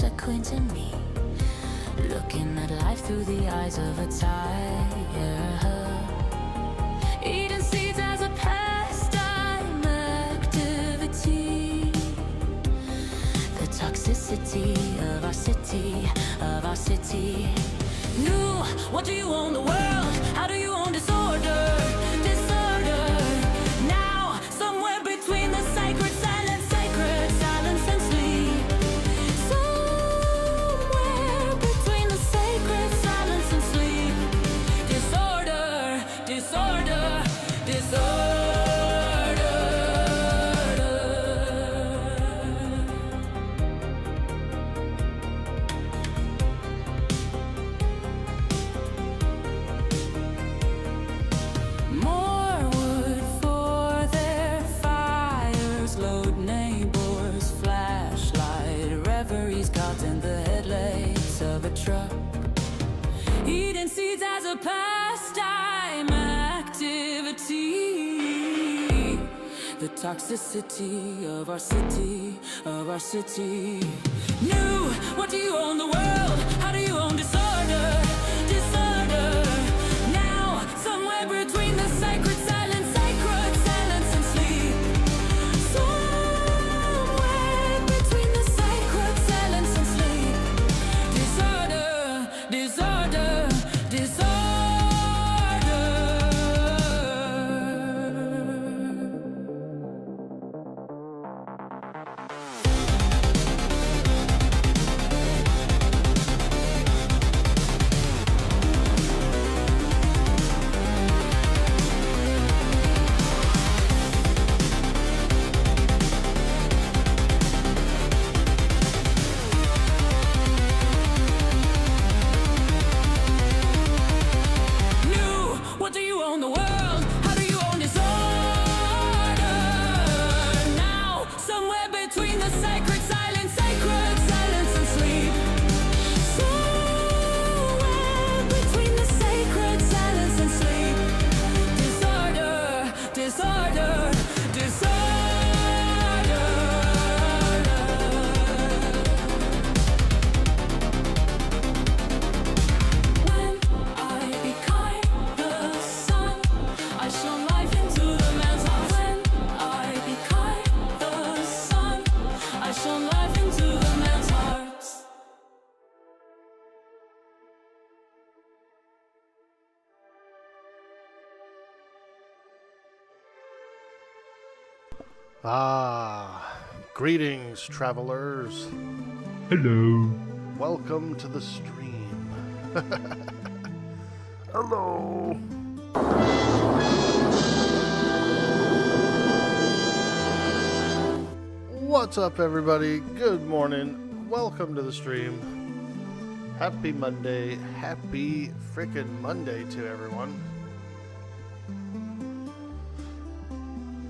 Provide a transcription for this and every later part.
acquainting me, looking at life through the eyes of a tiger. Eating seeds as a pastime activity. The toxicity of our city, of our city. You, what do you own the world? How do you own disorder? Disorder. Now, somewhere between the sacred silence and sleep. Somewhere between the sacred silence and sleep. Disorder, disorder, disorder. More wood for their fires, load neighbors' flashlight, reveries caught in the headlights of a truck. Eating seeds as a pastime activity. The toxicity of our city, of our city. New, what do you own the world? How do you own disorder? Disorder. Now, somewhere between the sacred silence and sleep. Somewhere between the sacred silence and sleep. Disorder, disorder, disorder. New, what do you own the world? How do you own disorder? Now, somewhere between the sacred silence and sleep. Somewhere between the sacred silence and sleep. Disorder, disorder, disorder. When I become the sun, I shone life into the man's heart. When I become the sun, I shone life into the man's hearts. Greetings, travelers. Hello. Welcome to the stream. Hello. What's up, everybody? Good morning. Welcome to the stream. Happy Monday. Happy frickin' Monday to everyone.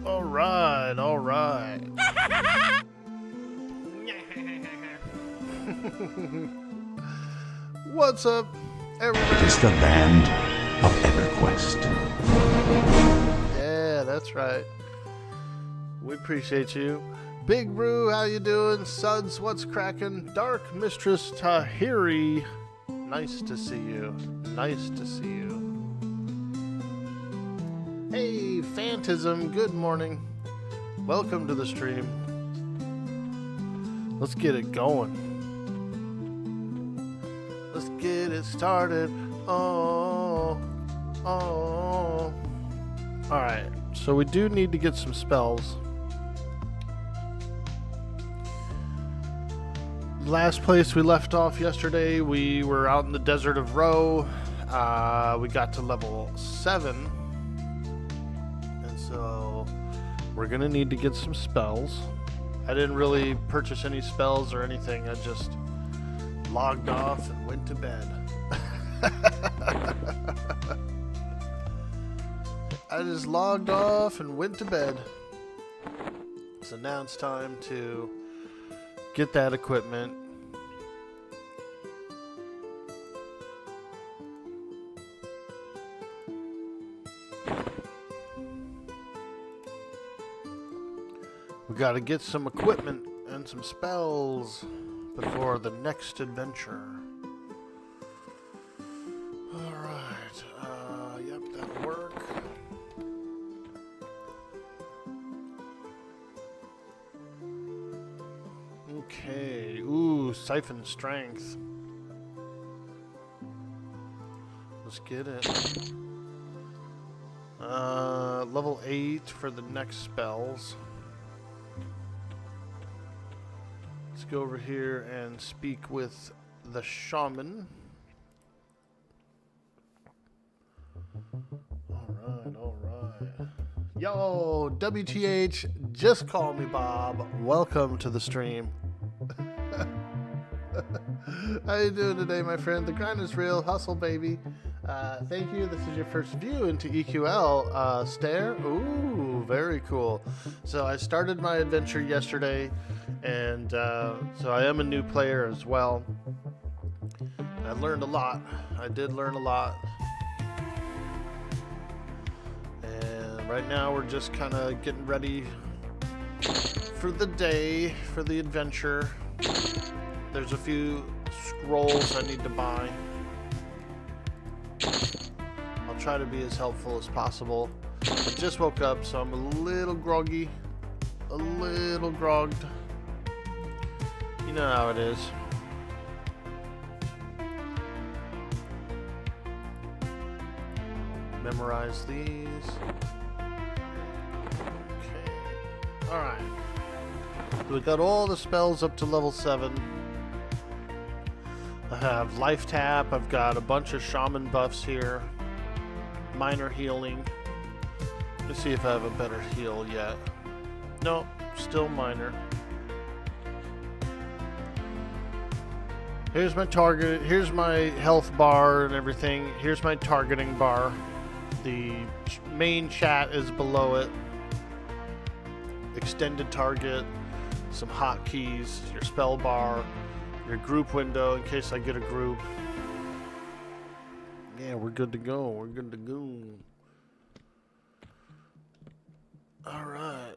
All right, all right. What's up, everybody? It is the land of Everquest. Yeah, that's right. We appreciate you. Big Brew, how you doing? Suds, what's cracking? Dark Mistress Tahiri, nice to see you. Nice to see you. Hey, Phantasm, good morning. Welcome to the stream. Let's get it going. Let's get it started. Oh. Alright, so we do need to get some spells. Last place we left off yesterday, we were out in the desert of Ro. We got to level 7. And so we're going to need to get some spells. I didn't really purchase any spells or anything. I just logged off and went to bed. I just logged off and went to bed. So now it's time to get that equipment. We gotta get some equipment and some spells before the next adventure. Alright, yep, that'll work. Okay, ooh, siphon strength. Let's get it. Level 8 for the next spells. Let's go over here and speak with the shaman. Alright. Yo, WTH, just call me Bob. Welcome to the stream. How you doing today, my friend? The grind is real. Hustle, baby. Thank you. This is your first view into EQL. Stare? Ooh, very cool. So I started my adventure yesterday, and so I am a new player as well. I learned a lot. I did learn a lot. And right now we're just kind of getting ready for the day, for the adventure. There's a few scrolls I need to buy. I'll try to be as helpful as possible. I just woke up, so I'm a little groggy. A little grogged. You know how it is. Memorize these. Okay. Alright. So we got all the spells up to level 7. I have life tap. I've got a bunch of shaman buffs here. Minor healing. Let's see if I have a better heal yet. Nope, still minor. Here's my target. Here's my health bar and everything. Here's my targeting bar. The main chat is below it. Extended target. Some hotkeys. Your spell bar. Your group window in case I get a group. Yeah, we're good to go. We're good to go. Alright.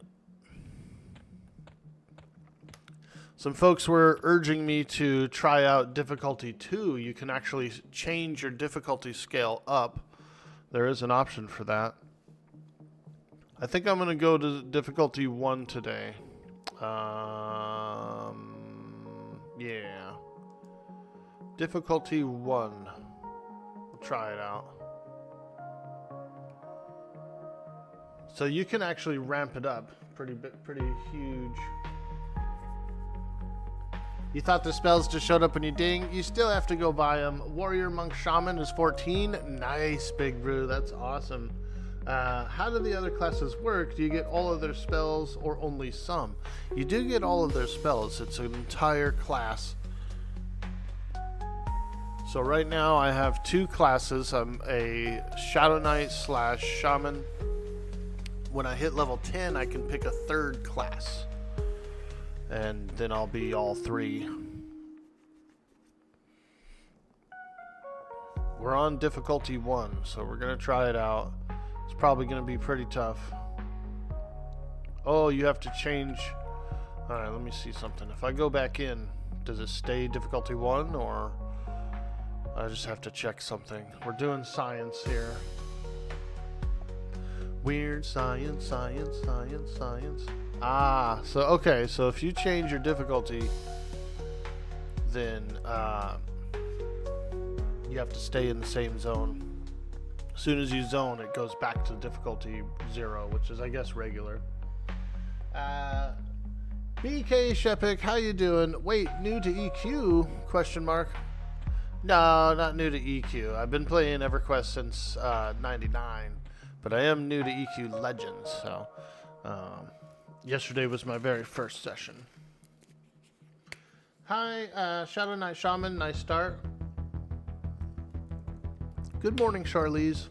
Some folks were urging me to try out difficulty 2. You can actually change your difficulty scale up. There is an option for that. I think I'm going to go to difficulty 1 today. Yeah. Difficulty 1. We'll try it out. So you can actually ramp it up pretty huge. You thought the spells just showed up when you ding? You still have to go buy them. Warrior Monk Shaman is 14. Nice, Big Brew. That's awesome. How do the other classes work? Do you get all of their spells or only some? You do get all of their spells. It's an entire class. So right now I have 2 classes. I'm a Shadow Knight / Shaman. When I hit level 10, I can pick a 3rd class. And then I'll be all 3. We're on difficulty 1, so we're going to try it out. It's probably going to be pretty tough. Oh, you have to change. Alright, let me see something. If I go back in, does it stay difficulty 1 or I just have to check something? We're doing science here. Weird science, science, science, science. Ah, so okay, so if you change your difficulty, then you have to stay in the same zone. As soon as you zone, it goes back to difficulty 0, which is, I guess, regular. BK Shepik, how you doing? Wait, new to EQ? Question mark. No, not new to EQ. I've been playing Everquest since 99, but I am new to EQ Legends, so yesterday was my very first session. Hi, Shadow Knight Shaman, nice start. Good morning, Charlize.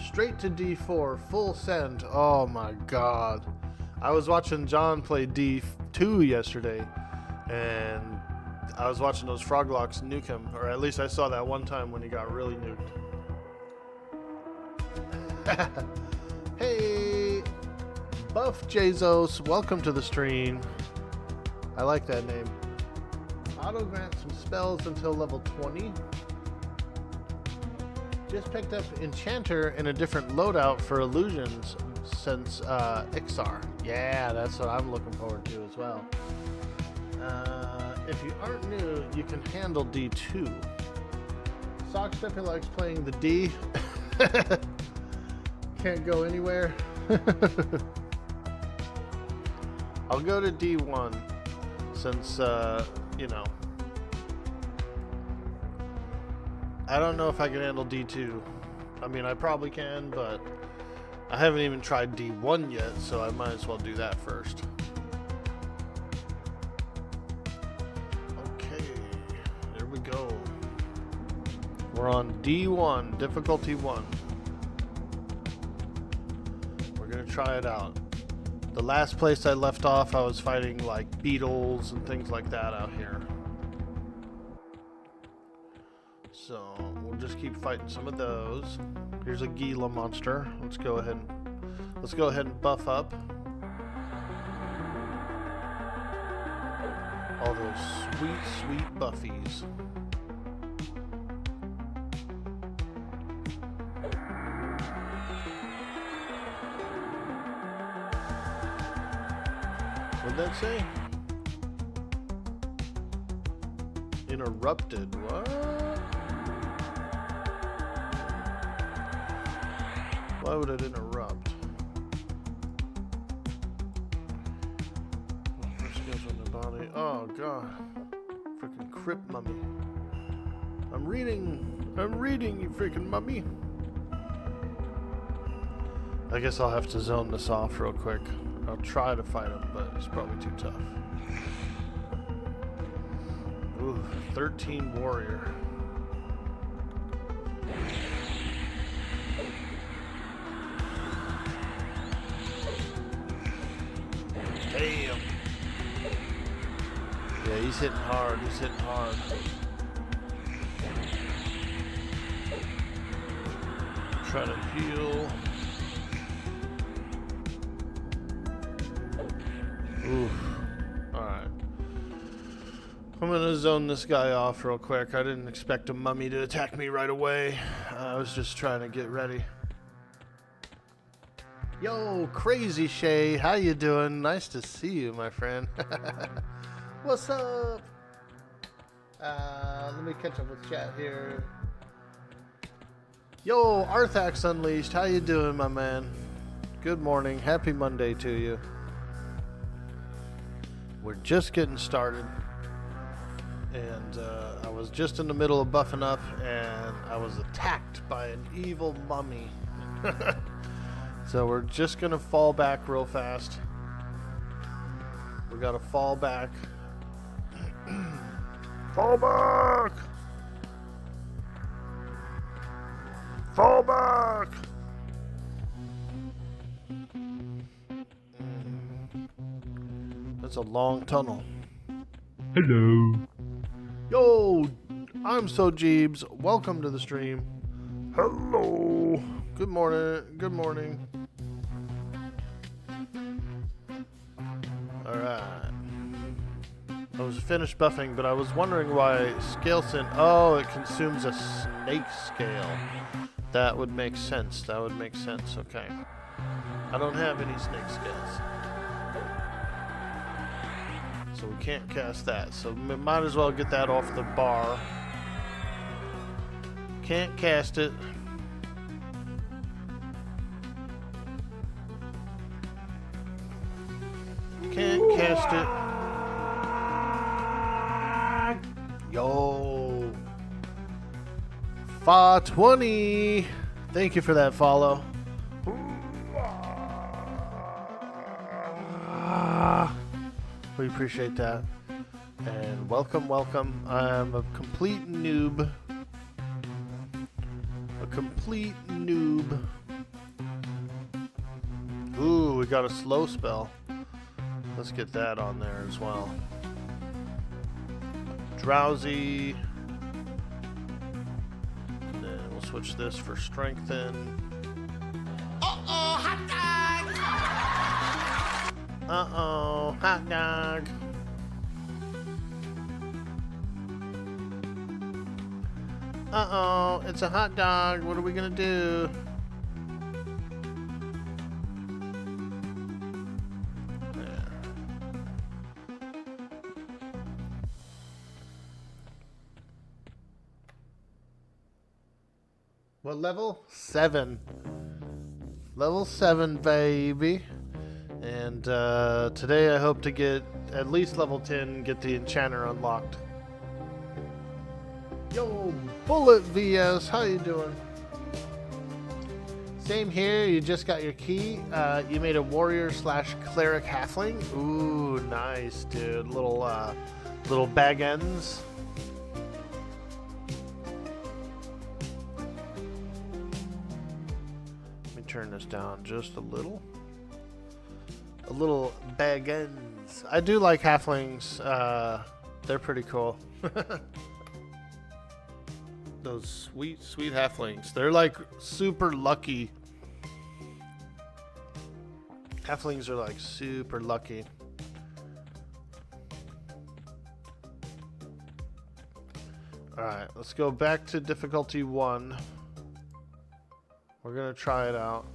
Straight to D4, full send. Oh my god. I was watching John play D2 yesterday, and I was watching those Froglocks nuke him, or at least I saw that one time when he got really nuked. Hey, Buff Jesus, welcome to the stream. I like that name. Auto grant some spells until level 20. Just picked up Enchanter in a different loadout for illusions since Ixar. Yeah, that's what I'm looking forward to as well. If you aren't new, you can handle D2. Socks definitely likes playing the D. Can't go anywhere. I'll go to D1 since, you know, I don't know if I can handle D2. I mean, I probably can, but I haven't even tried D1 yet, so I might as well do that first. Okay, there we go. We're on D1, difficulty 1. We're gonna try it out. The last place I left off, I was fighting like beetles and things like that out here. So we'll just keep fighting some of those. Here's a Gila monster. Let's go ahead and buff up all those sweet buffies. What'd that say? Interrupted. What? Why would it interrupt? First skills on the body. Oh god. Freaking crypt mummy. I'm reading, you freaking mummy. I guess I'll have to zone this off real quick. I'll try to fight him, but it's probably too tough. Ooh, 13 warrior. Damn. Yeah, he's hitting hard. Try to heal. Oof. Alright. I'm gonna zone this guy off real quick. I didn't expect a mummy to attack me right away. I was just trying to get ready. Yo, Crazy Shay, how you doing? Nice to see you, my friend. What's up? Let me catch up with chat here. Yo, Arthax Unleashed, how you doing, my man? Good morning. Happy Monday to you. We're just getting started, and I was just in the middle of buffing up, and I was attacked by an evil mummy. So we're just gonna fall back real fast. We gotta fall back. Fall back! Fall back! That's a long tunnel. Hello. Yo, I'm So Jeebs. Welcome to the stream. Hello. Good morning. Good morning. Alright. I was finished buffing, but I was wondering why Scaleson. Oh, it consumes a snake scale. That would make sense. Okay. I don't have any snake scales, so we can't cast that. So we might as well get that off the bar. Can't cast it. Can't cast it. Yo. Fa20. Thank you for that follow. We appreciate that. And welcome. I'm a complete noob. Ooh, we got a slow spell. Let's get that on there as well. Drowsy. And then we'll switch this for strengthen. Uh-oh, hot dog! Uh-oh, it's a hot dog. What are we gonna do? What level? 7. Level 7, baby. And today I hope to get at least level 10, get the enchanter unlocked. Yo, Bullet VS, how you doing? Same here, you just got your key. You made a warrior / cleric halfling. Ooh, nice, dude. Little bag ends. Let me turn this down just a little. A little bag ends. I do like halflings. They're pretty cool. Those sweet halflings. They're like super lucky. Halflings are like super lucky. Alright, let's go back to difficulty 1. We're gonna try it out.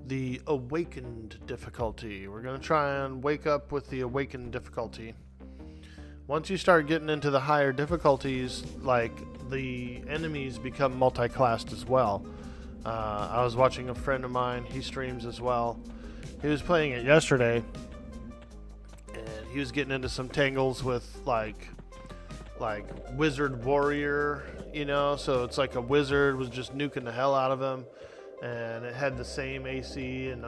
The awakened difficulty. We're gonna try and wake up with the awakened difficulty. Once you start getting into the higher difficulties, like, the enemies become multi-classed as well. I was watching a friend of mine, he streams as well. He was playing it yesterday, and he was getting into some tangles with, like wizard warrior, you know? So it's like a wizard was just nuking the hell out of him, and it had the same AC and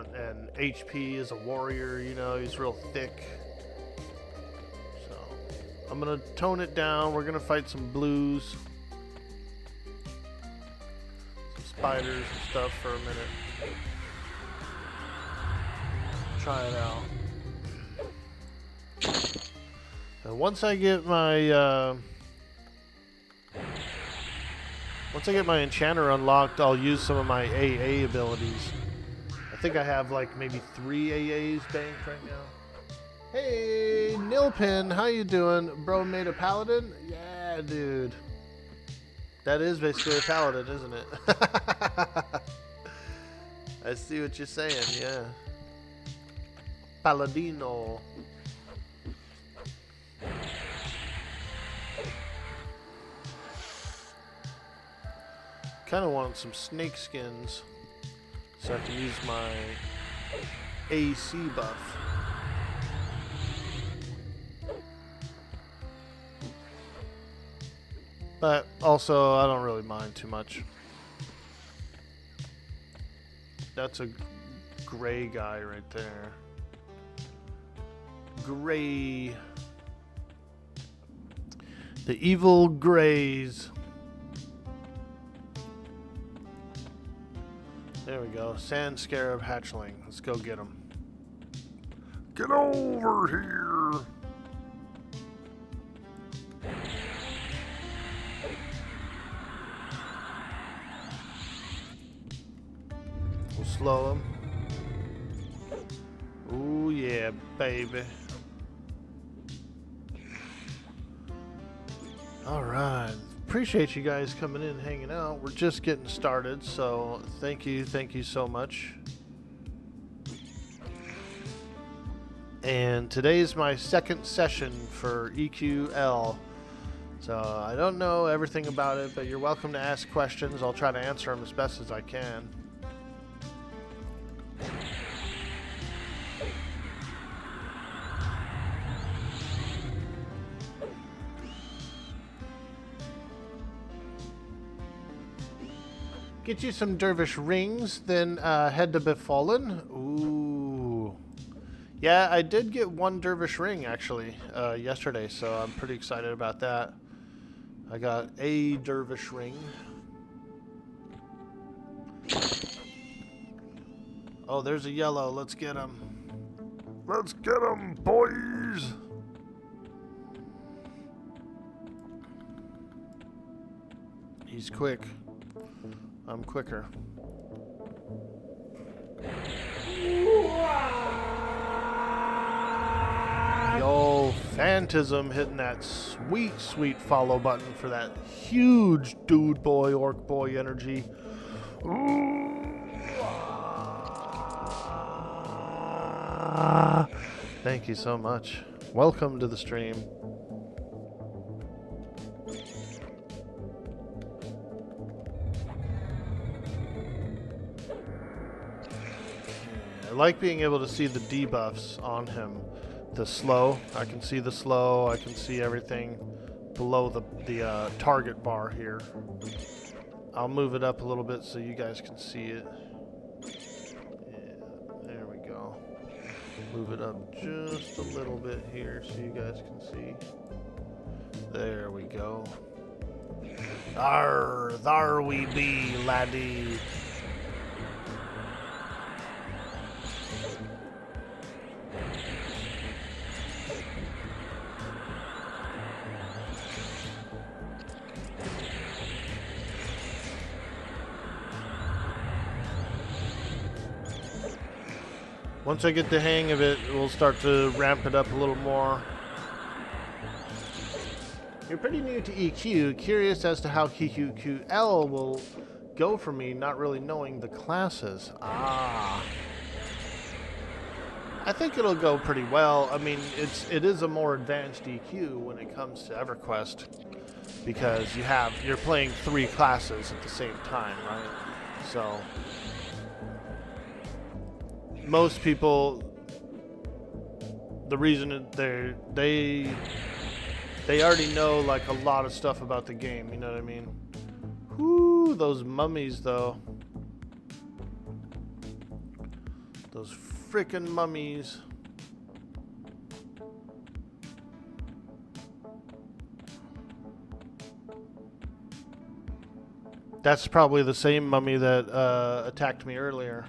HP as a warrior, you know? He's real thick. I'm gonna tone it down. We're gonna fight some blues, some spiders and stuff for a minute. Try it out. And once I get my enchanter unlocked, I'll use some of my AA abilities. I think I have like maybe 3 AAs banked right now. Hey, Nilpin, how you doing? Bro made a paladin? Yeah, dude. That is basically a paladin, isn't it? I see what you're saying, yeah. Paladino. Kind of want some snake skins so I can use my AC buff. But also, I don't really mind too much. That's a gray guy right there. Gray. The evil grays. There we go. Sand scarab hatchling. Let's go get him. Get over here. We'll slow him. Ooh yeah, baby. Alright. Appreciate you guys coming in and hanging out. We're just getting started, so thank you so much. And today's my second session for EQL. So I don't know everything about it, but you're welcome to ask questions. I'll try to answer them as best as I can. Get you some dervish rings, then head to Befallen. Ooh. Yeah, I did get one dervish ring, actually, yesterday, so I'm pretty excited about that. I got a dervish ring. Oh, there's a yellow. Let's get him. Let's get him, boys! He's quick. I'm quicker. Yo, Phantasm hitting that sweet, sweet follow button for that huge dude boy, orc boy energy. Thank you so much. Welcome to the stream. I like being able to see the debuffs on him. The slow, I can see the slow, I can see everything below the target bar here. I'll move it up a little bit so you guys can see it. Yeah, there we go. Move it up just a little bit here so you guys can see. There we go. There we be, laddie. Once I get the hang of it, we'll start to ramp it up a little more. You're pretty new to EQ. Curious as to how QQQL will go for me, not really knowing the classes. I think it'll go pretty well. I mean, it is a more advanced EQ when it comes to Everquest, because you're playing 3 classes at the same time, right? So most people, the reason they already know like a lot of stuff about the game, you know what I mean? Whoo, those mummies though. Those frickin' mummies. That's probably the same mummy that attacked me earlier.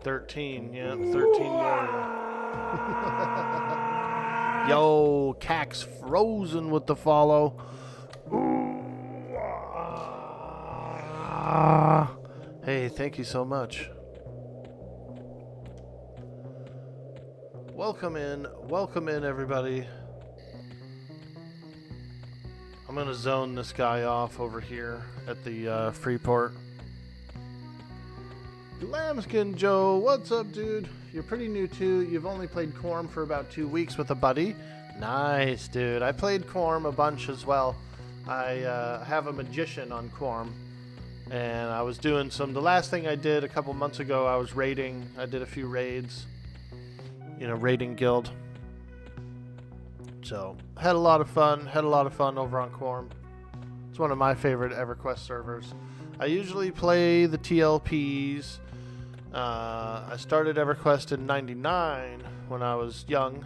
13, yeah, 13 warrior. Yo, Cac's frozen with the follow. Hey, thank you so much. Welcome in, everybody. I'm gonna zone this guy off over here at the Freeport. Lambskin Joe, what's up, dude? You're pretty new too. You've only played Corm for about 2 weeks with a buddy. Nice, dude. I played Corm a bunch as well. I have a magician on Corm, and I was doing the last thing I did a couple months ago, I was raiding. I did a few raids, raiding guild. So, had a lot of fun over on Corm. It's one of my favorite EverQuest servers. I usually play the TLPs. I started EverQuest in '99 when I was young.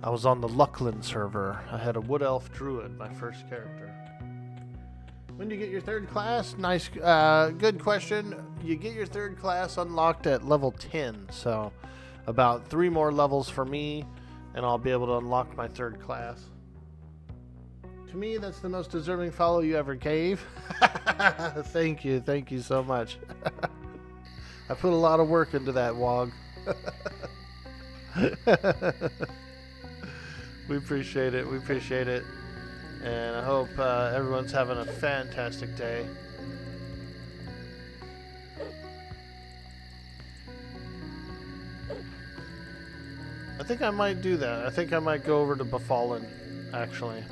I was on the Luckland server. I had a Wood Elf Druid, my first character. When do you get your 3rd class? Nice, good question. You get your 3rd class unlocked at level 10, so about 3 more levels for me, and I'll be able to unlock my 3rd class. To me, that's the most deserving follow you ever gave. Thank you so much. I put a lot of work into that, Wog. We appreciate it, and I hope everyone's having a fantastic day. I think I might do that. I think I might go over to Befallen, actually.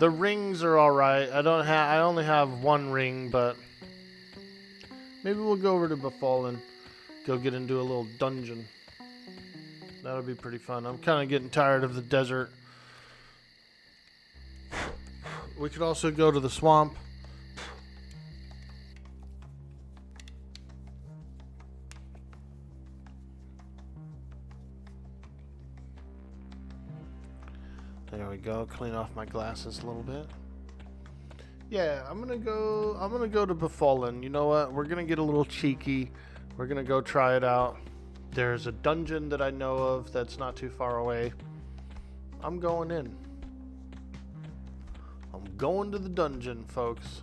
The rings are all right. I only have 1 ring, but maybe we'll go over to Befallen, go get into a little dungeon. That'll be pretty fun. I'm kind of getting tired of the desert. We could also go to the swamp. There we go. Clean off my glasses a little bit. Yeah, I'm gonna go to Befallen. You know what? We're gonna get a little cheeky. We're gonna go try it out. There's a dungeon that I know of that's not too far away. I'm going in. I'm going to the dungeon, folks.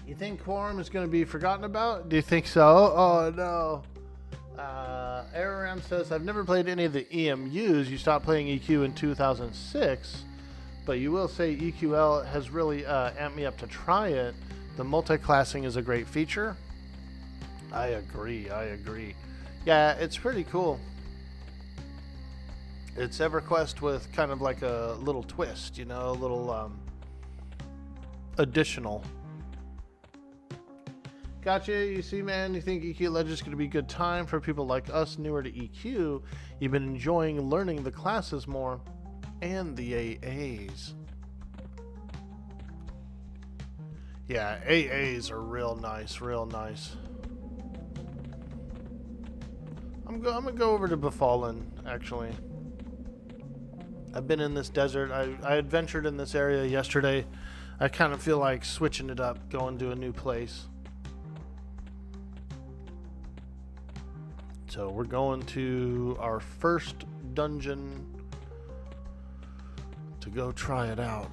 You think quorum is going to be forgotten about? Do you think so? Oh, no. Araram says, I've never played any of the EMUs. You stopped playing EQ in 2006, but you will say EQL has really amped me up to try it. The multi-classing is a great feature. I agree. Yeah, it's pretty cool. It's EverQuest with kind of like a little twist, you know, a little additional. Gotcha. You see, man, you think EQ Legends is going to be a good time for people like us newer to EQ. You've been enjoying learning the classes more and the AAs. Yeah, AAs are real nice, I'm going to go over to Befallen, actually. I've been in this desert. I adventured in this area yesterday. I kind of feel like switching it up, going to a new place. So we're going to our first dungeon to go try it out.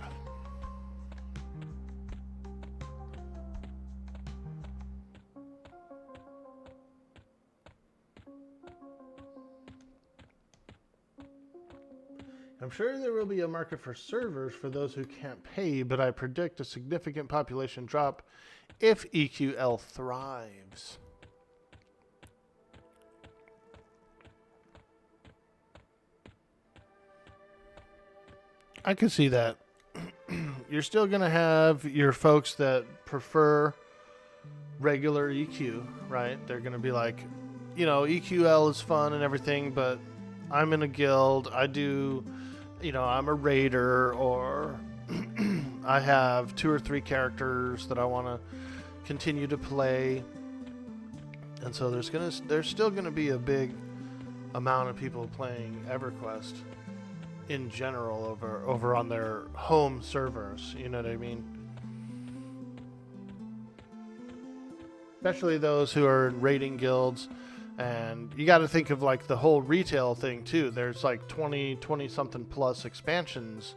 I'm sure there will be a market for servers for those who can't pay, but I predict a significant population drop if EQL thrives. I can see that. You're still going to have your folks that prefer regular EQ, right? They're going to be like, you know, EQL is fun and everything, but I'm in a guild. I do, you know, I'm a raider, or I have 2 or 3 characters that I want to continue to play. And so there's still going to be a big amount of people playing EverQuest in general over on their home servers, you know what I mean? Especially those who are in raiding guilds, and you got to think of like the whole retail thing too. There's like 20 something plus expansions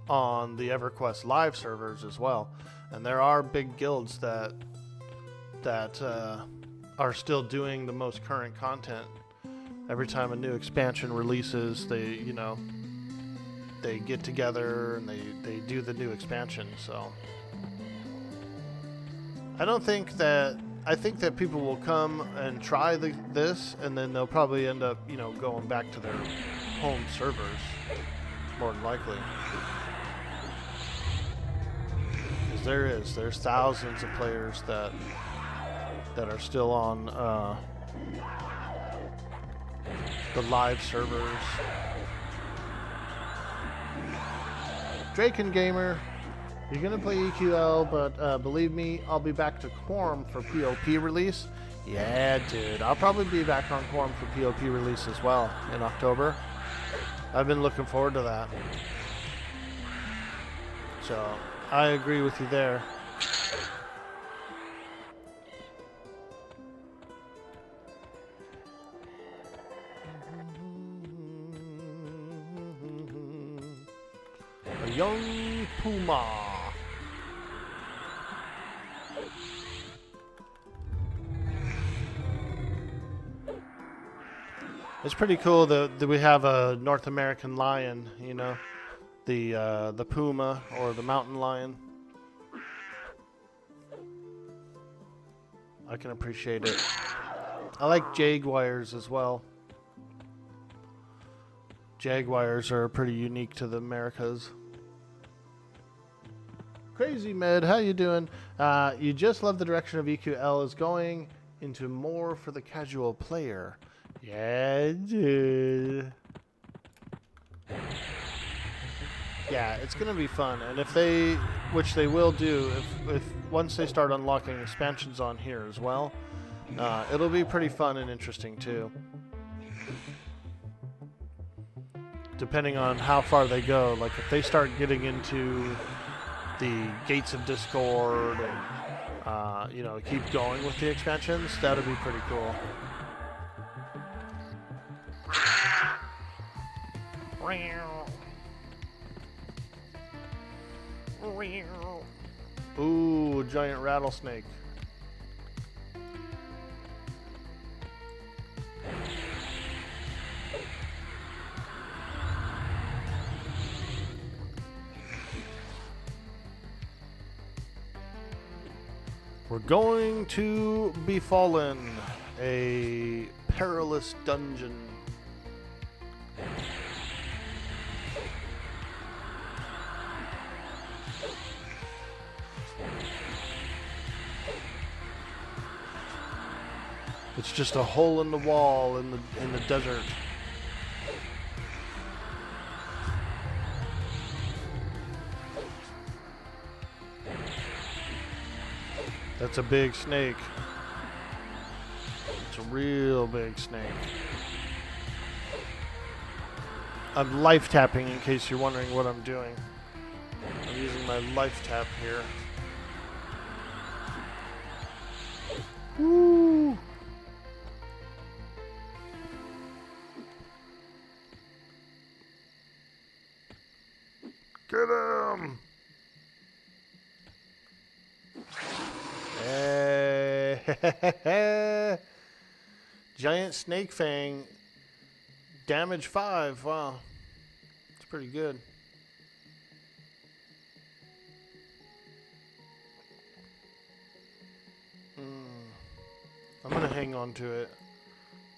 on the EverQuest live servers as well, and there are big guilds that are still doing the most current content. Every time a new expansion releases, they get together and they do the new expansion. So I think that people will come and try this, and then they'll probably end up, you know, going back to their home servers, more than likely. Because there's thousands of players that are still on the live servers. Draken Gamer, you're gonna play EQL, but believe me, I'll be back to Quorum for POP release. Yeah, dude, I'll probably be back on Quorum for POP release as well in October. I've been looking forward to that. So, I agree with you there. A young puma. It's pretty cool that we have a North American lion, you know, the puma or the mountain lion. I can appreciate it. I like jaguars as well. Jaguars are pretty unique to the Americas. Crazy Med, how you doing? You just love the direction of EQL is going into more for the casual player. Yeah, dude. Yeah, it's gonna be fun, and which they will do, if once they start unlocking expansions on here as well, it'll be pretty fun and interesting too. Depending on how far they go, like if they start getting into the Gates of Discord and you know, keep going with the expansions, that'll be pretty cool. Ooh, giant rattlesnake. We're going to Befallen, a perilous dungeon. It's just a hole in the wall in the desert. That's a big snake. It's a real big snake. I'm life tapping in case you're wondering what I'm doing. I'm using my life tap here. Woo! Get him! Hey. Giant snake fang. Damage 5. Wow. It's pretty good. I'm going to hang on to it.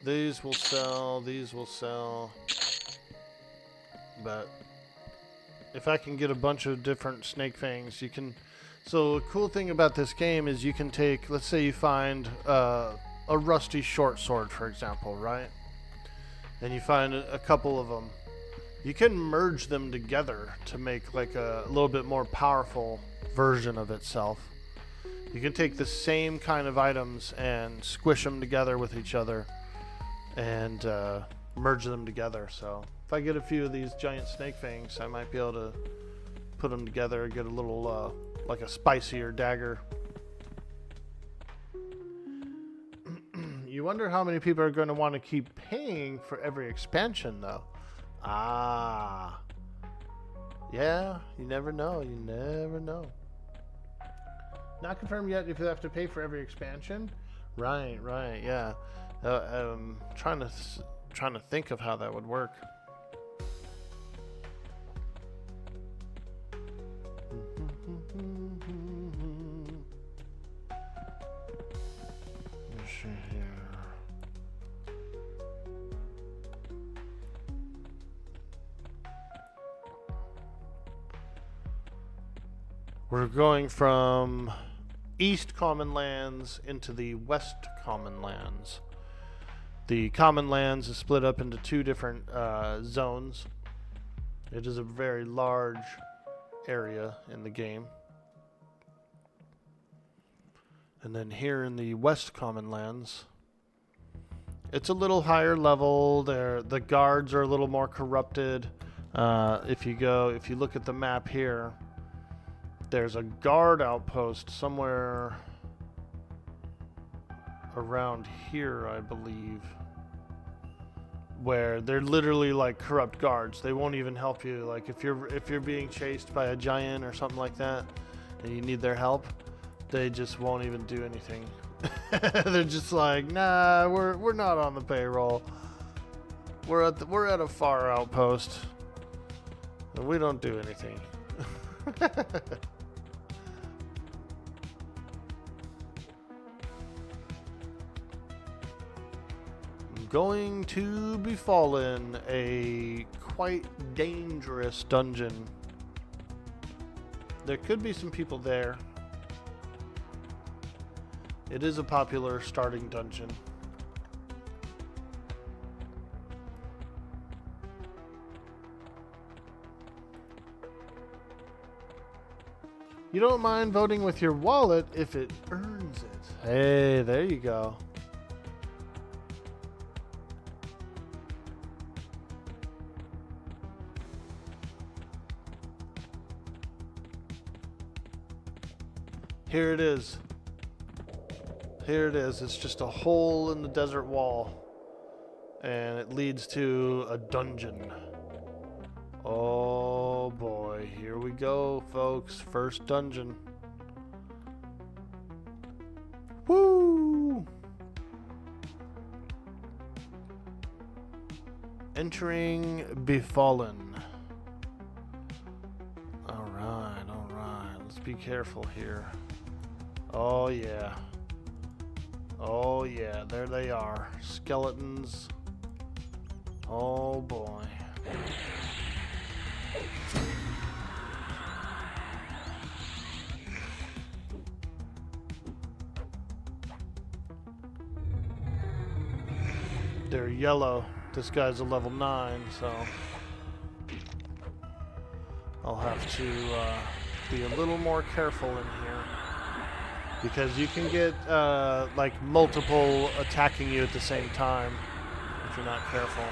These will sell. These will sell. But if I can get a bunch of different snake fangs, you can... So the cool thing about this game is you can take, let's say you find a rusty short sword, for example, right? And you find a couple of them. You can merge them together to make like a little bit more powerful version of itself. You can take the same kind of items and squish them together with each other and merge them together. So if I get a few of these giant snake fangs, I might be able to put them together, get a little... like a spicier dagger. You wonder how many people are going to want to keep paying for every expansion, though. Ah. Yeah, you never know. You never know. Not confirmed yet if you have to pay for every expansion. Right, yeah. Trying to think of how that would work. We're going from East Common Lands into the West Common Lands. The Common Lands is split up into two different zones. It is a very large area in the game. And then here in the West Common Lands, it's a little higher level. The guards are a little more corrupted. If you look at the map here, there's a guard outpost somewhere around here, I believe, where they're literally like corrupt guards. They won't even help you. Like if you're being chased by a giant or something like that, and you need their help, they just won't even do anything. They're just like, nah, we're not on the payroll. We're at a far outpost, and we don't do anything. Going to Befallen, a quite dangerous dungeon. There could be some people there. It is a popular starting dungeon. You don't mind voting with your wallet if it earns it. Hey, there you go. Here it is. Here it is. It's just a hole in the desert wall. And it leads to a dungeon. Oh boy. Here we go, folks. First dungeon. Entering Befallen. Alright, alright. Let's be careful here. Oh yeah. Oh yeah, there they are. Skeletons. Oh boy. They're yellow. This guy's a level 9, so I'll have to be a little more careful in here, because you can get like multiple attacking you at the same time if you're not careful.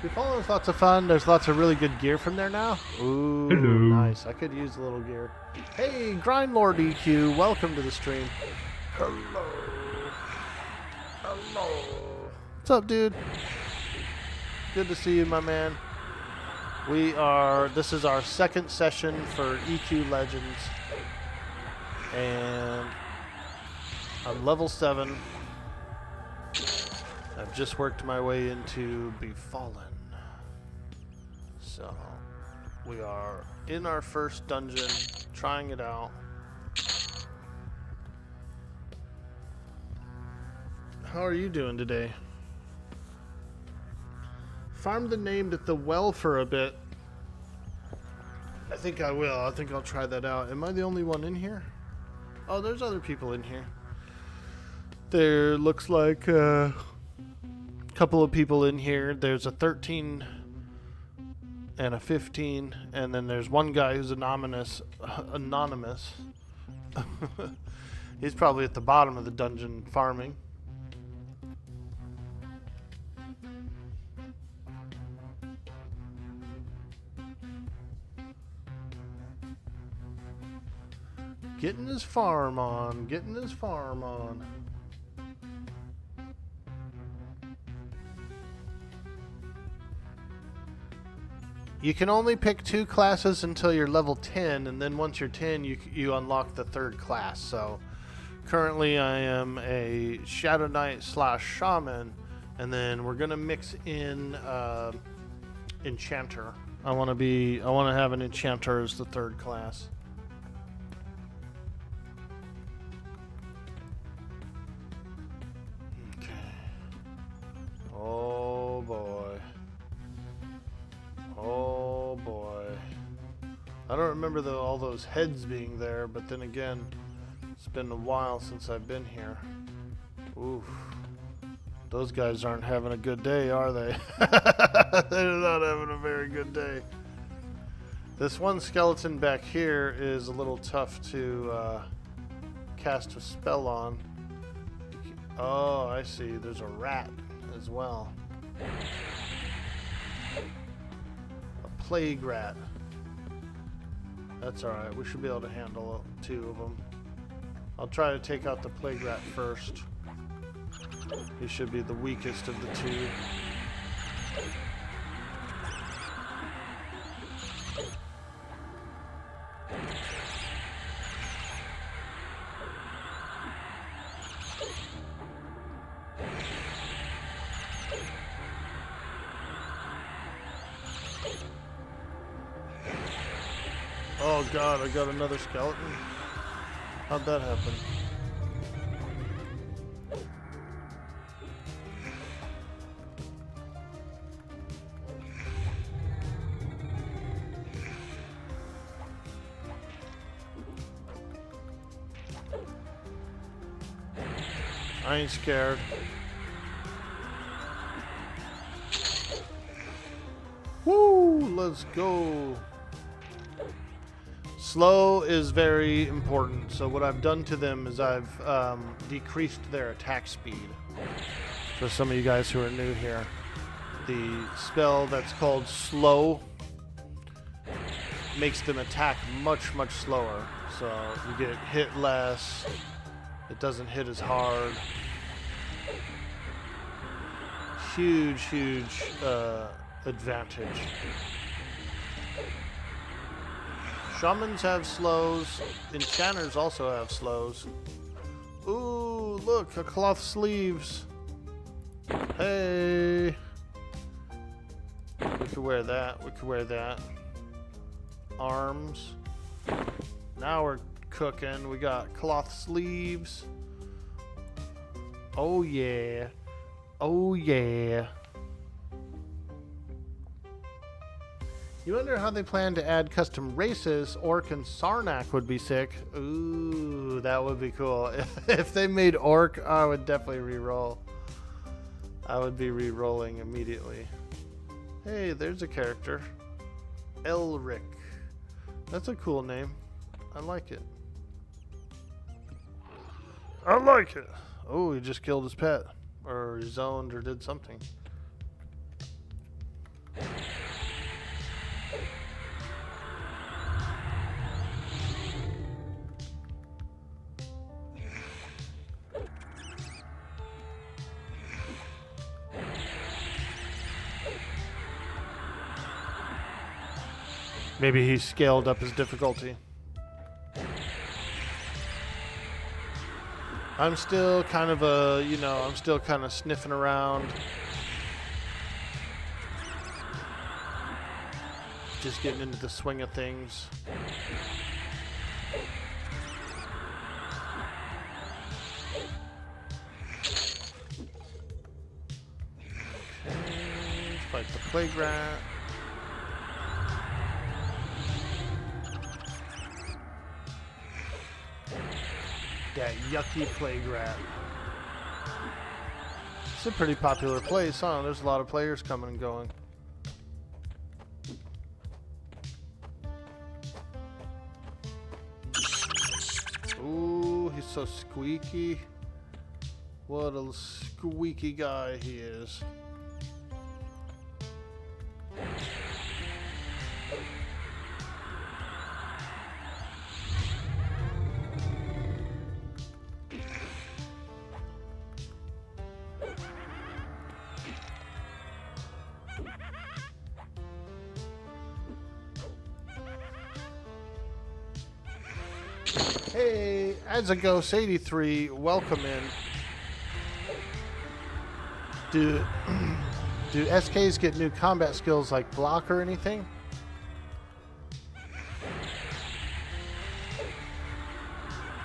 Befallen's lots of fun. There's lots of really good gear from there now. Ooh, hello. Nice. I could use a little gear. Hey, Grindlord EQ, welcome to the stream. Hello. Hello. What's up, dude? Good to see you, my man. This is our second session for EQ Legends. And I'm level 7. I've just worked my way into Befallen. So, we are in our first dungeon, trying it out. How are you doing today? Farmed and named at the well for a bit. I think I will. I think I'll try that out. Am I the only one in here? Oh, there's other people in here. There looks like a couple of people in here. There's a 13 and a 15, and then there's one guy who's anonymous. He's probably at the bottom of the dungeon farming. Getting his farm on, getting his farm on. You can only pick 2 classes until you're level 10, and then once you're 10, you unlock the 3rd class. So currently I am a Shadow Knight / Shaman, and then we're gonna mix in Enchanter. I want to have an Enchanter as the 3rd class. Okay. Oh boy. Oh boy. I don't remember all those heads being there, but then again, it's been a while since I've been here. Oof. Those guys aren't having a good day, are they? They're not having a very good day. This one skeleton back here is a little tough to cast a spell on. Oh, I see. There's a rat as well. Plague rat. That's alright. We should be able to handle 2 of them. I'll try to take out the plague rat first. He should be the weakest of the 2. Oh god, I got another skeleton? How'd that happen? I ain't scared. Woo! Let's go! Slow is very important, so what I've done to them is I've decreased their attack speed. For some of you guys who are new here, the spell that's called Slow makes them attack much slower. So you get hit less. It doesn't hit as hard. Huge advantage. Shamans have slows. Enchanters also have slows. Ooh, look, a cloth sleeves. Hey. We could wear that. We could wear that. Arms. Now we're cooking. We got cloth sleeves. Oh yeah. Oh yeah. You wonder how they plan to add custom races. Orc and Sarnak would be sick. Ooh, that would be cool. If they made Orc, I would definitely re-roll. I would be re-rolling immediately. Hey, there's a character. Elric. That's a cool name. I like it. I like it. Oh, he just killed his pet. Or he zoned or did something. Maybe he scaled up his difficulty. I'm still kind of I'm still kind of sniffing around. Just getting into the swing of things. Okay, fight the plague rat. That yucky plague rat. It's a pretty popular place, huh? There's a lot of players coming and going. Ooh, he's so squeaky. What a squeaky guy he is. Hey, Azagos 83, welcome in. Do SKs get new combat skills like block or anything?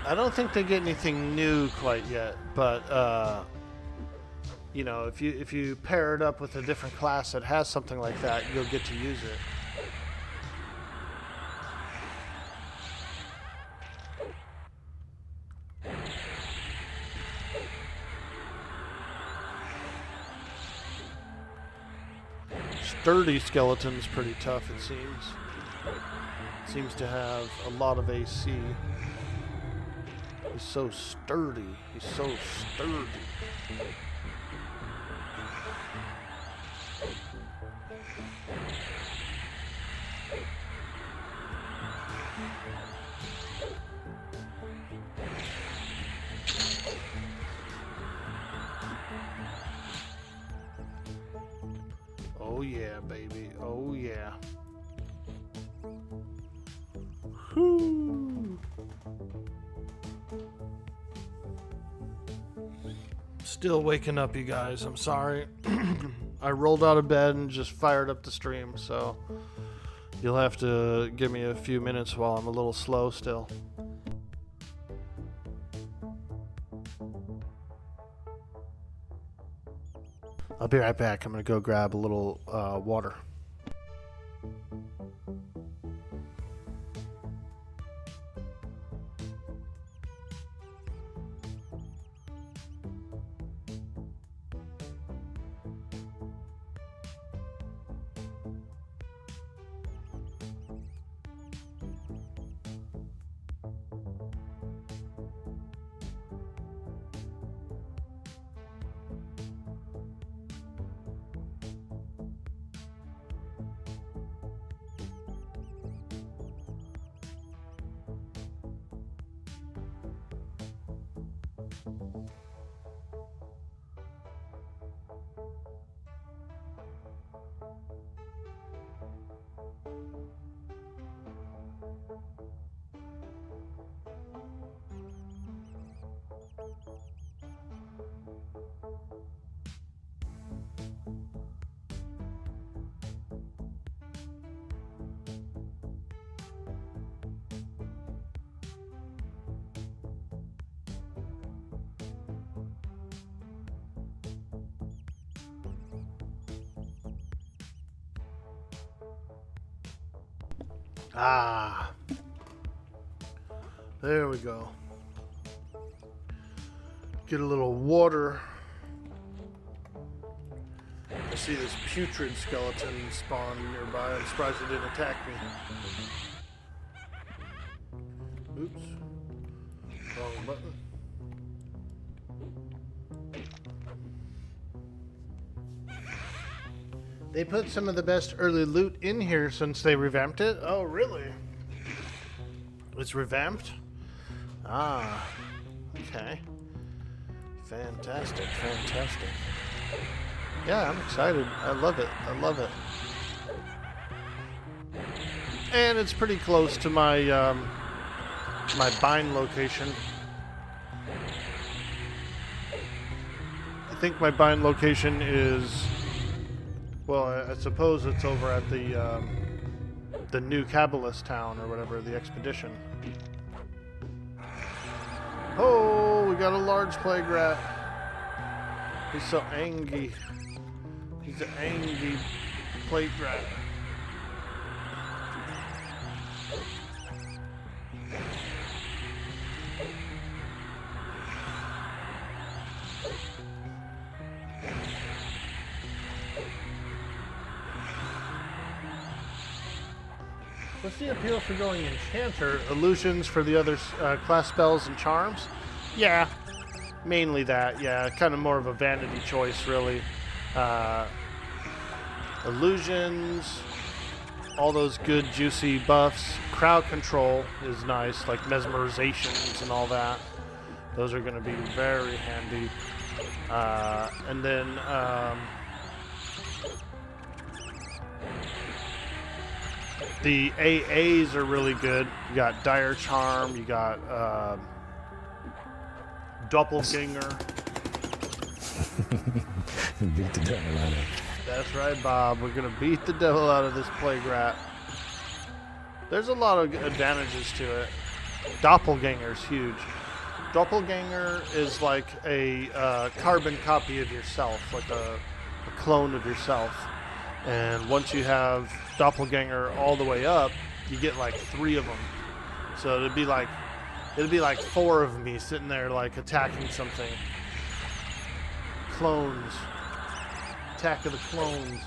I don't think they get anything new quite yet, but you know, if you pair it up with a different class that has something like that, you'll get to use it. Sturdy skeleton's pretty tough, it seems. Seems to have a lot of AC. He's so sturdy. He's so sturdy. Oh yeah, baby. Oh yeah. Whew. Still waking up, you guys. I'm sorry. I rolled out of bed and just fired up the stream, so you'll have to give me a few minutes while I'm a little slow still. I'll be right back. I'm going to go grab a little water. Ah, there we go. Get a little water. I see this putrid skeleton spawn nearby. I'm surprised it didn't attack me. Oops. Wrong button. They put some of the best early loot in here since they revamped it. Oh, really? It's revamped? Ah, okay. Fantastic, fantastic. Yeah, I'm excited. I love it. I love it. And it's pretty close to my my bind location. I think my bind location is, well, I suppose it's over at the new Kabbalist town or whatever, the expedition. Oh, we got a large plague rat. He's so angry. He's an angry plague rat. What's the appeal for going Enchanter? Illusions for the other class spells and charms? Yeah, mainly that. Yeah, kind of more of a vanity choice, really. Illusions, all those good juicy buffs. Crowd control is nice, like mesmerizations and all that. Those are going to be very handy. And then the AAs are really good. You got Dire Charm, you got Doppelganger. Beat the devil out of it. That's right, Bob. We're going to beat the devil out of this plague rat. There's a lot of advantages to it. Doppelganger's huge. Doppelganger is like a carbon copy of yourself, like a clone of yourself. And once you have Doppelganger all the way up, you get like 3 of them. So it'd be like 4 of me sitting there like attacking something. Clones. Attack of the clones.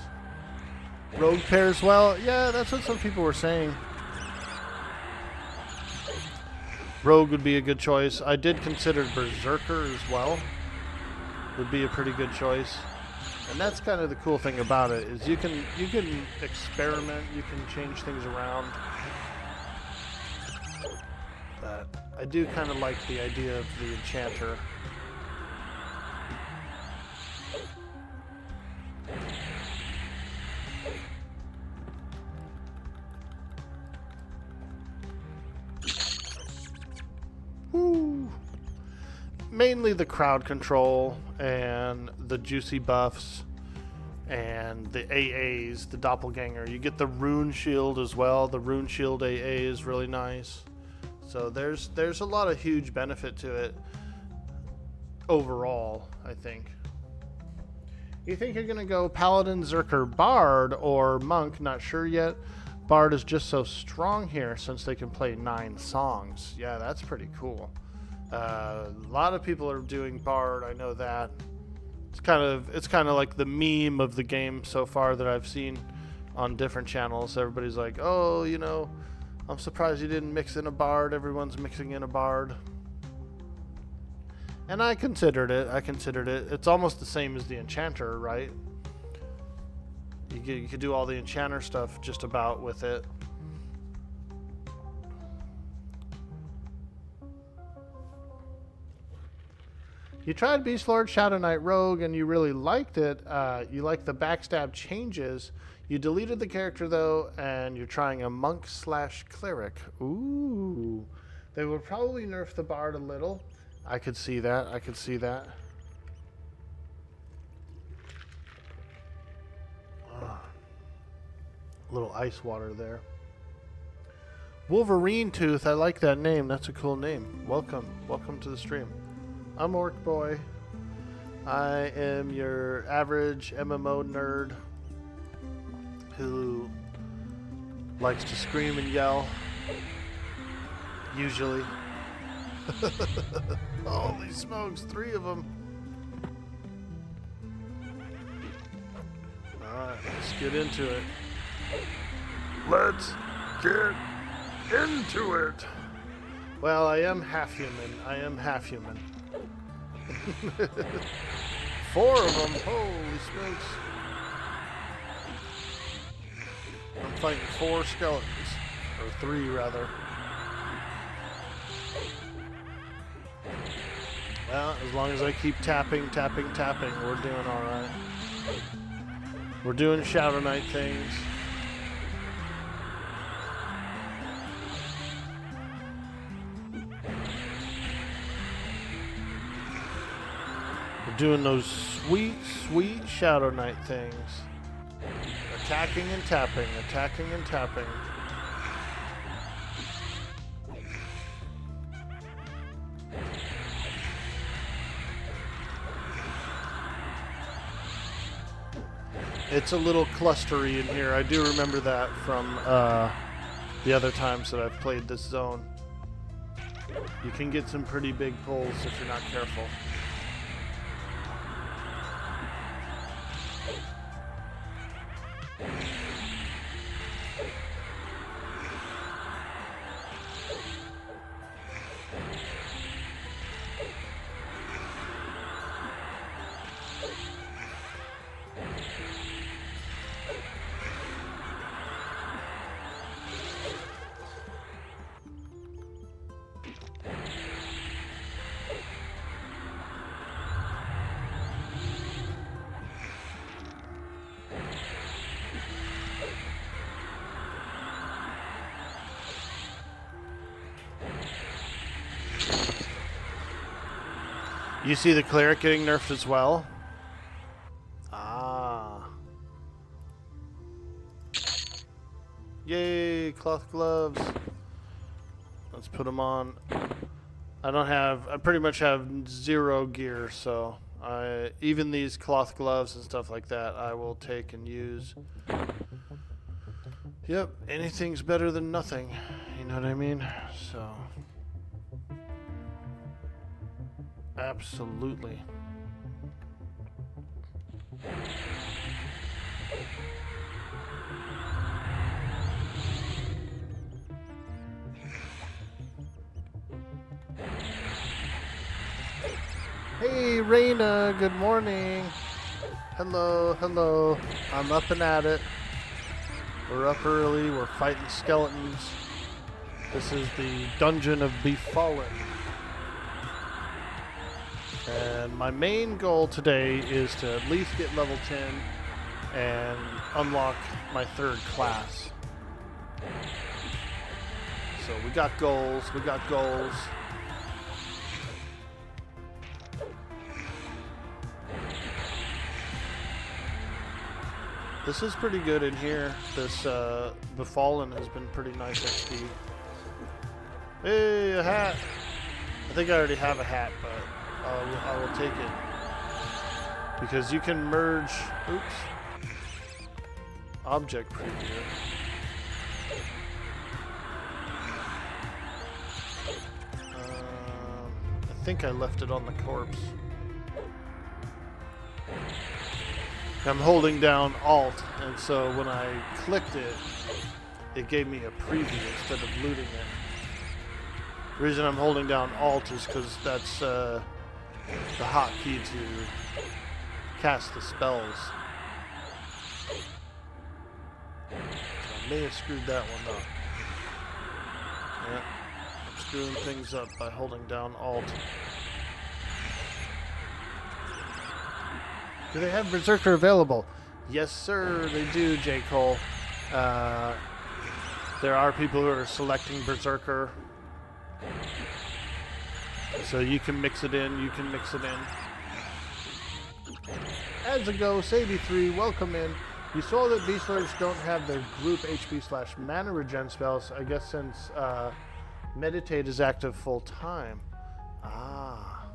Rogue pairs well. Yeah, that's what some people were saying. Rogue would be a good choice. I did consider Berserker as well. Would be a pretty good choice. And that's kind of the cool thing about it, is you can experiment, you can change things around. But I do kind of like the idea of the Enchanter. Woo. Mainly the crowd control and the juicy buffs and the AAs, the Doppelganger. You get the Rune Shield as well. The Rune Shield AA is really nice. So there's a lot of huge benefit to it overall, I think. You think you're going to go Paladin, Zerker, Bard, or Monk? Not sure yet. Bard is just so strong here since they can play 9 songs. Yeah, that's pretty cool. A lot of people are doing Bard. I know that. It's kind of like the meme of the game so far that I've seen on different channels. Everybody's like, "Oh, you know, I'm surprised you didn't mix in a Bard. Everyone's mixing in a Bard." And I considered it. It's almost the same as the Enchanter, right? You could do all the Enchanter stuff just about with it. You tried Beast Lord, Shadow Knight, Rogue, and you really liked it. You liked the backstab changes. You deleted the character, though, and you're trying a monk/cleric. Ooh. They would probably nerf the bard a little. I could see that. I could see that. Little ice water there. Wolverine Tooth. I like that name. That's a cool name. Welcome. Welcome to the stream. I'm Orkboy. I am your average MMO nerd who likes to scream and yell. Usually. Holy smokes, 3 of them. Alright, let's get into it. Let's get into it. Well, I am half human. I am half human. 4 of them. Holy smokes. I'm fighting 4 skeletons. Or 3, rather. Well, as long as I keep tapping, we're doing alright. We're doing Shadow Knight things. We're doing those sweet, sweet Shadow Knight things. Attacking and tapping, attacking and tapping. It's a little clustery in here. I do remember that from the other times that I've played this zone. You can get some pretty big pulls if you're not careful. You see the cleric getting nerfed as well? Ah. Yay, cloth gloves. Let's put them on. I pretty much have 0 gear, so even these cloth gloves and stuff like that, I will take and use. Yep, anything's better than nothing. You know what I mean? So. Absolutely. Hey, Raina, good morning. Hello, hello. I'm up and at it. We're up early. We're fighting skeletons. This is the Dungeon of Befallen. And my main goal today is to at least get level 10 and unlock my 3rd class. So we got goals, This is pretty good in here. This Befallen has been pretty nice XP. Hey, a hat! I think I already have a hat, but I will take it. Because you can merge... Oops. Object preview. I think I left it on the corpse. I'm holding down Alt, and so when I clicked it, it gave me a preview instead of looting it. The reason I'm holding down Alt is because that's the hotkey to cast the spells. So I may have screwed that one up. Yeah, I'm screwing things up by holding down Alt. Do they have Berserker available? Yes, sir, they do, J. Cole. There are people who are selecting Berserker. So you can mix it in, As a go, Sadie3, welcome in. You saw that Beast Lords don't have their group HP/mana regen spells, I guess since Meditate is active full time. Ah.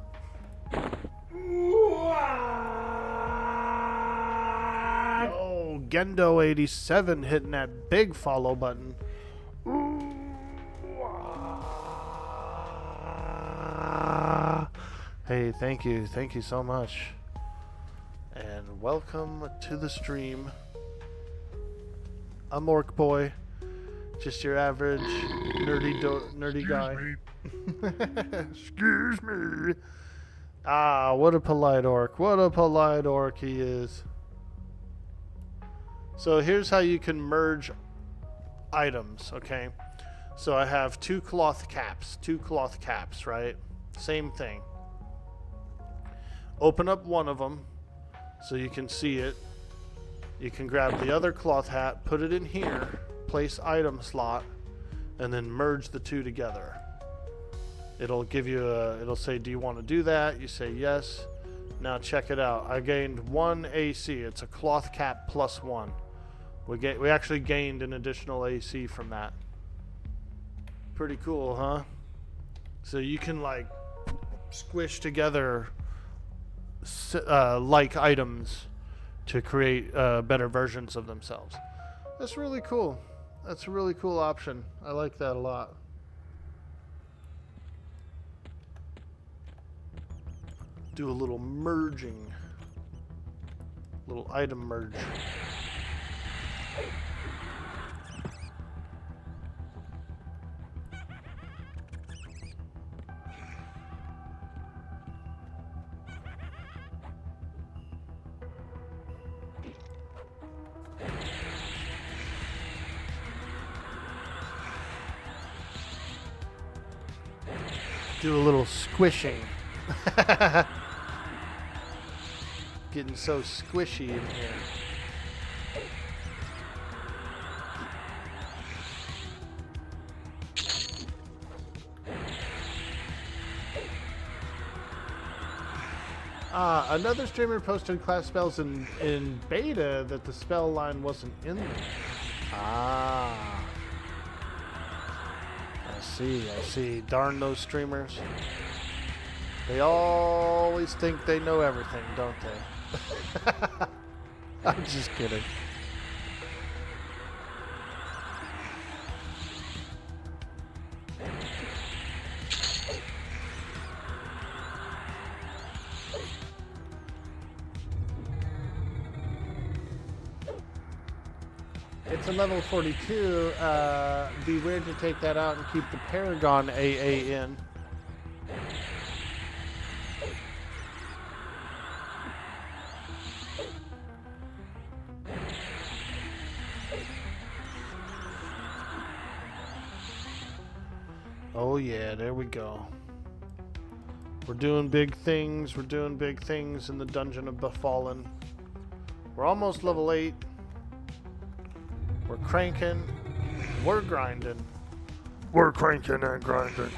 Oh, Gendo87 hitting that big follow button. Hey, thank you so much. And welcome to the stream. I'm Orkboy, just your average nerdy guy. Excuse me. Ah, what a polite orc. What a polite orc he is. So here's how you can merge items, okay? So I have two cloth caps, right? Same thing. Open up one of them so you can see it. You can grab the other cloth hat, put it in here, place item slot, and then merge the two together. It'll give you it'll say, do you want to do that? You say yes. Now check it out. I gained 1 AC. It's a cloth cap +1. We actually gained an additional AC from that. Pretty cool, huh? So you can like squish together like items to create better versions of themselves. That's really cool. That's a really cool option. I like that a lot. Do a little merging. Little item merge. Do a little squishing. Getting so squishy in here. Another streamer posted class spells in beta that the spell line wasn't in there. Ah. I see. Darn those streamers. They always think they know everything, don't they? I'm just kidding. It's a level 42. Be weird to take that out and keep the Paragon AA in. Oh yeah, there we go. We're doing big things. We're doing big things in the Dungeon of Befallen. We're almost level 8. We're cranking. We're grinding. We're cranking and grinding.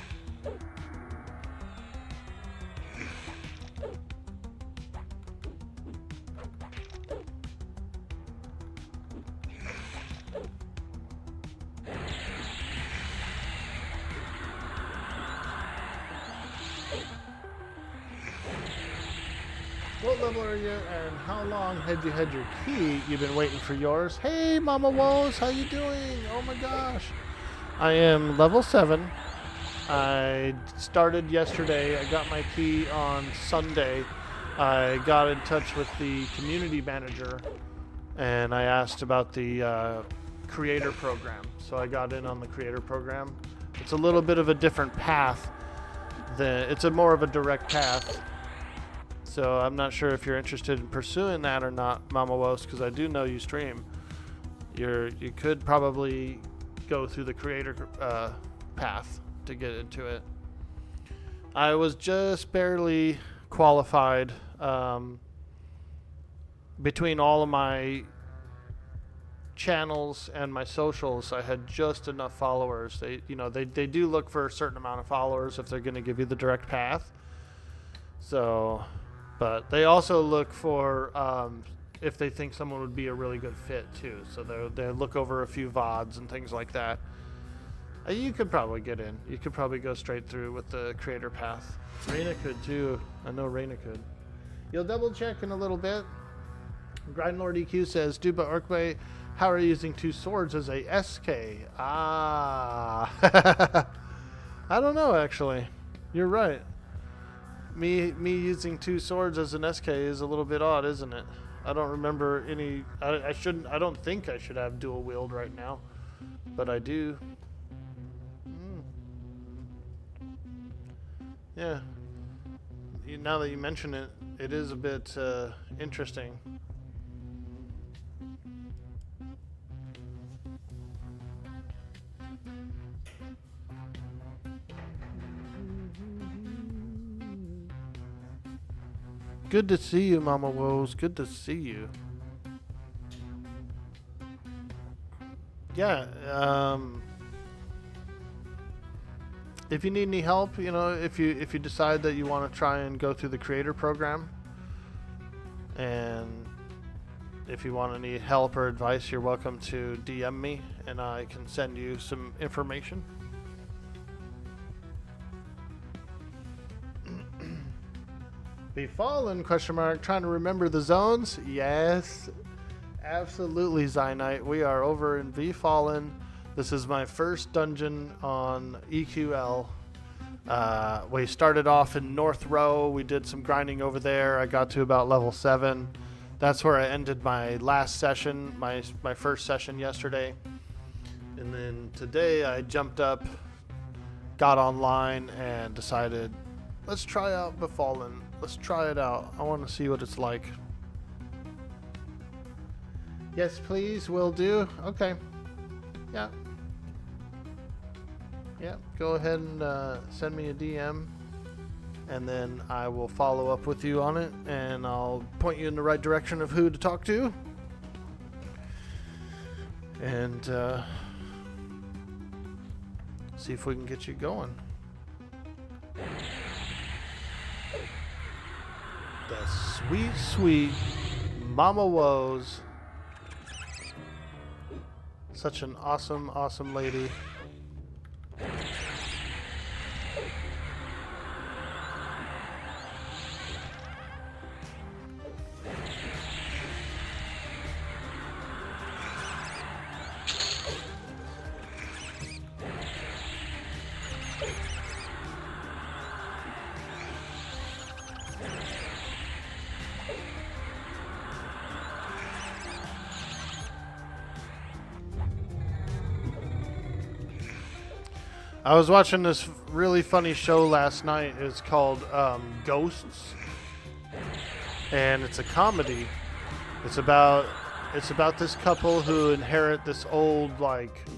What level are you, and how long had you had your key? You've been waiting for yours. Hey, Mama Woes, how you doing? Oh my gosh. I am level 7. I started yesterday. I got my key on Sunday. I got in touch with the community manager, and I asked about the creator program. So I got in on the creator program. It's a little bit of a different path. It's a more of a direct path. So I'm not sure if you're interested in pursuing that or not, Mama Woes, because I do know you stream. You could probably go through the creator path to get into it. I was just barely qualified. between all of my channels and my socials, I had just enough followers. They do look for a certain amount of followers if they're going to give you the direct path. So, but they also look for if they think someone would be a really good fit too. So they look over a few VODs and things like that. You could probably get in. You could probably go straight through with the creator path. Raina could too. I know Raina could. You'll double check in a little bit. Grindlord EQ says, Duba Orkboy, how are you using 2 swords as a SK? Ah. I don't know, actually. You're right. Me using 2 swords as an SK is a little bit odd, isn't it? I don't remember any... I don't think I should have dual wield right now. But I do. Yeah. Now that you mention it, it is a bit interesting. Good to see you, Mama Woes. Good to see you. Yeah, if you need any help, if you decide that you want to try and go through the creator program, and if you want any help or advice, you're welcome to DM me, and I can send you some information. Befallen, ? Trying to remember the zones? Yes, absolutely, Zynite. We are over in Befallen. This is my first dungeon on EQL. We started off in North Row. We did some grinding over there. I got to about level 7. That's where I ended my last session, my first session yesterday. And then today I jumped up, got online, and decided, let's try out Befallen. Let's try it out. I want to see what it's like. Yes, please, will do. Okay. Yeah. Yeah, go ahead and send me a DM, and then I will follow up with you on it, and I'll point you in the right direction of who to talk to. And see if we can get you going. The sweet, sweet Mama Woes. Such an awesome, awesome lady. I was watching this really funny show last night. It's called Ghosts, and it's a comedy. It's about this couple who inherit this old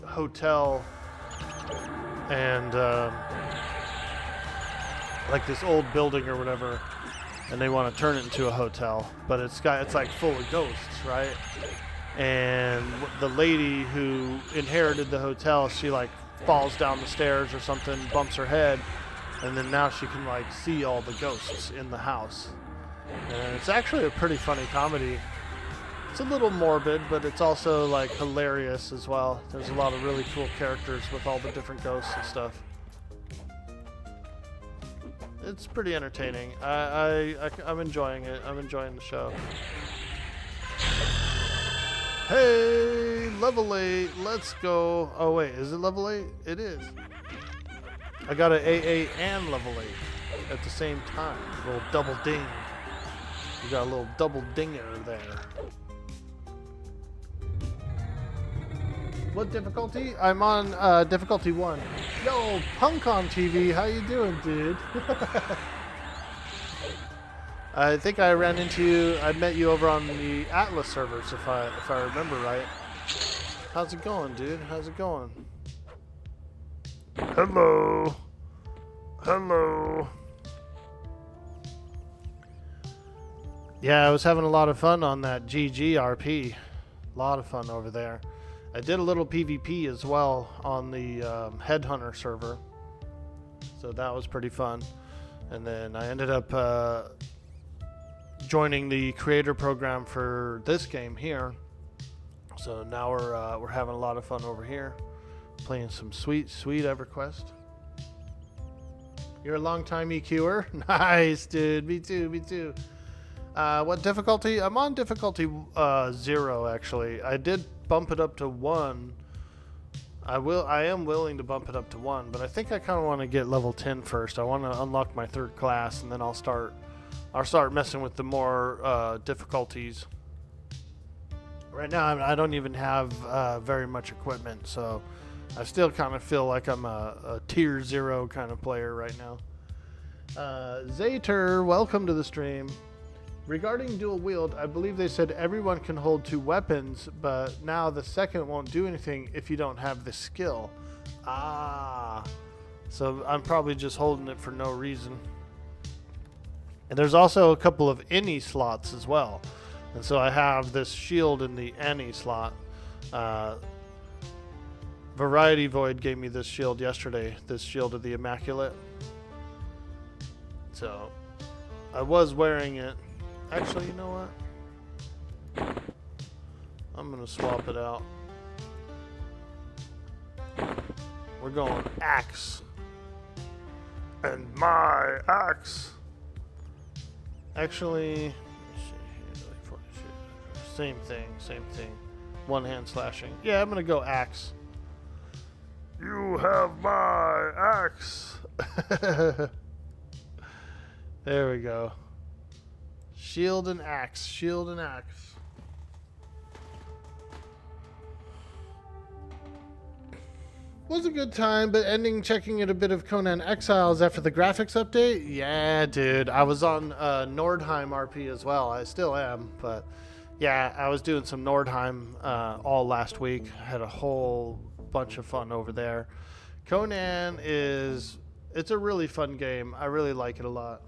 hotel, and this old building or whatever, and they want to turn it into a hotel, but it's full of ghosts, right? And the lady who inherited the hotel, she falls down the stairs or something, bumps her head, and then now she can see all the ghosts in the house. And it's actually a pretty funny comedy. It's a little morbid, but it's also hilarious as well. There's a lot of really cool characters with all the different ghosts and stuff. It's pretty entertaining. I'm enjoying it. I'm enjoying the show. Hey, level 8, let's go. Oh wait, is it level 8? It is. I got an AA and level 8 at the same time. A little double ding. You got a little double dinger there. What difficulty? I'm on difficulty 1. Yo, Punk on TV, how you doing, dude? I think I ran into you. I met you over on the Atlas servers, if I remember right. How's it going, dude? How's it going? Hello. Hello. Yeah, I was having a lot of fun on that GGRP. A lot of fun over there. I did a little PvP as well on the Headhunter server. So that was pretty fun. And then I ended up joining the creator program for this game here. So now we're having a lot of fun over here. Playing some sweet Everquest. You're a long-time EQer? Nice, dude. Me too. What difficulty? I'm on difficulty 0, actually. I did bump it up to 1. I am willing to bump it up to 1, but I think I kind of want to get level 10 first. I want to unlock my 3rd class, and then I'll start messing with the more difficulties. Right now, I don't even have very much equipment, so I still kind of feel like I'm a tier 0 kind of player right now. Zater, welcome to the stream. Regarding dual wield, I believe they said everyone can hold 2 weapons, but now the second won't do anything if you don't have the skill. So I'm probably just holding it for no reason. And there's also a couple of any slots as well. And so I have this shield in the any slot. Variety Void gave me this shield yesterday, this shield of the Immaculate. So I was wearing it. Actually, you know what? I'm going to swap it out. We're going axe. And my axe. Actually, same thing. One hand slashing. Yeah, I'm going to go axe. You have my axe. There we go. Shield and axe. Was a good time, but ending checking at a bit of Conan Exiles after the graphics update. Yeah, dude. I was on Nordheim RP as well. I still am, but yeah, I was doing some Nordheim all last week. I had a whole bunch of fun over there. Conan it's a really fun game. I really like it a lot.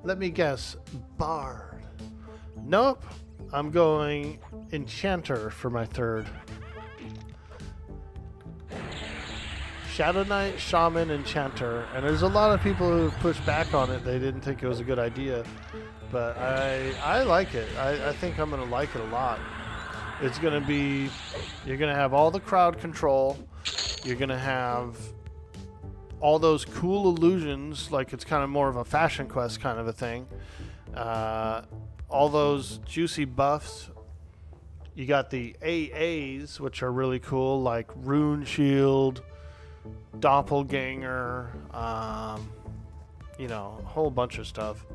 Let me guess, Bard. Nope, I'm going Enchanter for my 3rd. Shadow Knight, Shaman, Enchanter. And there's a lot of people who've pushed back on it. They didn't think it was a good idea. But I like it. I think I'm going to like it a lot. It's going to be... You're going to have all the crowd control. You're going to have all those cool illusions, like it's kind of more of a Fashion Quest kind of a thing. All those juicy buffs. You got the AAs, which are really cool, like Rune Shield, Doppelganger, you know, a whole bunch of stuff.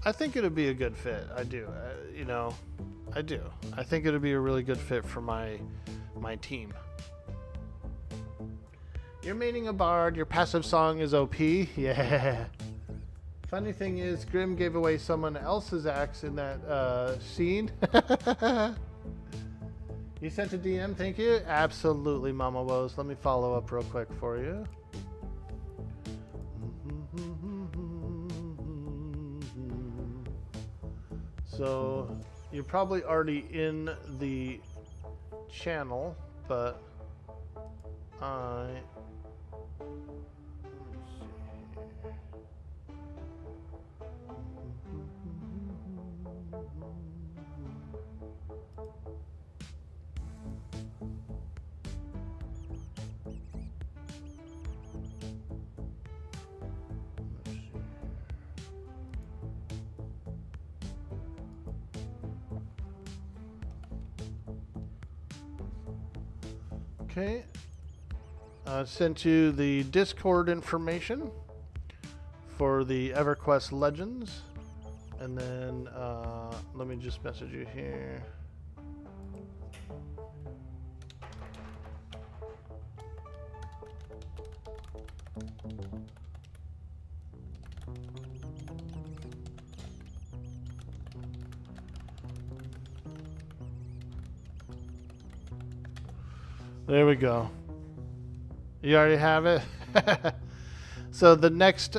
I think it'd be a good fit. I do. I do. I think it'd be a really good fit for my team. You're maining a bard. Your passive song is OP. Yeah. Funny thing is, Grim gave away someone else's axe in that scene. You sent a DM, thank you. Absolutely, Mama Woes. Let me follow up real quick for you. So, you're probably already in the channel, but okay. Sent you the Discord information for the Everquest Legends. And then, let me just message you here. There we go. You already have it? So the next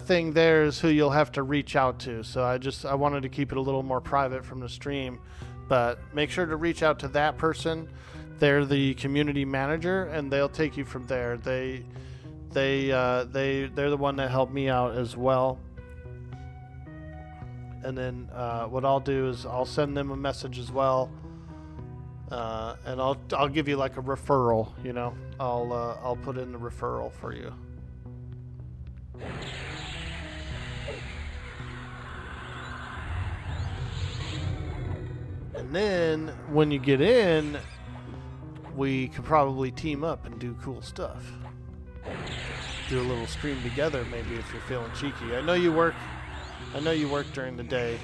thing there is who you'll have to reach out to. So I wanted to keep it a little more private from the stream, but make sure to reach out to that person. They're the community manager, and they'll take you from there. They're the one that helped me out as well. And then what I'll do is I'll send them a message as well, and I'll give you like a referral. You know, I'll put in the referral for you. And then when you get in, we could probably team up and do cool stuff. Do a little stream together, maybe, if you're feeling cheeky. I know you work during the day.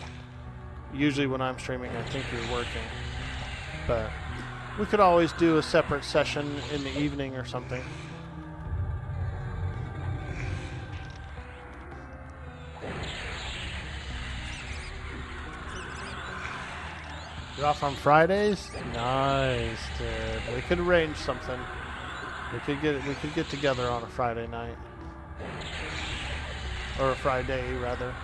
Usually when I'm streaming, I think you're working. But we could always do a separate session in the evening or something. You're off on Fridays? Nice, dude. We could arrange something. We could get together on a Friday night. Or a Friday, rather.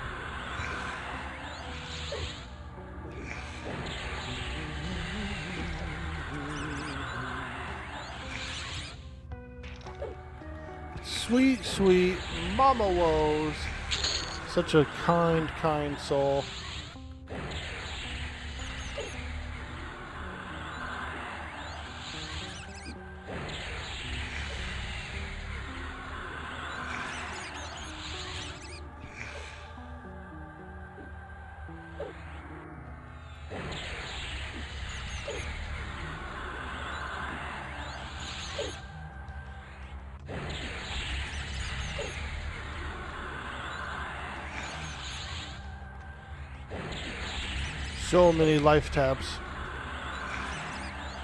Sweet, sweet Mama Woes. Such a kind, kind soul. So many life tabs.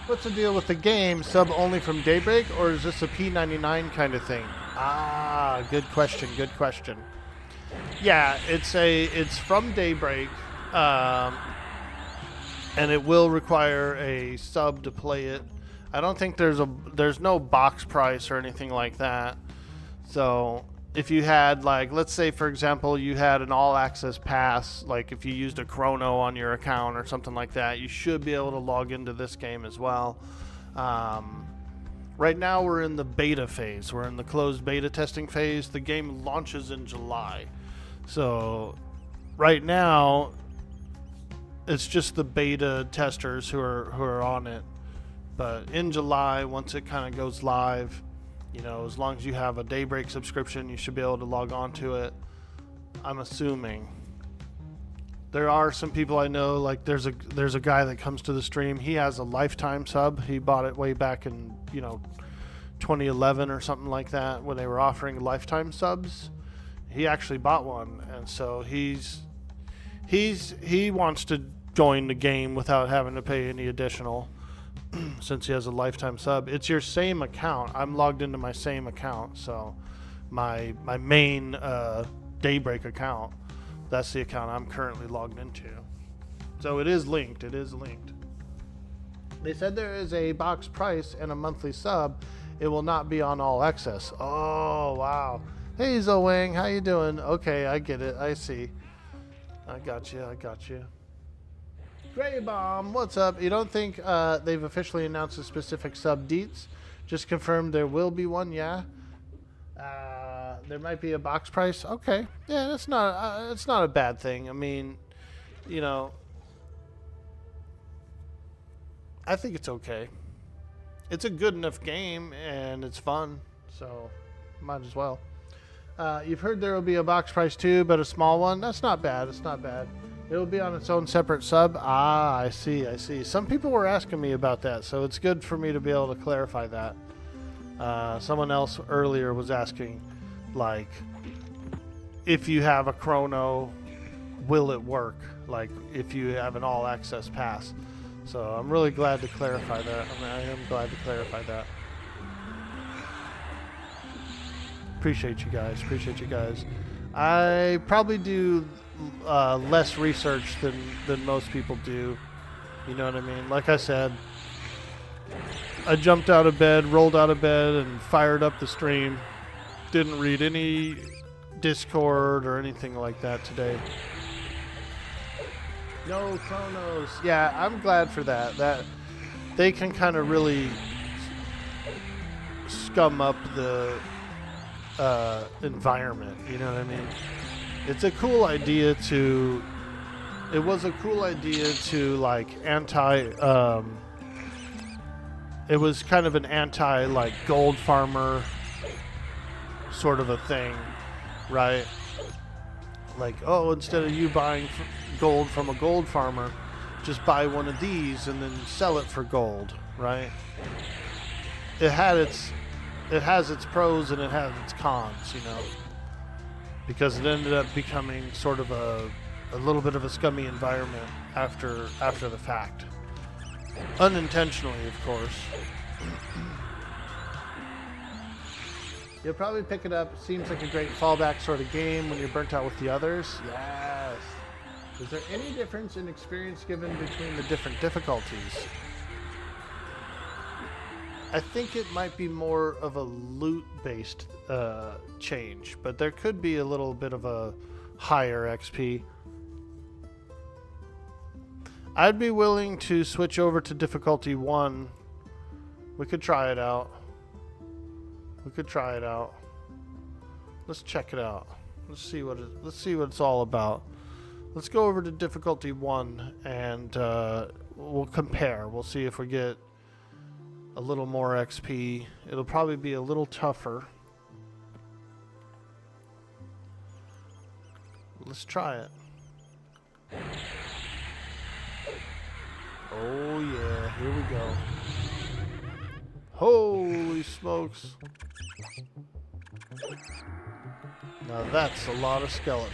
What's the deal with the game? Sub only from Daybreak, or is this a P99 kind of thing? Ah, good question. Good question. Yeah, it's from Daybreak, and it will require a sub to play it. I don't think there's no box price or anything like that. So if you had, like, let's say for example you had an all access pass, like if you used a chrono on your account or something like that, you should be able to log into this game as well. Right now we're in the beta phase. We're in the closed beta testing phase. The game launches in July. So right now it's just the beta testers who are on it. But in July, once it kind of goes live, you know, as long as you have a Daybreak subscription, you should be able to log on to it. I'm assuming. There are some people I know, like there's a guy that comes to the stream. He has a lifetime sub. He bought it way back in, 2011 or something like that, when they were offering lifetime subs. He actually bought one, and so he wants to join the game without having to pay any additional. Since he has a lifetime sub. It's your same account. I'm logged into my same account, so my main Daybreak account, that's the account I'm currently logged into. So it is linked. They said there is a box price and a monthly sub. It will not be on all access. Oh, wow. Hey, Zoang, how you doing? Okay, I get it. I see. I got you. Grey Bomb, what's up? You don't think they've officially announced a specific sub deets? Just confirmed there will be one, yeah? There might be a box price. Okay. Yeah, that's not it's not a bad thing. I mean, I think it's okay. It's a good enough game and it's fun, so might as well. You've heard there will be a box price too, but a small one. That's not bad. It's not bad. It will be on its own separate sub. Ah, I see. Some people were asking me about that, so it's good for me to be able to clarify that. Someone else earlier was asking, like, if you have a chrono, will it work? Like, if you have an all-access pass. So I'm really glad to clarify that. I am glad to clarify that. Appreciate you guys. I probably do less research than most people do. You know what I mean? Like I said, I jumped out of bed, rolled out of bed, and fired up the stream. Didn't read any Discord or anything like that today. No Chronos. Yeah, I'm glad for that. That they can kind of really scum up the environment. You know what I mean? It's a cool idea to. It was a cool idea to like it was kind of an anti like gold farmer sort of a thing, right? Like, oh, instead of you buying gold from a gold farmer, just buy one of these and then sell it for gold, right? It has its pros and it has its cons, you know, because it ended up becoming sort of a little bit of a scummy environment after the fact, unintentionally, of course. You'll probably pick it up. Seems like a great fallback sort of game when you're burnt out with the others. Yes. Is there any difference in experience given between the different difficulties? I think it might be more of a loot-based change, but there could be a little bit of a higher XP. I'd be willing to switch over to difficulty 1. We could try it out. Let's check it out. Let's see what it's all about. Let's go over to difficulty 1 and we'll compare. We'll see if we get a little more XP. It'll probably be a little tougher. Let's try it. Oh yeah, here we go. Holy smokes. Now that's a lot of skeletons.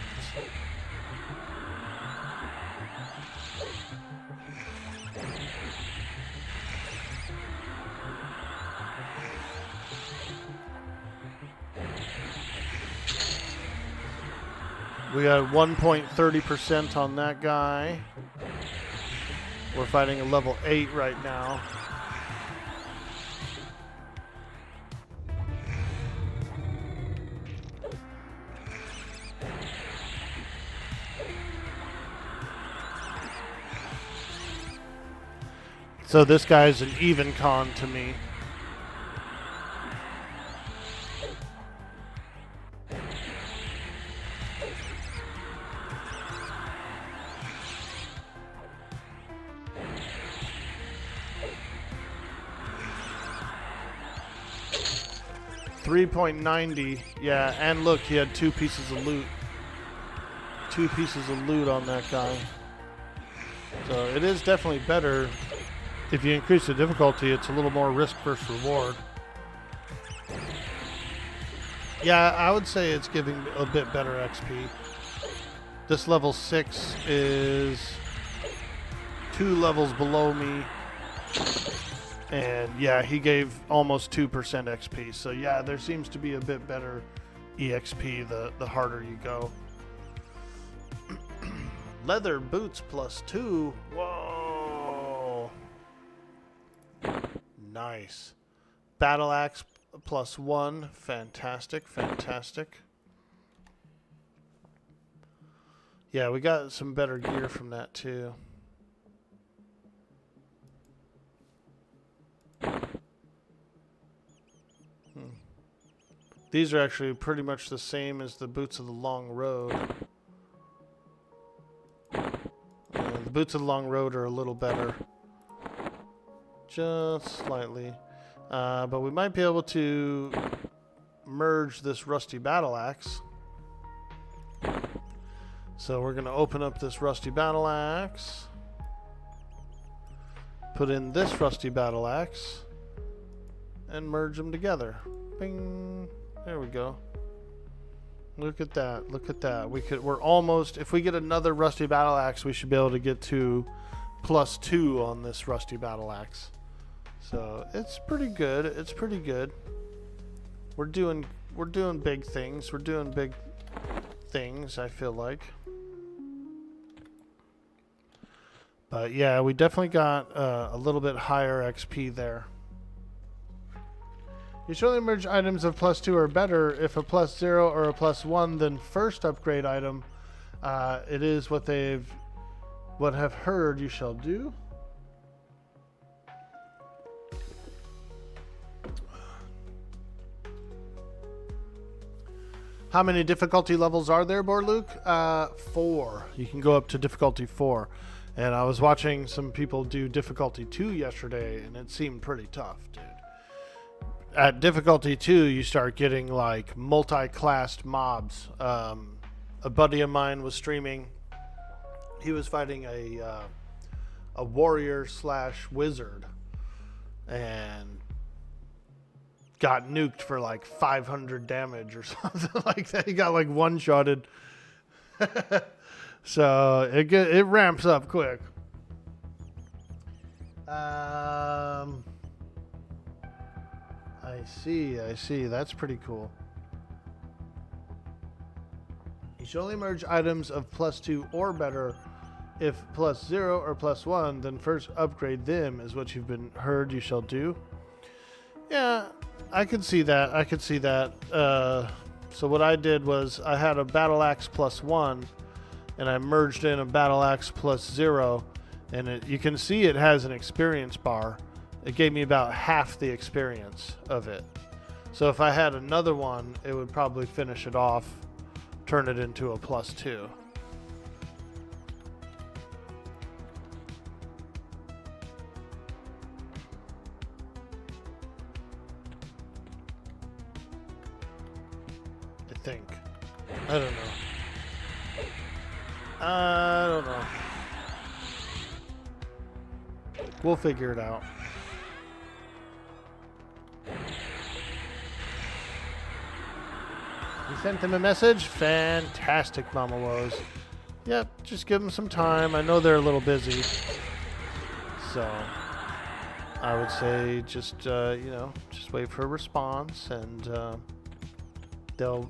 We got 1.30% on that guy. We're fighting a level 8 right now. So this guy's an even con to me. $3.90, yeah, and look, he had 2 pieces of loot. 2 pieces of loot on that guy. So it is definitely better. If you increase the difficulty, it's a little more risk versus reward. Yeah, I would say it's giving a bit better XP. This level 6 is 2 levels below me. And yeah, he gave almost 2% XP. So yeah, there seems to be a bit better EXP the harder you go. Leather boots +2. Whoa. Nice. Battle axe +1. Fantastic, fantastic. Yeah, we got some better gear from that too. These are actually pretty much the same as the boots of the long road. The boots of the long road are a little better. Just slightly. But we might be able to merge this rusty battle axe. So we're going to open up this rusty battle axe. Put in this rusty battle axe. And merge them together. Bing. There we go. Look at that. Look at that. We're almost, if we get another rusty battle axe, we should be able to get to +2 on this rusty battle axe. So it's pretty good. It's pretty good. We're doing big things. We're doing big things, I feel like. But yeah, we definitely got a little bit higher XP there. You should only merge items of +2 or better if a +0 or a +1, then first upgrade item. It is what have heard you shall do. How many difficulty levels are there, Borluke? 4. You can go up to difficulty 4. And I was watching some people do difficulty 2 yesterday, and it seemed pretty tough, dude. At difficulty 2, you start getting like multi-classed mobs. A buddy of mine was streaming. He was fighting a warrior / wizard, and got nuked for like 500 damage or something like that. He got like one-shotted. So it ramps up quick. I see. That's pretty cool. You should only merge items of +2 or better. If +0 or +1, then first upgrade them is what you've been heard you shall do. Yeah, I could see that. So what I did was I had a battle axe +1, and I merged in a battle axe +0, and you can see it has an experience bar. It gave me about half the experience of it. So if I had another one, it would probably finish it off, turn it into a +2. I think. I don't know. We'll figure it out. You sent them a message? Fantastic, Mama Woes. Yep, just give them some time. I know they're a little busy. So, I would say just, just wait for a response, and they'll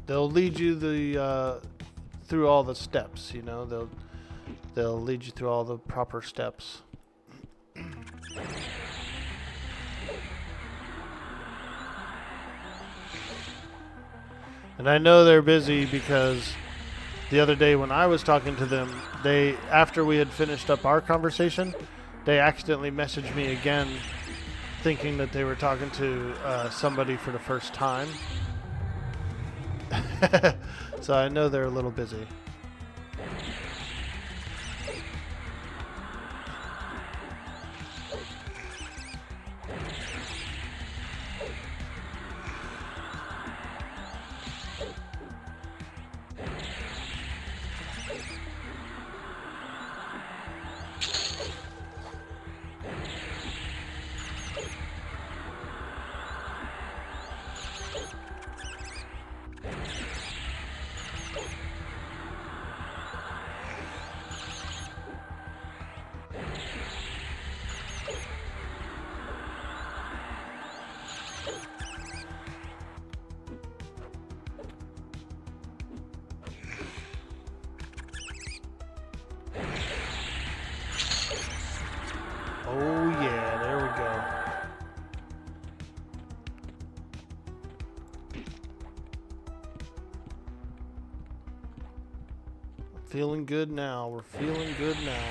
lead you through all the steps, they'll lead you through all the proper steps. And I know they're busy because the other day when I was talking to them, after we had finished up our conversation, they accidentally messaged me again thinking that they were talking to somebody for the first time. So I know they're a little busy. Oh yeah, there we go. Feeling good now. We're feeling good now.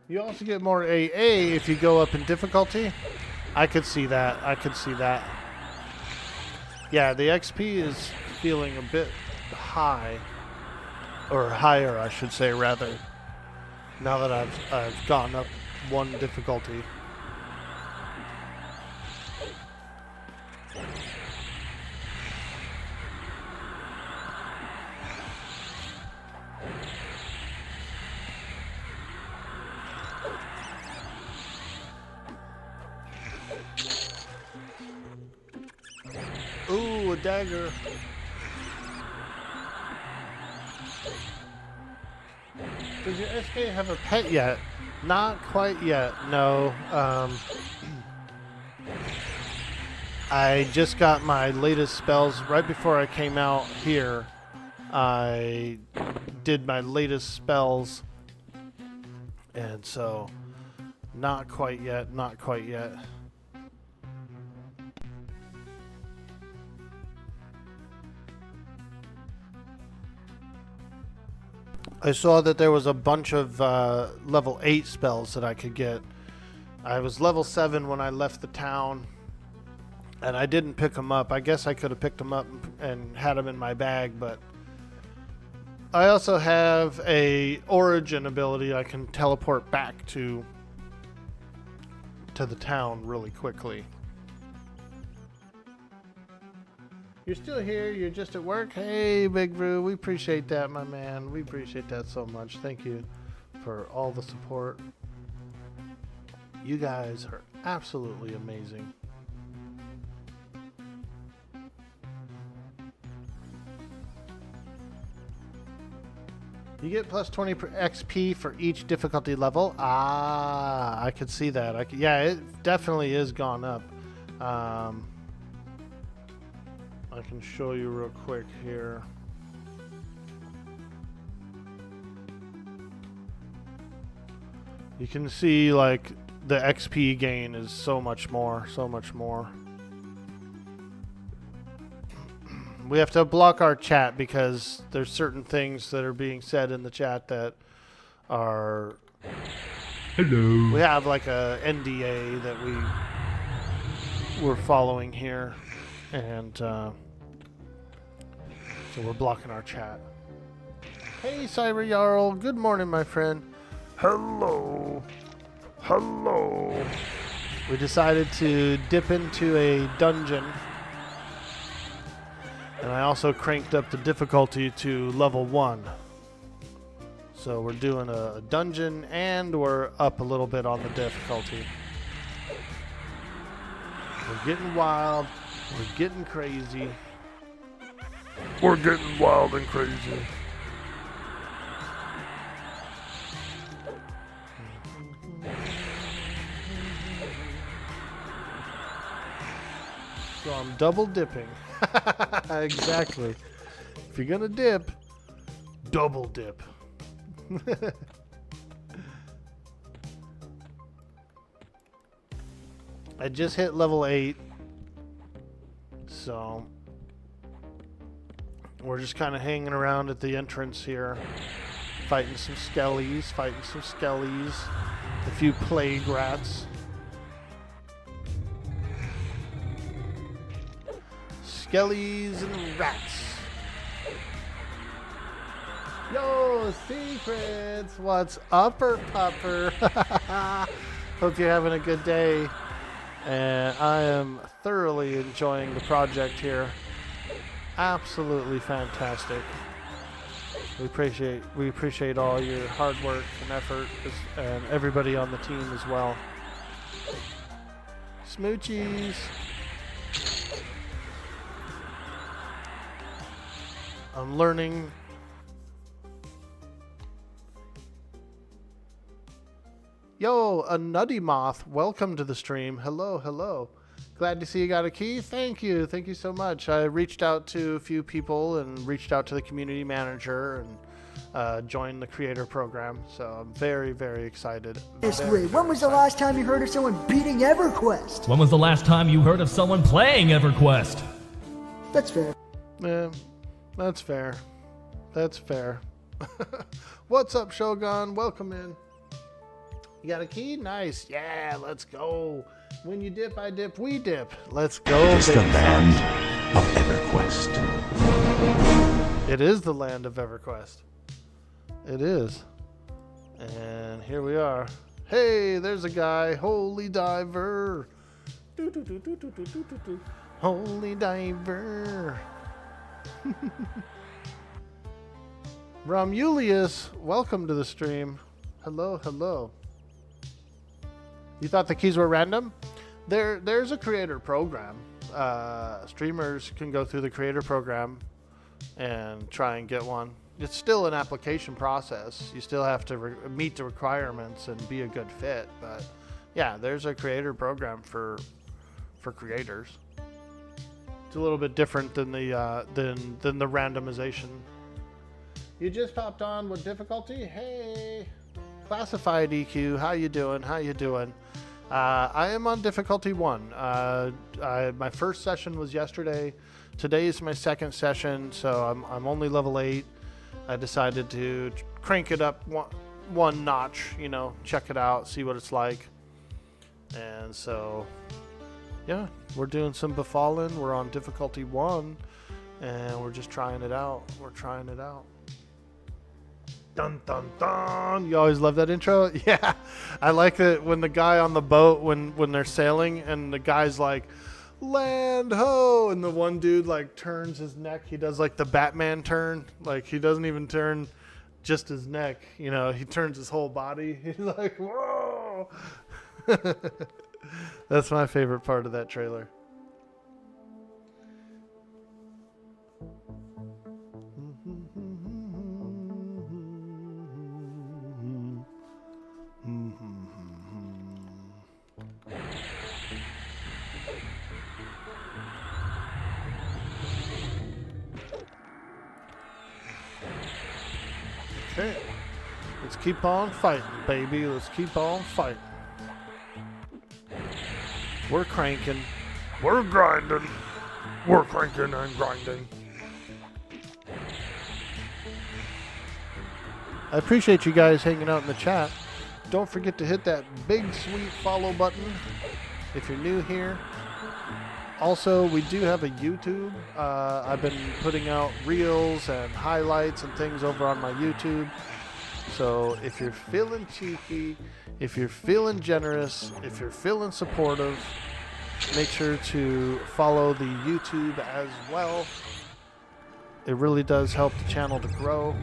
You also get more AA if you go up in difficulty. I could see that. Yeah, the XP is feeling a bit high. Or higher, I should say, rather. Now that I've gone up one difficulty. Ooh, a dagger. Does your SK have a pet yet? Not quite yet, no. I just got my latest spells right before I came out here. I did my latest spells, and so not quite yet, not quite yet. I saw that there was a bunch of level 8 spells that I could get. I was level 7 when I left the town, and I didn't pick them up. I guess I could have picked them up and had them in my bag, but I also have a origin ability. I can teleport back to the town really quickly. You're still here, you're just at work? Hey, Big Brew, we appreciate that, my man. We appreciate that so much. Thank you for all the support. You guys are absolutely amazing. You get plus 20 XP for each difficulty level. Ah, I could see that. Yeah, it definitely is gone up. I can show you real quick here. You can see like the XP gain is so much more, so much more. We have to block our chat because there's certain things that are being said in the chat that are... Hello. We have like a NDA that we're following here, and so we're blocking our chat. Hey, Cyber Jarl. Good morning, my friend. Hello. Hello. We decided to dip into a dungeon. And I also cranked up the difficulty to level 1. So we're doing a dungeon and we're up a little bit on the difficulty. We're getting wild. We're getting crazy. We're getting wild and crazy. So I'm double dipping. Exactly. If you're gonna dip, double dip. I just hit level 8, so we're just kind of hanging around at the entrance here, fighting some skellies, a few plague rats. Skellies and rats. Yo, secrets. What's upper pupper? Hope you're having a good day. And I am thoroughly enjoying the project here. Absolutely fantastic. We appreciate all your hard work and effort, and everybody on the team as well. Smoochies. I'm learning. Yo, a nutty moth. Welcome to the stream. Hello, hello. Glad to see you got a key. Thank you. Thank you so much. I reached out to a few people and reached out to the community manager and joined the creator program. So I'm very, very excited. When was the last time you heard of someone beating Everquest? When was the last time you heard of someone playing Everquest? That's fair. Yeah, that's fair. That's fair. What's up, Shogun? Welcome in. You got a key? Nice. Yeah, let's go. When you dip, I dip, we dip. Let's go. It is the land of EverQuest. It is the land of EverQuest. It is. And here we are. Hey, there's a guy. Holy diver. Holy diver. Romulius, welcome to the stream. Hello, hello. You thought the keys were random? There's a creator program. Streamers can go through the creator program and try and get one. It's still an application process. You still have to meet the requirements and be a good fit. But yeah, there's a creator program for creators. It's a little bit different than the randomization. You just popped on with difficulty. Hey, classified EQ. How you doing? How you doing? I am on difficulty 1. My first session was yesterday. Today is my second session, so I'm only level 8. I decided to crank it up one notch, you know, check it out, see what it's like. And so, yeah, we're doing some Befallen. We're on difficulty 1, and we're just trying it out. We're trying it out. Dun dun dun! You always love that intro? Yeah, I like it when the guy on the boat, when they're sailing, and the guy's like, land ho, and the one dude like turns his neck. He does like the Batman turn. Like, he doesn't even turn just his neck, you know, he turns his whole body. He's like, whoa. That's my favorite part of that trailer. Okay, let's keep on fighting, baby. Let's keep on fighting. We're cranking. We're grinding. We're cranking and grinding. I appreciate you guys hanging out in the chat. Don't forget to hit that big sweet follow button if you're new here. Also, we do have a YouTube. I've been putting out reels and highlights and things over on my YouTube. So if you're feeling cheeky, if you're feeling generous, if you're feeling supportive, make sure to follow the YouTube as well. It really does help the channel to grow.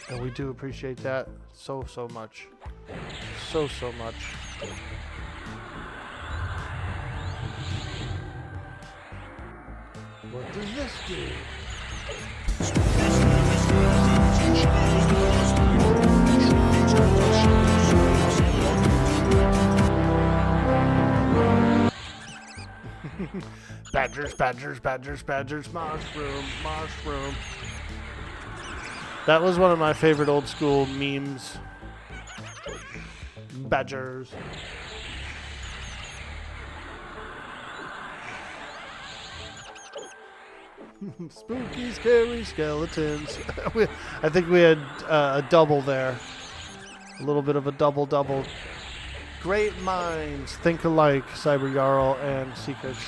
And we do appreciate that so much. So much. What does this do? Badgers, badgers, badgers, badgers, mushroom, mushroom. That was one of my favorite old school memes. Badgers. Spooky, scary skeletons. I think we had a double there. A little bit of a double. Great minds think alike, Cyber Jarl and Secrets.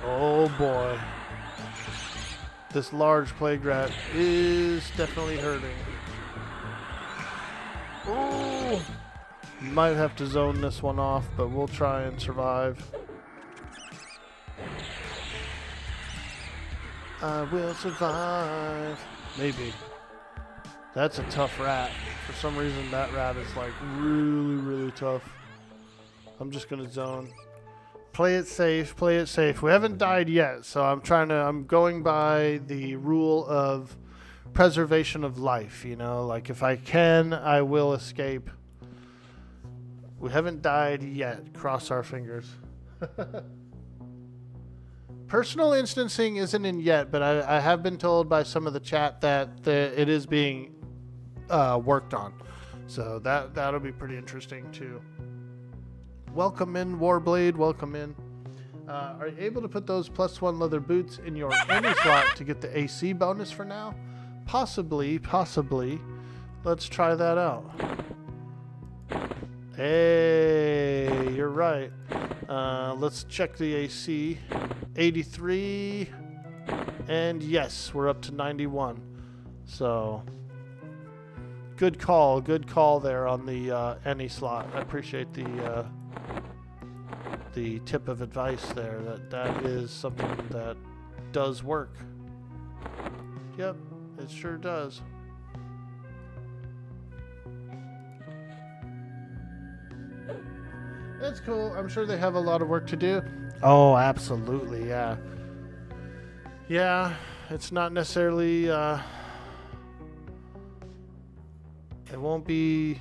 Oh boy. This large plague rat is definitely hurting. Ooh. Might have to zone this one off, but we'll try and survive. I will survive. Maybe. That's a tough rat. For some reason, that rat is like really tough. I'm just gonna zone. Play it safe, play it safe. We haven't died yet, so I'm going by the rule of preservation of life, you know? Like, if I can, I will escape. We haven't died yet. Cross our fingers. Personal instancing isn't in yet, but I have been told by some of the chat that it is being worked on. So that'll be pretty interesting too. Welcome in, Warblade. Welcome in. Are you able to put those +1 leather boots in your any slot to get the AC bonus for now? Possibly. Let's try that out. Hey, you're right. Let's check the AC. 83. And yes, we're up to 91. So, good call there on the any slot. I appreciate the tip of advice there. That is something that does work. Yep, it sure does. that's cool. I'm sure they have a lot of work to do. Oh, absolutely, yeah. Yeah, it's not necessarily, it won't be...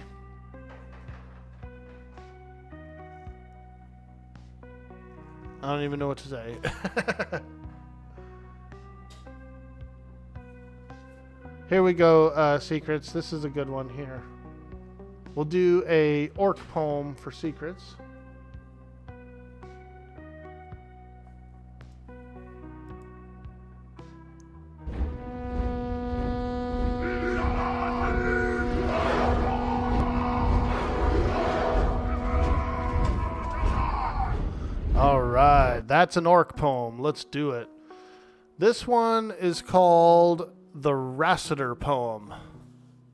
I don't even know what to say. Here we go, secrets. This is a good one here. We'll do a orc poem for secrets. All right, that's an orc poem. Let's do it. This one is called the Rassiter poem,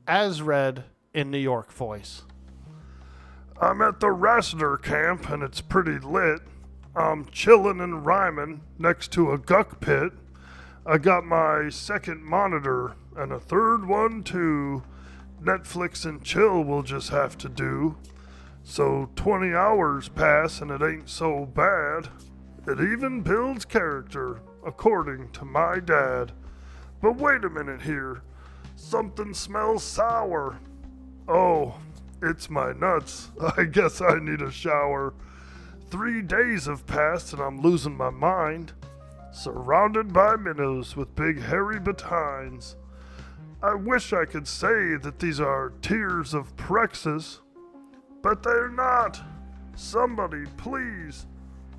as read in New York voice. I'm at the Rassiter camp and it's pretty lit. I'm chillin' and rhyming next to a guck pit. I got my second monitor and a third one too. Netflix and chill will just have to do. So 20 hours pass and it ain't so bad. It even builds character, according to my dad. But wait a minute here. Something smells sour. Oh, it's my nuts. I guess I need a shower. 3 days have passed and I'm losing my mind. Surrounded by minnows with big hairy batines. I wish I could say that these are tears of Prexus, but they're not. Somebody, please,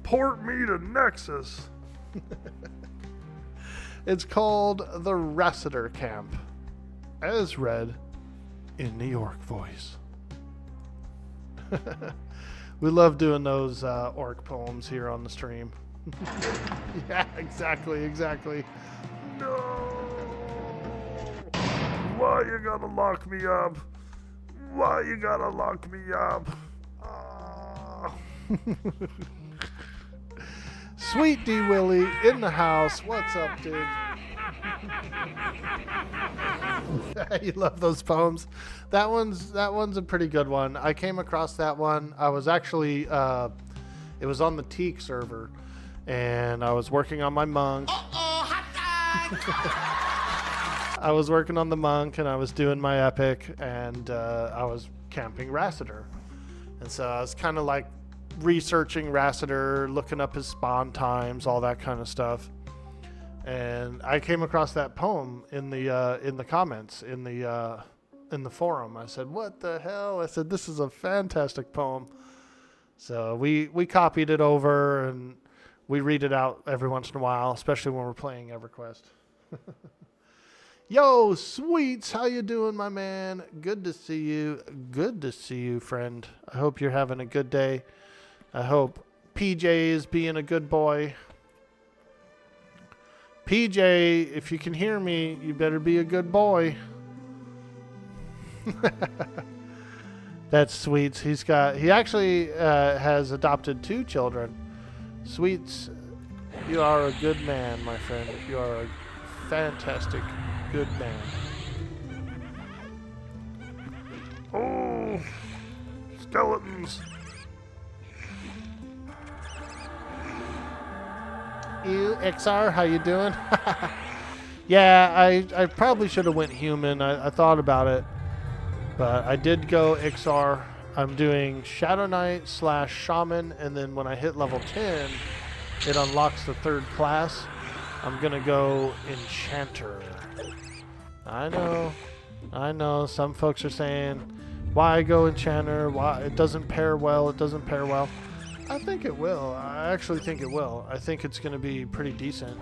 port me to Nexus. It's called the Rassiter Camp, as read in New York voice. We love doing those orc poems here on the stream. Yeah, exactly. No. Why you gotta lock me up? Why you gotta lock me up? Ah. Sweet D Willie in the house. What's up, dude? You love those poems. That one's a pretty good one. I came across that one. I was actually it was on the Teak server, and I was working on my monk. I was working on the monk, and I was doing my epic, and I was camping Rassiter, and so I was kind of like researching Rassiter, looking up his spawn times, all that kind of stuff. And I came across that poem in the comments in the forum. I said, "What the hell?" I said, "This is a fantastic poem." So we copied it over and we read it out every once in a while, especially when we're playing EverQuest. Yo, Sweets, how you doing, my man? Good to see you. Good to see you, friend. I hope you're having a good day. I hope PJ is being a good boy. PJ, if you can hear me, you better be a good boy. That's Sweets. He actually has adopted 2 children. Sweets, you are a good man, my friend. You are a fantastic, good man. Oh, skeletons. You, XR, how you doing? Yeah, I probably should have went human. I thought about it, but I did go XR. I'm doing Shadow Knight / Shaman, and then when I hit level 10, it unlocks the 3rd class. I'm gonna go Enchanter. I know. Some folks are saying, why go Enchanter? Why it doesn't pair well? It doesn't pair well. I think it will. I actually think it will. I think it's going to be pretty decent.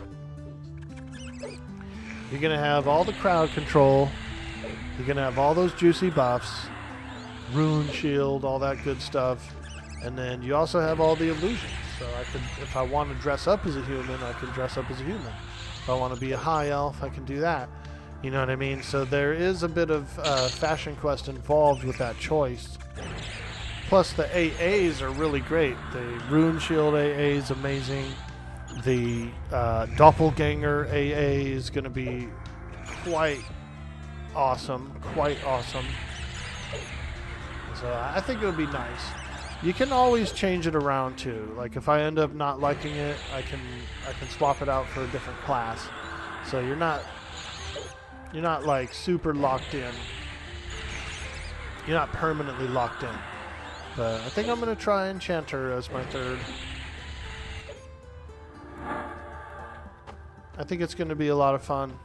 You're going to have all the crowd control. You're going to have all those juicy buffs. Rune shield, all that good stuff. And then you also have all the illusions. So I could, if I want to dress up as a human, I can dress up as a human. If I want to be a high elf, I can do that. You know what I mean? So there is a bit of Fashion Quest involved with that choice. Plus, the AAs are really great. The Rune Shield AA is amazing. The Doppelganger AA is going to be quite awesome. So I think it'll be nice. You can always change it around too. Like if I end up not liking it, I can swap it out for a different class. So you're not like super locked in. You're not permanently locked in. But I think I'm gonna try Enchanter as my third. I think it's gonna be a lot of fun.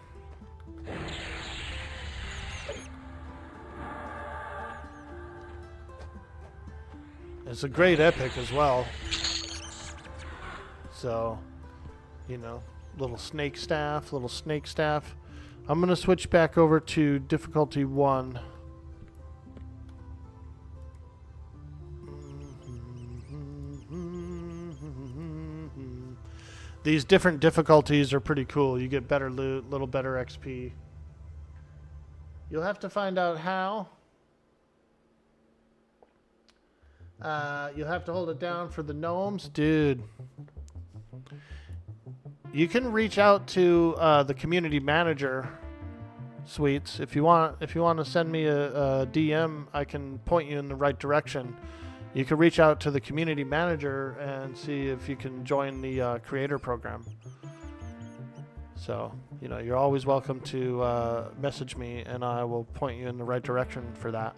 It's a great epic as well. So, you know, little snake staff. I'm going to switch back over to difficulty 1. These different difficulties are pretty cool. You get better loot, little better XP. You'll have to find out how. You'll have to hold it down for the gnomes. Dude. You can reach out to the community manager, Sweets. If you want to send me a DM, I can point you in the right direction. You can reach out to the community manager and see if you can join the creator program. So, you know, you're always welcome to message me and I will point you in the right direction for that.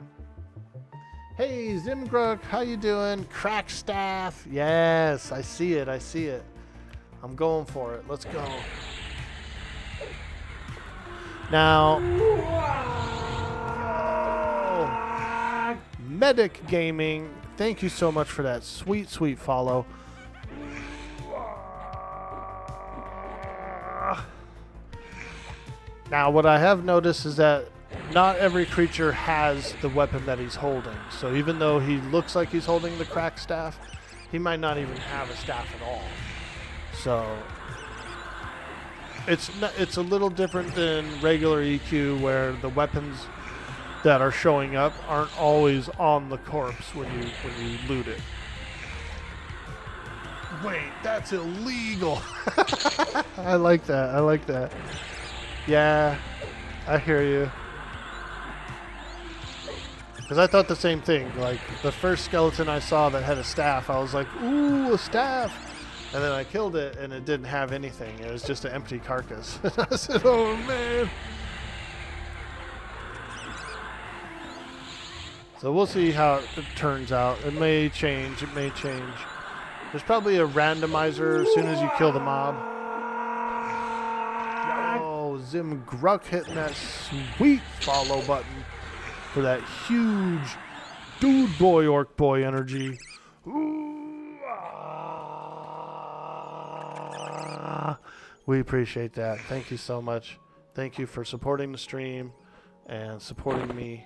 Hey, Zimgruk, how you doing? Crack staff. Yes, I see it. I'm going for it. Let's go. Now, Medic Gaming, thank you so much for that sweet, sweet follow. Now, what I have noticed is that not every creature has the weapon that he's holding. So even though he looks like he's holding the crack staff, he might not even have a staff at all. So it's a little different than regular EQ, where the weapons that are showing up aren't always on the corpse when you loot it. Wait, that's illegal. I like that. Yeah, I hear you. Because I thought the same thing. Like, the first skeleton I saw that had a staff, I was like, ooh, a staff. And then I killed it, and it didn't have anything. It was just an empty carcass. I said, oh, man. So we'll see how it turns out. It may change. There's probably a randomizer as soon as you kill the mob. Oh, Zim Gruck hitting that sweet follow button for that huge dude boy orc boy energy. Ooh, we appreciate that. Thank you so much. Thank you for supporting the stream and supporting me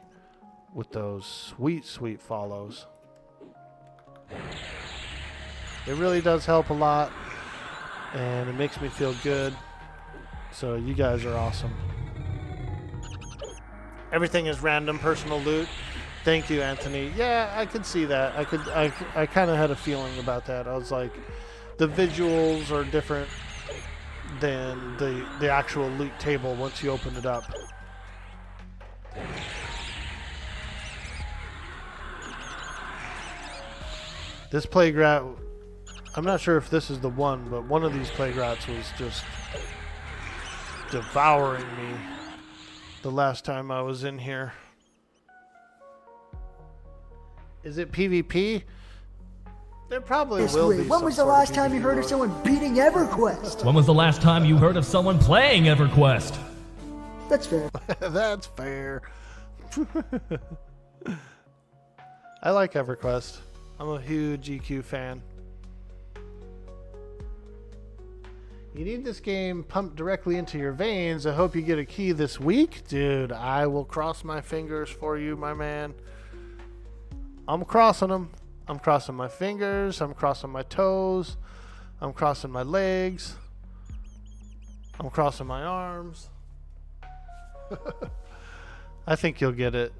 with those sweet, sweet follows. It really does help a lot, and it makes me feel good. So you guys are awesome. Everything is random personal loot. Thank you, Anthony. Yeah, I could see that. I kind of had a feeling about that. I was like, the visuals are different than the actual loot table once you open it up. This playground, I'm not sure if this is the one, but one of these playgrounds was just devouring me the last time I was in here. Is it PvP? There probably will be. When was the last time you heard of someone beating Everquest? When was the last time you heard of someone playing Everquest? That's fair. That's fair. I like Everquest. I'm a huge EQ fan. You need this game pumped directly into your veins. I hope you get a key this week. Dude, I will cross my fingers for you, my man. I'm crossing them. I'm crossing my fingers. I'm crossing my toes. I'm crossing my legs. I'm crossing my arms. I think you'll get it.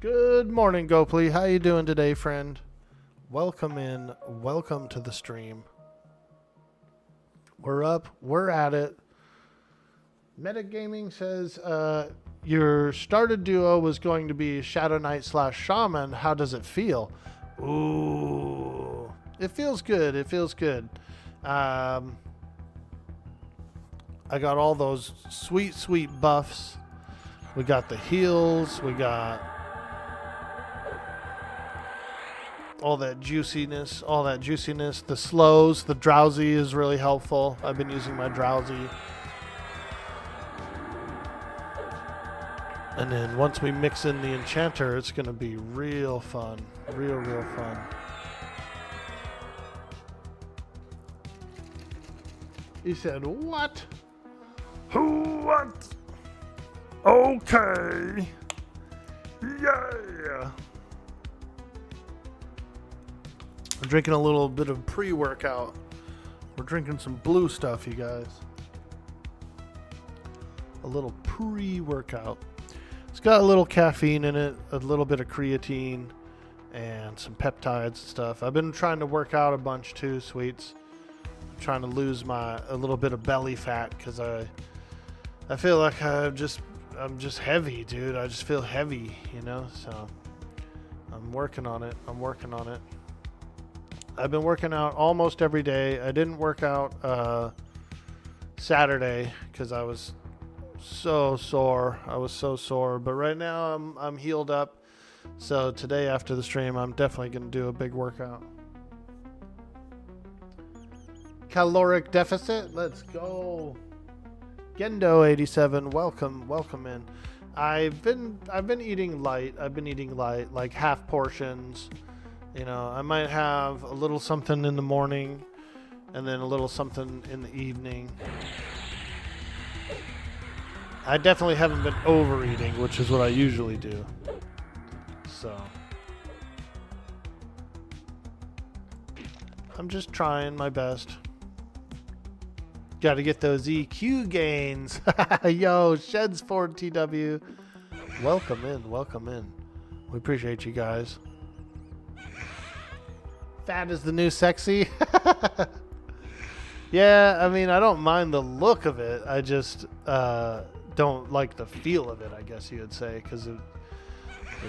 Good morning, Gopley. How you doing today, friend? Welcome in. Welcome to the stream. We're up. We're at it. Metagaming says, your started duo was going to be Shadow Knight / Shaman. How does it feel? Ooh, it feels good. It feels good. I got all those sweet, sweet buffs. We got the heals. We got all that juiciness. All that juiciness. The slows. The drowsy is really helpful. I've been using my drowsy. And then once we mix in the enchanter, it's going to be real fun. Real fun. He said, what? What? Okay. Yeah. I'm drinking a little bit of pre-workout. We're drinking some blue stuff, you guys. A little pre-workout. It's got a little caffeine in it, a little bit of creatine, and some peptides and stuff. I've been trying to work out a bunch too, sweets. I'm trying to lose a little bit of belly fat because I feel like I'm just heavy, dude. I just feel heavy, you know. So I'm working on it. I've been working out almost every day. I didn't work out Saturday because I was so sore. But right now I'm healed up. So today after the stream, I'm definitely going to do a big workout. Caloric deficit. Let's go. Gendo87, welcome in. I've been eating light. Like half portions. You know, I might have a little something in the morning and then a little something in the evening. I definitely haven't been overeating, which is what I usually do. So I'm just trying my best. Got to get those EQ gains. Yo, Sheds Ford TW. Welcome in. We appreciate you guys. Fat is the new sexy. Yeah, I mean, I don't mind the look of it. I just don't like the feel of it, I guess you would say, because it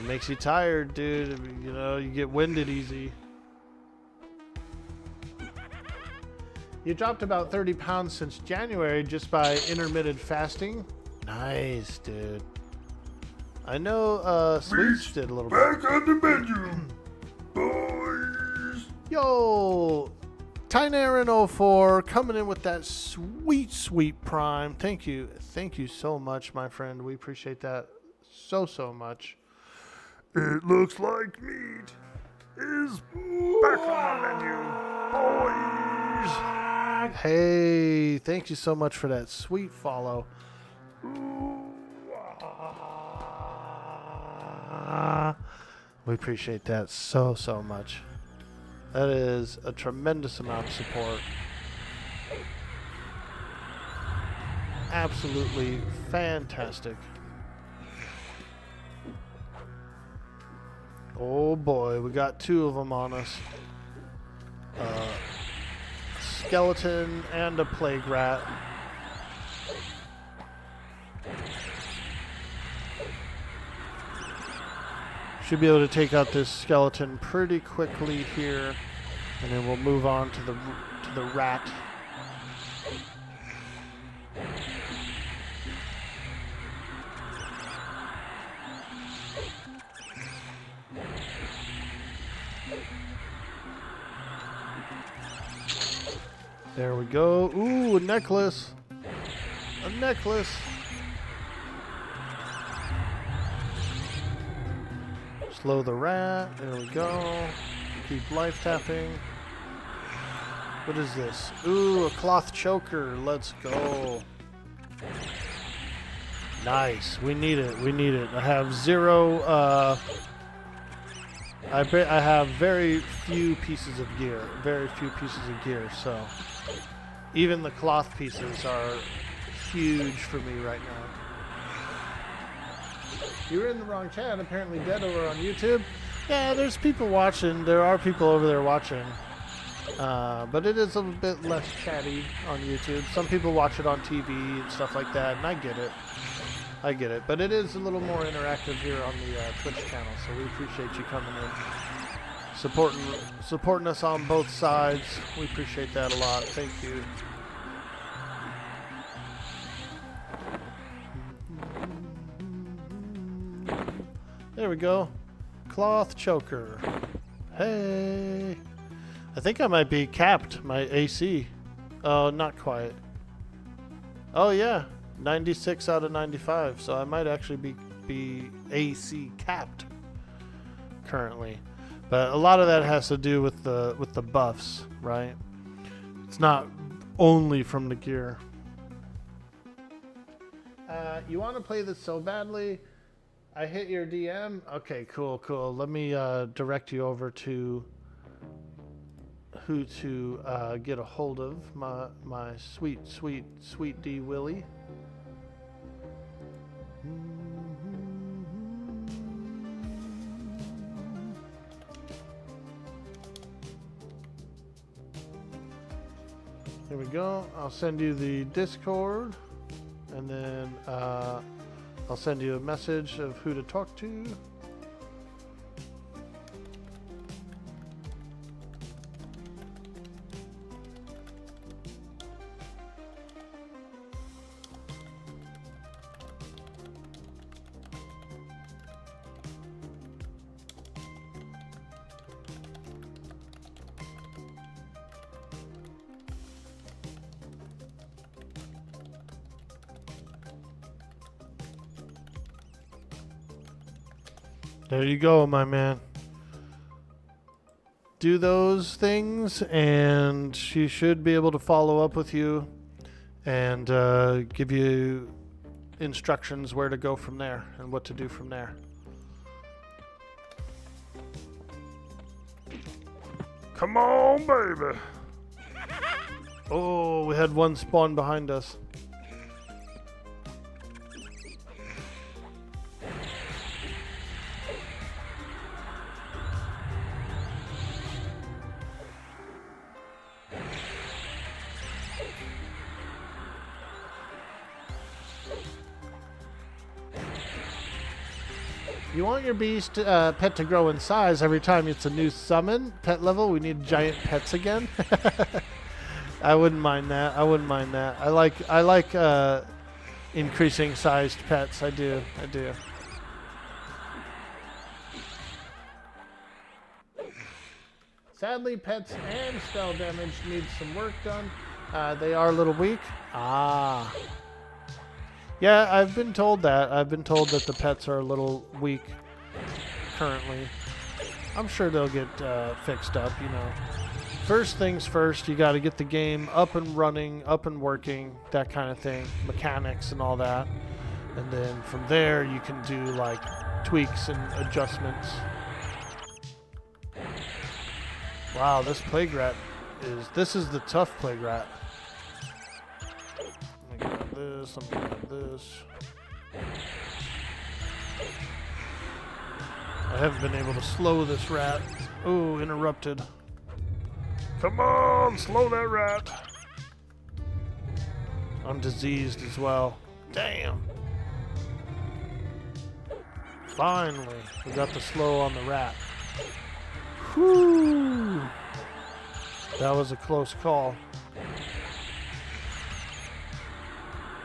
makes you tired, dude. I mean, you know, you get winded easy. You dropped about 30 pounds since January just by intermittent fasting. Nice, dude. I know Sweets did a little bit. Back on the menu, boys. Yo, Tynarin04 coming in with that sweet prime. Thank you so much, my friend. We appreciate that so much. It looks like meat is back on the menu, boys. Hey, thank you so much for that sweet follow. We appreciate that so much. That is a tremendous amount of support. Absolutely fantastic. Oh boy, we got two of them on us. Skeleton and a plague rat. Should be able to take out this skeleton pretty quickly here, and then we'll move on to the rat. There we go. Ooh, a necklace. A necklace. Slow the rat. There we go. Keep life tapping. What is this? Ooh, a cloth choker. Let's go. Nice. We need it. I have zero. I have very few pieces of gear. So even the cloth pieces are huge for me right now. You were in the wrong chat. Apparently dead over on YouTube. Yeah, there's people watching. There are people over there watching. But it is a bit less chatty on YouTube. Some people watch it on TV and stuff like that, and I get it. I get it. But it is a little more interactive here on the Twitch channel, so we appreciate you coming in. Supporting us on both sides. We appreciate that a lot. Thank you. There we go. Cloth choker. Hey. I think I might be capped, my AC. Oh, not quite. Oh yeah, 96 out of 95. So I might actually be AC capped currently. But a lot of that has to do with the buffs, right? It's not only from the gear. You want to play this so badly? I hit your DM? Okay, cool. Let me direct you over to who to get a hold of. My sweet D Willie. Here we go. I'll send you the Discord, and then I'll send you a message of who to talk to. There you go, my man. Do those things, and she should be able to follow up with you and give you instructions where to go from there and what to do from there. Come on, baby. Oh, we had one spawn behind us. You want your beast pet to grow in size every time it's a new summon pet level. We need giant pets again. I wouldn't mind that. I like increasing sized pets. I do. Sadly, pets and spell damage need some work done. They are a little weak. Yeah, I've been told that. I've been told that the pets are a little weak currently. I'm sure they'll get fixed up, you know. First things first, you got to get the game up and running, up and working, that kind of thing. Mechanics and all that. And then from there, you can do like tweaks and adjustments. Wow, this plague rat this is the tough plague rat. Something like this. I haven't been able to slow this rat. Oh, interrupted. Come on, slow that rat. I'm diseased as well. Damn. Finally, we got the slow on the rat. Whew. That was a close call.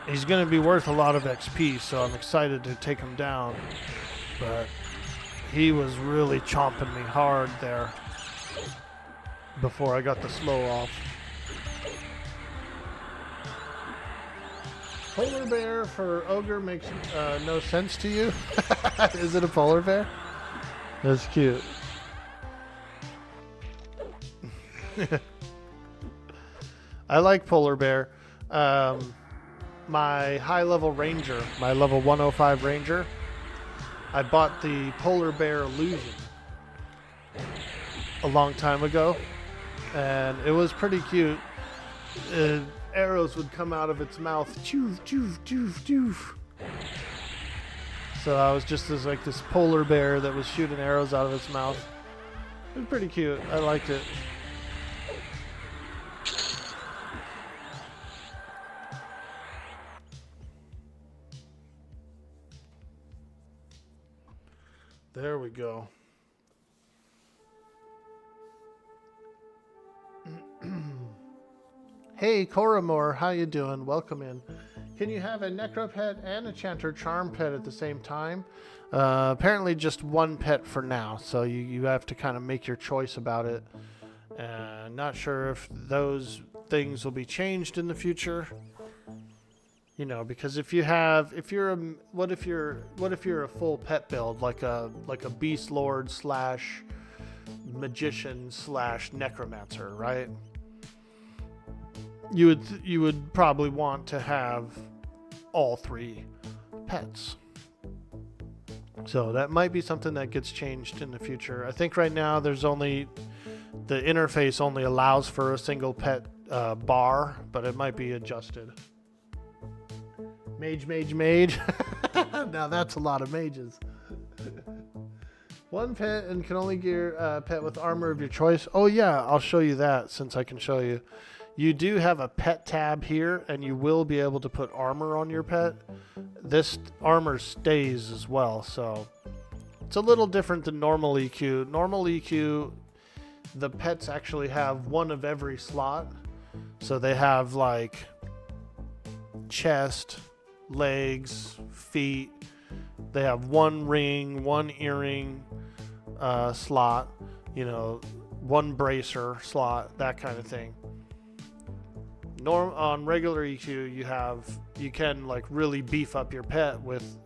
He's going to be worth a lot of XP, so I'm excited to take him down. But he was really chomping me hard there before I got the slow off. Polar bear for ogre makes no sense to you? Is it a polar bear? That's cute. I like polar bear. My high-level ranger, my level 105 ranger, I bought the polar bear illusion a long time ago, and it was pretty cute. Arrows would come out of its mouth, choof, choof, choof, choof. So I was just like this polar bear that was shooting arrows out of its mouth. It was pretty cute. I liked it. There we go. Hey, Coramore, how you doing? Welcome in. Can you have a necro pet and a chanter charm pet at the same time? Apparently just one pet for now, so you have to kind of make your choice about it. Not sure if those things will be changed in the future. You know, because what if you're a full pet build, like a beast lord / magician / necromancer, right? You would probably want to have all 3 pets. So that might be something that gets changed in the future. I think right now the interface only allows for a single pet bar, but it might be adjusted. Mage. Now that's a lot of mages. 1 pet and can only gear a pet with armor of your choice. Oh yeah, I'll show you that since I can show you. You do have a pet tab here, and you will be able to put armor on your pet. This armor stays as well, so it's a little different than normal EQ. Normal EQ, the pets actually have 1 of every slot. So they have like chest, legs, feet. They have 1 ring, 1 earring slot, 1 bracer slot, that kind of thing. On regular EQ, you can like really beef up your pet with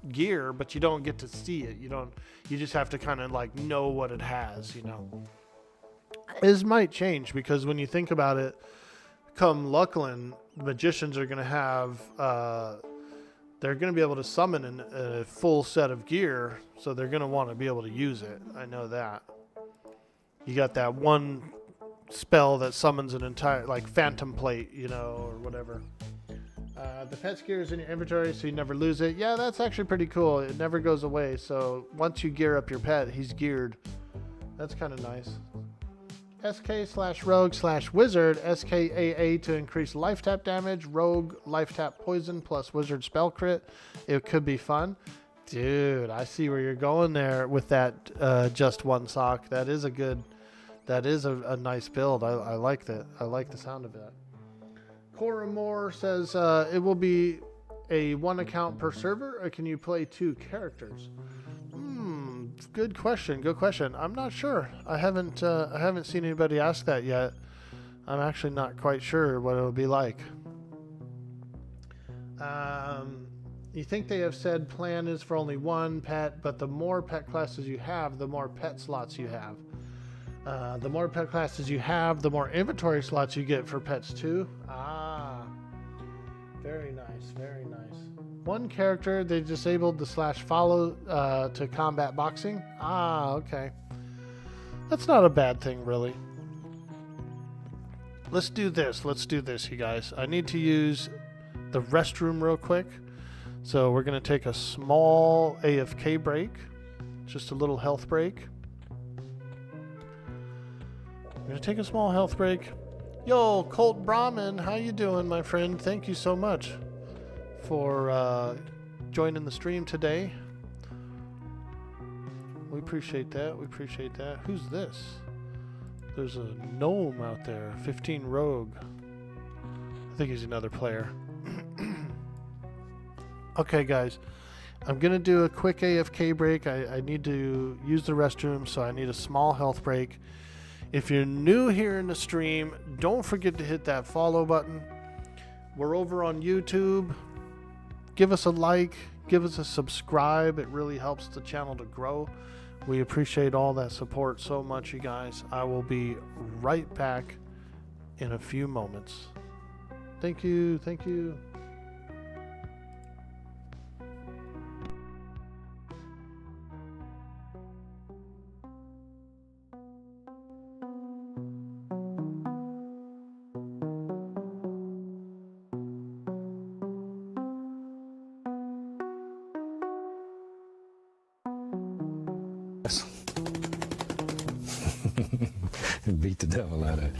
gear, but you don't get to see it. You just have to kind of like know what it has. This might change because when you think about it, come Luckland, magicians are going to have they're going to be able to summon a full set of gear, so they're going to want to be able to use it. I know that. You got that 1 spell that summons an entire, like phantom plate, or whatever. The pet's gear is in your inventory, so you never lose it. Yeah, that's actually pretty cool. It never goes away, so once you gear up your pet, he's geared. That's kind of nice. SK/rogue/wizard, SKAA to increase life tap damage, rogue life tap poison plus wizard spell crit. It could be fun. Dude, I see where you're going there with that just 1 sock. That is a nice build. I like that. I like the sound of that. Coramore says it will be a 1 account per server, or can you play 2 characters? Good question. I'm not sure. I haven't seen anybody ask that yet. I'm actually not quite sure what it'll be like. You think they have said plan is for only 1 pet, but the more pet classes you have, the more pet slots you have. The more pet classes you have, the more inventory slots you get for pets too. Very nice, very nice. 1 character, they disabled the /follow to combat boxing. Okay. That's not a bad thing, really. Let's do this, you guys. I need to use the restroom real quick. So we're going to take a small AFK break. Just a little health break. I'm going to take a small health break. Yo, Colt Brahmin, how you doing, my friend? Thank you so much for joining the stream today. We appreciate that. Who's this? There's a gnome out there. 15 rogue. I think he's another player. Okay, guys. I'm going to do a quick AFK break. I need to use the restroom, so I need a small health break. If you're new here in the stream, don't forget to hit that follow button. We're over on YouTube. Give us a like, give us a subscribe. It really helps the channel to grow. We appreciate all that support so much, you guys. I will be right back in a few moments. Thank you. Beat the devil out of it.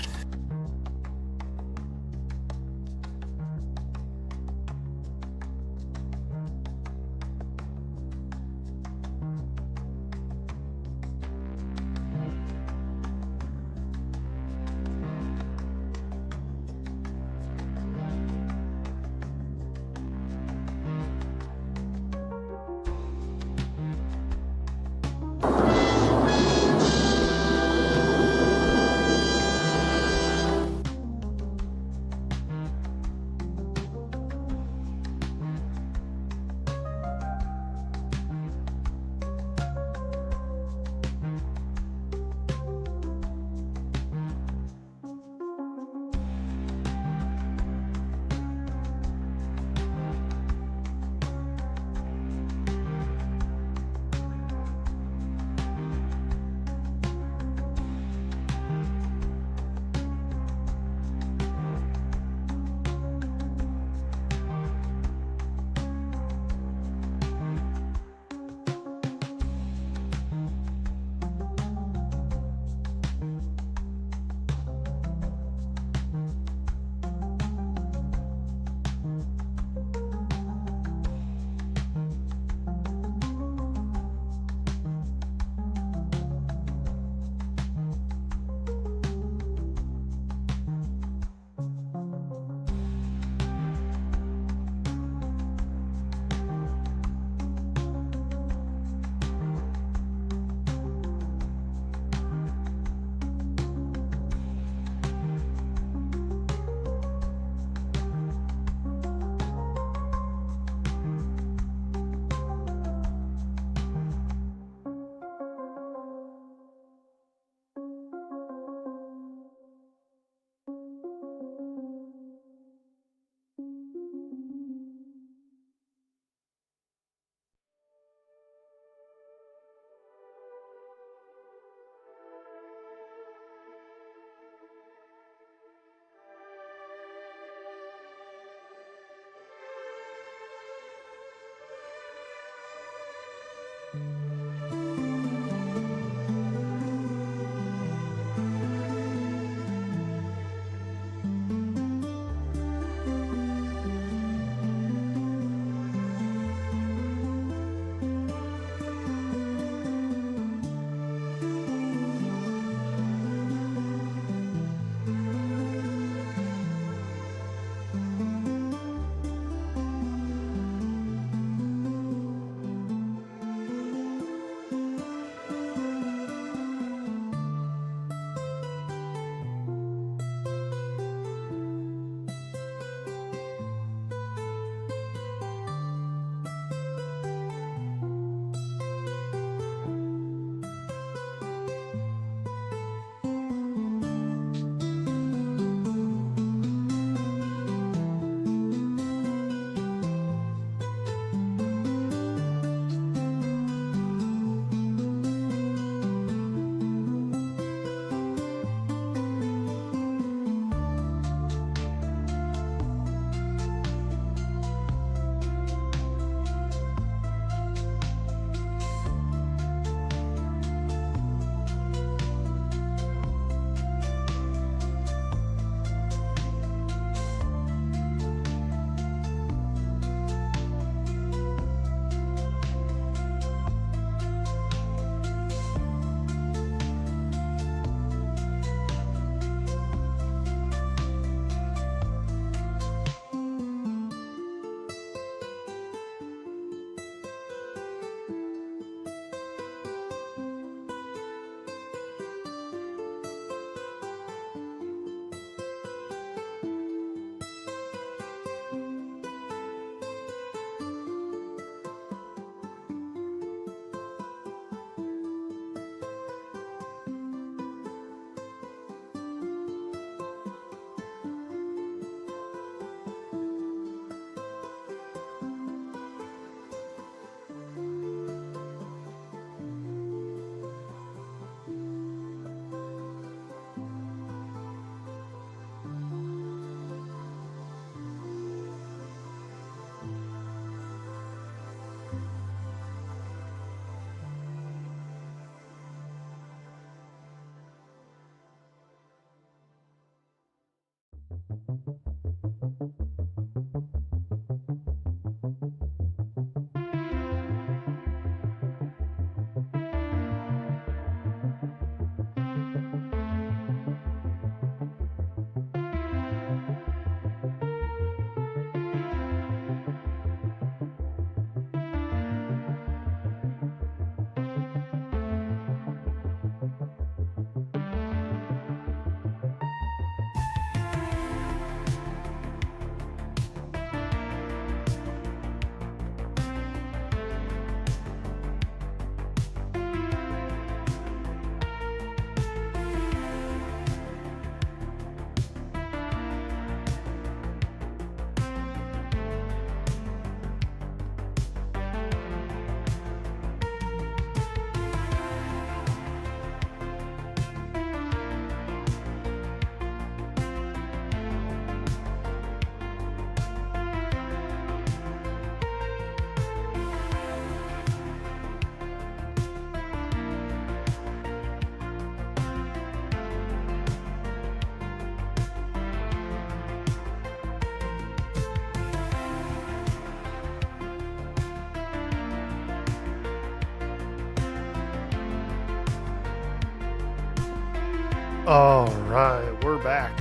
All right, we're back.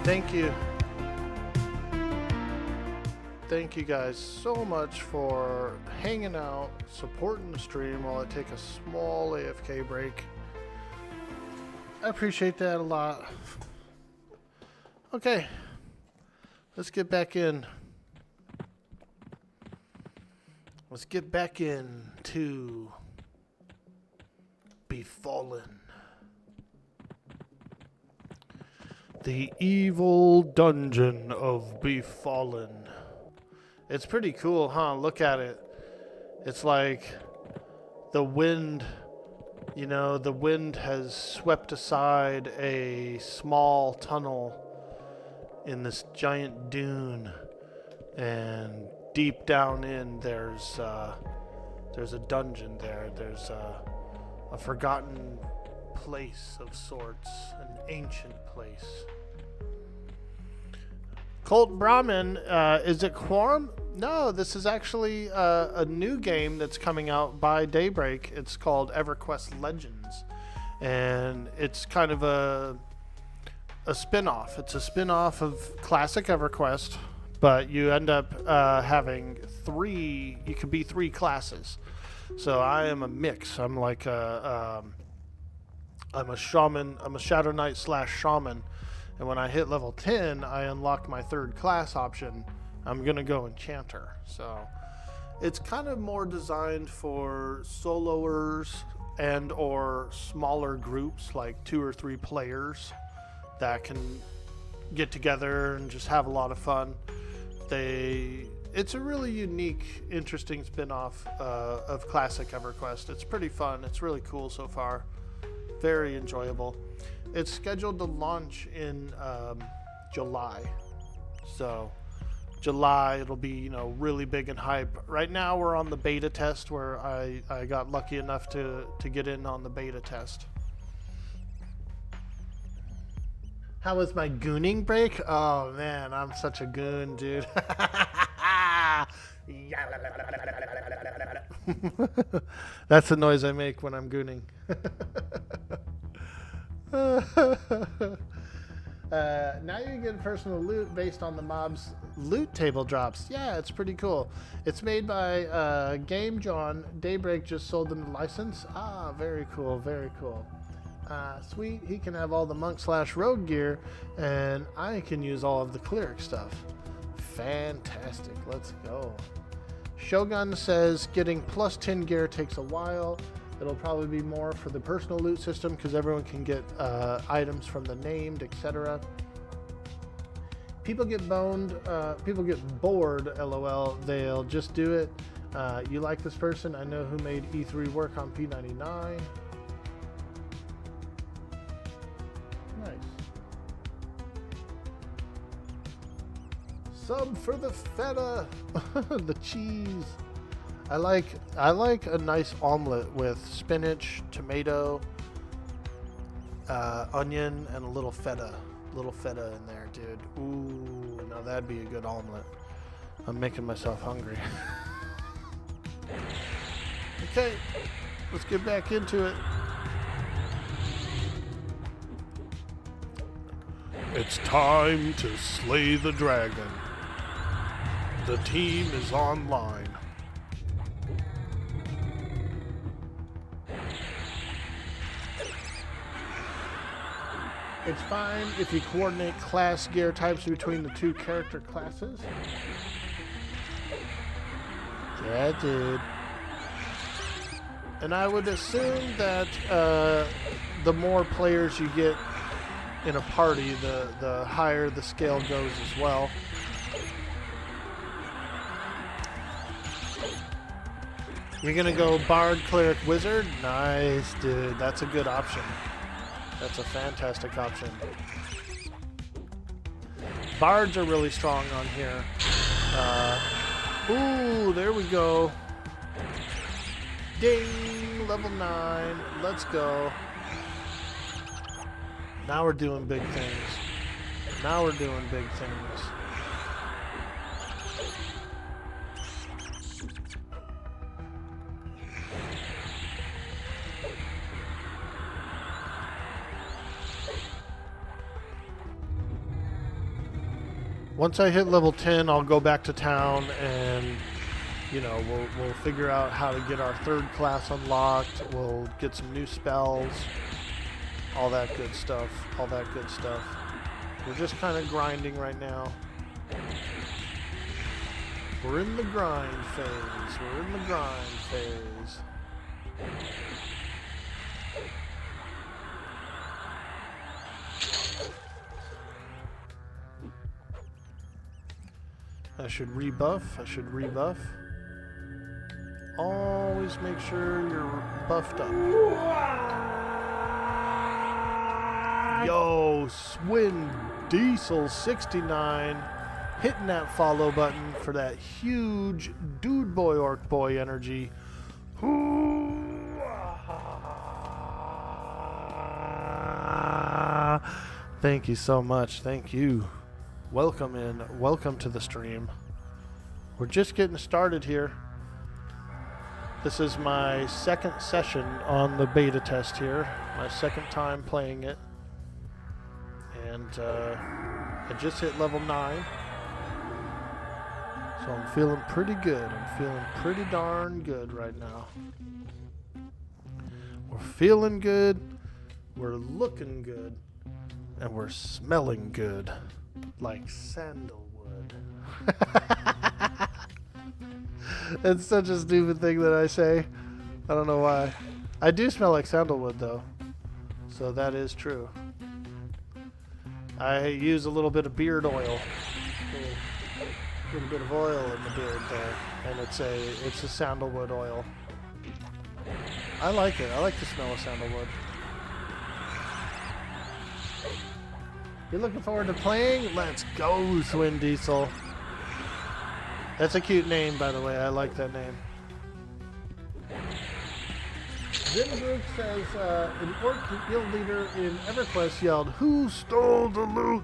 Thank you. Thank you guys so much for hanging out, supporting the stream while I take a small AFK break. I appreciate that a lot. Okay, let's get back in. Let's get back into Befallen. The evil dungeon of Befallen. It's pretty cool, huh? Look at it. It's like the wind, you know, the wind has swept aside a small tunnel in this giant dune. And deep down in, there's There's a dungeon there. There's a forgotten place of sorts, an ancient place. Colt Brahmin, is it Quorum? No, this is actually a new game that's coming out by Daybreak. It's called Everquest Legends, and it's kind of a spin-off. It's a spin-off of classic Everquest, but you end up having you can be 3 classes. So I am a mix. I'm like I'm a shaman. I'm a Shadow Knight / shaman. And when I hit level 10, I unlock my 3rd class option. I'm going to go Enchanter. So it's kind of more designed for soloers and or smaller groups, like 2 or 3 players that can get together and just have a lot of fun. It's a really unique, interesting spin-off of classic EverQuest. It's pretty fun. It's really cool so far. Very enjoyable. It's scheduled to launch in July. So July, it'll be, really big and hype. Right now we're on the beta test, where I got lucky enough to get in on the beta test. How was my gooning break? Oh man, I'm such a goon, dude. That's the noise I make when I'm gooning. Now you get personal loot based on the mob's loot table drops. Yeah, it's pretty cool. It's made by Game John. Daybreak just sold them the license. Ah, very cool, very cool. Sweet, he can have all the monk / rogue gear, and I can use all of the cleric stuff. Fantastic, let's go. Shogun says getting +10 gear takes a while. It'll probably be more for the personal loot system because everyone can get items from the named, etc. People get bored, lol. They'll just do it. You like this person? I know who made E3 work on P99. Nice. Sub for the feta. The cheese. I like a nice omelet with spinach, tomato, onion, and a little feta in there, dude. Ooh, now that'd be a good omelet. I'm making myself hungry. Okay, let's get back into it. It's time to slay the dragon. The team is online. It's fine if you coordinate class gear types between the 2 character classes. Yeah, dude. And I would assume that the more players you get in a party, the higher the scale goes as well. You're gonna go Bard, Cleric, Wizard? Nice, dude. That's a good option. That's a fantastic option. Bards are really strong on here. Ooh, there we go. Ding, level 9. Let's go. Now we're doing big things. Now we're doing big things. Once I hit level 10, I'll go back to town and, we'll figure out how to get our 3rd class unlocked. We'll get some new spells, all that good stuff, We're just kind of grinding right now. We're in the grind phase. I should rebuff. Always make sure you're buffed up. Yo, Swin Diesel 69 hitting that follow button for that huge dude boy Orkboy energy. Thank you so much. Thank you. Welcome in. Welcome to the stream. We're just getting started here. This is my second session on the beta test here. My second time playing it. And I just hit level 9. So I'm feeling pretty good. I'm feeling pretty darn good right now. We're feeling good. We're looking good. And we're smelling good. Like sandalwood. It's such a stupid thing that I say. I don't know why. I do smell like sandalwood though. So that is true. I use a little bit of beard oil. A little bit of oil in the beard there. And it's a sandalwood oil. I like it. I like the smell of sandalwood. You're looking forward to playing? Let's go, Swin Diesel. That's a cute name, by the way. I like that name. Zinbrook says, an orc guild leader in Everquest yelled, "Who stole the loot?"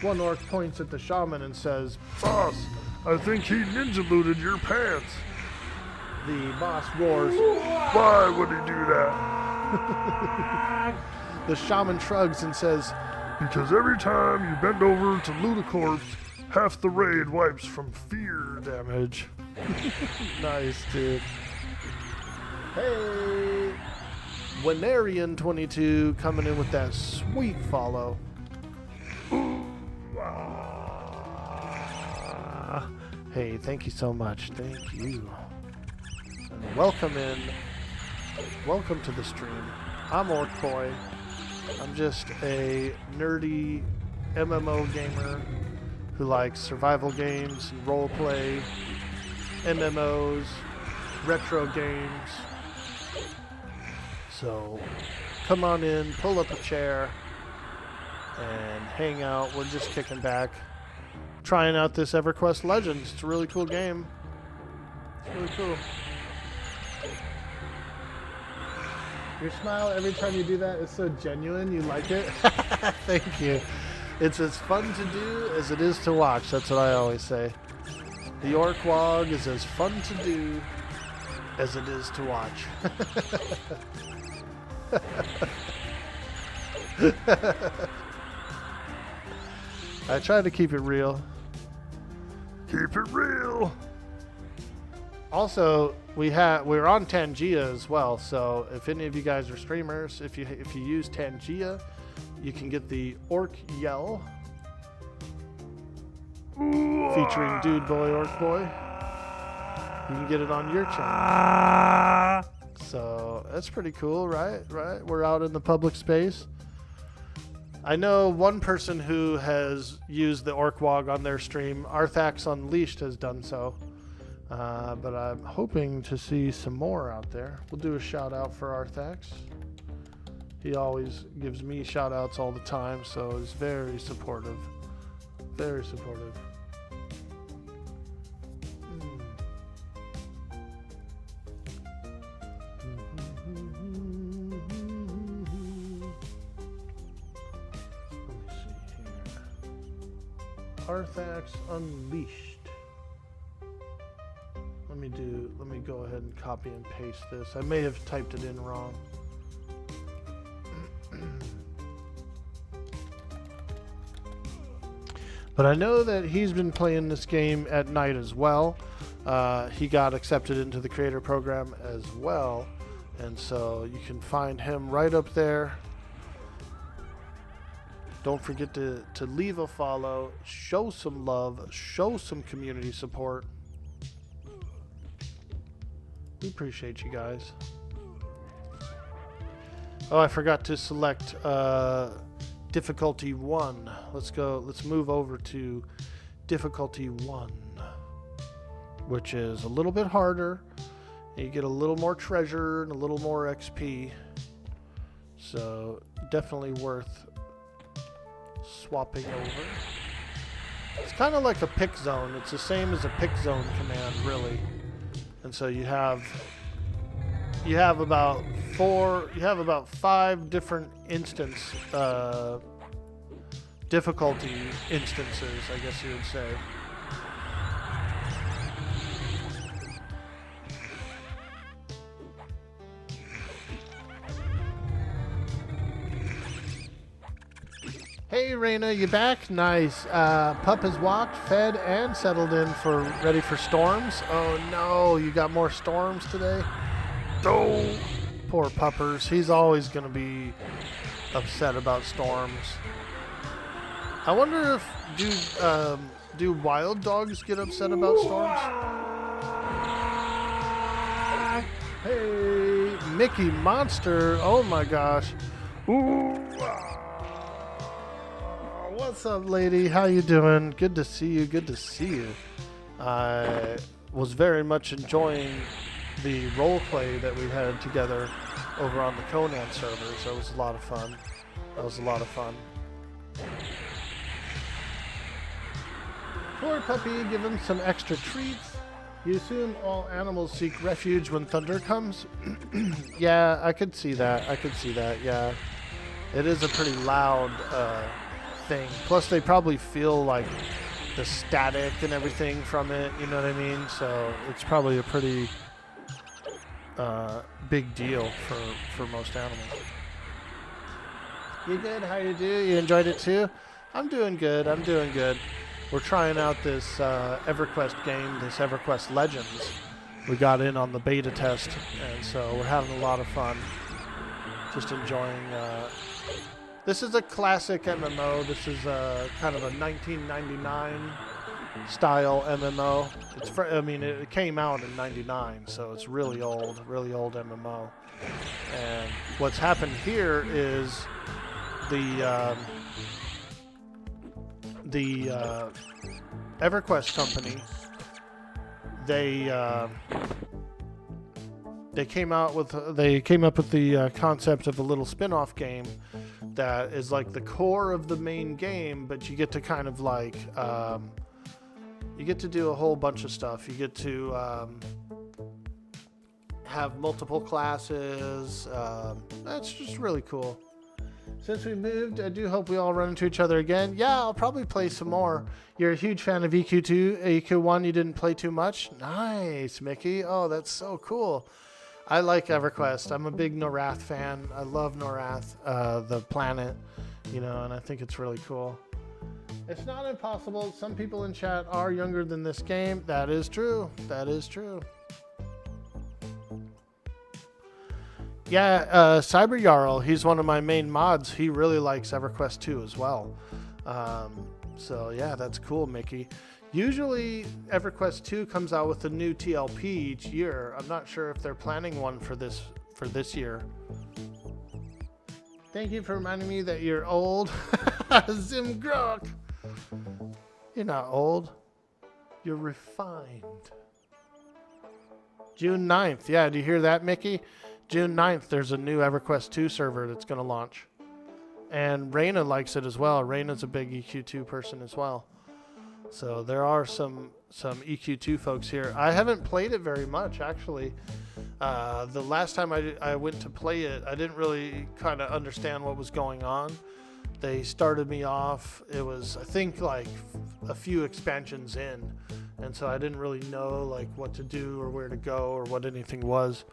One orc points at the shaman and says, Boss, I think he ninja looted your pants. The boss roars, Why would he do that? The shaman shrugs and says, Because every time you bend over to loot a corpse, half the raid wipes from fear damage. nice, dude. Hey, Winarian22 coming in with that sweet follow. Hey, thank you so much. Thank you. And welcome in. Welcome to the stream. I'm Orkboy. I'm just a nerdy MMO gamer who likes survival games and roleplay, MMOs, retro games. So come on in, pull up a chair, and hang out. We're just kicking back, trying out this Everquest Legends. It's a really cool game. It's really cool. Your smile every time you do that is so genuine. You like it? Thank you. It's as fun to do as it is to watch. That's what I always say. The Orkwog is as fun to do as it is to watch. I try to keep it real. Keep it real. Also, we're on Tangia as well. So if any of you guys are streamers, if you use Tangia, you can get the Orc Yell featuring Dude Boy Orkboy. You can get it on your channel. So that's pretty cool, right? Right? We're out in the public space. I know one person who has used the Orkwog on their stream. Arthax Unleashed has done so. But I'm hoping to see some more out there. We'll do a shout out for Arthax. He always gives me shout outs all the time, so he's very supportive. Very supportive. Let me see here. Arthax Unleashed. Let me go ahead and copy and paste this. I may have typed it in wrong. But I know that he's been playing this game at night as well. He got accepted into the creator program as well. And so you can find him right up there. Don't forget to leave a follow, show some love, show some community support. We appreciate you guys. Oh, I forgot to select difficulty 1. Let's move over to difficulty 1, which is a little bit harder. You get a little more treasure and a little more XP. So definitely worth swapping over. It's kind of like a pick zone. It's the same as a pick zone command, really. And so you have you have about 5 different difficulty instances, I guess you would say. Hey Raina, you back? Nice. Pup has walked, fed, and settled in ready for storms. Oh no, you got more storms today? Oh, poor puppers. He's always gonna be upset about storms. I wonder if do wild dogs get upset about storms? Hey, Mickey Monster. Oh my gosh. Ooh. What's up, lady? How you doing? Good to see you. Good to see you. I was very much enjoying the role play that we had together over on the Conan servers. That was a lot of fun. Poor puppy, give him some extra treats. You assume all animals seek refuge when thunder comes? Yeah, I could see that. Yeah. It is a pretty loud thing. Plus, they probably feel like the static and everything from it, you know what I mean? So it's probably a pretty big deal for most animals. You good? How you do? You enjoyed it too? I'm doing good. We're trying out this Everquest game, this Everquest Legends. We got in on the beta test, and so we're having a lot of fun. Just enjoying. This is a classic MMO. This is kind of a 1999 style MMO. It came out in '99, so it's really old MMO. And what's happened here is the Everquest company, they came up with the concept of a little spin-off game that is like the core of the main game, but you get to kind of like you get to do a whole bunch of stuff. You get to have multiple classes. That's just really cool. Since we moved, I do hope we all run into each other again. Yeah, I'll probably play some more. You're a huge fan of EQ2, EQ1. You didn't play too much. Nice, Mickey. Oh, that's so cool. I like EverQuest. I'm a big Norath fan. I love Norath, the planet, and I think it's really cool. It's not impossible. Some people in chat are younger than this game. That is true. Yeah, Cyber Jarl, he's one of my main mods. He really likes EverQuest 2 as well. So yeah, that's cool, Mickey. Usually EverQuest 2 comes out with a new TLP each year. I'm not sure if they're planning one for this year. Thank you for reminding me that you're old. Zimgrok. You're not old. You're refined. June 9th. Yeah, do you hear that, Mickey? June 9th, there's a new EverQuest 2 server that's going to launch. And Raina likes it as well. Raina's a big EQ2 person as well. So there are some EQ2 folks here. I haven't played it very much, actually. The last time I went to play it, I didn't really kind of understand what was going on. They started me off. It was, I think, like a few expansions in. And so I didn't really know like what to do or where to go or what anything was.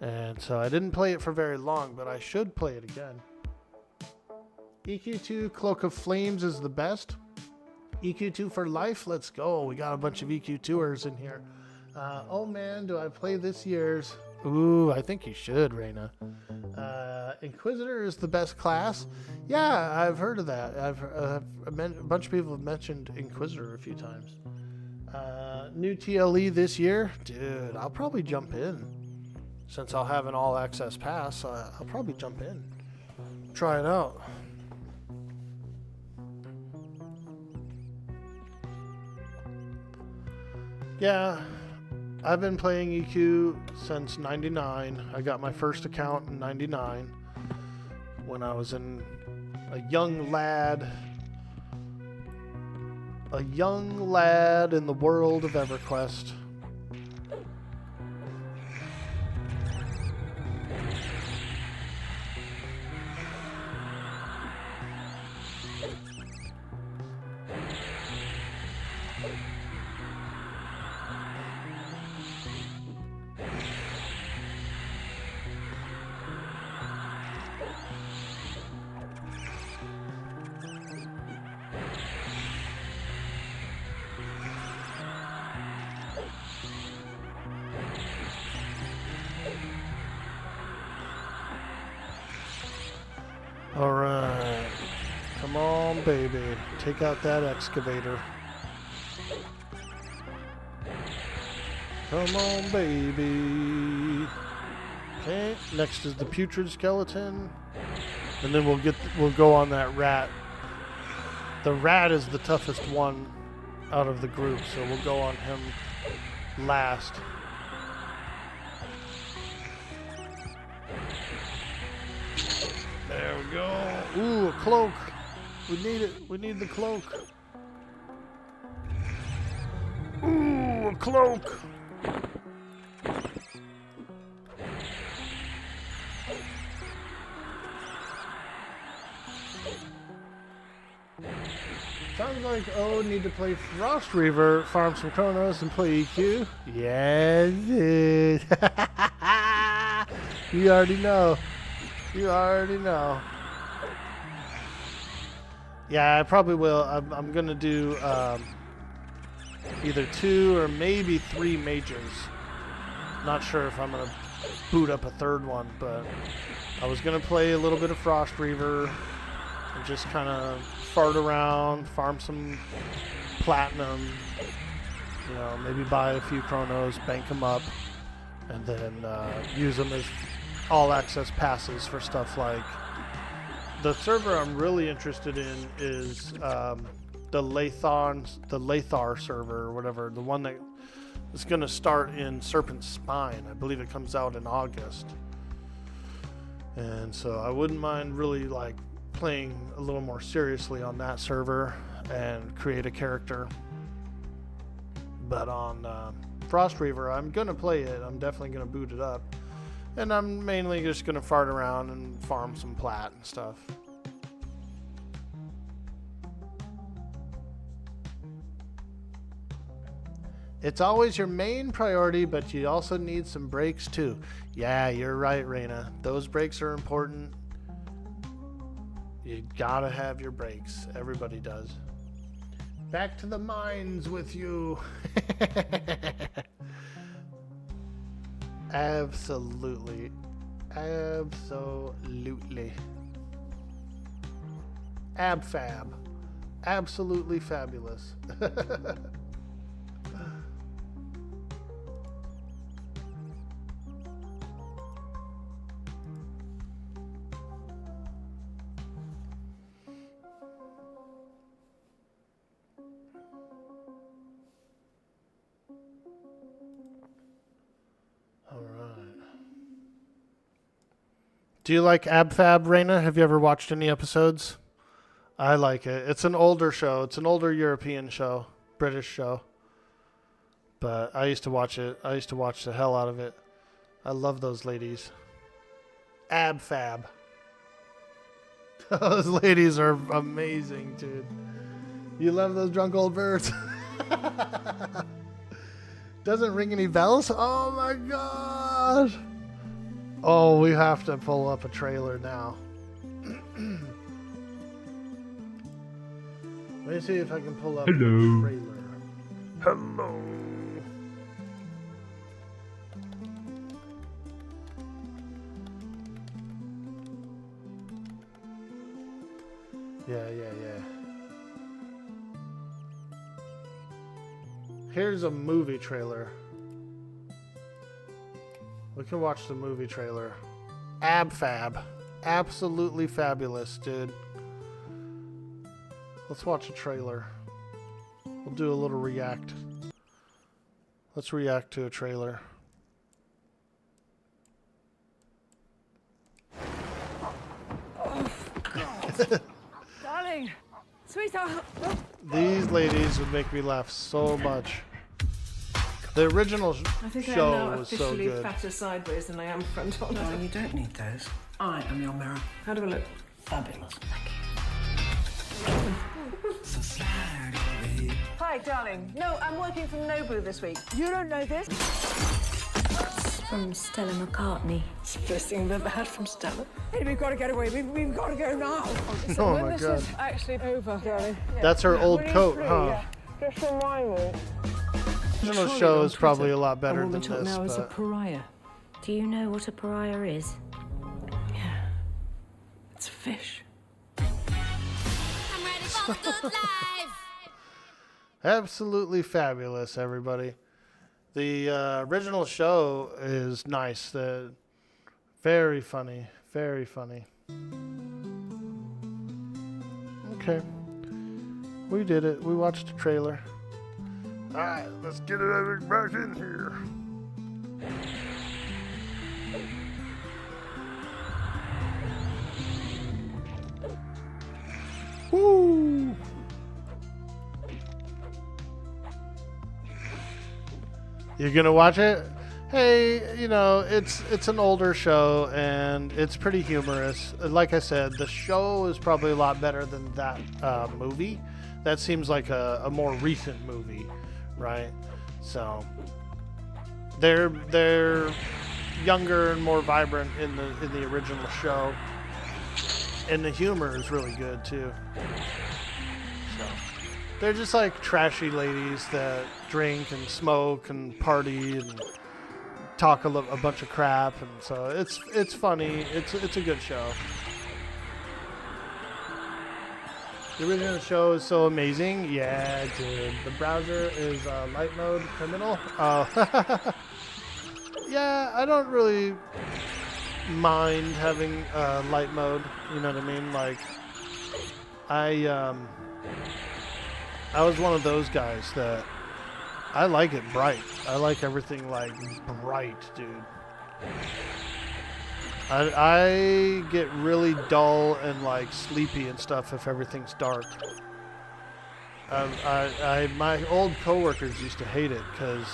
And so I didn't play it for very long, but I should play it again. EQ2 Cloak of Flames is the best. EQ2 for life, let's go. We got a bunch of EQ2ers in here. Oh man, do I play this year's? Ooh, I think you should, Raina. Inquisitor is the best class. Yeah, I've heard of that. A bunch of people have mentioned Inquisitor a few times. New TLE this year? Dude, I'll probably jump in. Since I'll have an all access pass, I'll probably jump in. Try it out. Yeah, I've been playing EQ since 99. I got my first account in 99 when I was a young lad in the world of EverQuest. baby. Take out that excavator. Come on, baby. Okay, next is the putrid skeleton. And then we'll go on that rat. The rat is the toughest one out of the group, so we'll go on him last. There we go. Ooh, a cloak. We need it. We need the cloak. Ooh, a cloak. Sounds like need to play Frost Reaver, farm some Chronos, and play EQ. Yeah, dude. You already know. You already know. Yeah, I probably will. I'm gonna do either 2 or maybe 3 mages. Not sure if I'm gonna boot up a third one, but I was gonna play a little bit of Frost Reaver and just kind of fart around, farm some platinum, you know, maybe buy a few Chronos, bank them up, and then use them as all access passes for stuff like the server I'm really interested in is the Lathar server or whatever, the one that is going to start in Serpent's Spine. I believe it comes out in August, and so I wouldn't mind really like playing a little more seriously on that server and create a character. But on Frost Reaver, I'm gonna play it. I'm definitely gonna boot it up, and I'm mainly just gonna fart around and farm some plat and stuff. It's always your main priority, but you also need some breaks too. Yeah, you're right, Raina. Those breaks are important. You gotta have your breaks. Everybody does. Back to the mines with you. Absolutely. Absolutely. Abfab. Absolutely fabulous. Do you like Abfab, Raina? Have you ever watched any episodes? I like it. It's an older show. It's an older European show. British show. But I used to watch it. I used to watch the hell out of it. I love those ladies. Abfab. Those ladies are amazing, dude. You love those drunk old birds? Doesn't ring any bells? Oh my gosh. Oh, we have to pull up a trailer now. Let me see if I can pull up a trailer. Hello. Yeah. Here's a movie trailer. We can watch the movie trailer. Abfab. Absolutely fabulous, dude. Let's watch a trailer. We'll do a little react. Let's react to a trailer. Darling, sweetheart. These ladies would make me laugh so much. The original I think show I'm now was so officially good. fatter sideways than I am front on. Darling, you don't need those. I am your mirror. How do I look? Fabulous. So slide away. Hi, darling. No, I'm working from Nobu this week. You don't know this? From Stella McCartney. It's the first thing I've ever had from Stella. Hey, we've got to get away. We've got to go now. So Oh when my this God. is actually over, darling. That's her old When you're coat, free, huh? yeah. Just remind me. The original Trolley show on is probably Twitter. a lot better A woman than talk this, now as a but pariah. Do you know what a pariah is? Yeah. It's a fish. Absolutely fabulous, everybody. The original show is nice. Very funny. Very funny. Okay. We did it. We watched the trailer. Alright, let's get it back in here. Woo! You're gonna watch it? Hey, you know, it's an older show and it's pretty humorous. Like I said, the show is probably a lot better than that movie. That seems like a more recent movie, right? So they're younger and more vibrant in the original show, and the humor is really good too. So they're just like trashy ladies that drink and smoke and party and talk a bunch of crap, and so it's funny. It's a good show. The original show is so amazing. Yeah, dude. The browser is light mode criminal. Oh, yeah. I don't really mind having light mode. You know what I mean? Like, I was one of those guys that I like it bright. I like everything like bright, dude. I get really dull and like sleepy and stuff if everything's dark. My old coworkers used to hate it because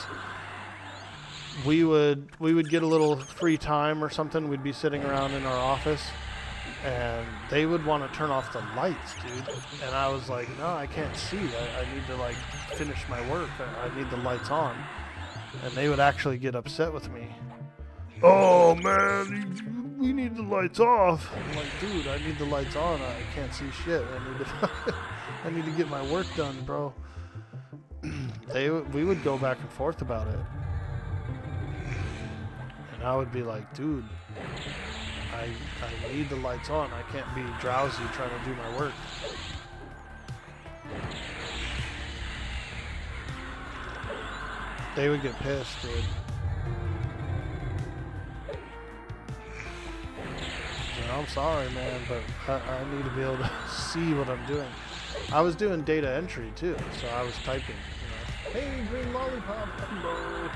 we would get a little free time or something. We'd be sitting around in our office and they would want to turn off the lights, dude. And I was like, no, I can't see. I need to like finish my work. I need the lights on. And they would actually get upset with me. Oh man, we need the lights off. I'm like, dude, I need the lights on. I can't see shit. I need to get my work done, bro. We would go back and forth about it. And I would be like, dude, I need the lights on. I can't be drowsy trying to do my work. They would get pissed, dude. I'm sorry, man, but I need to be able to see what I'm doing. I was doing data entry too, so I was typing. You know, hey, green lollipop, hello.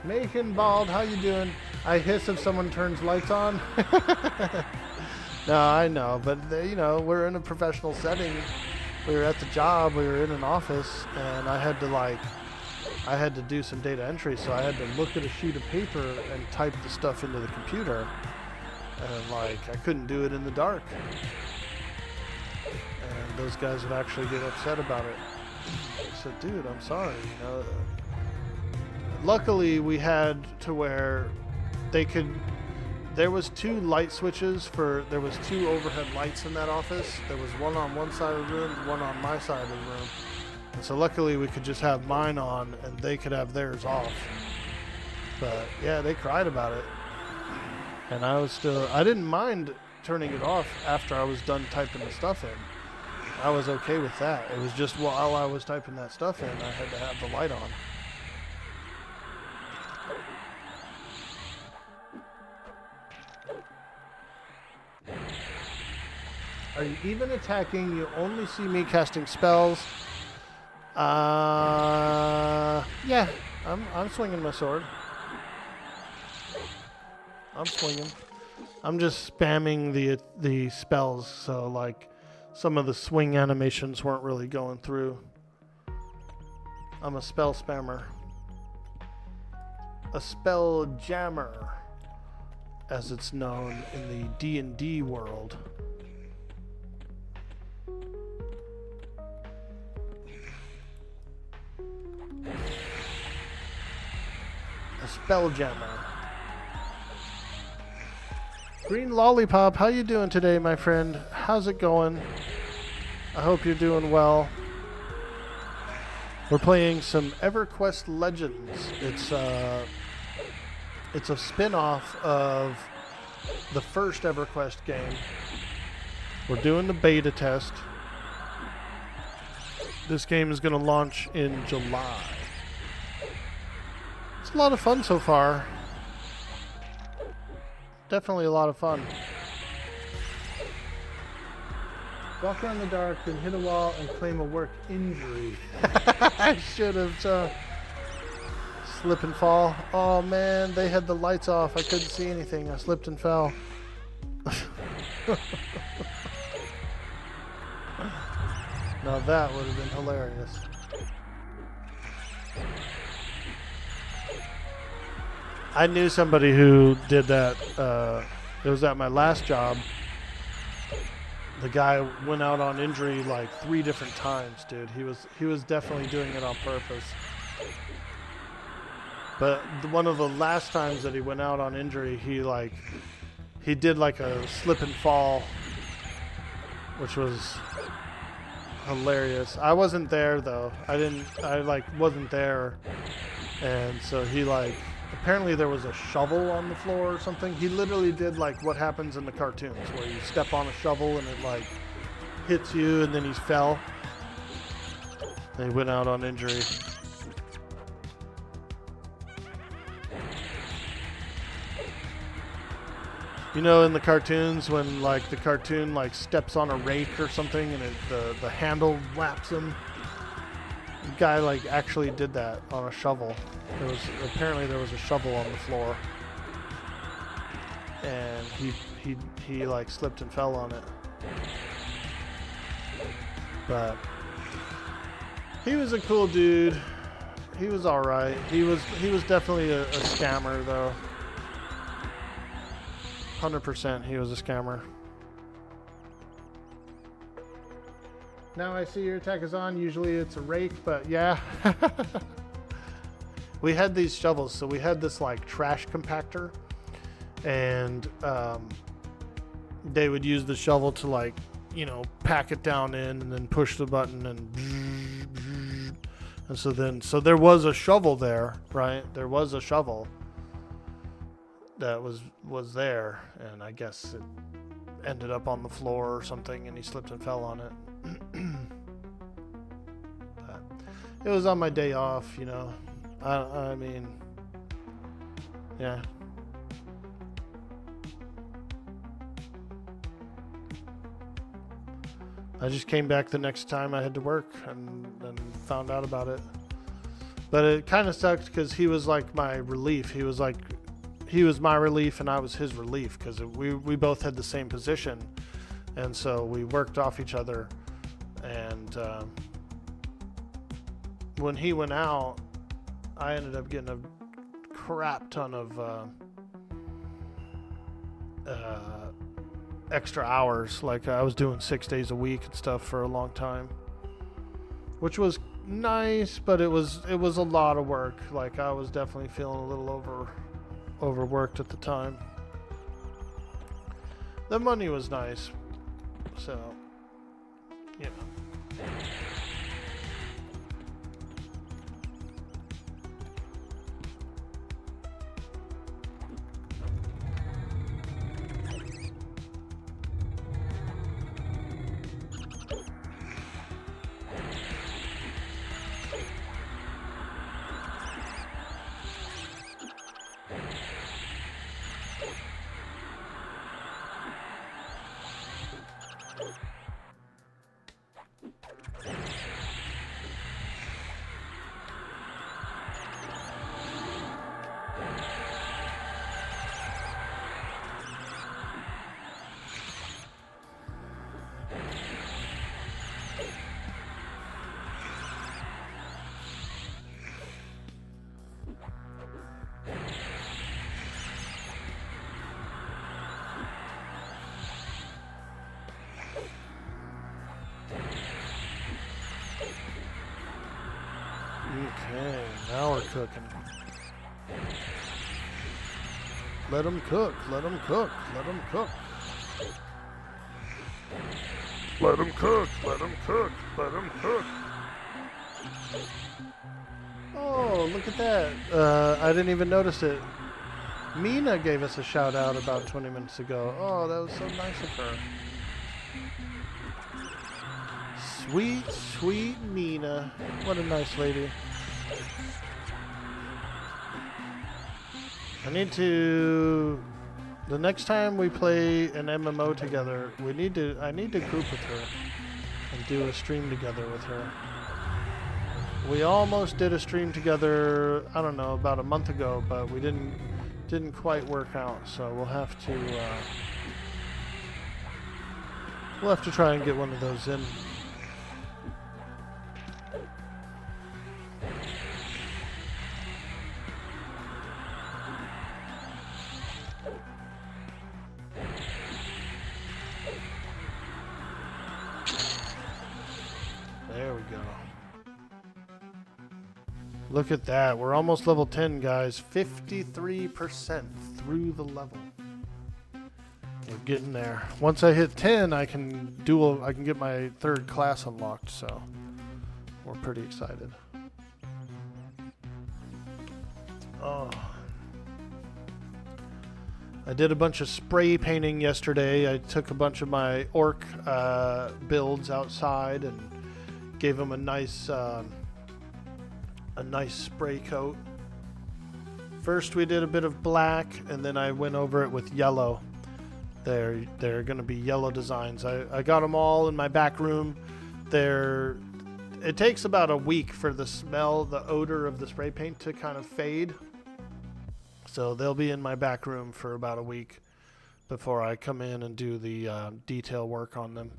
Macon Bald, how you doing? I hiss if someone turns lights on. No, I know, but you know, we're in a professional setting. We were at the job, we were in an office, and I had to do some data entry, so I had to look at a sheet of paper and type the stuff into the computer. And like, I couldn't do it in the dark. And those guys would actually get upset about it. I said, dude, I'm sorry, you know. Luckily, we had to where there was 2 light switches there was 2 overhead lights in that office. There was one on one side of the room, one on my side of the room. And so luckily we could just have mine on and they could have theirs off. But yeah, they cried about it. And I didn't mind turning it off after I was done typing the stuff in. I was okay with that. It was just while I was typing that stuff in, I had to have the light on. Are you even attacking? You only see me casting spells. Yeah, I'm swinging my sword. I'm swinging. I'm just spamming the spells, so like some of the swing animations weren't really going through. I'm a spell spammer. A spell jammer, as it's known in the D&D world. A spell jammer. Green Lollipop, how you doing today, my friend? How's it going? I hope you're doing well. We're playing some Everquest Legends. It's a spin-off of the first Everquest game. We're doing the beta test. This game is going to launch in July. It's a lot of fun so far. Definitely a lot of fun. Walk around the dark and hit a wall and claim a work injury. I should have slip and fall. Oh man, they had the lights off. I couldn't see anything. I slipped and fell. Now that would have been hilarious. I knew somebody who did that. It was at my last job. The guy went out on injury like 3 different times, dude. He was definitely doing it on purpose. But one of the last times that he went out on injury, he did like a slip and fall, which was hilarious. I wasn't there though. I wasn't there. And so he apparently there was a shovel on the floor or something. He literally did like what happens in the cartoons where you step on a shovel and it hits you and then he fell. And he went out on injury. You know, in the cartoons when the cartoon steps on a rake or something and the handle whaps him. The guy actually did that on a shovel. Apparently there was a shovel on the floor, and he slipped and fell on it. But he was a cool dude. He was all right. He was definitely a scammer though. 100% he was a scammer. Now I see your attack is on. Usually it's a rake, but yeah. We had these shovels, so we had this trash compactor, and they would use the shovel to pack it down in and then push the button and so there was a shovel there, right? There was a shovel that was there, and I guess it ended up on the floor or something and he slipped and fell on it. But it was on my day off, you know. I mean, yeah. I just came back the next time I had to work and found out about it. But it kind of sucked because he was my relief. He was my relief and I was his relief because we both had the same position. And so we worked off each other. And when he went out, I ended up getting a crap ton of extra hours. I was doing 6 days a week and stuff for a long time, which was nice, but it was a lot of work. I was definitely feeling a little overworked at the time. The money was nice, so you know. Okay, now we're cooking. Let them cook, let them cook, let them cook. Let them cook, let them cook, let them cook. Oh, look at that. I didn't even notice it. Mina gave us a shout out about 20 minutes ago. Oh, that was so nice of her. Sweet, sweet Nina. What a nice lady. I need to... The next time we play an MMO together, I need to group with her and do a stream together with her. We almost did a stream together, I don't know, about a month ago, but we didn't quite work out, so we'll have to try and get one of those in. There we go. Look at that. We're almost level 10, guys. 53% through the level. We're getting there. Once I hit 10, I can get my third class unlocked, so we're pretty excited. Oh. I did a bunch of spray painting yesterday. I took a bunch of my orc builds outside and gave them a nice spray coat. First we did a bit of black, and then I went over it with yellow. They're going to be yellow designs. I got them all in my back room. It takes about a week for the smell, the odor of the spray paint to kind of fade. So they'll be in my back room for about a week before I come in and do the detail work on them.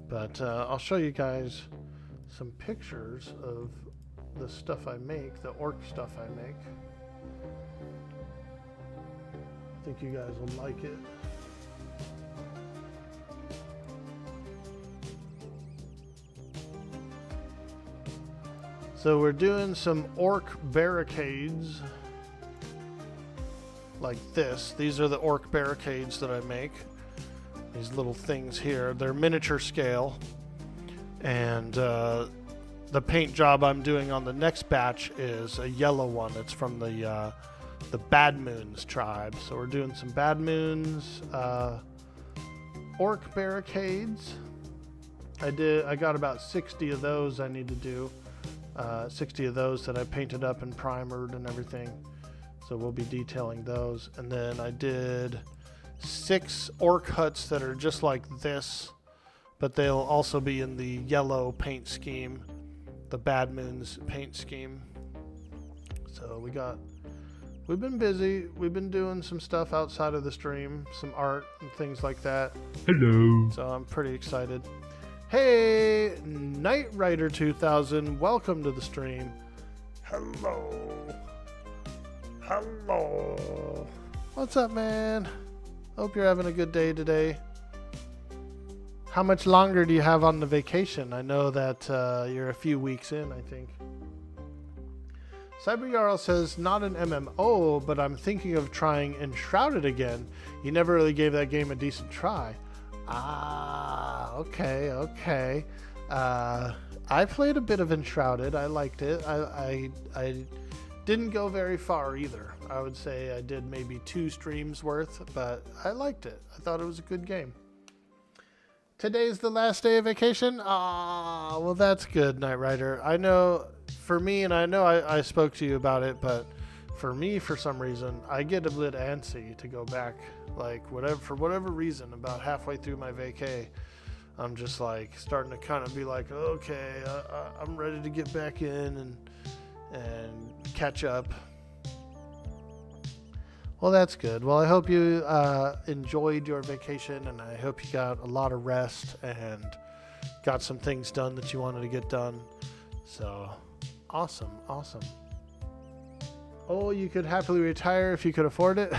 But I'll show you guys some pictures of the stuff I make, the orc stuff I make. I think you guys will like it. So we're doing some orc barricades like this. These are the orc barricades that I make. These little things here. They're miniature scale. And the paint job I'm doing on the next batch is a yellow one. It's from the Bad Moons tribe. So we're doing some Bad Moons orc barricades. I got about 60 of those I need to do. 60 of those that I painted up and primered and everything. So we'll be detailing those. And then I did 6 orc huts that are just like this, but they'll also be in the yellow paint scheme, the Bad Moons paint scheme. So we've been busy. We've been doing some stuff outside of the stream, some art and things like that. Hello. So I'm pretty excited. Hey, Knight Rider 2000, welcome to the stream. Hello. Hello. What's up, man? Hope you're having a good day today. How much longer do you have on the vacation? I know that you're a few weeks in, I think. CyberYarl says, not an MMO, but I'm thinking of trying Enshrouded again. You never really gave that game a decent try. Ah, okay. I played a bit of Enshrouded. I liked it. I didn't go very far either. I would say I did maybe 2 streams worth, but I liked it. I thought it was a good game. Today's the last day of vacation? Ah, well that's good, Knight Rider. I know for me, and I know I spoke to you about it, but for me, for some reason, I get a bit antsy to go back. Like, for whatever reason, about halfway through my vacay, I'm just like starting to kind of be like, okay, I'm ready to get back in and catch up. Well, that's good. Well, I hope you enjoyed your vacation, and I hope you got a lot of rest and got some things done that you wanted to get done. So, awesome. Oh, you could happily retire if you could afford it?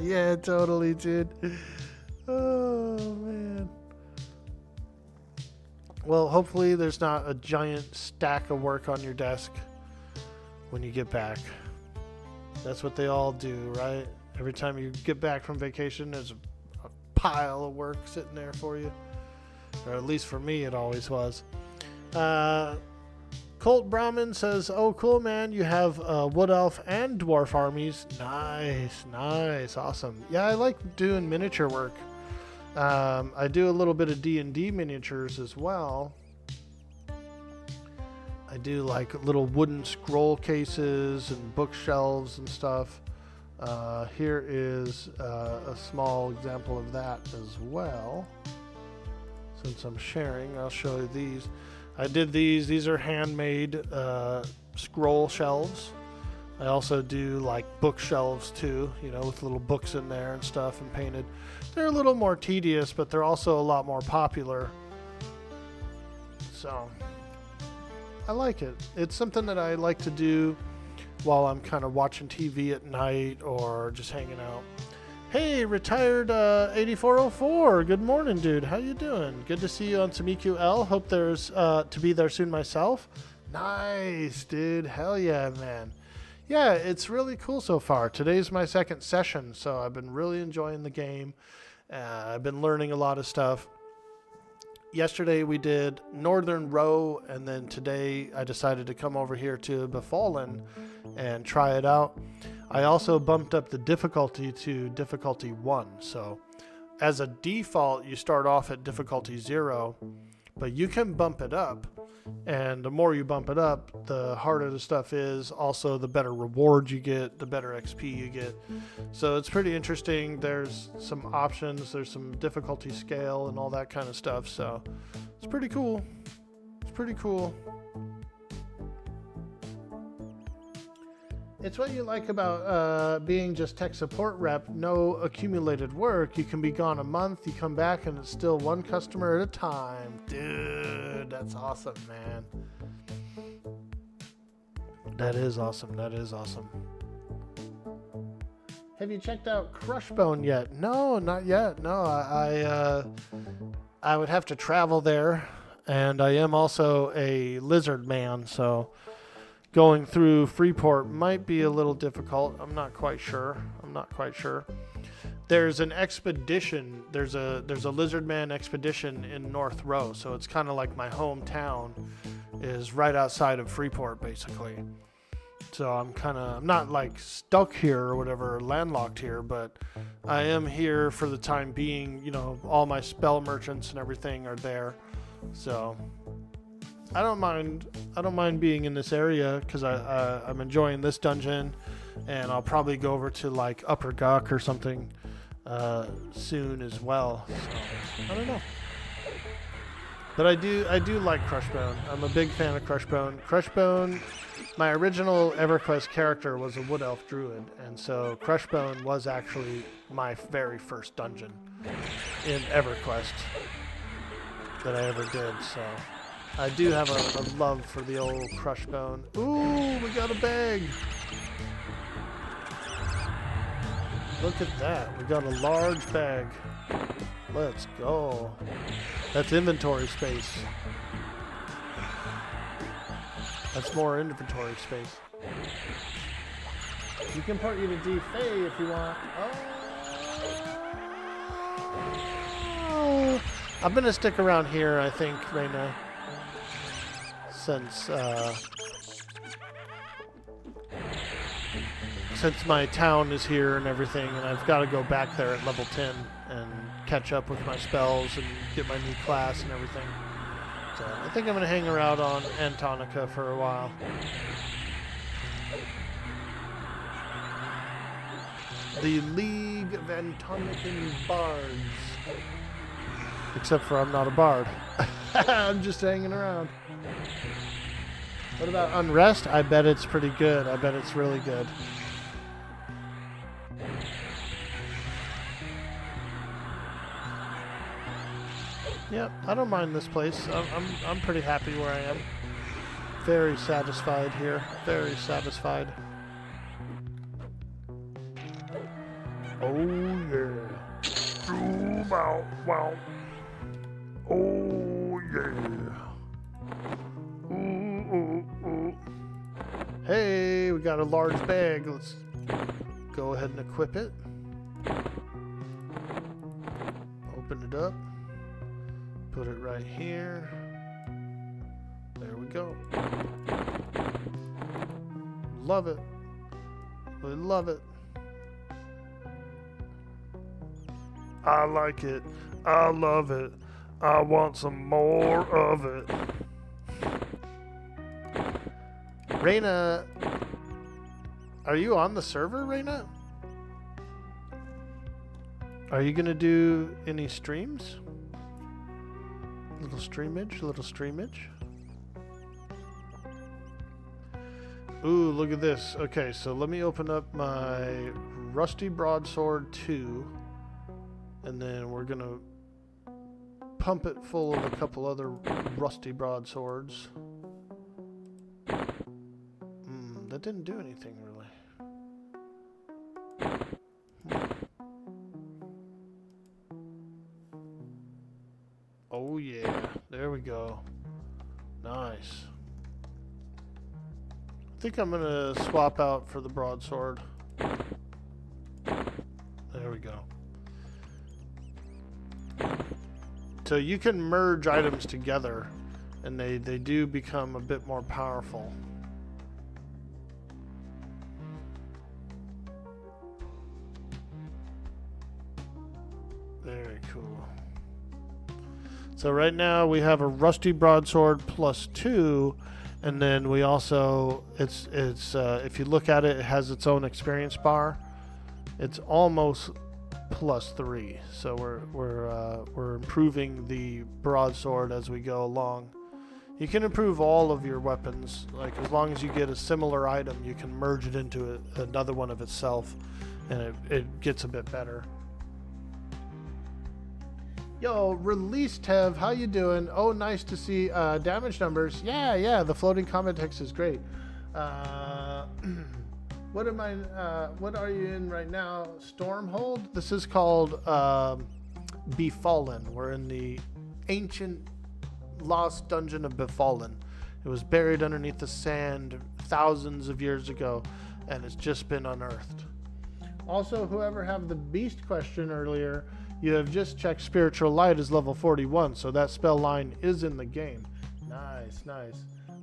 Yeah, totally, dude. Oh, man. Well, hopefully there's not a giant stack of work on your desk when you get back. That's what they all do, right? Every time you get back from vacation, there's a pile of work sitting there for you. Or at least for me, it always was. Colt Brahmin says, oh, cool, man. You have Wood Elf and Dwarf armies. Nice. Awesome. Yeah, I like doing miniature work. I do a little bit of D&D miniatures as well. I do like little wooden scroll cases and bookshelves and stuff. Here is a small example of that as well. Since I'm sharing, I'll show you these. I did these. These are handmade scroll shelves. I also do like bookshelves too, you know, with little books in there and stuff and painted. They're a little more tedious, but they're also a lot more popular. So I like it. It's something that I like to do while I'm kind of watching TV at night or just hanging out. Hey, retired 8404. Good morning, dude. How you doing? Good to see you on some EQL. Hope there's to be there soon myself. Nice, dude. Hell yeah, man. Yeah, it's really cool so far. Today's my second session, so I've been really enjoying the game. I've been learning a lot of stuff. Yesterday we did Northern Row, and then today I decided to come over here to Befallen and try it out. I also bumped up the difficulty to difficulty 1. So as a default, you start off at difficulty 0, but you can bump it up. And the more you bump it up, the harder the stuff is. Also, the better rewards you get, the better XP you get. So it's pretty interesting. There's some options. There's some difficulty scale and all that kind of stuff. So it's pretty cool. It's pretty cool. It's what you like about being just tech support rep. No accumulated work. You can be gone a month. You come back and it's still one customer at a time. Dude, that's awesome, man. That is awesome. That is awesome. Have you checked out Crushbone yet? No, not yet. No, I would have to travel there. And I am also a lizard man, so going through Freeport might be a little difficult. I'm not quite sure. There's an expedition. There's a Lizardman expedition in North Row, so it's kind of like my hometown is right outside of Freeport, basically. So I'm not like stuck here or whatever, or landlocked here, but I am here for the time being. You know, all my spell merchants and everything are there, so I don't mind being in this area because I'm enjoying this dungeon, and I'll probably go over to like Upper Gok or something soon as well. So I don't know, but I do like Crushbone. I'm a big fan of Crushbone. Crushbone, my original EverQuest character was a Wood Elf Druid, and so Crushbone was actually my very first dungeon in EverQuest that I ever did. So I do have a love for the old Crushbone. Ooh, we got a bag. Look at that. We got a large bag. Let's go. That's inventory space. That's more inventory space. You can port you to D-Fay if you want. Oh. I'm going to stick around here, I think, right now. Since my town is here and everything, and I've got to go back there at level 10 and catch up with my spells and get my new class and everything. So I think I'm going to hang around on Antonica for a while. The League of Antonican Bards. Except for I'm not a bard. I'm just hanging around. What about Unrest? I bet it's pretty good. I bet it's really good. Yep, I don't mind this place. I'm pretty happy where I am. Very satisfied here. Very satisfied. Oh yeah. Ooh, wow, wow. Oh yeah. Ooh, ooh, ooh. Hey, we got a large bag. Let's go ahead and equip it. Open it up. Put it right here. There we go. Love it. We love it. I like it. I love it. I want some more of it. Raina, are you on the server, Raina? Are you gonna do any streams? Little streamage, little streamage. Ooh, look at this. Okay, so let me open up my Rusty Broadsword 2, and then we're gonna pump it full of a couple other Rusty Broadswords. That didn't do anything really. Oh yeah, there we go. Nice. I think I'm gonna swap out for the broadsword. There we go. So you can merge items together, and they do become a bit more powerful. Very cool. So right now we have a Rusty Broadsword +2, and then we also it's if you look at it, it has its own experience bar. It's almost +3, so we're improving the broadsword as we go along. You can improve all of your weapons, like as long as you get a similar item, you can merge it into another one of itself, and it gets a bit better. Yo, Release Tev, how you doing? Oh, nice to see damage numbers. Yeah, the floating combat text is great. What are you in right now? Stormhold? This is called Befallen. We're in the ancient lost dungeon of Befallen. It was buried underneath the sand thousands of years ago, and it's just been unearthed. Also, whoever had the beast question earlier, you have just checked Spiritual Light is level 41, so that spell line is in the game. Nice.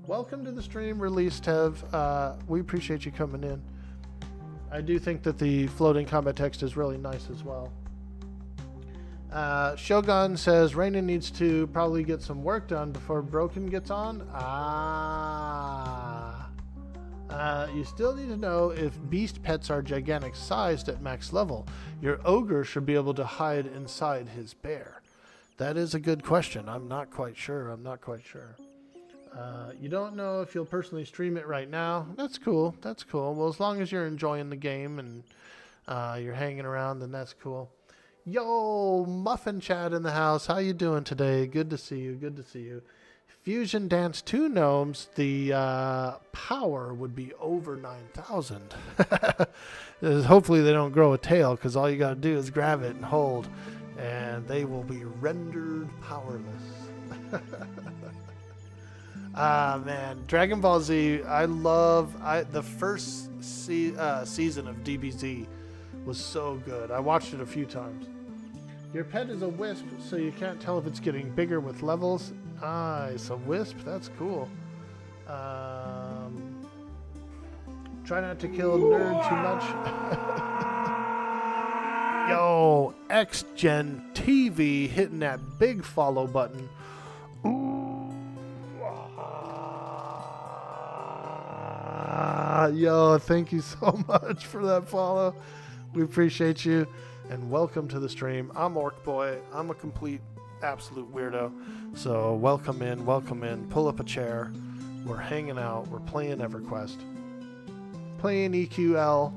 Welcome to the stream, Release Tev. We appreciate you coming in. I do think that the floating combat text is really nice as well. Shogun says Raina needs to probably get some work done before Broken gets on. You still need to know if beast pets are gigantic sized at max level. Your ogre should be able to hide inside his bear. That is a good question. I'm not quite sure. You don't know if you'll personally stream it right now. That's cool. Well, as long as you're enjoying the game and you're hanging around, then that's cool. Yo, Muffin Chad in the house. How you doing today? Good to see you. Fusion Dance 2 gnomes, the power would be over 9,000. Hopefully they don't grow a tail, because all you got to do is grab it and hold, and they will be rendered powerless. Man, Dragon Ball Z, the first season of DBZ was so good. I watched it a few times. Your pet is a wisp, so you can't tell if it's getting bigger with levels. Nice, a wisp, that's cool. Try not to kill nerd too much. Yo, XGen TV hitting that big follow button. Ooh. Yo, thank you so much for that follow. We appreciate you, and welcome to the stream. I'm Orkboy. I'm a complete absolute weirdo. So welcome in. Pull up a chair. We're hanging out. We're playing Everquest. Playing EQL.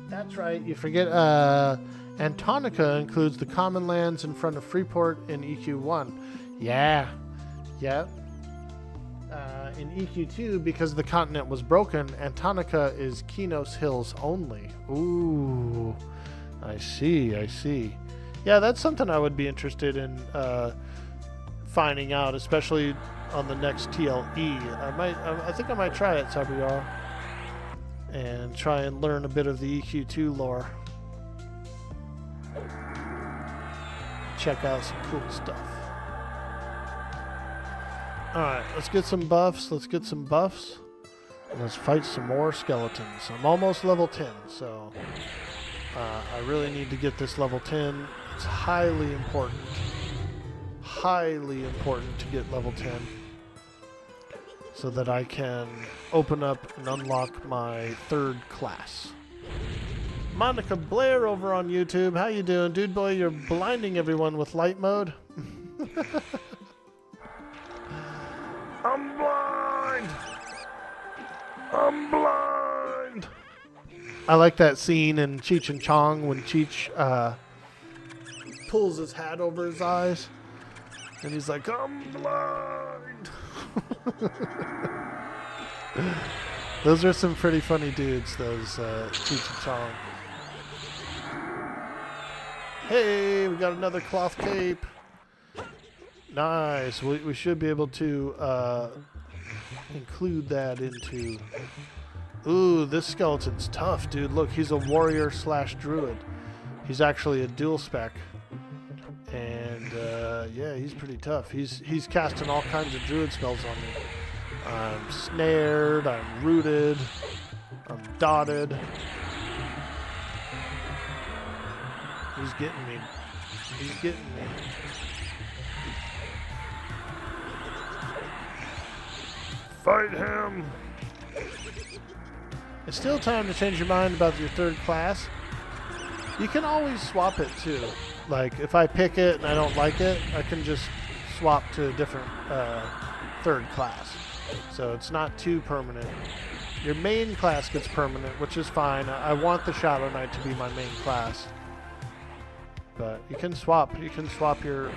That's right. You forget Antonica includes the common lands in front of Freeport in EQ1. Yeah. In EQ2, because the continent was broken, Antonica is Kinos Hills only. Ooh. I see. Yeah, that's something I would be interested in finding out, especially on the next TLE. I think I might try it, Sabriel, and try and learn a bit of the EQ2 lore. Check out some cool stuff. Alright, let's get some buffs. And let's fight some more skeletons. I'm almost level 10, so I really need to get this level 10. It's highly important to get level 10 so that I can open up and unlock my 3rd class. Monica Blair over on YouTube. How you doing? Dude boy, you're blinding everyone with light mode. I'm blind! I'm blind! I like that scene in Cheech and Chong when Cheech pulls his hat over his eyes and he's like, I'm blind. Those are some pretty funny dudes, those Cheech and Chong. Hey, we got another cloth cape. Nice. We should be able to include that into... Ooh, this skeleton's tough, dude. Look, he's a warrior / druid. He's actually a dual spec. And, yeah, he's pretty tough. He's casting all kinds of druid spells on me. I'm snared, I'm rooted, I'm dotted. He's getting me. He's getting me. Fight him! It's still time to change your mind about your 3rd class. You can always swap it too. Like if I pick it and I don't like it, I can just swap to a different 3rd class. So it's not too permanent. Your main class gets permanent, which is fine. I want the Shadow Knight to be my main class. But you can swap. You can swap your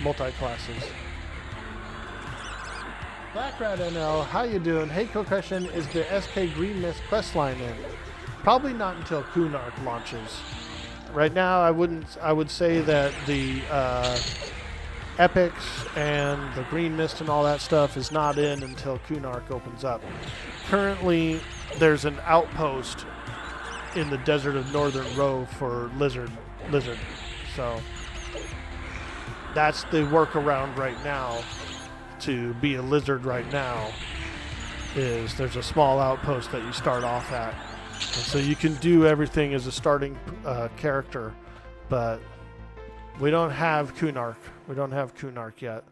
multi-classes. Black Rat NL, how you doing? Hey, quick question, is the SK Green Mist questline in? Probably not until Kunark launches. Right now, I would say that the Epics and the Green Mist and all that stuff is not in until Kunark opens up. Currently, there's an outpost in the desert of Northern Row for Lizard. So that's the workaround right now to be a lizard right now, is there's a small outpost that you start off at. And so you can do everything as a starting character, but we don't have Kunark. We don't have Kunark yet.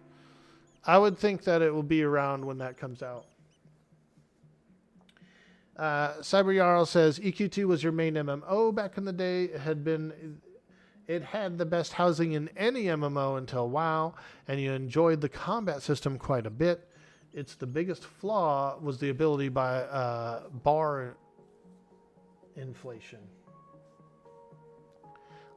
I would think that it will be around when that comes out. Cyber Jarl says, EQ2 was your main MMO back in the day. It had the best housing in any MMO until WoW, and you enjoyed the combat system quite a bit. Its the biggest flaw was the ability by bar inflation.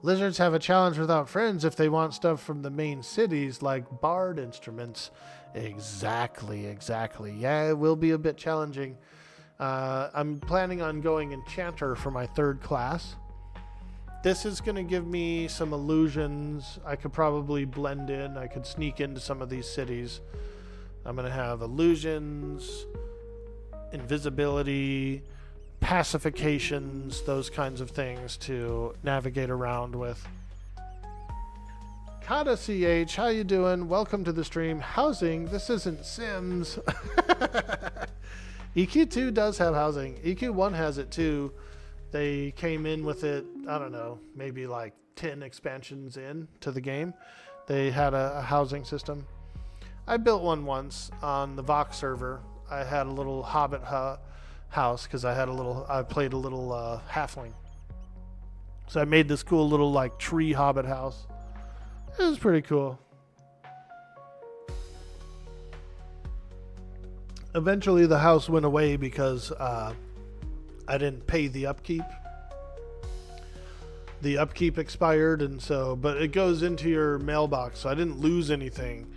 Lizards have a challenge without friends if they want stuff from the main cities like bard instruments. Exactly. Yeah, it will be a bit challenging. I'm planning on going Enchanter for my 3rd class. This is going to give me some illusions. I could probably blend in. I could sneak into some of these cities. I'm going to have illusions, invisibility, pacifications, those kinds of things to navigate around with. Kata CH, how you doing? Welcome to the stream. Housing, this isn't Sims. EQ2 does have housing. EQ1 has it too. They came in with it, I don't know, maybe like 10 expansions in to the game. They had a housing system. I built one once on the Vox server. I had a little hobbit house because I played a little halfling. So I made this cool little like tree hobbit house. It was pretty cool. Eventually the house went away because I didn't pay the upkeep. The upkeep expired, and so, but it goes into your mailbox, so I didn't lose anything.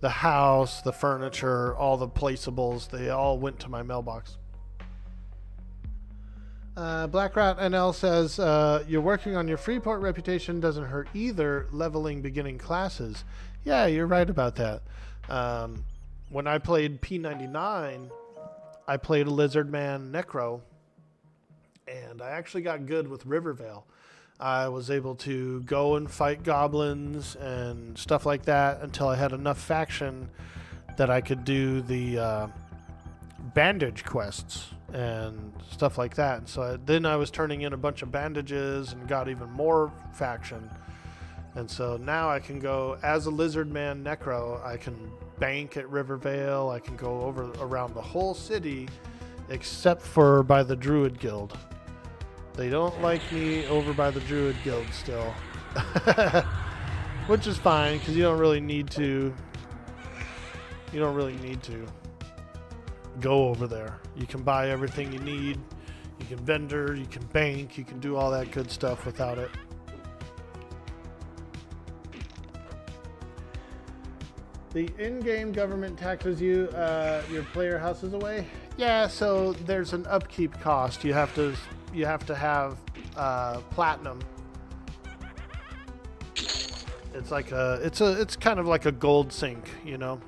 The house, the furniture, all the placeables, they all went to my mailbox. Black Rat NL says, you're working on your Freeport reputation doesn't hurt either, leveling beginning classes. Yeah, you're right about that. When I played P99, I played a Lizardman Necro, and I actually got good with Rivervale. I was able to go and fight goblins and stuff like that until I had enough faction that I could do the bandage quests. and stuff like that. And so then I was turning in a bunch of bandages and got even more faction. And so now I can go as a lizard man necro. I can bank at Rivervale. I can go over around the whole city except for by the Druid Guild. They don't like me over by the Druid Guild still. Which is fine, because you don't really need to go over there. You can buy everything you need. You can vendor, you can bank, you can do all that good stuff without it. The in-game government taxes you your player houses away. Yeah, so there's an upkeep cost. You have to have platinum. It's like it's kind of like a gold sink, you know.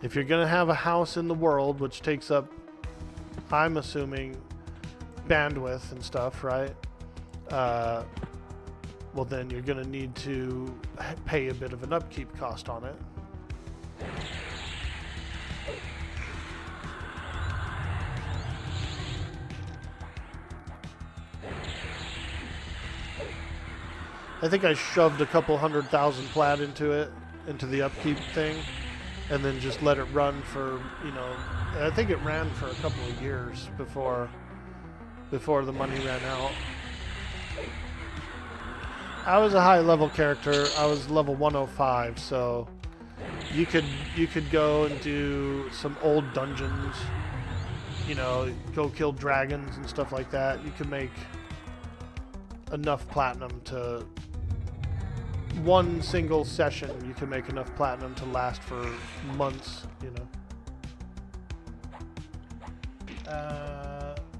If you're gonna have a house in the world, which takes up, I'm assuming, bandwidth and stuff, right? Well, then you're gonna need to pay a bit of an upkeep cost on it. I think I shoved a couple 100,000 plat into the upkeep thing, and then just let it run for, you know, I think it ran for a couple of years before the money ran out. I was a high level character. I was level 105, so you could go and do some old dungeons, you know, go kill dragons and stuff like that. You can make enough platinum to one single session. You can make enough platinum to last for months, you know.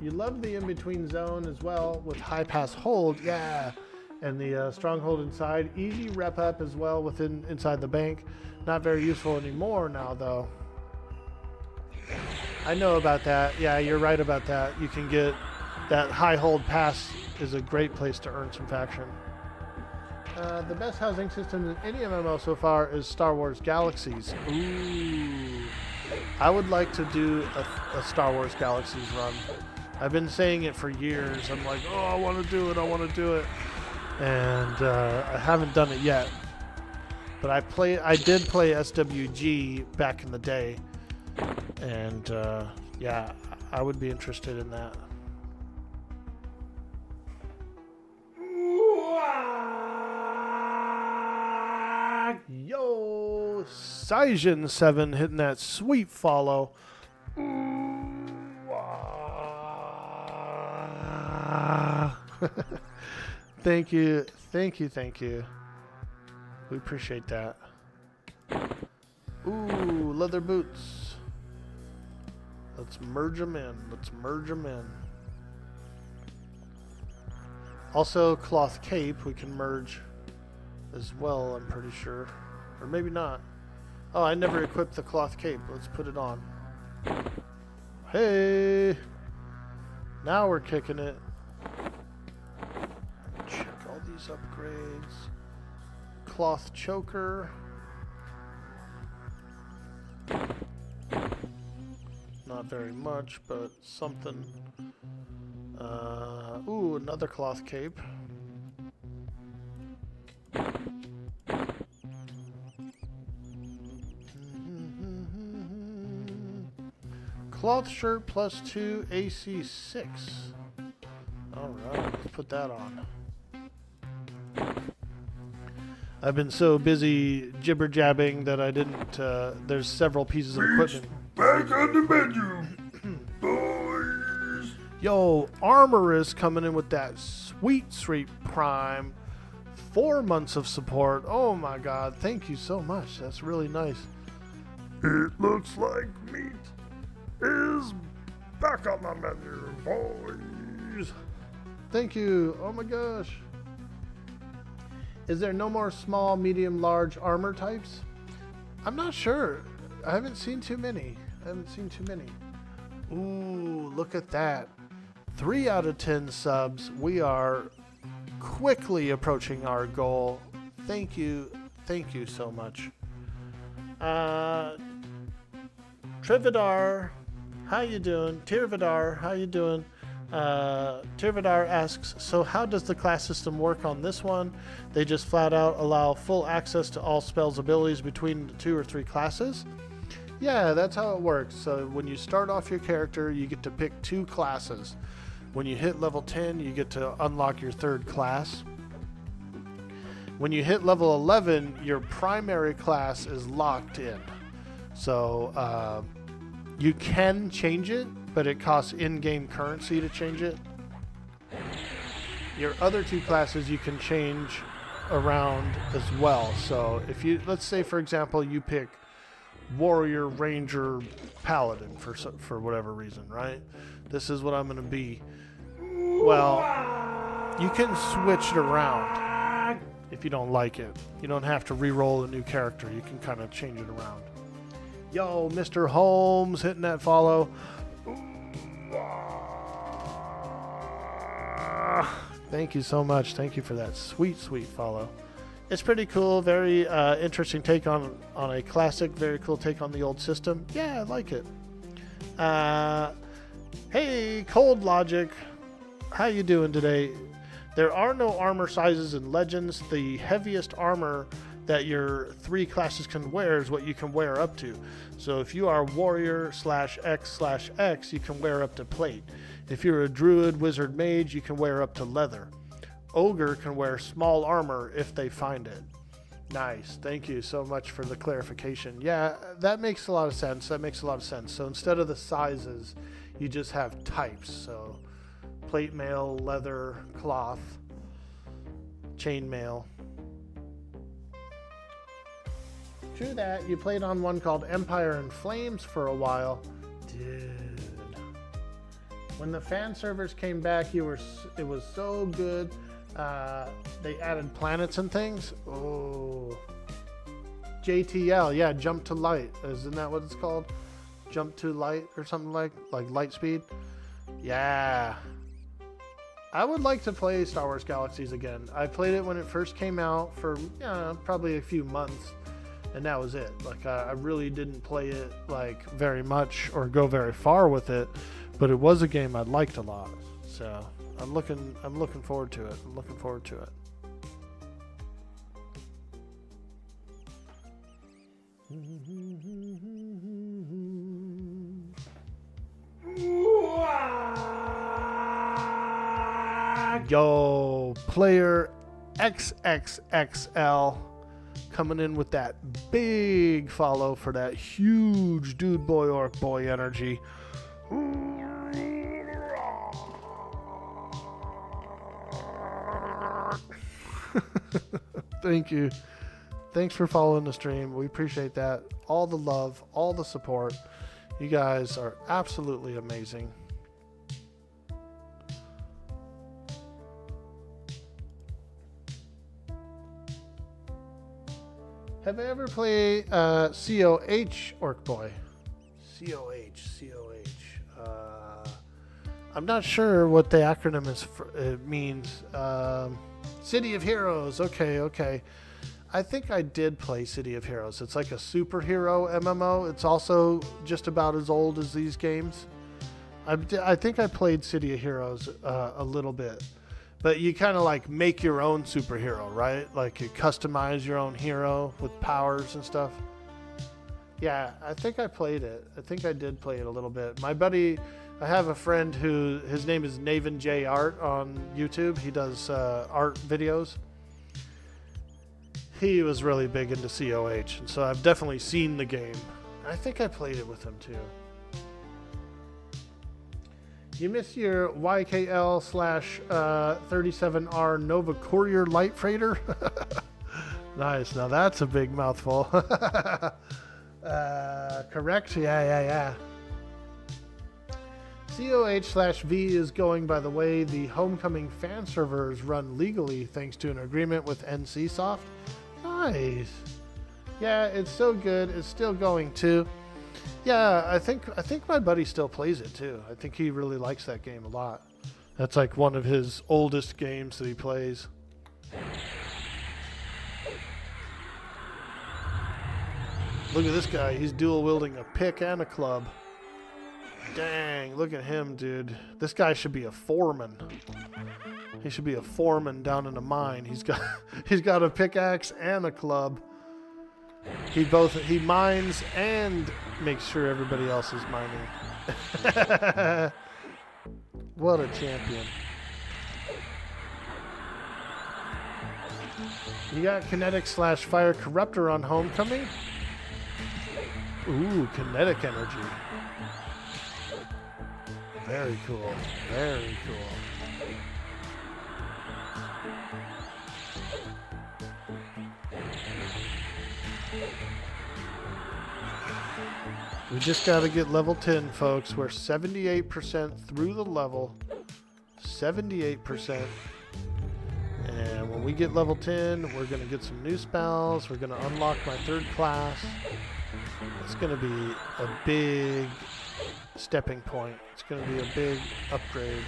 You love the in-between zone as well with high pass hold, yeah, and the stronghold inside. Easy rep up as well inside the bank. Not very useful anymore now though. I know about that. Yeah, you're right about that. You can get that high hold pass is a great place to earn some faction. The best housing system in any MMO so far is Star Wars Galaxies. Ooh. I would like to do a Star Wars Galaxies run. I've been saying it for years. I'm like, oh, I want to do it. And I haven't done it yet. But I did play SWG back in the day. And yeah, I would be interested in that. Yo, Sijin 7 hitting that sweet follow. Thank you. We appreciate that. Ooh, leather boots. Let's merge them in. Also, cloth cape we can merge as well, I'm pretty sure. Or maybe not. Oh, I never equipped the cloth cape. Let's put it on. Hey! Now we're kicking it. Check all these upgrades. Cloth choker. Not very much, but something. Ooh, another cloth cape. Cloth shirt plus 2 AC 6. Alright, let's put that on. I've been so busy jibber jabbing that I didn't, there's several pieces of equipment. Back on the bedroom, boys. Yo, Armor is coming in with that sweet prime. 4 months of support. Oh my god, thank you so much. That's really nice. It looks like meat is back on the menu, boys. Thank you. Oh my gosh. Is there no more small, medium, large armor types? I'm not sure. I haven't seen too many. Ooh, look at that. 3 out of 10 subs. We are quickly approaching our goal. Thank you so much. Trividar How you doing? Tirvidar, how you doing? Tirvidar asks, so how does the class system work on this one? They just flat out allow full access to all spells abilities between 2 or 3 classes? Yeah, that's how it works. So when you start off your character, you get to pick 2 classes. When you hit level 10, you get to unlock your 3rd class. When you hit level 11, your primary class is locked in. So you can change it, but it costs in-game currency to change it. Your other 2 classes you can change around as well. So if you, let's say for example, you pick Warrior, Ranger, Paladin for whatever reason, right? This is what I'm going to be. Well, you can switch it around if you don't like it. You don't have to re-roll a new character. You can kind of change it around. Yo, Mr. Holmes hitting that follow. Thank you so much. Thank you for that sweet, sweet follow. It's pretty cool. Very interesting take on a classic. Very cool take on the old system. Yeah, I like it. Hey, Cold Logic. How you doing today? There are no armor sizes in Legends. The heaviest armor that your 3 classes can wear is what you can wear up to. So if you are Warrior /X/X, you can wear up to plate. If you're a Druid, Wizard, Mage, you can wear up to leather. Ogre can wear small armor if they find it. Nice. Thank you so much for the clarification. Yeah, that makes a lot of sense. So instead of the sizes, you just have types. So plate mail, leather, cloth, chain mail. True that. You played on one called Empire in Flames for a while. Dude. When the fan servers came back, it was so good. They added planets and things. Oh. JTL, yeah, Jump to Light. Isn't that what it's called? Jump to Light or something like light speed? Yeah. I would like to play Star Wars Galaxies again. I played it when it first came out for probably a few months, and that was it. Like I really didn't play it like very much or go very far with it, but it was a game I liked a lot. So I'm looking forward to it. Yo, player XXXL coming in with that big follow for that huge dude boy Orkboy energy. Thank you. Thanks for following the stream. We appreciate that. All the love, all the support. You guys are absolutely amazing. Have I ever played COH, Orkboy? COH. I'm not sure what the acronym is. It means City of Heroes. Okay. I think I did play City of Heroes. It's like a superhero MMO. It's also just about as old as these games. I think I played City of Heroes a little bit. But you kind of like make your own superhero, right? Like you customize your own hero with powers and stuff. Yeah, I think I played it. I think I did play it a little bit. My buddy, I have a friend who, his name is Naven J Art on YouTube. He does art videos. He was really big into COH, and so I've definitely seen the game. I think I played it with him too. You miss your YKL/37R Nova Courier Light Freighter? Nice. Now that's a big mouthful. Correct? Yeah. COH/V is going by the way the Homecoming fan servers run legally thanks to an agreement with NC Soft. Nice. Yeah, it's so good. It's still going too. Yeah, I think my buddy still plays it too. I think he really likes that game a lot. That's like one of his oldest games that he plays. Look at this guy. He's dual wielding a pick and a club. Dang, look at him, dude. This guy should be a foreman. He should be a foreman down in a mine. He's got a pickaxe and a club. He mines and makes sure everybody else is mining. What a champion. You got kinetic / fire corruptor on homecoming. Ooh, kinetic energy. Very cool. Very cool. We just got to get level 10, folks. We're 78% through the level. 78%. And when we get level 10, we're going to get some new spells. We're going to unlock my 3rd class. It's going to be a big stepping point. It's going to be a big upgrade.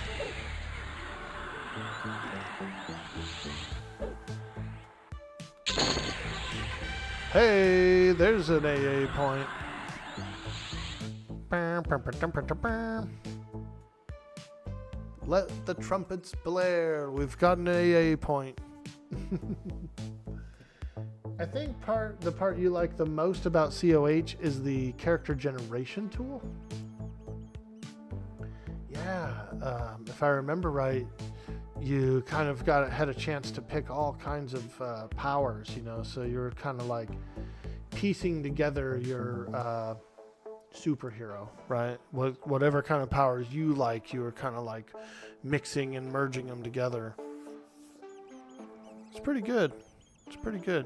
Hey, there's an AA point. Let the trumpets blare. We've got an AA point. I think the part you like the most about COH is the character generation tool. Yeah, if I remember right, you kind of had a chance to pick all kinds of powers, you know, so you're kind of like piecing together your superhero, right? Whatever kind of powers you like, you were kind of like mixing and merging them together. It's pretty good. It's pretty good.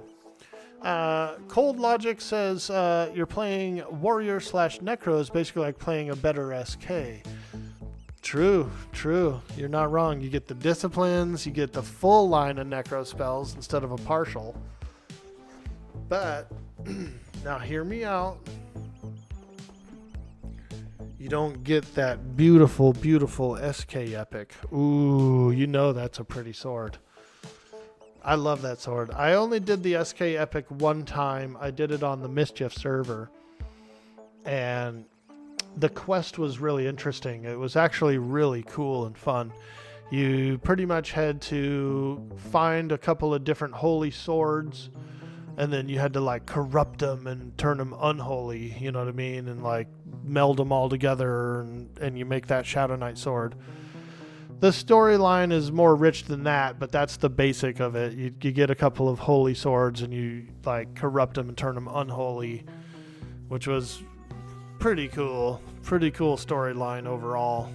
Cold Logic says you're playing Warrior / Necro is basically like playing a better SK. True. You're not wrong. You get the disciplines, you get the full line of Necro spells instead of a partial. But, now hear me out. You don't get that beautiful, beautiful SK epic. Ooh, you know that's a pretty sword. I love that sword. I only did the SK epic one time. I did it on the Mischief server. And the quest was really interesting. It was actually really cool and fun. You pretty much had to find a couple of different holy swords, and then you had to like corrupt them and turn them unholy, you know what I mean? And like meld them all together, and you make that Shadow Knight sword. The storyline is more rich than that, but that's the basic of it. You get a couple of holy swords and you like corrupt them and turn them unholy, which was pretty cool storyline overall.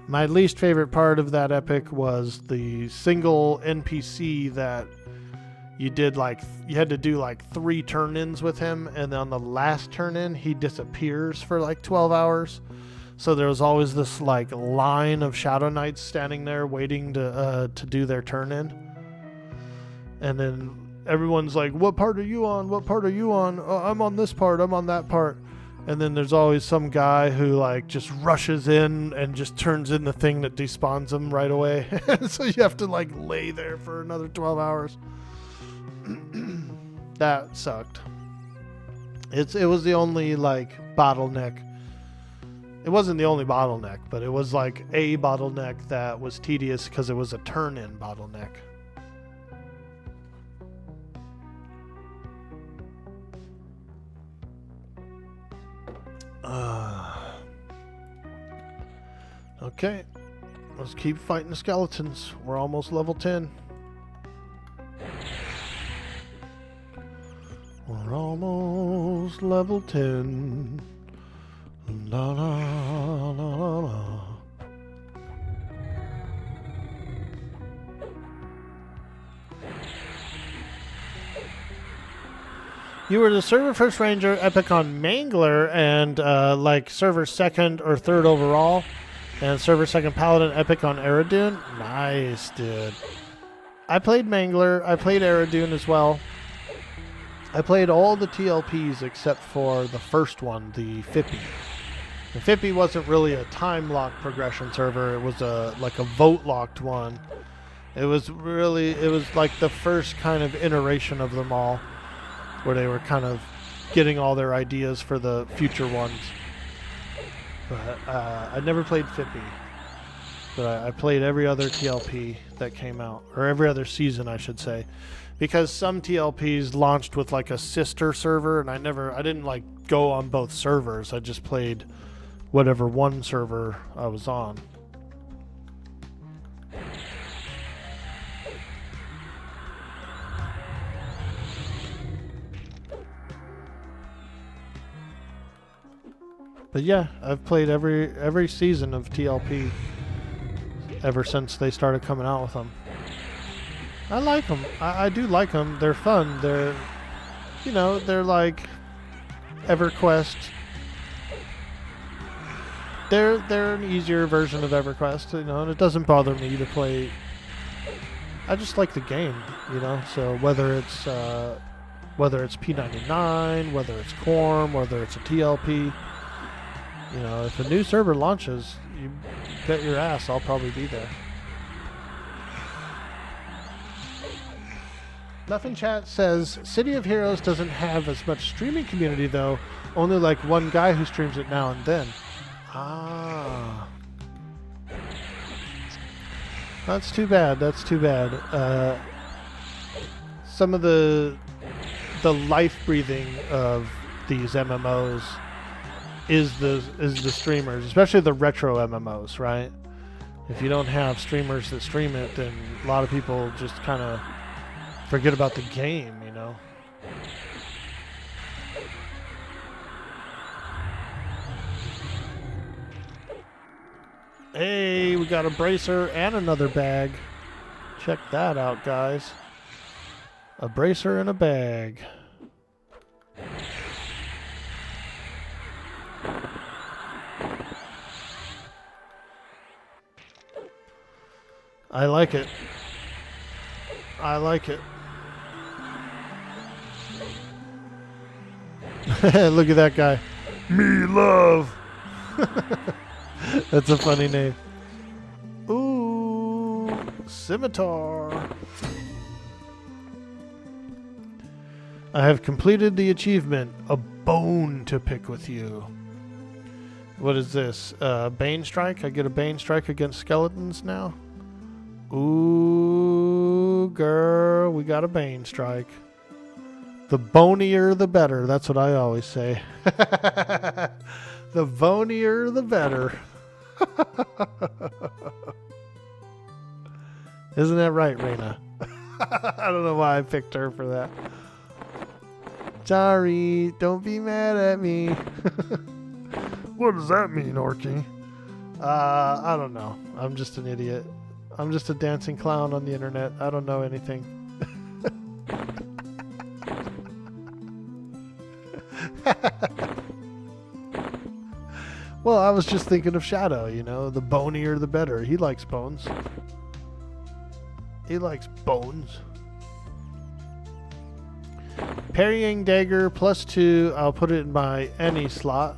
My least favorite part of that epic was the single NPC that you had to do like 3 turn-ins with him, and then on the last turn-in he disappears for like 12 hours. So there was always this like line of Shadow Knights standing there waiting to do their turn-in. And then everyone's like, what part are you on? What part are you on? Oh, I'm on this part. I'm on that part. And then there's always some guy who like just rushes in and just turns in the thing that despawns him right away. So you have to like lay there for another 12 hours. That sucked. It was the only like bottleneck. It wasn't the only bottleneck, but it was like a bottleneck that was tedious because it was a turn-in bottleneck. Okay, let's keep fighting the skeletons. We're almost level 10. We're almost level 10. La la la la la. You were the server first ranger epic on Mangler and like server second or third overall, and server second paladin epic on Eridune. Nice, dude. I played Mangler. I played Eridune as well. I played all the TLPs except for the first one, the Fippy. The Fippy wasn't really a time locked progression server. It was like a vote locked one. It was like the first kind of iteration of them all, where they were kind of getting all their ideas for the future ones. But I never played Fippy. But I played every other TLP that came out, or every other season, I should say, because some TLPs launched with like a sister server, and I didn't like go on both servers. I just played whatever one server I was on. But yeah, I've played every season of TLP ever since they started coming out with them. I like them. I do like them. They're fun. They're, you know, they're like Everquest. They're an easier version of Everquest, you know, and it doesn't bother me to play. I just like the game, you know. So whether it's P99, whether it's Quorum, whether it's a TLP, you know, if a new server launches, you bet your ass I'll probably be there. Nothing Chat says City of Heroes doesn't have as much streaming community though, only like one guy who streams it now and then. Ah, that's too bad. That's too bad. Some of the life breathing of these MMOs is the streamers, especially the retro MMOs, right? If you don't have streamers that stream it, then a lot of people just kind of forget about the game, you know. Hey, we got a bracer and another bag. Check that out, guys. A bracer and a bag. I like it. I like it. Look at that guy. Me love. That's a funny name. Ooh, scimitar. I have completed the achievement. A bone to pick with you. What is this? Bane strike? I get a Bane strike against skeletons now? Ooh, girl, we got a Bane strike. The bonier the better. That's what I always say. The bonier the better. Isn't that right, Raina? I don't know why I picked her for that. Sorry, don't be mad at me. What does that mean, Orky? I don't know. I'm just an idiot. I'm just a dancing clown on the internet. I don't know anything. Well, I was just thinking of Shadow, you know, the bonier the better. He likes bones. He likes bones. Parrying dagger +2. I'll put it in my any slot.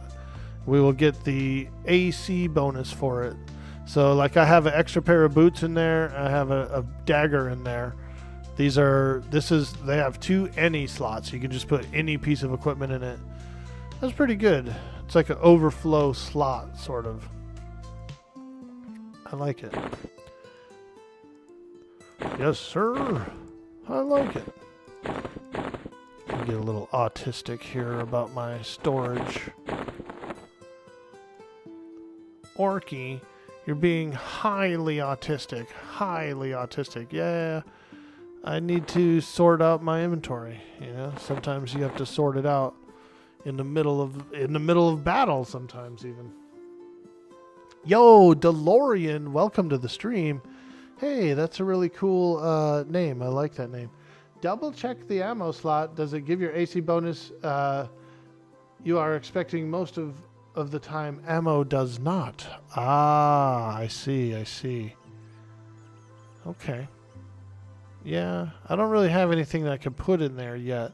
We will get the AC bonus for it. So like I have an extra pair of boots in there. I have a dagger in there. They have 2 any slots. You can just put any piece of equipment in it. That's pretty good. It's like an overflow slot, sort of. I like it. Yes, sir. I like it. I'll get a little autistic here about my storage. Orky, you're being highly autistic. Highly autistic. Yeah. I need to sort out my inventory. You know, sometimes you have to sort it out in the middle of battle. Sometimes even. Yo, DeLorean, welcome to the stream. Hey, that's a really cool name. I like that name. Double check the ammo slot. Does it give your AC bonus? You are expecting most of the time. Ammo does not. Ah, I see. I see. Okay. Yeah, I don't really have anything that I can put in there yet.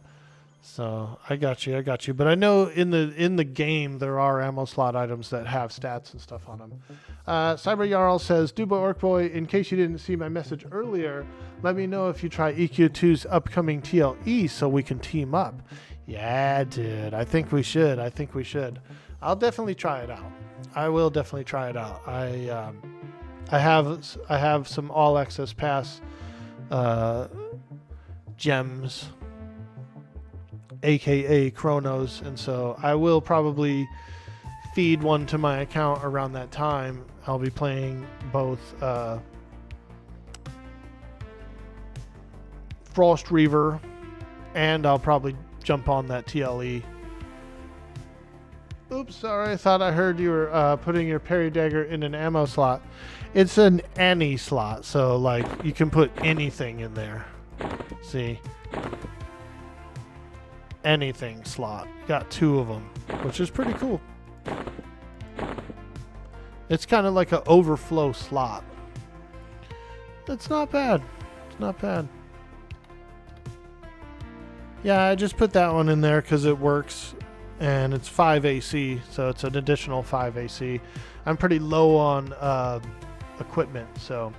So I got you. But I know in the game there are ammo slot items that have stats and stuff on them. Cyber Jarl says, Dubo Orkboy, in case you didn't see my message earlier, let me know if you try EQ2's upcoming TLE so we can team up. Yeah, dude. I think we should. I'll definitely try it out. I will definitely try it out. I have some all access pass gems, aka chronos, and so I will probably feed one to my account around that time. I'll be playing both Frost Reaver, and I'll probably jump on that TLE. Oops, sorry, I thought I heard you were putting your parry dagger in an ammo slot. It's an any slot, so like you can put anything in there. See? Anything slot. Got 2 of them, which is pretty cool. It's kind of like an overflow slot. It's not bad. It's not bad. Yeah, I just put that one in there because it works, and it's 5 AC, so it's an additional 5 AC. I'm pretty low on equipment, so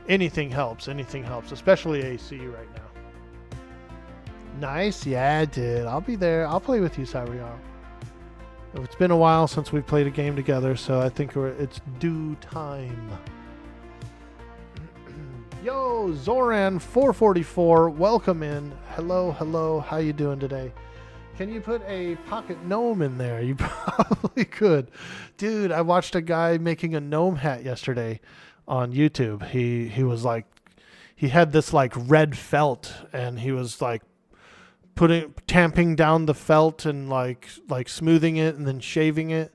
anything helps, especially AC right now. Nice, yeah, I did. I'll be there. I'll play with you, Cyriar. It's been a while since we've played a game together, so I think it's due time. Yo, Zoran444, welcome in. Hello, hello. How you doing today? Can you put a pocket gnome in there? You probably could. Dude, I watched a guy making a gnome hat yesterday on YouTube. He was like, he had this like red felt, and he was like tamping down the felt and like smoothing it and then shaving it.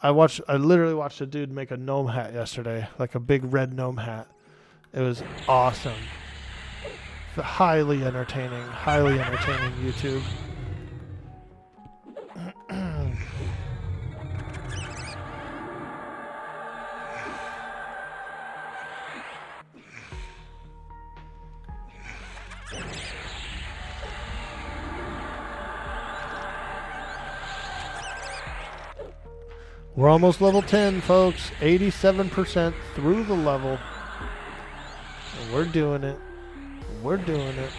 I literally watched a dude make a gnome hat yesterday, like a big red gnome hat. It was awesome. Highly entertaining YouTube. We're almost level 10, folks. 87% through the level. And we're doing it. We're doing it.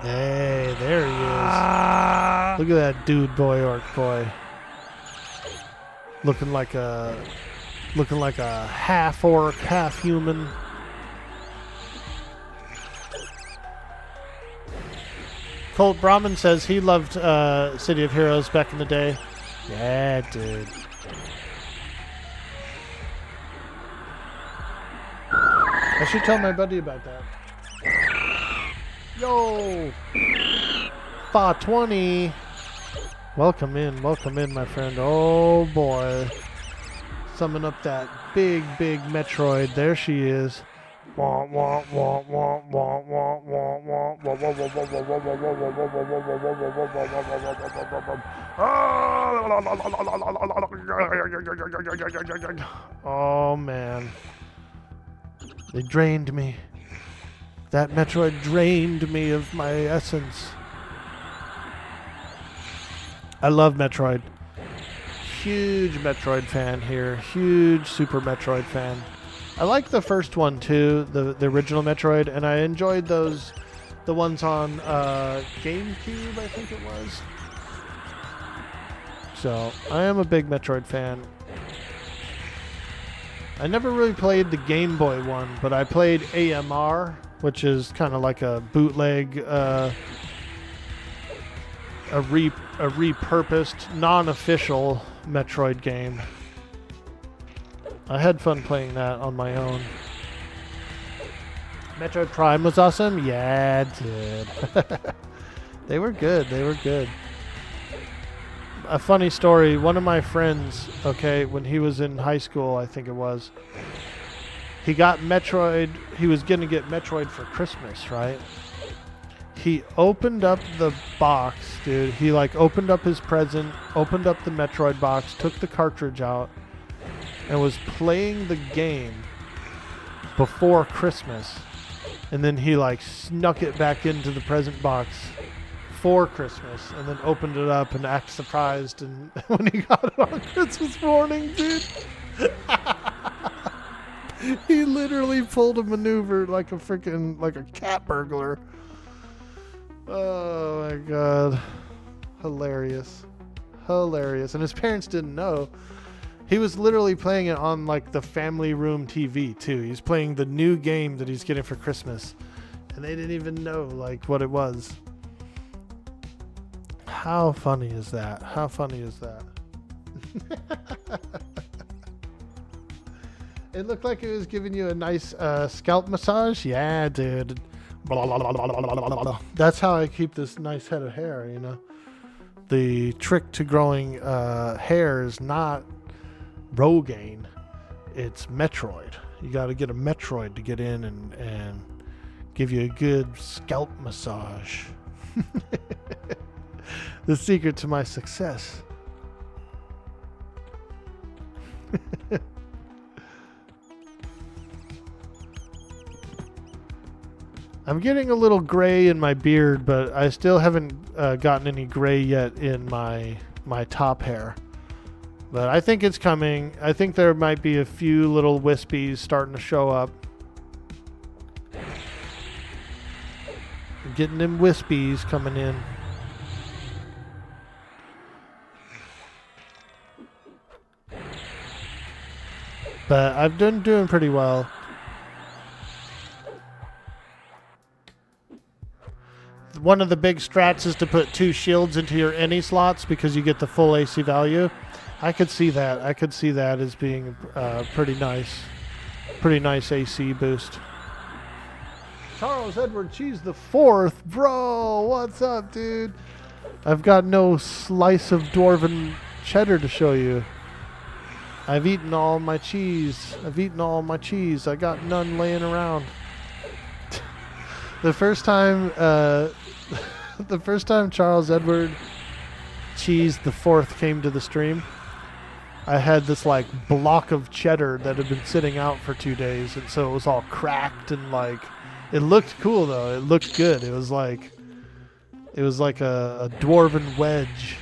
Hey, there he is. Look at that dude boy, Orkboy. Looking like a half orc, half human. Colt Brahman says he loved City of Heroes back in the day. Yeah, dude. I should tell my buddy about that. Yo! Fa 20. Welcome in, my friend. Oh boy. Summon up that big Metroid. There she is. Oh man. They drained me. That Metroid drained me of my essence. I love Metroid. Huge Metroid fan here. Huge Super Metroid fan. I like the first one too, the original Metroid, and I enjoyed the ones on GameCube, I think it was. So, I am a big Metroid fan. I never really played the Game Boy one, but I played AMR, which is kind of like a bootleg, a repurposed, non-official Metroid game. I had fun playing that on my own. Metroid Prime was awesome? Yeah, it did. They were good. A funny story, one of my friends, okay, when he was in high school, I think it was, he got Metroid, he was going to get Metroid for Christmas, right? He opened up the box, dude. He like opened up his present, opened up the Metroid box, took the cartridge out, and was playing the game before Christmas. And then he like snuck it back into the present box for Christmas, and then opened it up and acted surprised. And when he got it on Christmas morning, dude, he literally pulled a maneuver like a cat burglar. Oh my god. Hilarious. Hilarious. And his parents didn't know. He was literally playing it on like the family room TV too. He's playing the new game that he's getting for Christmas. And they didn't even know like what it was. How funny is that? How funny is that? It looked like it was giving you a nice scalp massage. Yeah, dude. Blah, blah, blah, blah, blah, blah, blah. That's how I keep this nice head of hair, you know. The trick to growing hair is not Rogaine, it's Metroid. You got to get a Metroid to get in and give you a good scalp massage. The secret to my success. I'm getting a little gray in my beard, but I still haven't gotten any gray yet in my top hair. But I think it's coming. I think there might be a few little wispies starting to show up. I'm getting them wispies coming in. But I've been doing pretty well. One of the big strats is to put 2 shields into your any slots because you get the full AC value. I could see that. I could see that as being pretty nice AC boost. Charles Edward Cheese the 4th, bro. What's up, dude? I've got no slice of dwarven cheddar to show you. I've eaten all my cheese. I got none laying around. The first time Charles Edward Cheese the 4th came to the stream, I had this like block of cheddar that had been sitting out for 2 days, and so it was all cracked and like it looked cool though. It looked good. It was like a dwarven wedge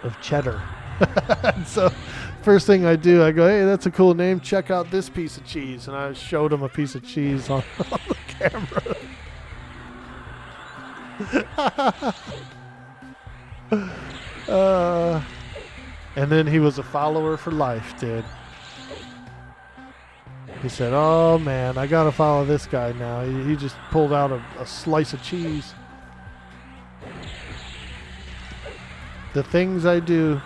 of cheddar. So first thing I do, I go, hey, that's a cool name. Check out this piece of cheese. And I showed him a piece of cheese on the camera. And then he was a follower for life, dude. He said, oh man, I gotta follow this guy now. He just pulled out a slice of cheese. The things I do.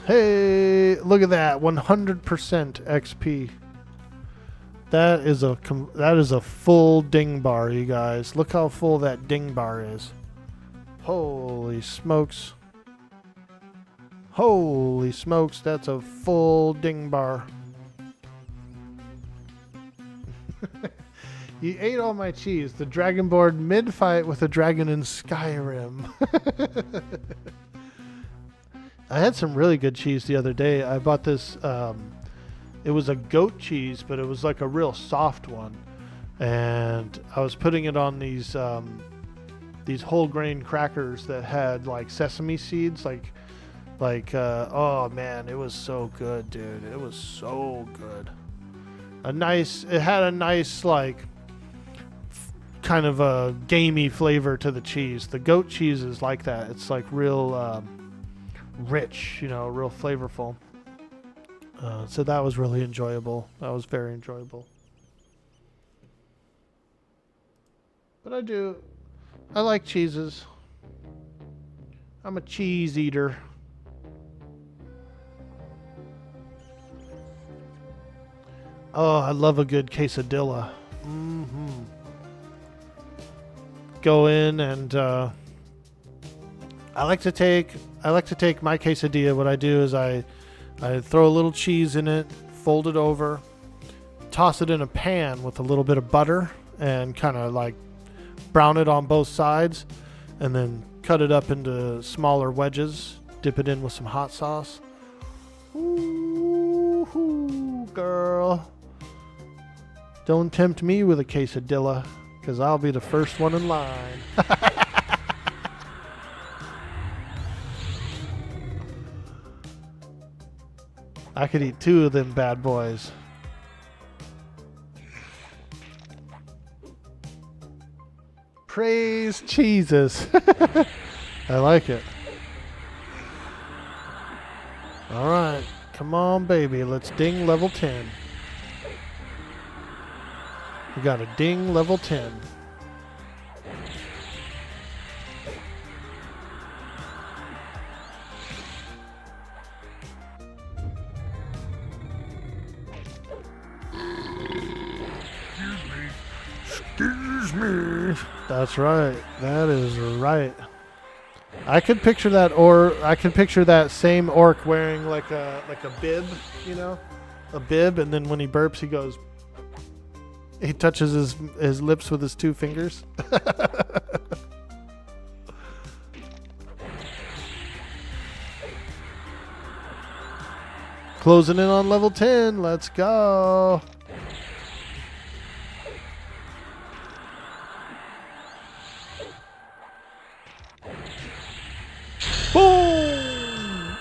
Hey, look at that, 100% XP. That is a full ding bar, you guys. Look how full that ding bar is. Holy smokes. Holy smokes, that's a full ding bar. You ate all my cheese. The Dragonborn mid-fight with a dragon in Skyrim. I had some really good cheese the other day. I bought this, it was a goat cheese, but it was like a real soft one. And I was putting it on these whole grain crackers that had like sesame seeds, oh man, it was so good, dude. It was so good. It had a nice like kind of a gamey flavor to the cheese. The goat cheese is like that. It's like real rich, you know, real flavorful. So that was really enjoyable. That was very enjoyable. But I like cheeses. I'm a cheese eater. Oh, I love a good quesadilla. Go in and I like to take my quesadilla. What I do is I I throw a little cheese in it, fold it over, toss it in a pan with a little bit of butter, and kind of like brown it on both sides, and then cut it up into smaller wedges, dip it in with some hot sauce. Ooh, girl. Don't tempt me with a quesadilla, because I'll be the first one in line. I could eat 2 of them bad boys. Praise Jesus. I like it. All right. Come on, baby. Let's ding level 10. We got a ding level 10. Excuse me. That's right. That is right. I could picture that, or I could picture that same orc wearing like a bib, you know, a bib, and then when he burps, he goes. He touches his lips with his 2 fingers. Closing in on level 10. Let's go. Boom!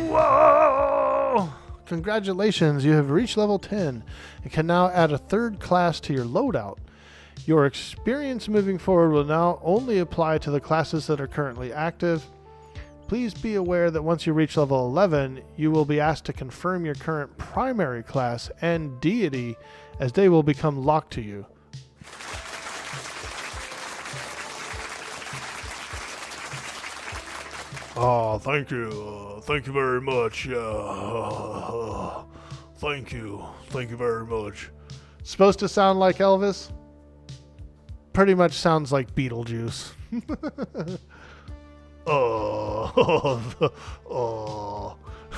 Whoa! Congratulations, you have reached level 10 and can now add a 3rd class to your loadout. Your experience moving forward will now only apply to the classes that are currently active. Please be aware that once you reach level 11, you will be asked to confirm your current primary class and deity, as they will become locked to you. Oh, thank you. Thank you very much. Thank you. Thank you very much. Supposed to sound like Elvis? Pretty much sounds like Beetlejuice. Oh.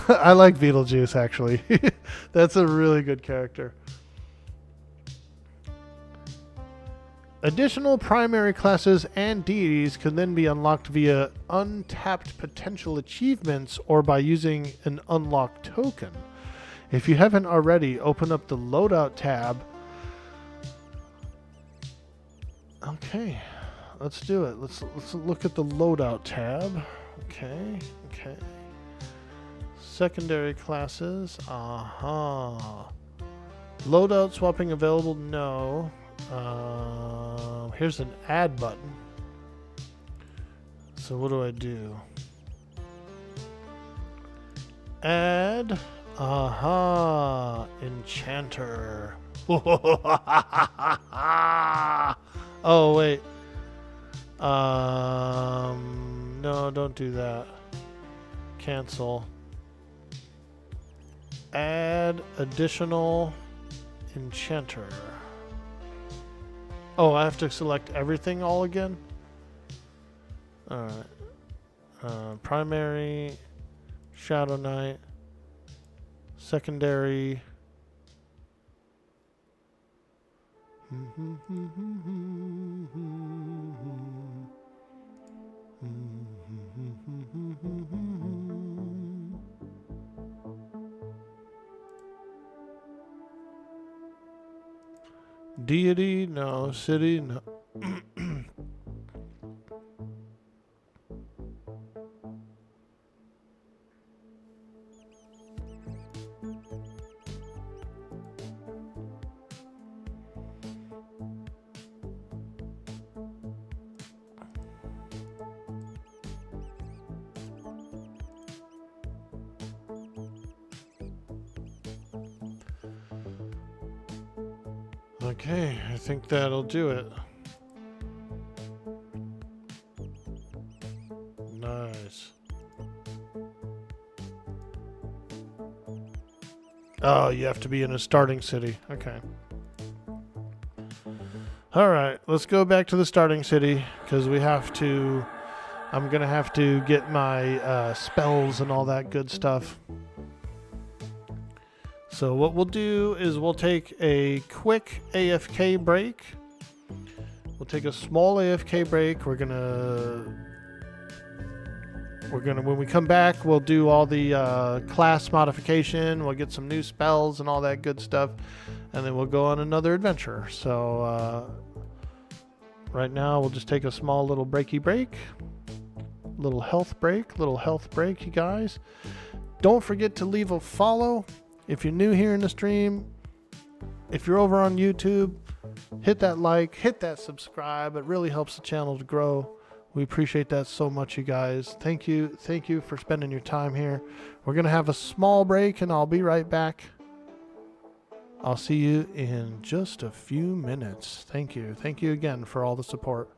I like Beetlejuice, actually. That's a really good character. Additional primary classes and deities can then be unlocked via untapped potential achievements or by using an unlock token. If you haven't already, open up the loadout tab. Okay, let's do it. Let's look at the loadout tab. Okay. Secondary classes. Loadout swapping available? No. Here's an add button. So what do I do? Add. Enchanter. Oh wait. No, don't do that. Cancel. Add additional enchanter. Oh, I have to select everything all again? Alright. Primary, Shadow Knight, secondary. Deity, no. City, no. Okay, I think that'll do it. Nice. Oh, you have to be in a starting city. Okay. Alright, let's go back to the starting city, because we have to I'm going to have to get my spells and all that good stuff. So what we'll do is we'll take a quick AFK break. We'll take a small AFK break. We're gonna when we come back, we'll do all the class modification. We'll get some new spells and all that good stuff, and then we'll go on another adventure. So right now, we'll just take a small little breaky break, little health break, you guys. Don't forget to leave a follow if you're new here in the stream. If you're over on YouTube, hit that like, hit that subscribe. It really helps the channel to grow. We appreciate that so much, you guys. Thank you for spending your time here. We're gonna have a small break and I'll be right back. I'll see you in just a few minutes. Thank you again for all the support.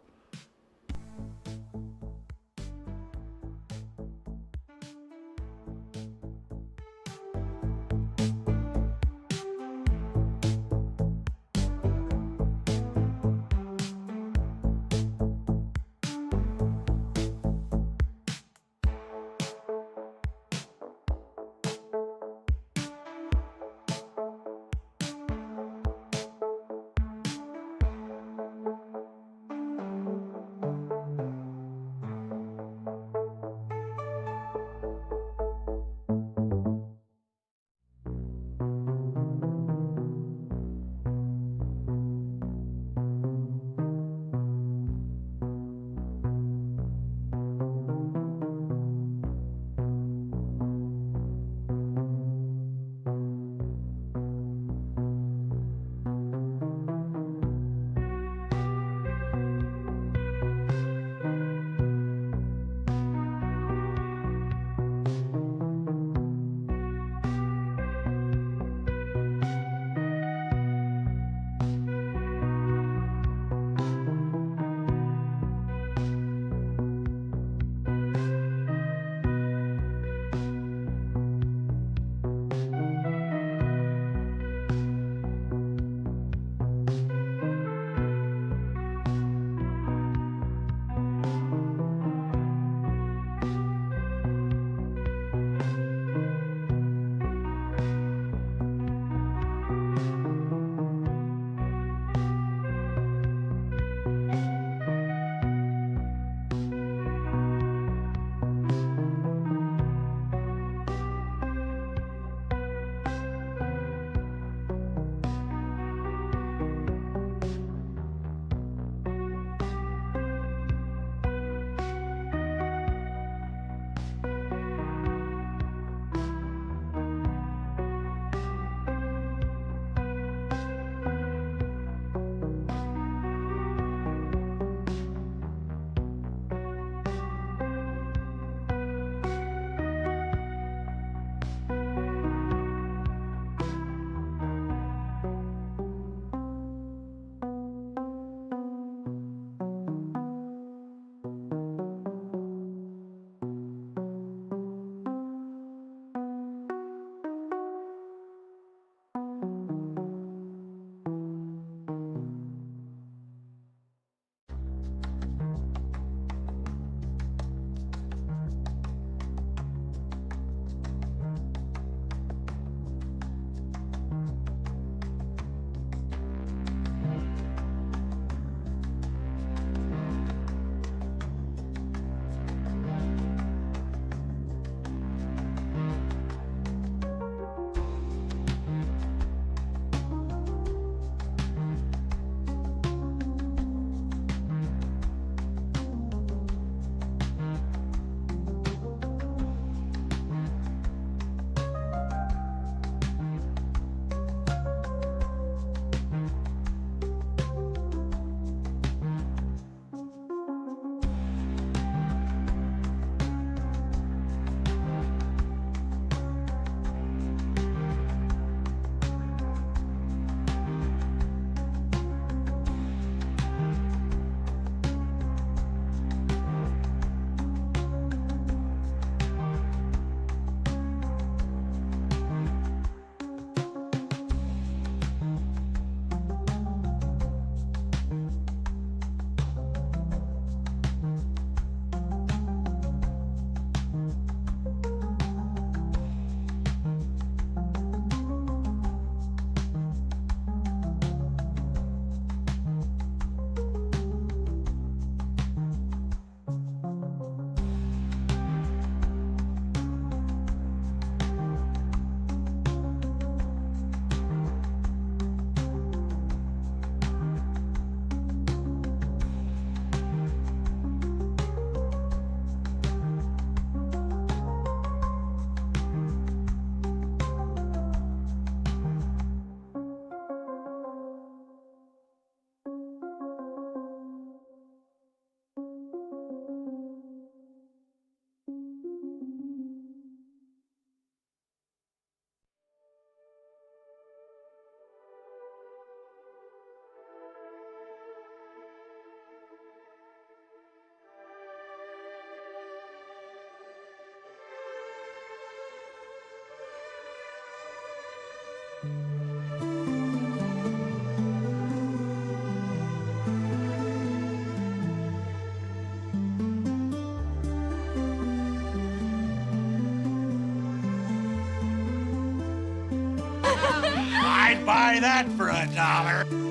I'd buy that for $1.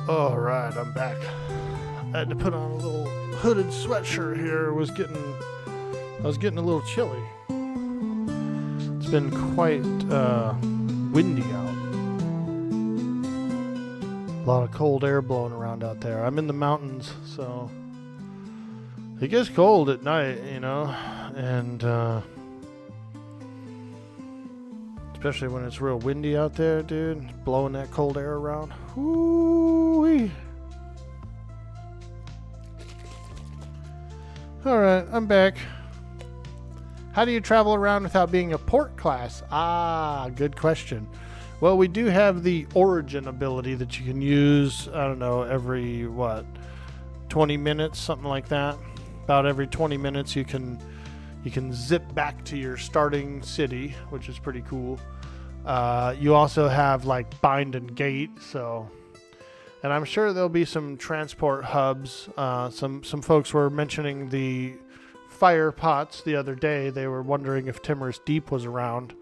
All right, I'm back. I had to put on a little hooded sweatshirt here. I was getting a little chilly. It's been quite windy out. A lot of cold air blowing around out there. I'm in the mountains, so it gets cold at night, you know, and especially when it's real windy out there, dude, blowing that cold air around. Whoo-wee. All right, I'm back. How do you travel around without being a port class? Ah, good question. Well, we do have the origin ability that you can use, I don't know, every, 20 minutes, something like that. About every 20 minutes you can zip back to your starting city, which is pretty cool. You also have like bind and gate, so, and I'm sure there'll be some transport hubs. Some folks were mentioning the fire pots the other day. They were wondering if Timorous Deep was around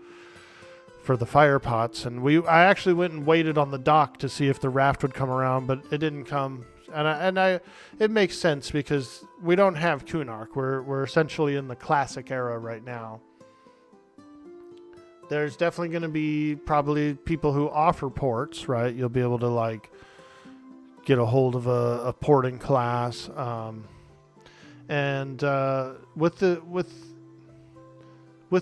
for the fire pots, and I actually went and waited on the dock to see if the raft would come around, but it didn't come. And it makes sense because we don't have Kunark. We're essentially in the classic era right now. There's definitely going to be probably people who offer ports, right? You'll be able to like get a hold of a porting class, and with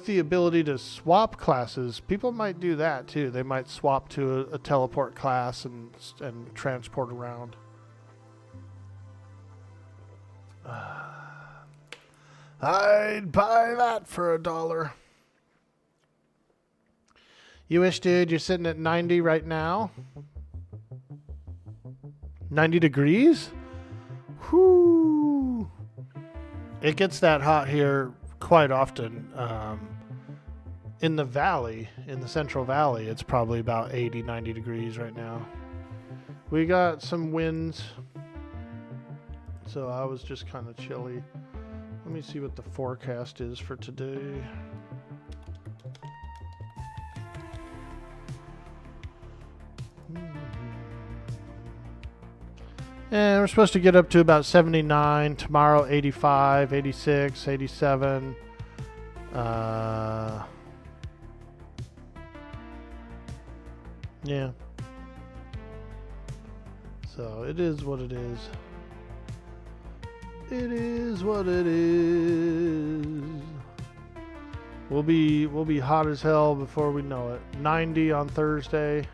the ability to swap classes, people might do that too. They might swap to a teleport class and transport around. I'd buy that for $1. You wish, dude, you're sitting at 90 right now. 90 degrees? Whoo! It gets that hot here quite often. In the valley, in the Central Valley, it's probably about 80, 90 degrees right now. We got some winds, so I was just kind of chilly. Let me see what the forecast is for today. And we're supposed to get up to about 79. Tomorrow, 85, 86, 87. Yeah. So it is what it is. It is what it is. We'll be hot as hell before we know it. 90 on Thursday.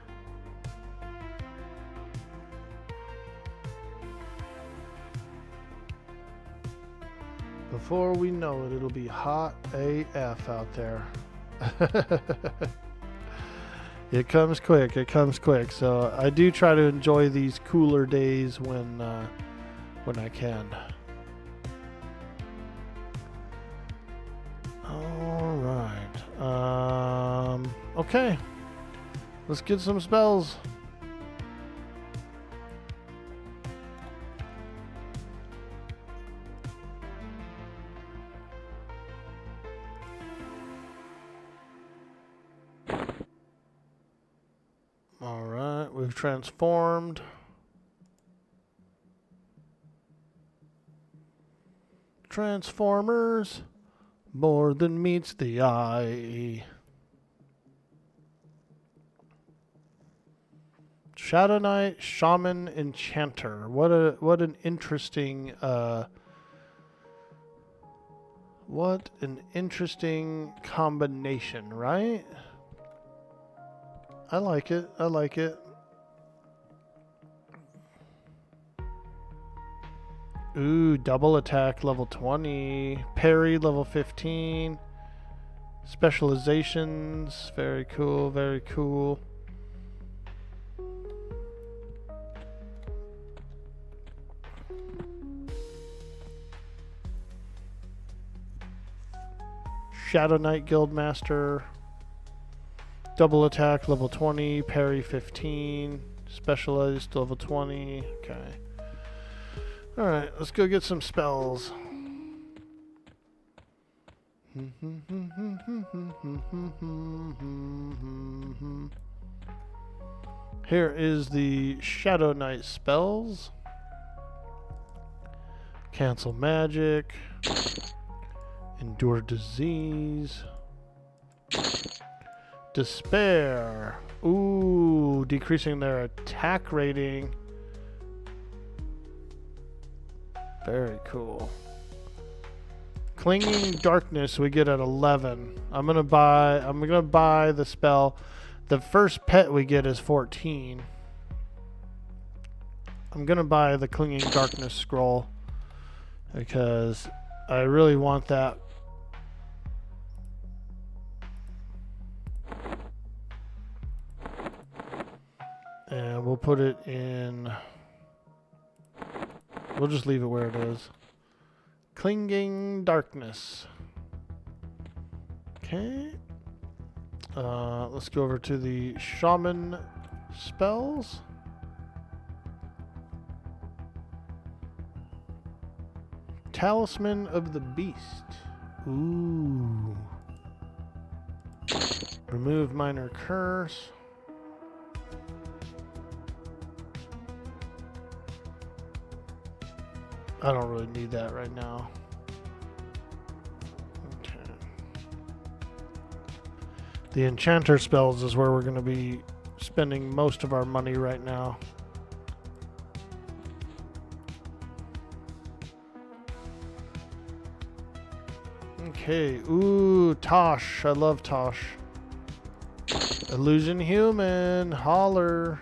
Before we know it, it'll be hot AF out there. It comes quick. It comes quick. So I do try to enjoy these cooler days when I can. All right. Okay. Let's get some spells. All right, we've transformed. Transformers, more than meets the eye. Shadow Knight, Shaman, Enchanter. What an interesting combination, right? I like it. I like it. Ooh, double attack level 20. Parry level 15. Specializations. Very cool, very cool. Shadow Knight Guildmaster. Double attack level 20. Parry 15. Specialized level 20. Okay. Alright, let's go get some spells. Here is the Shadow Knight spells. Cancel magic. Endure disease. Despair. Ooh, decreasing their attack rating. Very cool. Clinging Darkness we get at 11. I'm gonna buy the spell. The first pet we get is 14. I'm gonna buy the Clinging Darkness scroll because I really want that. And we'll put it in. We'll just leave it where it is. Clinging Darkness. Okay. Let's go over to the Shaman spells. Talisman of the Beast. Ooh. Remove minor curse. I don't really need that right now. Okay. The enchanter spells is where we're going to be spending most of our money right now. Okay. Ooh, Tosh. I love Tosh. Illusion Human. Holler.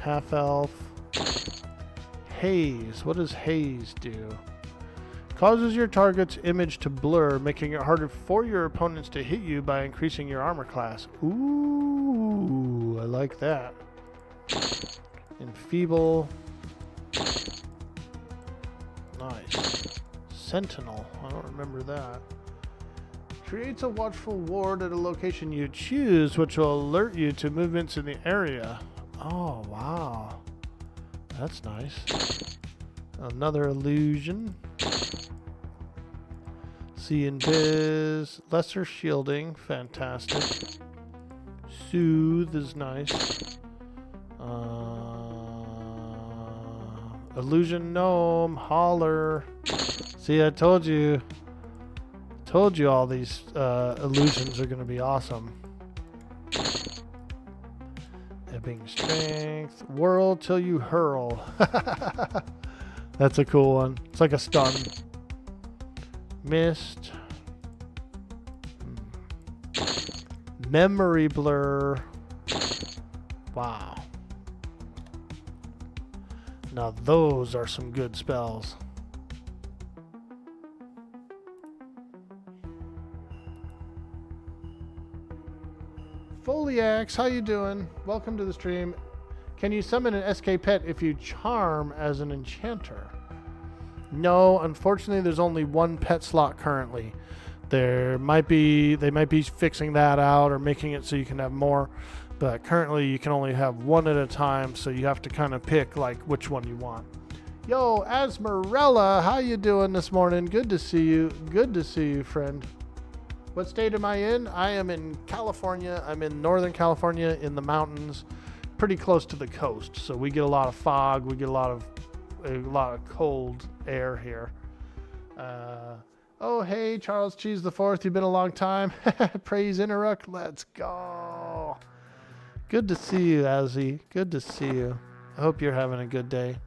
Half Elf. Haze. What does Haze do? Causes your target's image to blur, making it harder for your opponents to hit you by increasing your armor class. Ooh, I like that. Enfeeble. Nice. Sentinel. I don't remember that. Creates a watchful ward at a location you choose, which will alert you to movements in the area. Oh, wow. That's nice. Another illusion. See and Biz. Lesser shielding. Fantastic. Soothe is nice. Illusion Gnome. Holler. See, I told you. Told you all these illusions are going to be awesome. Ebbing Strength. Whirl till you hurl. That's a cool one. It's like a stun. Mist. Memory Blur. Wow. Now those are some good spells. Foliax, how you doing? Welcome to the stream. Can you summon an SK pet if you charm as an enchanter? No, unfortunately there's only one pet slot currently. They might be fixing that out or making it so you can have more, but currently you can only have one at a time, so you have to kind of pick like which one you want. Yo, Asmarella, how you doing this morning? Good to see you. Good to see you, friend. What state am I in? I am in California. I'm in Northern California in the mountains, pretty close to the coast. So we get a lot of fog. We get a lot of cold air here. Oh, hey, Charles Cheese the Fourth. You've been a long time. Praise Interruck. Let's go. Good to see you, Azzy. Good to see you. I hope you're having a good day.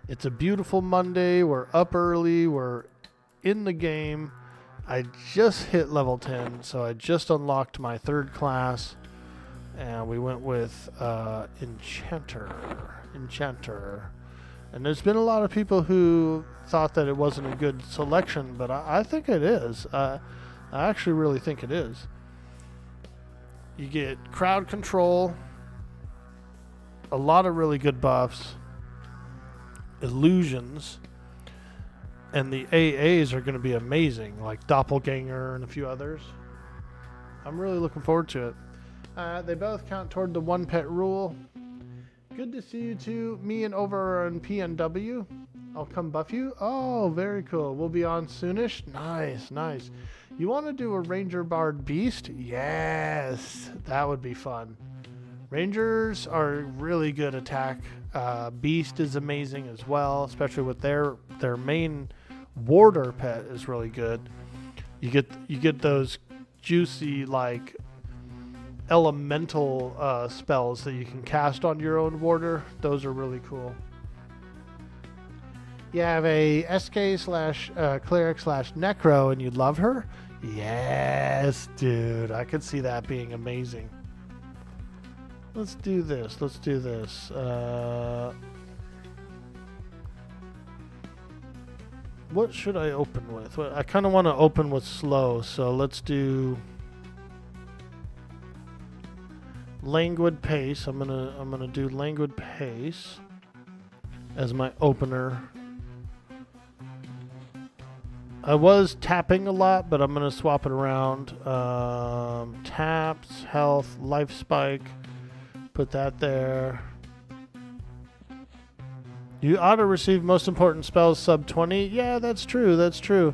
It's a beautiful Monday. We're up early. We're in the game. I just hit level 10, so I just unlocked my third class, and we went with Enchanter. And there's been a lot of people who thought that it wasn't a good selection, but I think it is. I actually really think it is. You get crowd control, a lot of really good buffs, illusions, and the AAs are going to be amazing, like Doppelganger and a few others. I'm really looking forward to it. They both count toward the one pet rule. Good to see you two. Me and over on PNW. I'll come buff you. Oh, very cool. We'll be on soonish. Nice, nice. You want to do a Ranger Bard Beast? Yes, that would be fun. Rangers are really good attack. Beast is amazing as well, especially with their main warder pet is really good. You get those juicy like elemental spells that you can cast on your own warder. Those are really cool. You have a SK slash cleric slash necro and you love her? Yes, dude. I could see that being amazing. Let's do this. Let's do this. What should I open with? Well, I kind of want to open with slow, so let's do Languid Pace. I'm gonna do Languid Pace as my opener. I was tapping a lot, but I'm gonna swap it around. Taps, health, life spike. Put that there. You auto receive most important spells sub 20. Yeah, that's true. That's true.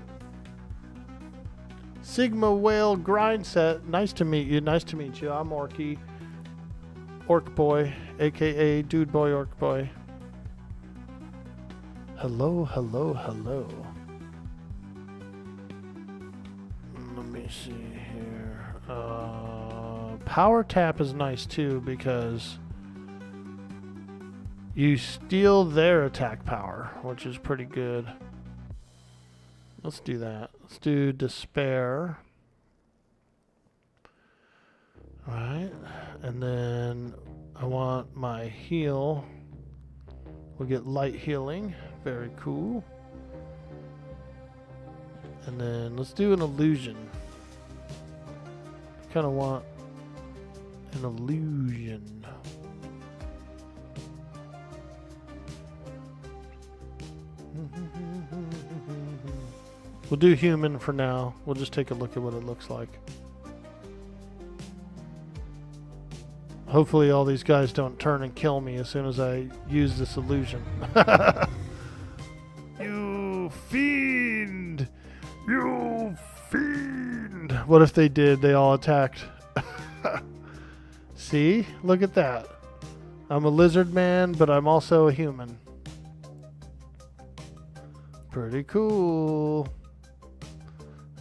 Sigma Whale Grind Set. Nice to meet you. Nice to meet you. I'm Orky. Orkboy, aka Dude Boy Orkboy. Hello, hello, hello. Let me see here. Power Tap is nice too because you steal their attack power, which is pretty good. Let's do that. Let's do Despair. Alright. And then I want my heal. We'll get light healing. Very cool. And then let's do an illusion. Kind of want an illusion. We'll do human for now. We'll just take a look at what it looks like. Hopefully all these guys don't turn and kill me as soon as I use this illusion. You fiend! You fiend! What if they did? They all attacked. See? Look at that. I'm a lizard man, but I'm also a human. Pretty cool.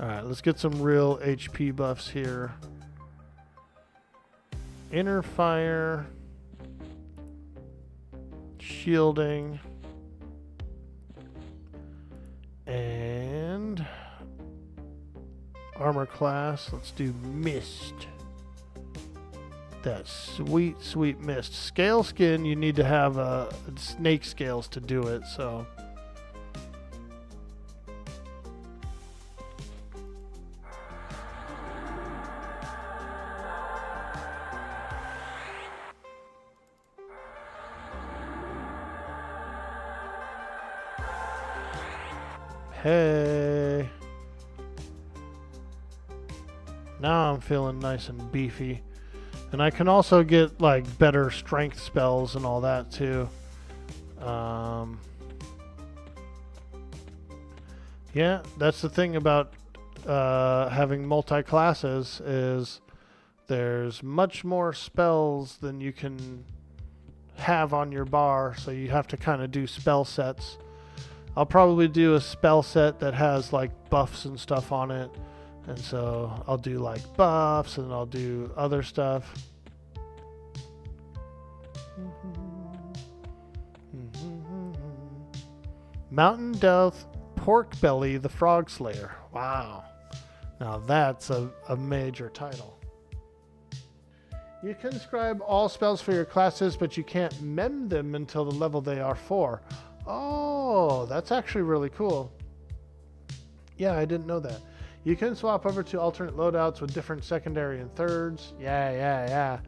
Alright, let's get some real HP buffs here. Inner fire. Shielding. And armor class. Let's do mist. That sweet, sweet mist. Scale skin, you need to have snake scales to do it, so. Hey. Now I'm feeling nice and beefy. And I can also get like better strength spells and all that too. Yeah, that's the thing about having multi-classes is there's much more spells than you can have on your bar, so you have to kind of do spell sets. I'll probably do a spell set that has like buffs and stuff on it. And so I'll do like buffs and I'll do other stuff. Mountain Death Pork Belly the Frog Slayer. Wow. Now that's a major title. You can scribe all spells for your classes, but you can't mem them until the level they are for. Oh, that's actually really cool. Yeah, I didn't know that. You can swap over to alternate loadouts with different secondary and thirds. Yeah.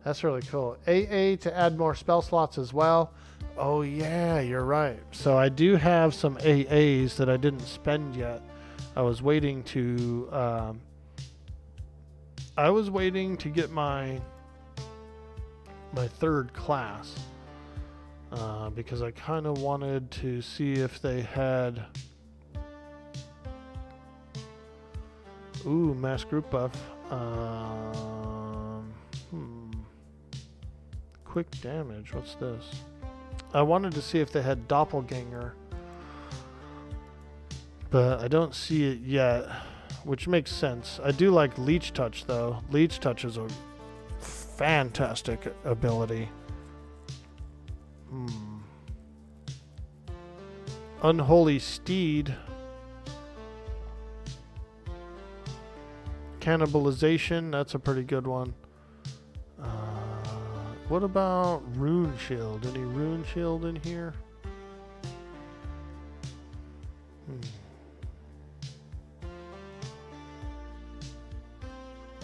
That's really cool. AA to add more spell slots as well. Oh yeah, you're right. So I do have some AAs that I didn't spend yet. I was waiting to get my third class because I kind of wanted to see if they had mass group buff. Quick damage. What's this? I wanted to see if they had doppelganger, but I don't see it yet, which makes sense. I do like leech touch though. Leech touch is a fantastic ability. Unholy Steed. Cannibalization, that's a pretty good one. What about Rune Shield? Any Rune Shield in here?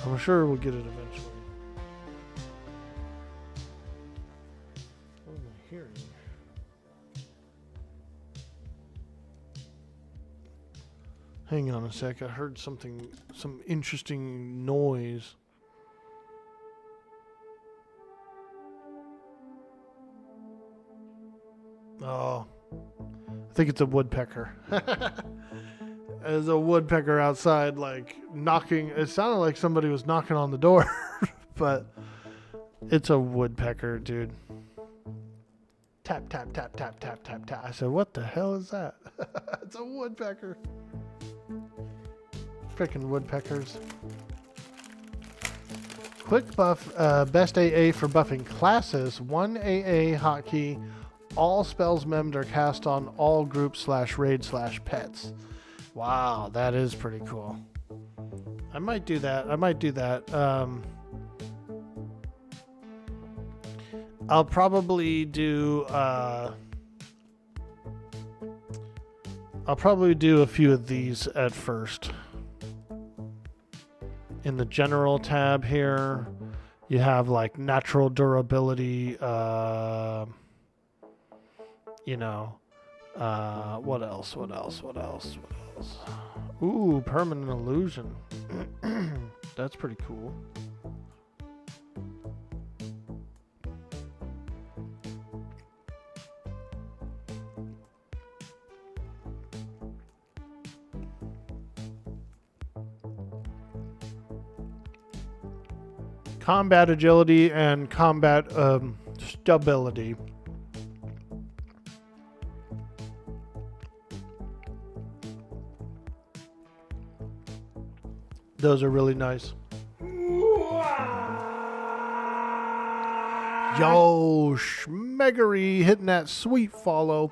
I'm sure we'll get it eventually. What am I hearing? Hang on a sec, I heard some interesting noise. Oh, I think it's a woodpecker. There's a woodpecker outside, like, knocking. It sounded like somebody was knocking on the door, but it's a woodpecker, dude. Tap, tap, tap, tap, tap, tap, tap. I said, what the hell is that? It's a woodpecker. Freaking woodpeckers. Quick buff, best AA for buffing classes. 1 AA hotkey. All spells memmed are cast on all groups /raid/pets. Wow, that is pretty cool. I might do that. I'll probably do a few of these at first. In the general tab here, you have like natural durability, what else? Ooh, permanent illusion. That's pretty cool. Combat agility and combat stability. Those are really nice. Yo, Schmeggery hitting that sweet follow.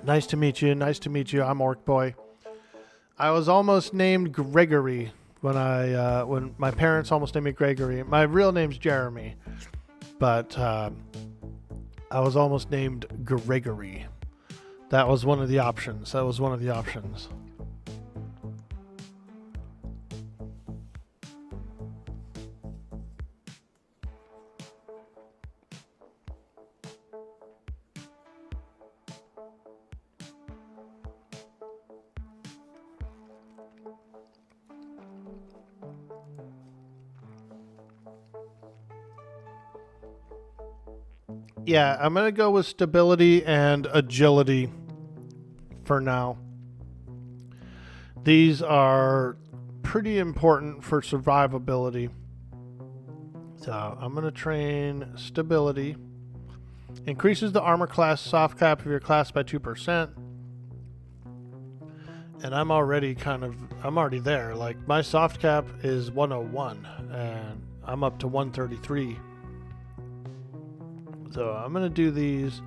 Nice to meet you. I'm Orkboy. I was almost named Gregory when my parents almost named me Gregory. My real name's Jeremy, but I was almost named Gregory. That was one of the options. Yeah, I'm going to go with stability and agility for now. These are pretty important for survivability. So I'm going to train stability. Increases the armor class soft cap of your class by 2%. And I'm already there. Like, my soft cap is 101 and I'm up to 133. So I'm going to do these.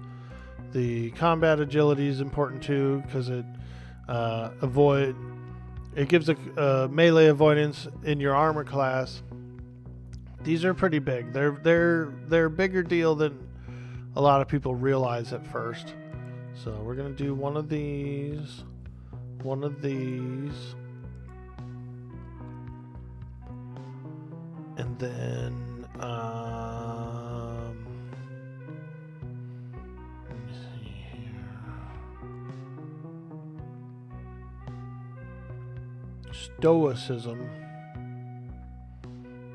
The combat agility is important too because it gives a melee avoidance in your armor class These are pretty big. They're a bigger deal than a lot of people realize at first. So we're gonna do one of these, and then let me see here. Stoicism.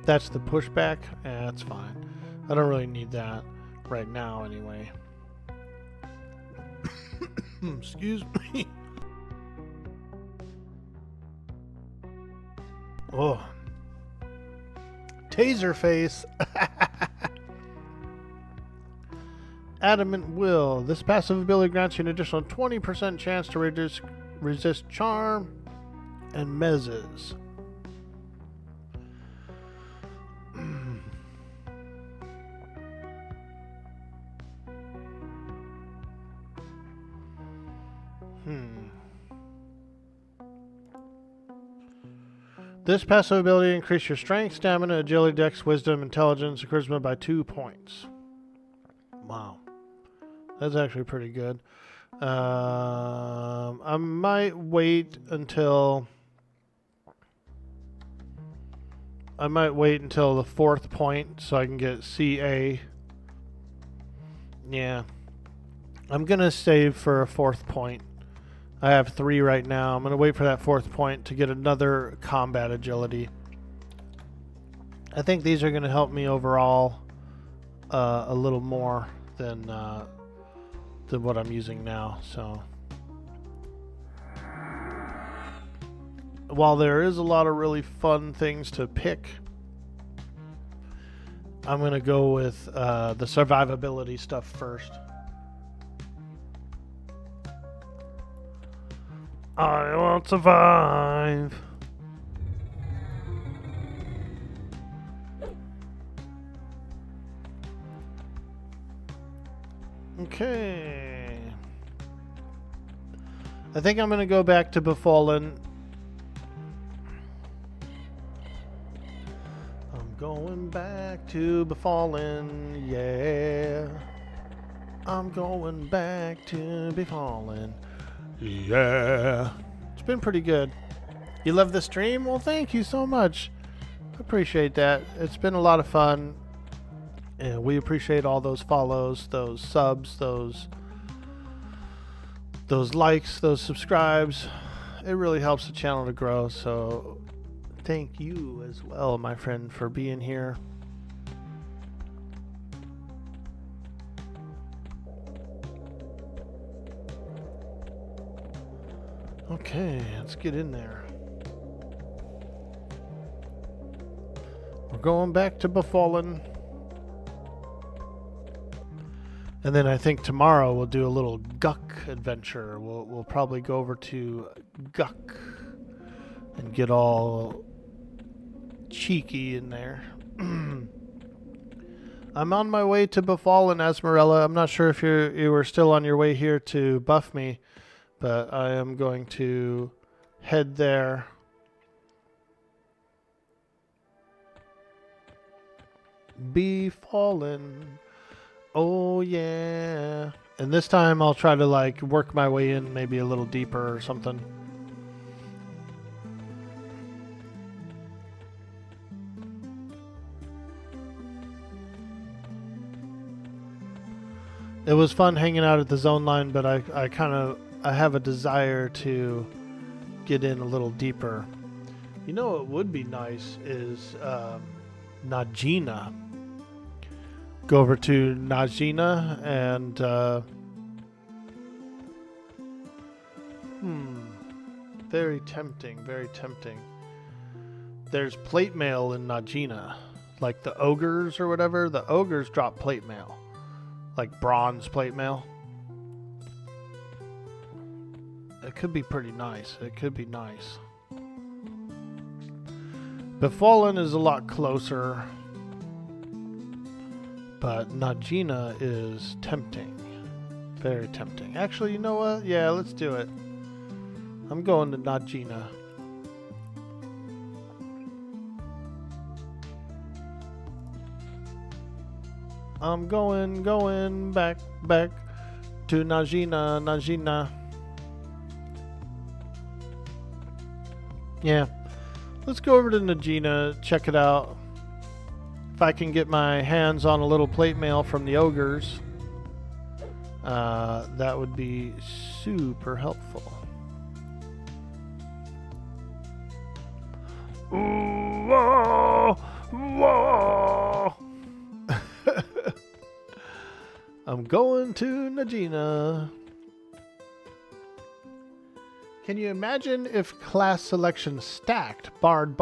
That's the pushback. That's fine. I don't really need that right now anyway. Excuse me. Oh. Taser face. Adamant Will. This passive ability grants you an additional 20% chance to resist charm and mezzes. This passive ability increases your strength, stamina, agility, dex, wisdom, intelligence, and charisma by 2 points. Wow. That's actually pretty good. I might wait until the 4th point so I can get CA. Yeah. I'm going to save for a 4th point. I have 3 right now. I'm going to wait for that 4th point to get another combat agility. I think these are going to help me overall a little more than what I'm using now. So while there is a lot of really fun things to pick, I'm going to go with the survivability stuff first. I won't survive. Okay. I think I'm going to go back to Befallen. I'm going back to Befallen, yeah. I'm going back to Befallen. Yeah. It's been pretty good. You love the stream? Well, thank you so much. Appreciate that. It's been a lot of fun. And we appreciate all those follows, those subs, those likes, those subscribes. It really helps the channel to grow. So thank you as well, my friend, for being here. Okay, let's get in there. We're going back to Befallen. And then I think tomorrow we'll do a little Guck adventure. We'll probably go over to Guck and get all cheeky in there. I'm on my way to Befallen, Esmerella. I'm not sure if you were still on your way here to buff me, but I am going to head there. Befallen. Oh yeah. And this time I'll try to like work my way in maybe a little deeper or something. It was fun hanging out at the zone line, but I have a desire to get in a little deeper. You know what would be nice is Najina. Go over to Najina and very tempting, very tempting. There's plate mail in Najina, like the ogres or whatever. The ogres drop plate mail, like bronze plate mail. It could be pretty nice. It could be nice. Befallen is a lot closer, but Najina is tempting. Very tempting. Actually, you know what? Yeah, let's do it. I'm going to Najina. I'm going back to Najina. Yeah. Let's go over to Najina, check it out. If I can get my hands on a little plate mail from the ogres, that would be super helpful. Ooh, whoa, whoa. I'm going to Najina. Can you imagine if class selection stacked Bard,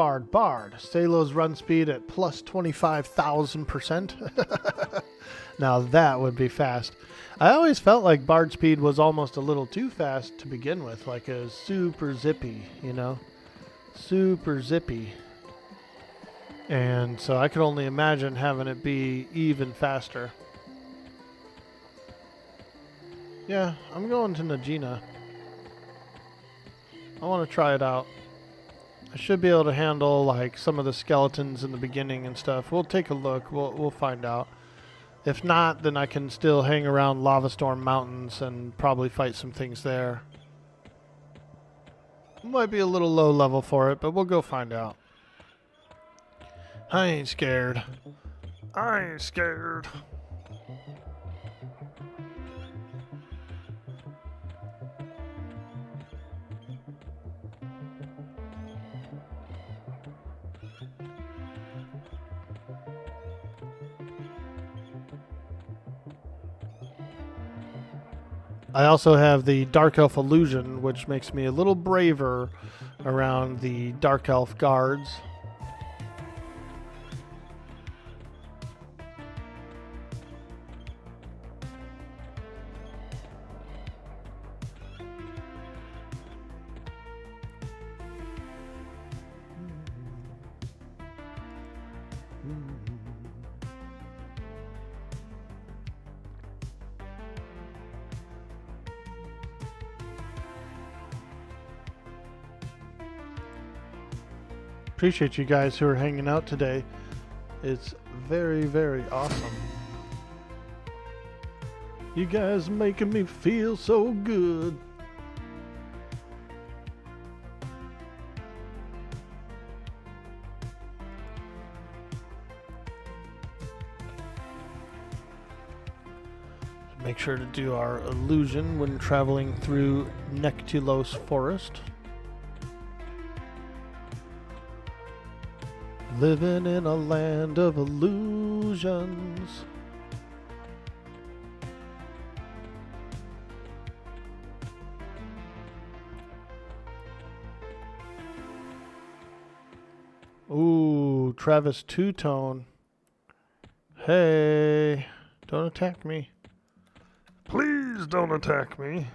Salo's run speed at plus 25,000%? Now that would be fast. I always felt like Bard speed was almost a little too fast to begin with, like a super zippy, you know? Super zippy. And so I could only imagine having it be even faster. Yeah, I'm going to Najina. I want to try it out. I should be able to handle like some of the skeletons in the beginning and stuff. We'll take a look. We'll find out. If not, then I can still hang around Lava Storm Mountains and probably fight some things there. Might be a little low level for it, but we'll go find out. I ain't scared. I ain't scared. I also have the Dark Elf Illusion, which makes me a little braver around the Dark Elf guards. Appreciate you guys who are hanging out today. It's very, very awesome. You guys making me feel so good. Make sure to do our illusion when traveling through Nectulos Forest. Living in a land of illusions. Ooh, Travis Two-Tone. Hey, don't attack me. Please don't attack me.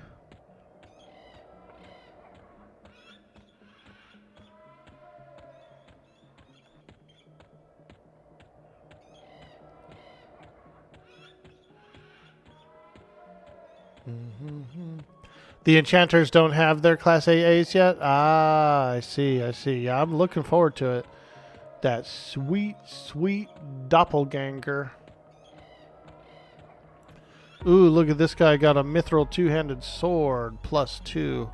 The enchanters don't have their Class AAs yet? Ah, I see. Yeah, I'm looking forward to it. That sweet, sweet doppelganger. Ooh, look at this guy. Got a mithril two-handed sword. +2.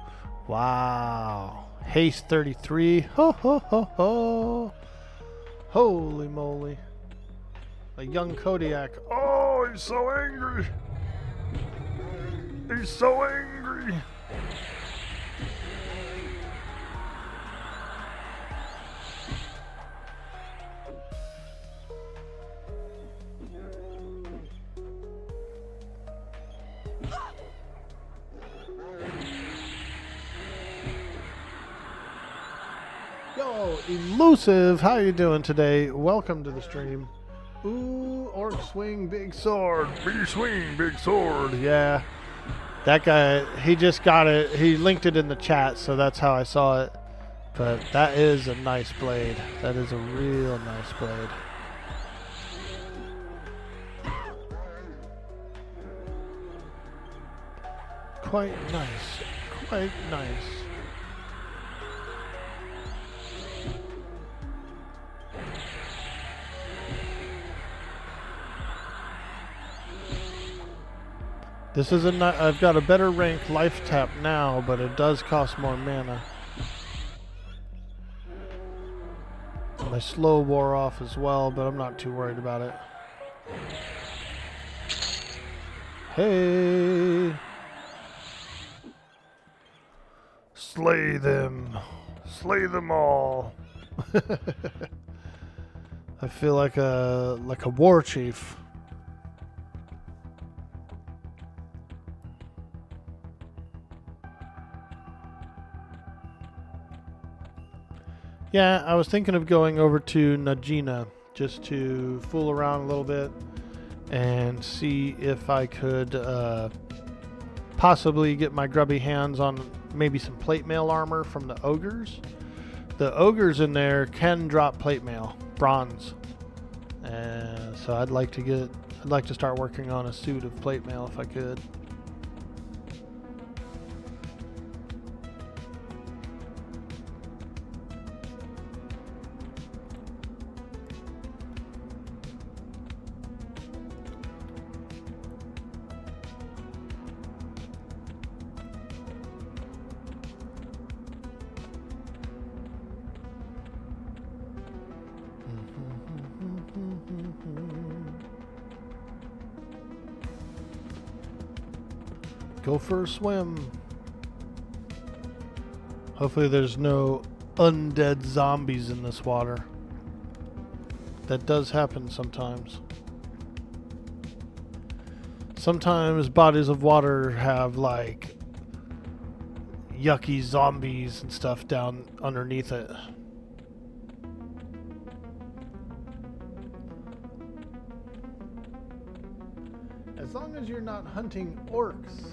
Wow. Haste 33. Ho, ho, ho, ho. Holy moly. A young Kodiak. Oh, he's so angry. He's so angry. Yo, Elusive, how you doing today? Welcome to the stream. Ooh, Orc swing big sword. Big swing, big sword. Yeah. That guy, he just got it. He linked it in the chat, so that's how I saw it. But that is a nice blade. That is a real nice blade. Quite nice. Quite nice. This is I've got a better rank life tap now, but it does cost more mana. My slow wore off as well, but I'm not too worried about it. Hey! Slay them. Slay them all. I feel like a war chief. Yeah, I was thinking of going over to Najina just to fool around a little bit and see if I could possibly get my grubby hands on maybe some plate mail armor from the ogres. The ogres in there can drop plate mail, bronze, and so I'd like to start working on a suit of plate mail if I could. Go for a swim. Hopefully there's no undead zombies in this water. That does happen sometimes. Sometimes bodies of water have like yucky zombies and stuff down underneath it. As long as you're not hunting orcs.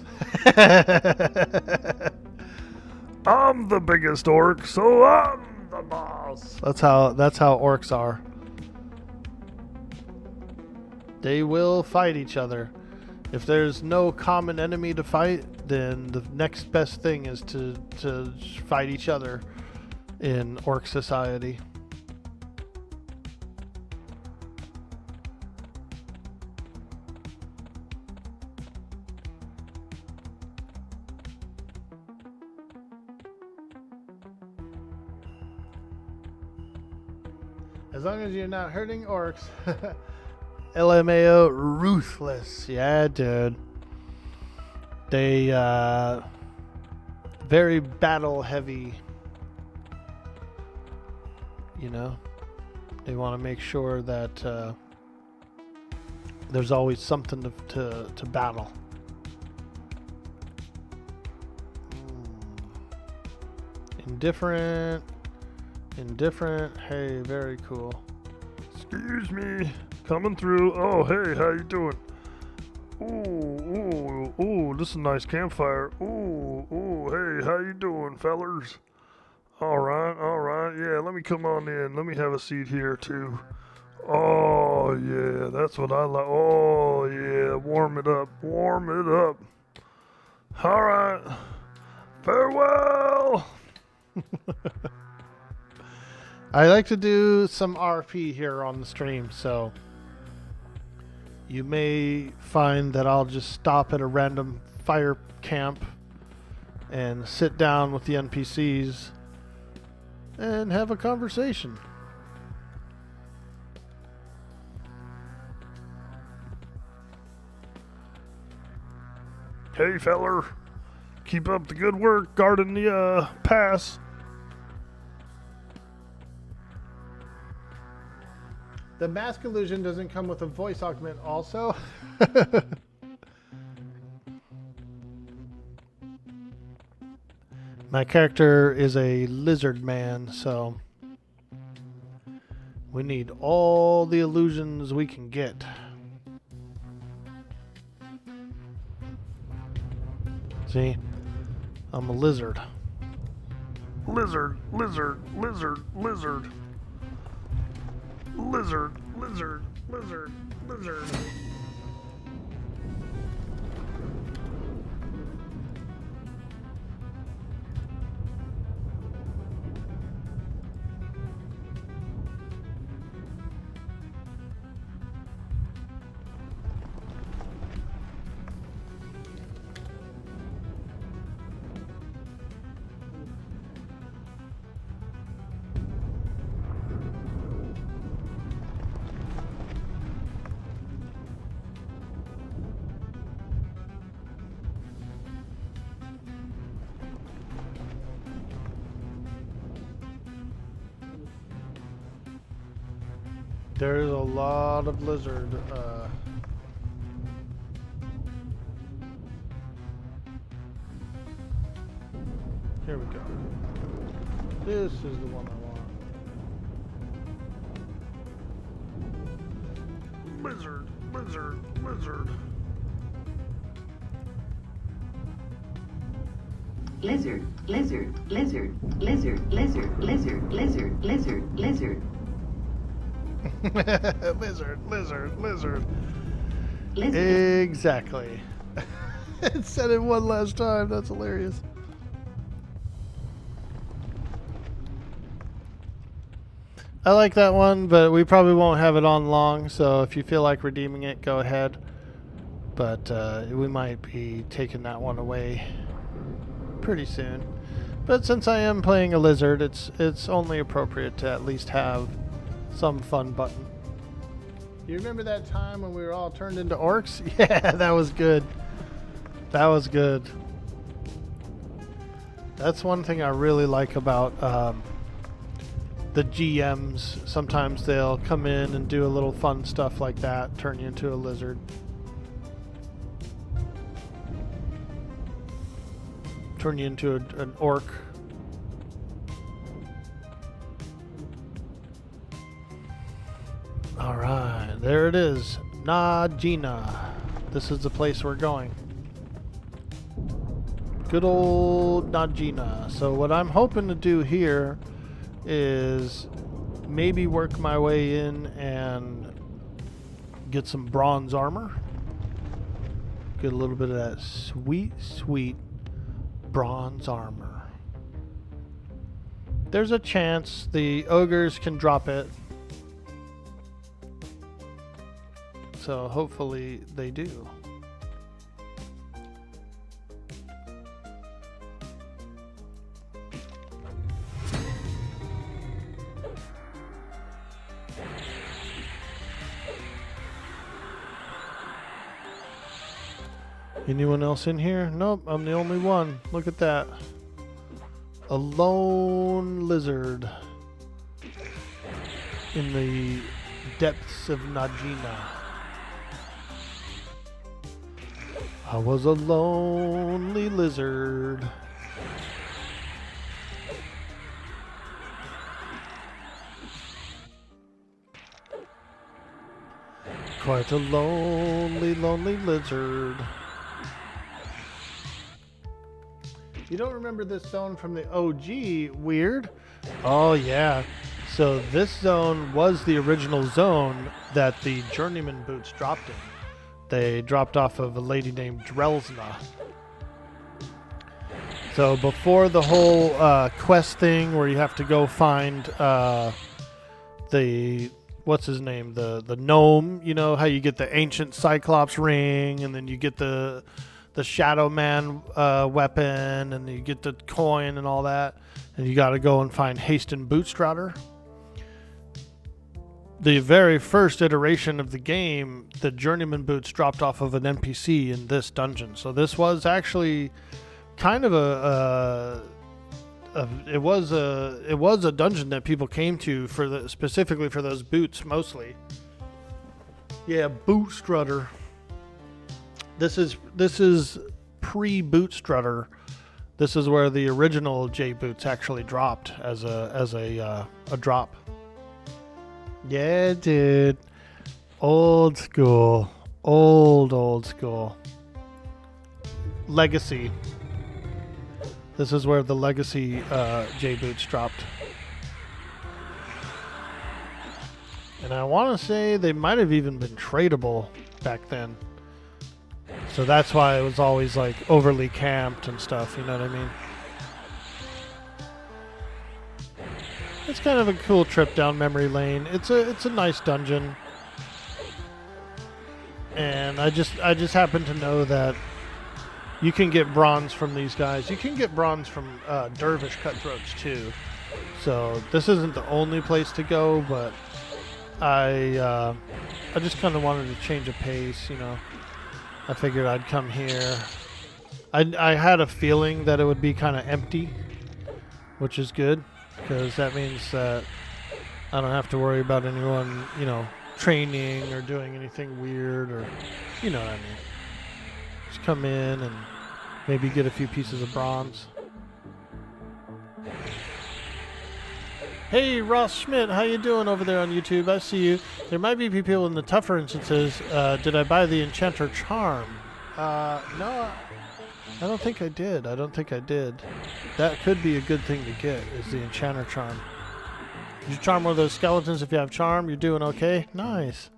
I'm the biggest orc, so I'm the boss. That's how orcs are. They will fight each other. If there's no common enemy to fight, then the next best thing is to fight each other in orc society. As long as you're not hurting orcs. LMAO ruthless. Yeah, dude. They very battle heavy. You know, they want to make sure that there's always something to battle. Indifferent. Hey, very cool. Excuse me. Coming through. Oh, hey, how you doing? Ooh, this is a nice campfire. Ooh, hey, how you doing, fellers? All right. Yeah, let me come on in. Let me have a seat here, too. Oh, yeah, that's what I like. Oh, yeah, warm it up. All right. Farewell. I like to do some RP here on the stream, so you may find that I'll just stop at a random fire camp and sit down with the NPCs and have a conversation. Hey, feller. Keep up the good work guarding the pass. The mask illusion doesn't come with a voice augment also. My character is a lizard man, so we need all the illusions we can get. See? I'm a lizard. Lizard. There's a lot of lizard. Here we go. This is the one I want. Lizard, lizard, lizard. Lizard, lizard, lizard, lizard, lizard, lizard, lizard, lizard, lizard. Lizard, lizard, lizard. Lizard. Exactly. It said it one last time. That's hilarious. I like that one, but we probably won't have it on long, so if you feel like redeeming it, go ahead. But we might be taking that one away pretty soon. But since I am playing a lizard, it's only appropriate to at least have some fun button. You remember that time when we were all turned into orcs? Yeah, that was good. That was good. That's one thing I really like about the GMs. Sometimes they'll come in and do a little fun stuff like that, turn you into a lizard. Turn you into an orc. Alright, there it is. Najina. This is the place we're going. Good old Najina. So what I'm hoping to do here is maybe work my way in and get some bronze armor. Get a little bit of that sweet, sweet bronze armor. There's a chance the ogres can drop it. So hopefully they do. Anyone else in here? Nope, I'm the only one. Look at that. A lone lizard in the depths of Najina. I was a lonely lizard. Quite a lonely, lonely lizard. You don't remember this zone from the OG? Weird. Oh yeah. So this zone was the original zone that the journeyman boots dropped in. They dropped off of a lady named Drelsna. So before the whole quest thing where you have to go find the what's his name, the gnome, you know how you get the ancient Cyclops ring and then you get the Shadow Man weapon, and you get the coin and all that, and you got to go and find Hasten Bootstrader. The very first iteration of the game, the journeyman boots dropped off of an NPC in this dungeon. So this was actually kind of it was a dungeon that people came to for specifically for those boots mostly. Yeah, Bootstrader. This is pre-Bootstrutter. This is where the original J boots actually dropped as a drop. Yeah, dude. Old school. Old school. Legacy. This is where the Legacy J boots dropped. And I want to say they might have even been tradable back then. So that's why it was always like overly camped and stuff, you know what I mean? It's kind of a cool trip down memory lane. It's a nice dungeon. And I just happen to know that you can get bronze from these guys. You can get bronze from Dervish Cutthroats too. So this isn't the only place to go, but I just kind of wanted to change a pace, you know. I figured I'd come here. I had a feeling that it would be kind of empty, which is good, because that means that I don't have to worry about anyone, you know, training or doing anything weird, or, you know what I mean. Just come in and maybe get a few pieces of bronze. Hey, Ross Schmidt, how you doing over there on YouTube? I see you. There might be people in the tougher instances. Did I buy the Enchanter Charm? No, I don't think I did. I don't think I did. That could be a good thing to get, is the Enchanter Charm. You charm one of those skeletons. If you have charm, you're doing okay. Nice.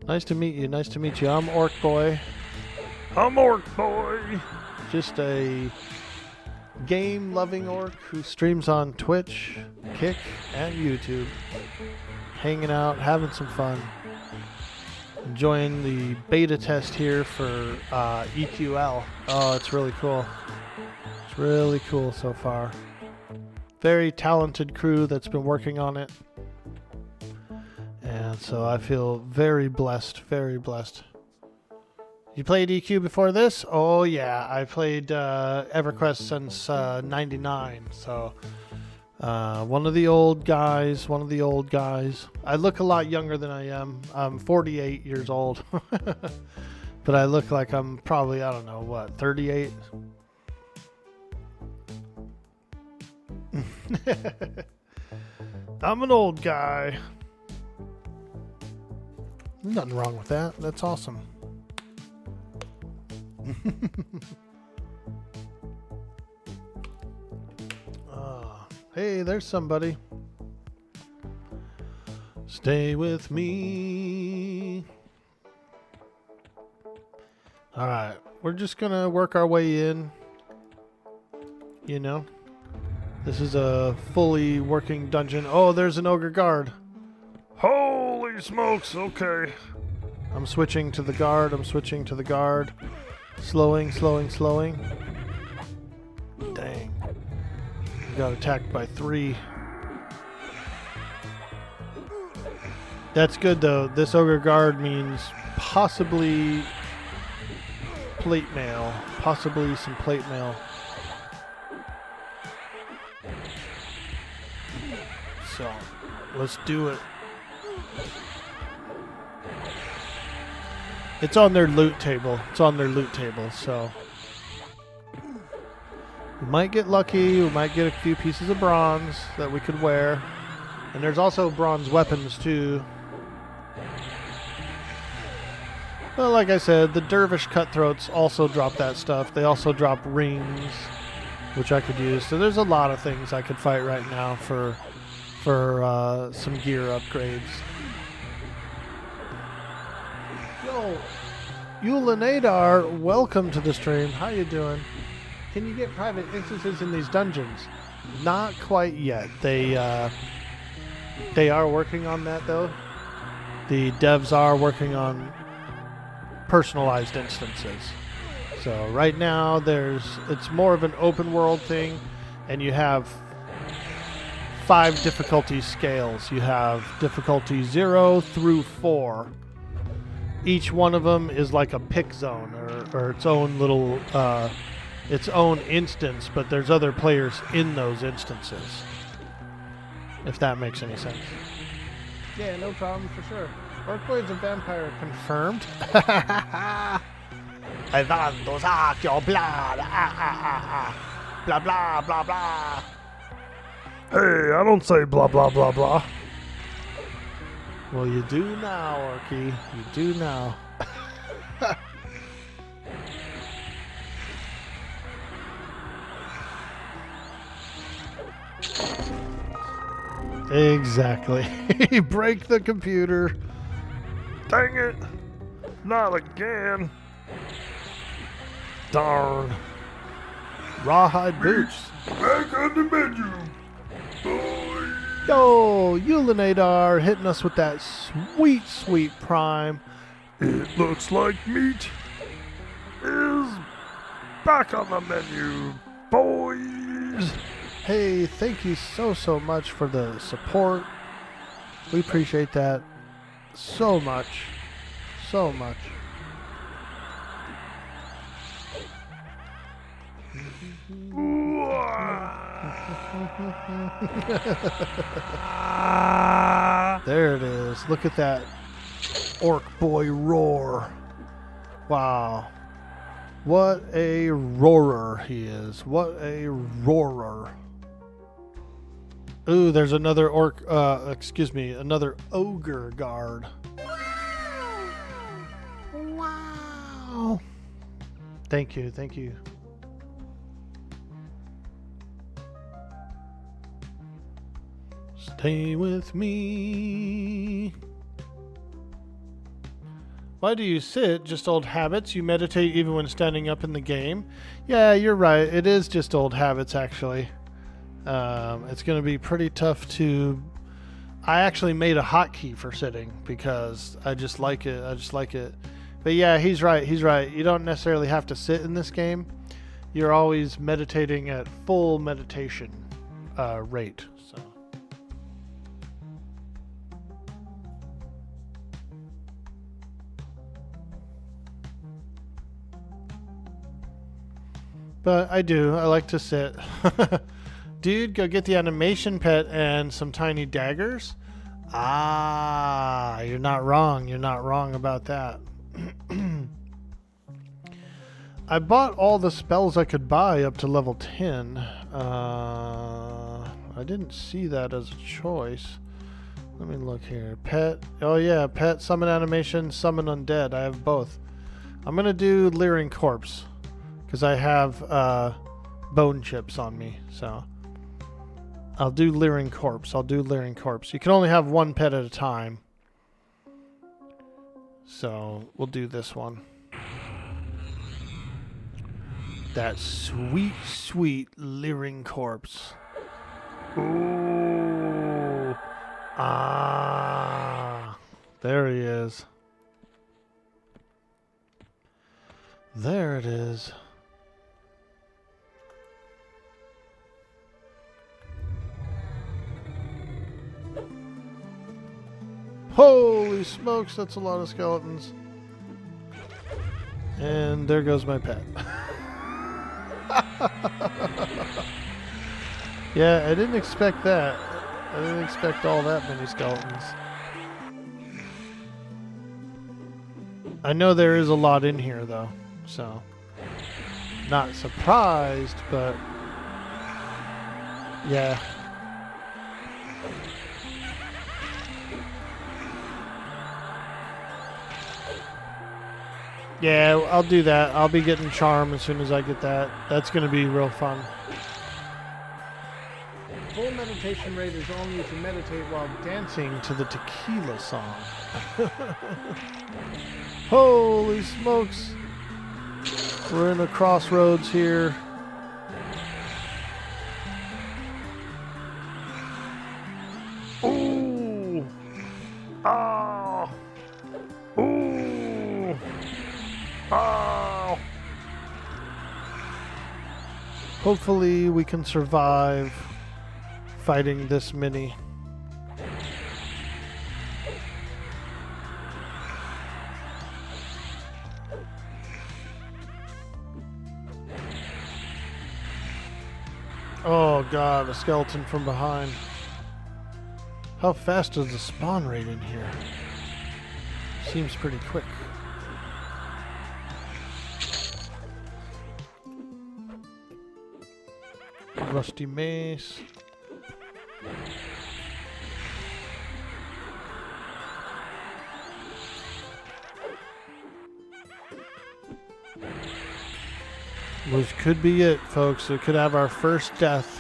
Nice to meet you. Nice to meet you. I'm Orkboy. I'm Orkboy. Just a game-loving orc who streams on Twitch, Kick, and YouTube. Hanging out, having some fun. Enjoying the beta test here for EQL. Oh, it's really cool. It's really cool so far. Very talented crew that's been working on it. And so I feel very blessed, very blessed. You played EQ before this? Oh yeah, I played Everquest since 99. So one of the old guys, I look a lot younger than I am. I'm 48 years old. But I look like I'm probably, I don't know, what, 38? I'm an old guy. Nothing wrong with that. That's awesome. Hey, there's somebody. Stay with me. All right, we're just gonna work our way in. You know, this is a fully working dungeon. Oh, there's an ogre guard. Holy smokes, okay. I'm switching to the guard. Slowing. Dang. We got attacked by 3. That's good though. This ogre guard means possibly plate mail. Possibly some plate mail. So, let's do it. It's on their loot table. So we might get lucky. We might get a few pieces of bronze that we could wear. And there's also bronze weapons too. Well, like I said, the dervish cutthroats also drop that stuff. They also drop rings, which I could use. So there's a lot of things I could fight right now for some gear upgrades. Yo, Yulanadar, welcome to the stream. How you doing? Can you get private instances in these dungeons? Not quite yet. They are working on that though. The devs are working on personalized instances. So right now it's more of an open world thing, and you have 5 difficulty scales. You have difficulty 0 through 4. Each one of them is like a pick zone or its own little its own instance, but there's other players in those instances, if that makes any sense. Yeah, no problem, for sure. Orkboy is a vampire, confirmed. I want to suck your blood. Blah blah blah blah. Hey, I don't say blah blah blah blah. Well, you do now, Orky. You do now. Exactly. Break the computer. Dang it. Not again. Darn. Rawhide boots. Back on the menu. Yo, Yulanadar hitting us with that sweet, sweet prime. It looks like meat is back on the menu, boys. Hey, thank you so much for the support. We appreciate that so much. So much. There it is. Look at that Orkboy roar. Wow. What a roarer he is. What a roarer. Ooh, there's another another ogre guard. Wow. Thank you, thank you. Stay with me. Why do you sit? Just old habits. You meditate even when standing up in the game. Yeah, you're right. It is just old habits, actually. It's going to be pretty tough to... I actually made a hotkey for sitting because I just like it. I just like it. But yeah, he's right. He's right. You don't necessarily have to sit in this game. You're always meditating at full meditation rate. So. But I do. I like to sit. Dude, go get the animation pet and some tiny daggers. Ah, you're not wrong. You're not wrong about that. I bought all the spells I could buy up to level 10. I didn't see that as a choice. Let me look here. Pet. Oh yeah, pet, summon animation, summon undead. I have both. I'm going to do Leering Corpse because I have bone chips on me. So I'll do Leering Corpse. I'll do Leering Corpse. You can only have one pet at a time. So we'll do this one. That sweet, sweet Leering Corpse. Ooh. Ah. There he is. There it is. Holy smokes, that's a lot of skeletons. And there goes my pet. Yeah, I didn't expect that. I didn't expect all that many skeletons. I know there is a lot in here though, so not surprised, but yeah. Yeah, I'll do that. I'll be getting Charm as soon as I get that. That's going to be real fun. Full meditation rate is only if you meditate while dancing to the tequila song. Holy smokes. We're in a crossroads here. Ooh. Oh. Ooh. Oh. Hopefully we can survive fighting this many. Oh god, a skeleton from behind. How fast is the spawn rate in here? Seems pretty quick. Rusty mace. Which could be it, folks. We could have our first death.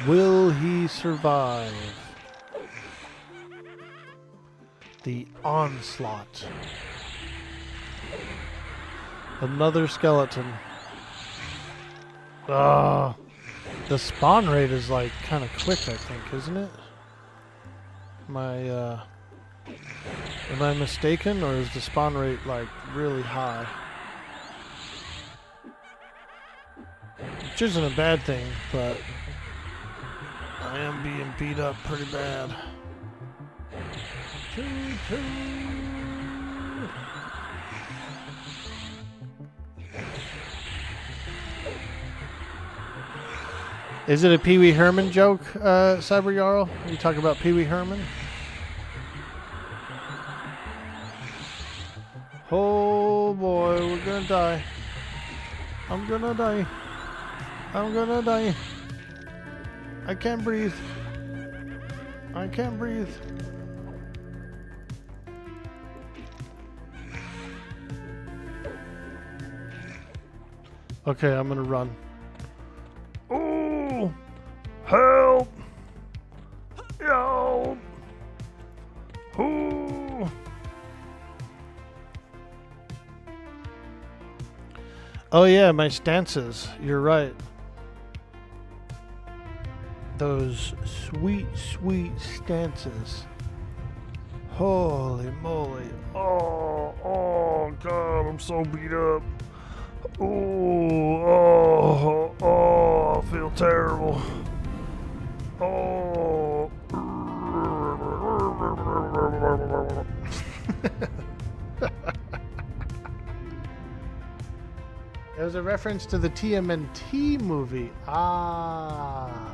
Will he survive the onslaught? Another skeleton. Ah. The spawn rate is like kind of quick, I think, isn't it? Am I mistaken, or is the spawn rate like really high? Which isn't a bad thing, but I am being beat up pretty bad. Is it a Pee Wee Herman joke, Cyber Jarl? You talk about Pee Wee Herman? Oh boy, we're gonna die. I'm gonna die. I'm gonna die. I can't breathe. I can't breathe. Okay, I'm gonna run. Oh, help! Help! Oh. Oh yeah, my stances. You're right. Those sweet, sweet stances. Holy moly. Oh, God, I'm so beat up. Oh, I feel terrible. Oh. It was a reference to the TMNT movie. Ah.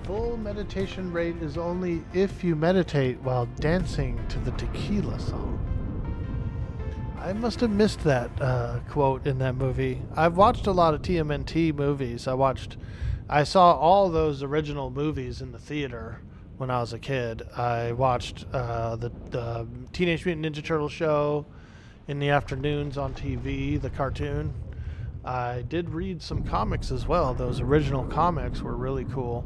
Full meditation rate is only if you meditate while dancing to the tequila song. I must have missed that quote in that movie. I've watched a lot of TMNT movies. I saw all those original movies in the theater when I was a kid. I watched the Teenage Mutant Ninja Turtle show in the afternoons on TV, the cartoon. I did read some comics as well. Those original comics were really cool.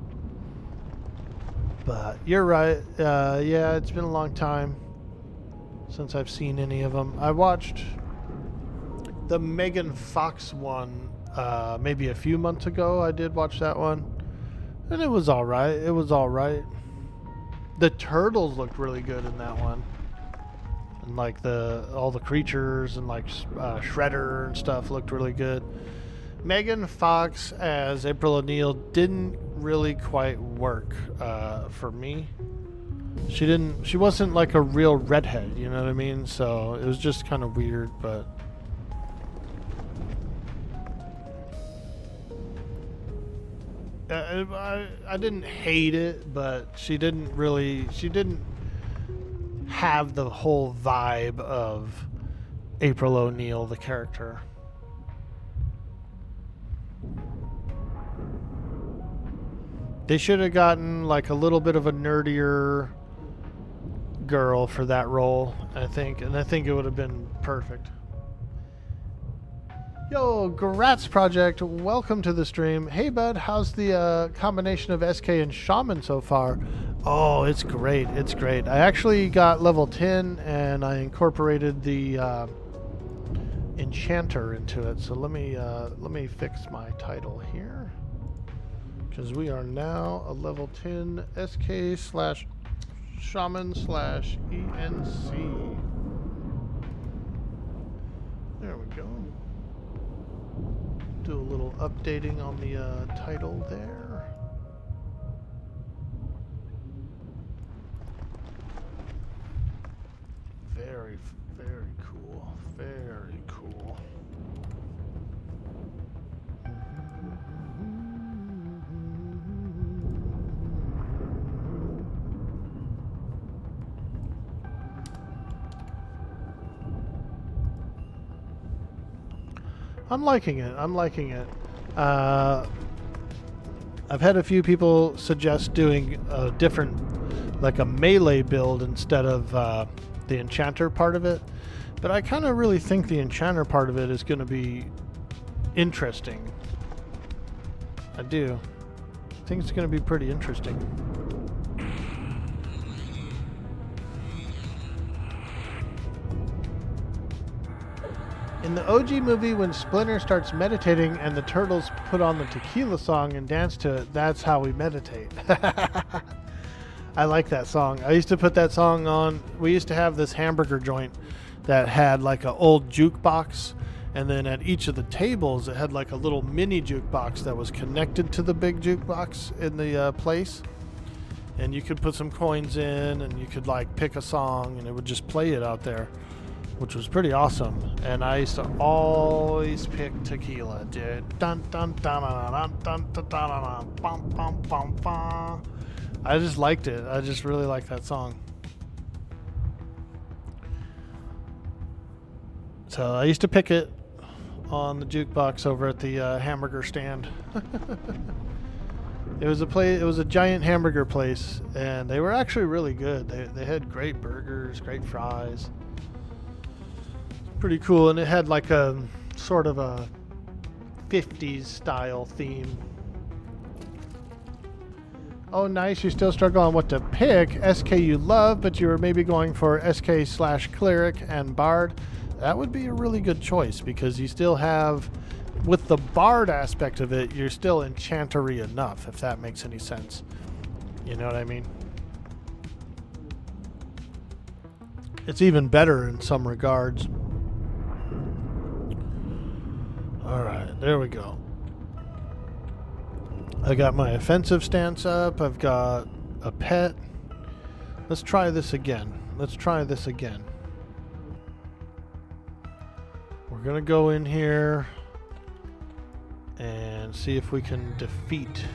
But you're right. Yeah, it's been a long time since I've seen any of them. I watched the Megan Fox one maybe a few months ago. I did watch that one, and it was all right. It was all right. The turtles looked really good in that one, and like all the creatures and like Shredder and stuff looked really good. Megan Fox as April O'Neil didn't really quite work for me. She wasn't like a real redhead, you know what I mean? So it was just kind of weird, but I didn't hate it, but she didn't have the whole vibe of April O'Neil, the character. They should have gotten like a little bit of a nerdier girl for that role, I think, and I think it would have been perfect. Yo, Gratz Project, welcome to the stream. Hey bud, how's the combination of SK and Shaman so far? Oh, it's great, it's great. I actually got level 10 and I incorporated the Enchanter into it. So let me fix my title here, because we are now a level 10 SK/Shaman/ENC. There we go. Do a little updating on the title there. Very, very cool. Very cool. I'm liking it. I'm liking it. I've had a few people suggest doing a different, like a melee build instead of the enchanter part of it. But I kind of really think the enchanter part of it is going to be interesting. I do. I think it's going to be pretty interesting. In the OG movie, when Splinter starts meditating and the turtles put on the tequila song and dance to it, that's how we meditate. I like that song. I used to put that song on. We used to have this hamburger joint that had like an old jukebox, And then at each of the tables, it had like a little mini jukebox that was connected to the big jukebox in the place. And you could put some coins in, and you could like pick a song, and it would just play it out there, which was pretty awesome. And I used to always pick Tequila, dude. Dun dun dun dun dun dun dun dun bum bum bum bum. I just liked it. I just really liked that song. So I used to pick it on the jukebox over at the hamburger stand. It was a giant hamburger place, and they were actually really good. They had great burgers, great fries. Pretty cool, and it had like a sort of a 50s style theme. Oh, nice. You still struggle on what to pick. SK you love, but you were maybe going for SK/Cleric and Bard. That would be a really good choice, because you still have, with the Bard aspect of it, you're still enchantery enough, if that makes any sense. You know what I mean? It's even better in some regards. Alright, there we go. I got my offensive stance up. I've got a pet. Let's try this again. We're going to go in here and see if we can defeat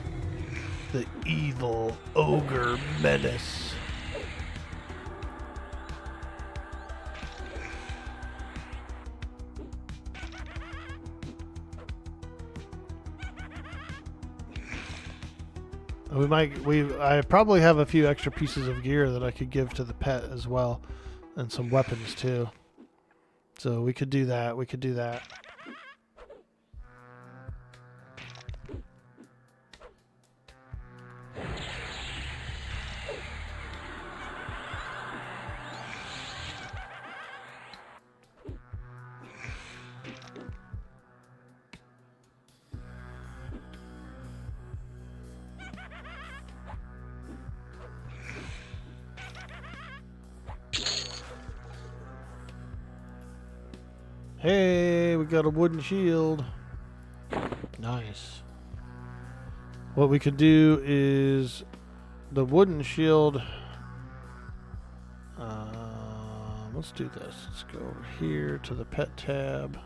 the evil ogre menace. I probably have a few extra pieces of gear that I could give to the pet as well, and some weapons too. So we could do that. Hey, we got a wooden shield. Nice. What we could do is the wooden shield. Let's do this. Let's go over here to the pet tab.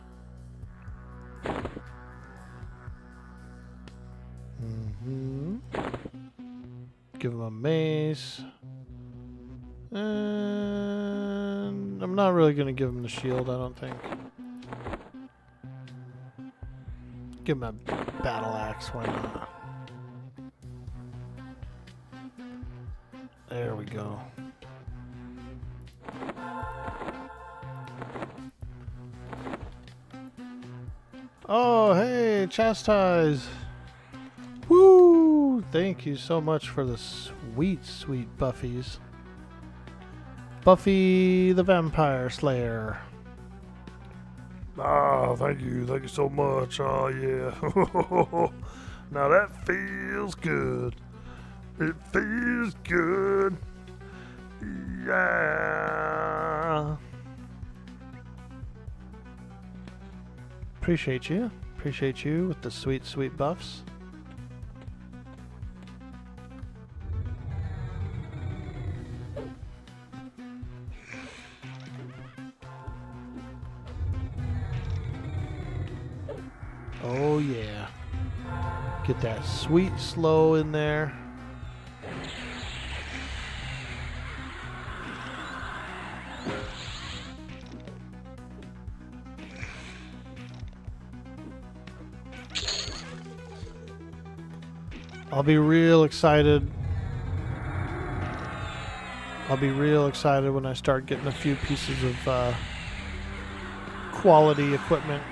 Give him a mace. And I'm not really going to give him the shield, I don't think. Give him a battle axe, why not? There we go. Oh, hey, Chastise. Woo! Thank you so much for the sweet, sweet buffies. Buffy the Vampire Slayer. Thank you so much. Oh, yeah. Now that feels good. It feels good. Yeah. Appreciate you with the sweet, sweet buffs. Oh yeah. Get that sweet slow in there. I'll be real excited when I start getting a few pieces of quality equipment.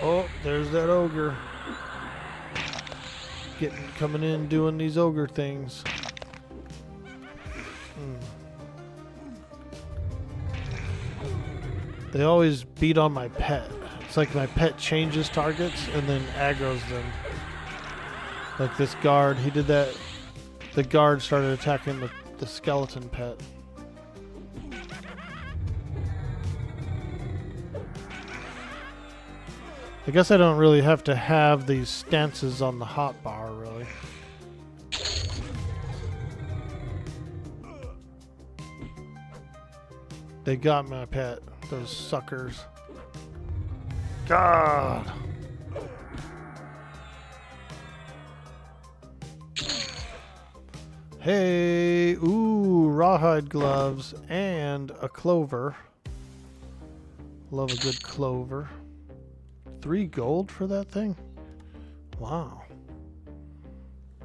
Oh, there's that ogre. Coming in, doing these ogre things. They always beat on my pet. It's like my pet changes targets and then aggroes them. Like this guard, he did that. The guard started attacking the skeleton pet. I guess I don't really have to have these stances on the hotbar, really. They got my pet, those suckers. God. Hey, ooh, rawhide gloves and a clover. Love a good clover. 3 gold for that thing? Wow.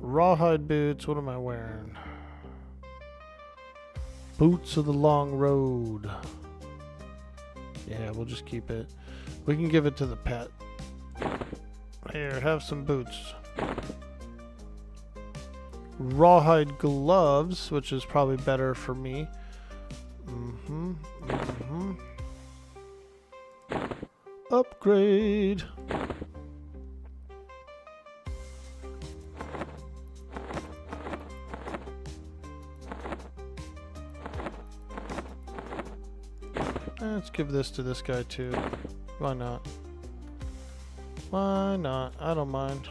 Rawhide boots, what am I wearing? Boots of the long road. Yeah, we'll just keep it. We can give it to the pet. Here, have some boots. Rawhide gloves, which is probably better for me. Upgrade. Let's give this to this guy too. Why not? Why not? I don't mind.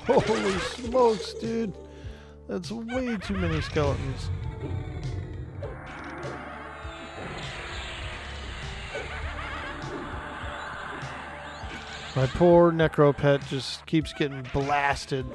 Holy smokes, dude. That's way too many skeletons. My poor necro pet just keeps getting blasted.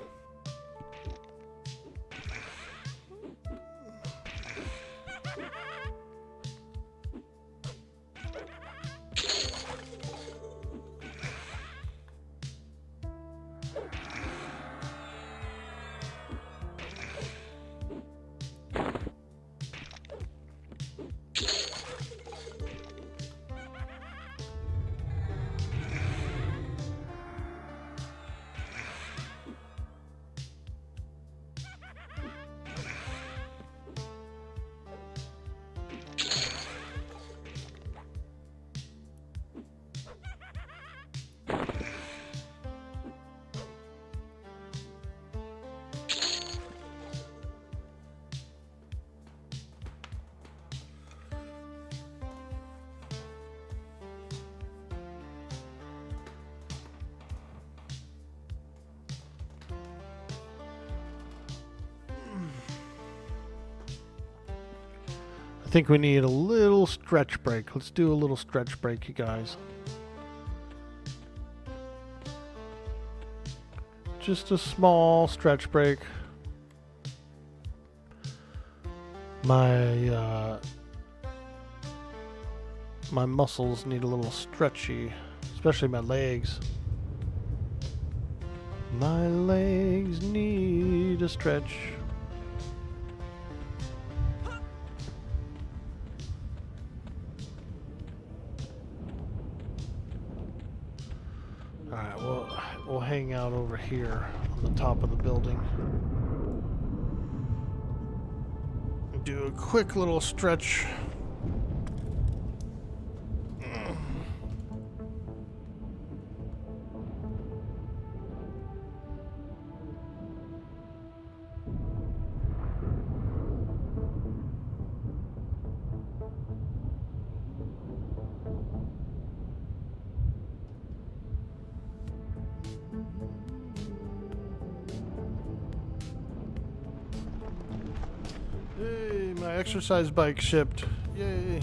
I think we need a little stretch break. Let's do a little stretch break, you guys. Just a small stretch break. My muscles need a little stretchy, especially my legs. My legs need a stretch. Alright, we'll hang out over here on the top of the building. Do a quick little stretch. Hey, my exercise bike shipped. Yay.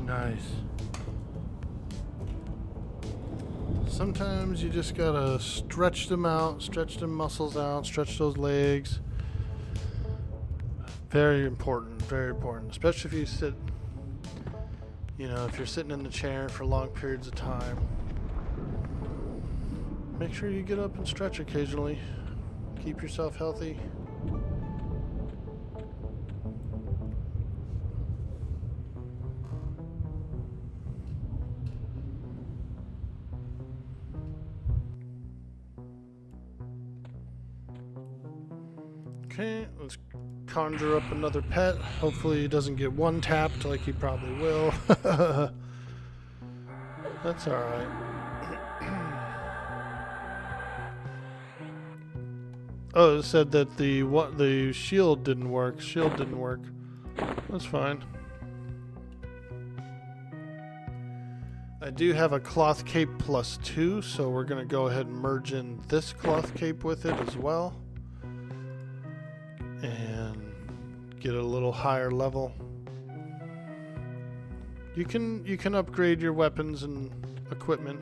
Nice. Sometimes you just gotta stretch them out, stretch them muscles out, stretch those legs. Very important, especially if you sit, you know, if you're sitting in the chair for long periods of time. Make sure you get up and stretch occasionally. Keep yourself healthy. Okay, let's conjure up another pet. Hopefully he doesn't get one tapped like he probably will. That's alright. Oh, it said that the shield didn't work. That's fine. I do have a cloth cape +2, so we're gonna go ahead and merge in this cloth cape with it as well. And get a little higher level. You can upgrade your weapons and equipment.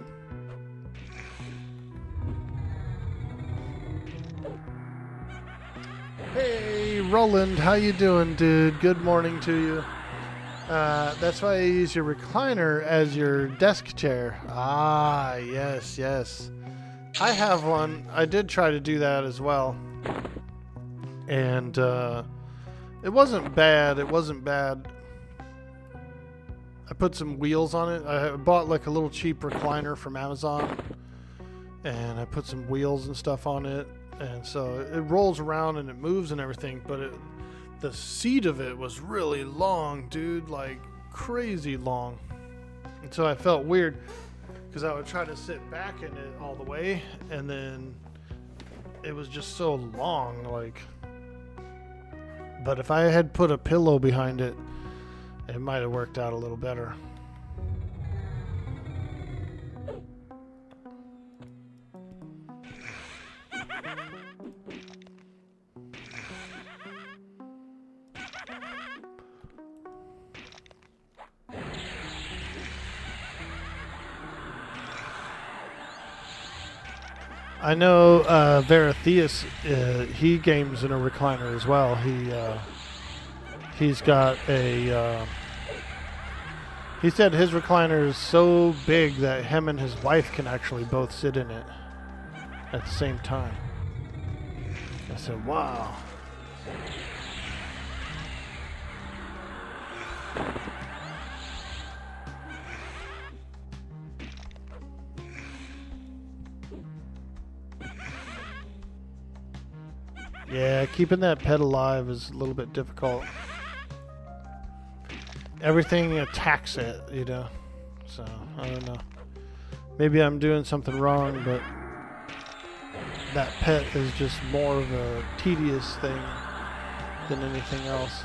Hey Roland, how you doing, dude? Good morning to you. That's why I use your recliner as your desk chair. Ah, yes. I have one. I did try to do that as well. And it wasn't bad. I put some wheels on it. I bought like a little cheap recliner from Amazon, and I put some wheels and stuff on it, and so it rolls around and it moves and everything, but the seat of it was really long, dude, like crazy long. And so I felt weird because I would try to sit back in it all the way, and then it was just so long, like. But if I had put a pillow behind it, it might have worked out a little better. I know Veratheus, he games in a recliner as well. He's got a... he said his recliner is so big that him and his wife can actually both sit in it at the same time. I said, wow. Yeah, keeping that pet alive is a little bit difficult. Everything attacks it, you know. So, I don't know. Maybe I'm doing something wrong, but that pet is just more of a tedious thing than anything else.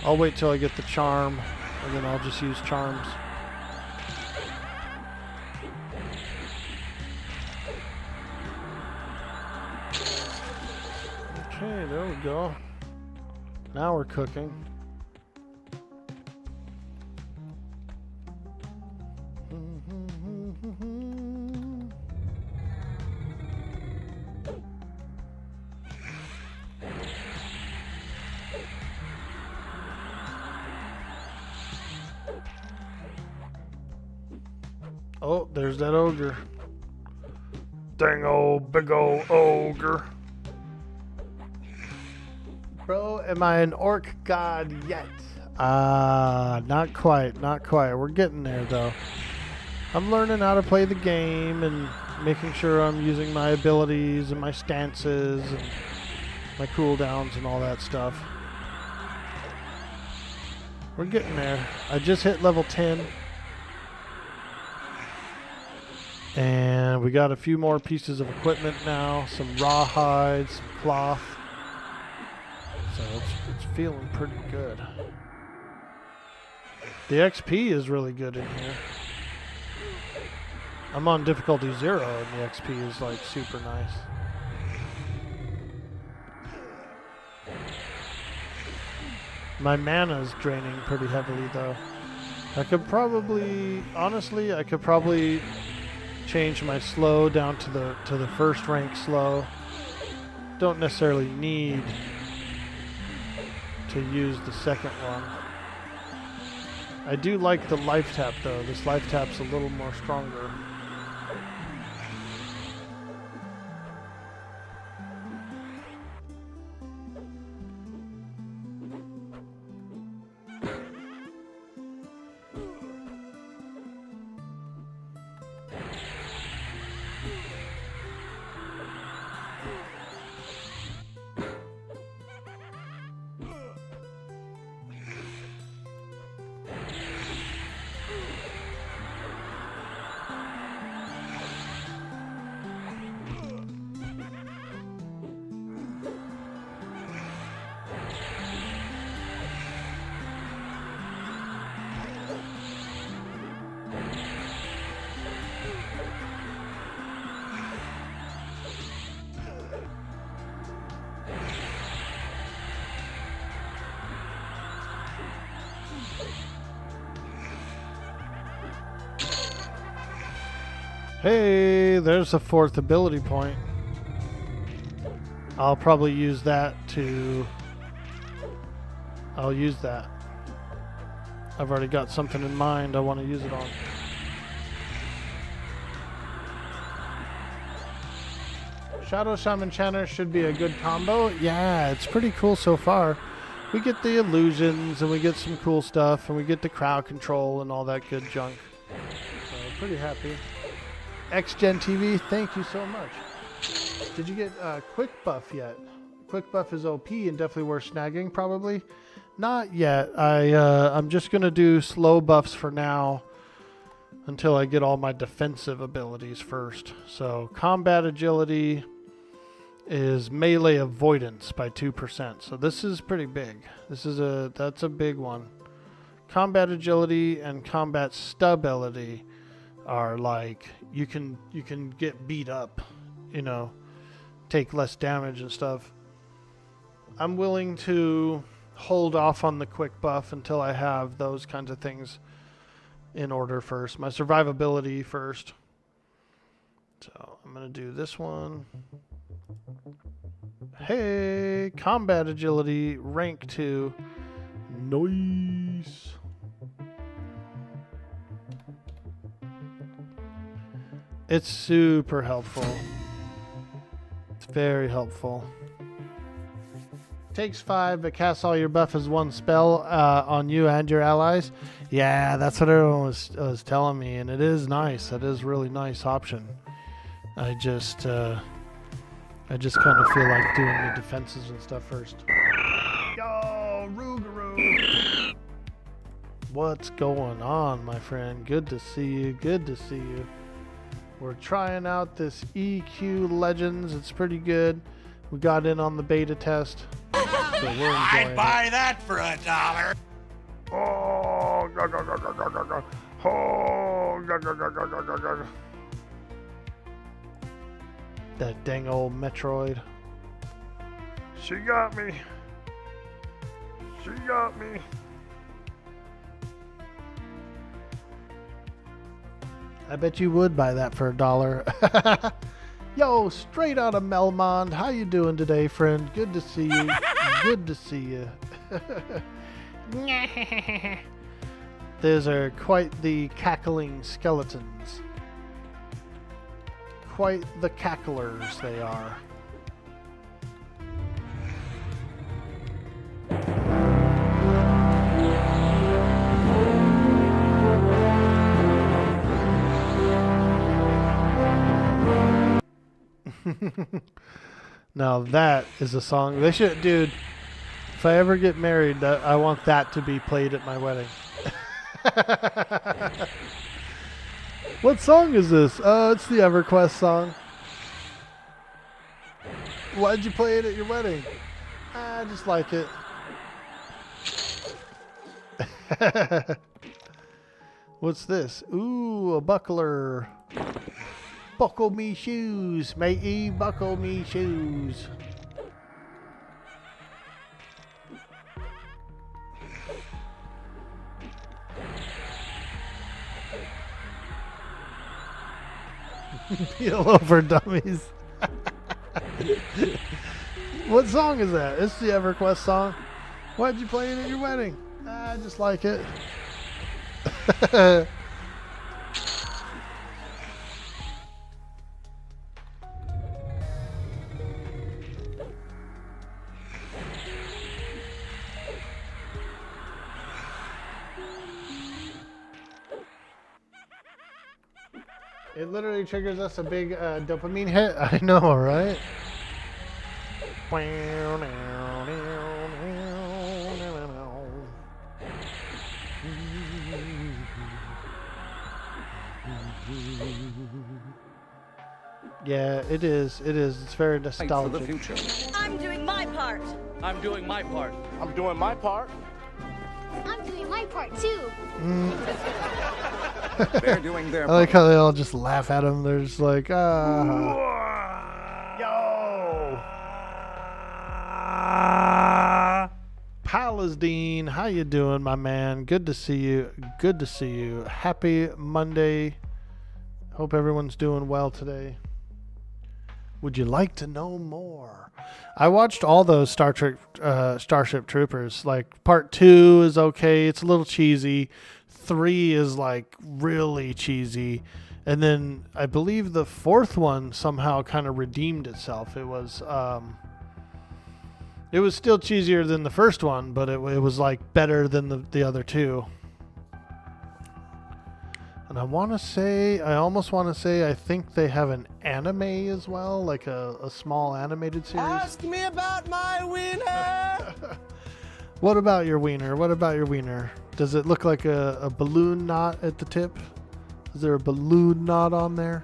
I'll wait till I get the charm, and then I'll just use charms. Okay, there we go. Now we're cooking. Oh, there's that ogre. Dang old big old ogre. Bro, am I an orc god yet? Not quite. We're getting there though. I'm learning how to play the game and making sure I'm using my abilities and my stances and my cooldowns and all that stuff. We're getting there. I just hit level 10. And we got a few more pieces of equipment now. Some rawhide, some cloth. So it's feeling pretty good. The XP is really good in here. I'm on difficulty 0 and the XP is like super nice. My mana's draining pretty heavily though. I could probably, honestly, I could probably change my slow down to the first rank slow. Don't necessarily need to use the second one. I do like the life tap though. This life tap's a little more stronger. Hey, there's a fourth ability point. I'll probably use that to... I'll use that. I've already got something in mind I want to use it on. Shadow Shaman Channer should be a good combo. Yeah, it's pretty cool so far. We get the illusions and we get some cool stuff and we get the crowd control and all that good junk. So pretty happy. XGen TV, thank you so much. Did you get Quick Buff yet? Quick Buff is OP and definitely worth snagging, probably. Not yet. I'm just going to do slow buffs for now until I get all my defensive abilities first. So combat agility is melee avoidance by 2%. So this is pretty big. That's a big one. Combat agility and combat stability are like you can get beat up, you know, take less damage and stuff. I'm willing to hold off on the quick buff until I have those kinds of things in order first. My survivability first. So I'm gonna do this one. Hey, combat agility rank 2. Nice. It's super helpful. It's very helpful. Takes 5, but casts all your buff as one spell on you and your allies. Yeah, that's what everyone was telling me, and it is nice. That is a really nice option. I just kind of feel like doing the defenses and stuff first. Yo, Rougarou! What's going on, my friend? Good to see you. Good to see you. We're trying out this EQ Legends. It's pretty good. We got in on the beta test. So we're I'd buy that for $1. Oh, ga, ga, ga, ga, ga, ga, ga. Oh, ga, ga, ga, ga, ga, ga, ga. That dang old Metroid. She got me. She got me. I bet you would buy that for $1. Yo, straight out of Melmond. How you doing today, friend? Good to see you. Good to see you. Those are quite the cackling skeletons. Quite the cacklers they are. Now that is a song they should, dude. If I ever get married, I want that to be played at my wedding. What song is this? It's the Everquest song. Why'd you play it at your wedding? I just like it. What's this? Ooh, a buckler. Buckle me shoes, matey, buckle me shoes. Peel over dummies. What song is that? It's the Everquest song. Why'd you play it at your wedding? I just like it. It literally triggers us a big dopamine hit. I know, right? Yeah, it is. It is. It's very nostalgic. I'm doing my part. I'm doing my part. I'm doing my part. I'm doing my part too. They're doing their I like how they all just laugh at him. They're just like, Yo! Palestine, how you doing, my man? Good to see you. Good to see you. Happy Monday. Hope everyone's doing well today. Would you like to know more? I watched all those Starship Troopers. Like, part 2 is okay. It's a little cheesy. 3 is like really cheesy. And then I believe the 4th one somehow kind of redeemed itself. It was still cheesier than the first one, but it was like better than the other 2. And I almost want to say, I think they have an anime as well, like a small animated series. Ask me about my wiener. What about your wiener? What about your wiener? Does it look like a balloon knot at the tip? Is there a balloon knot on there?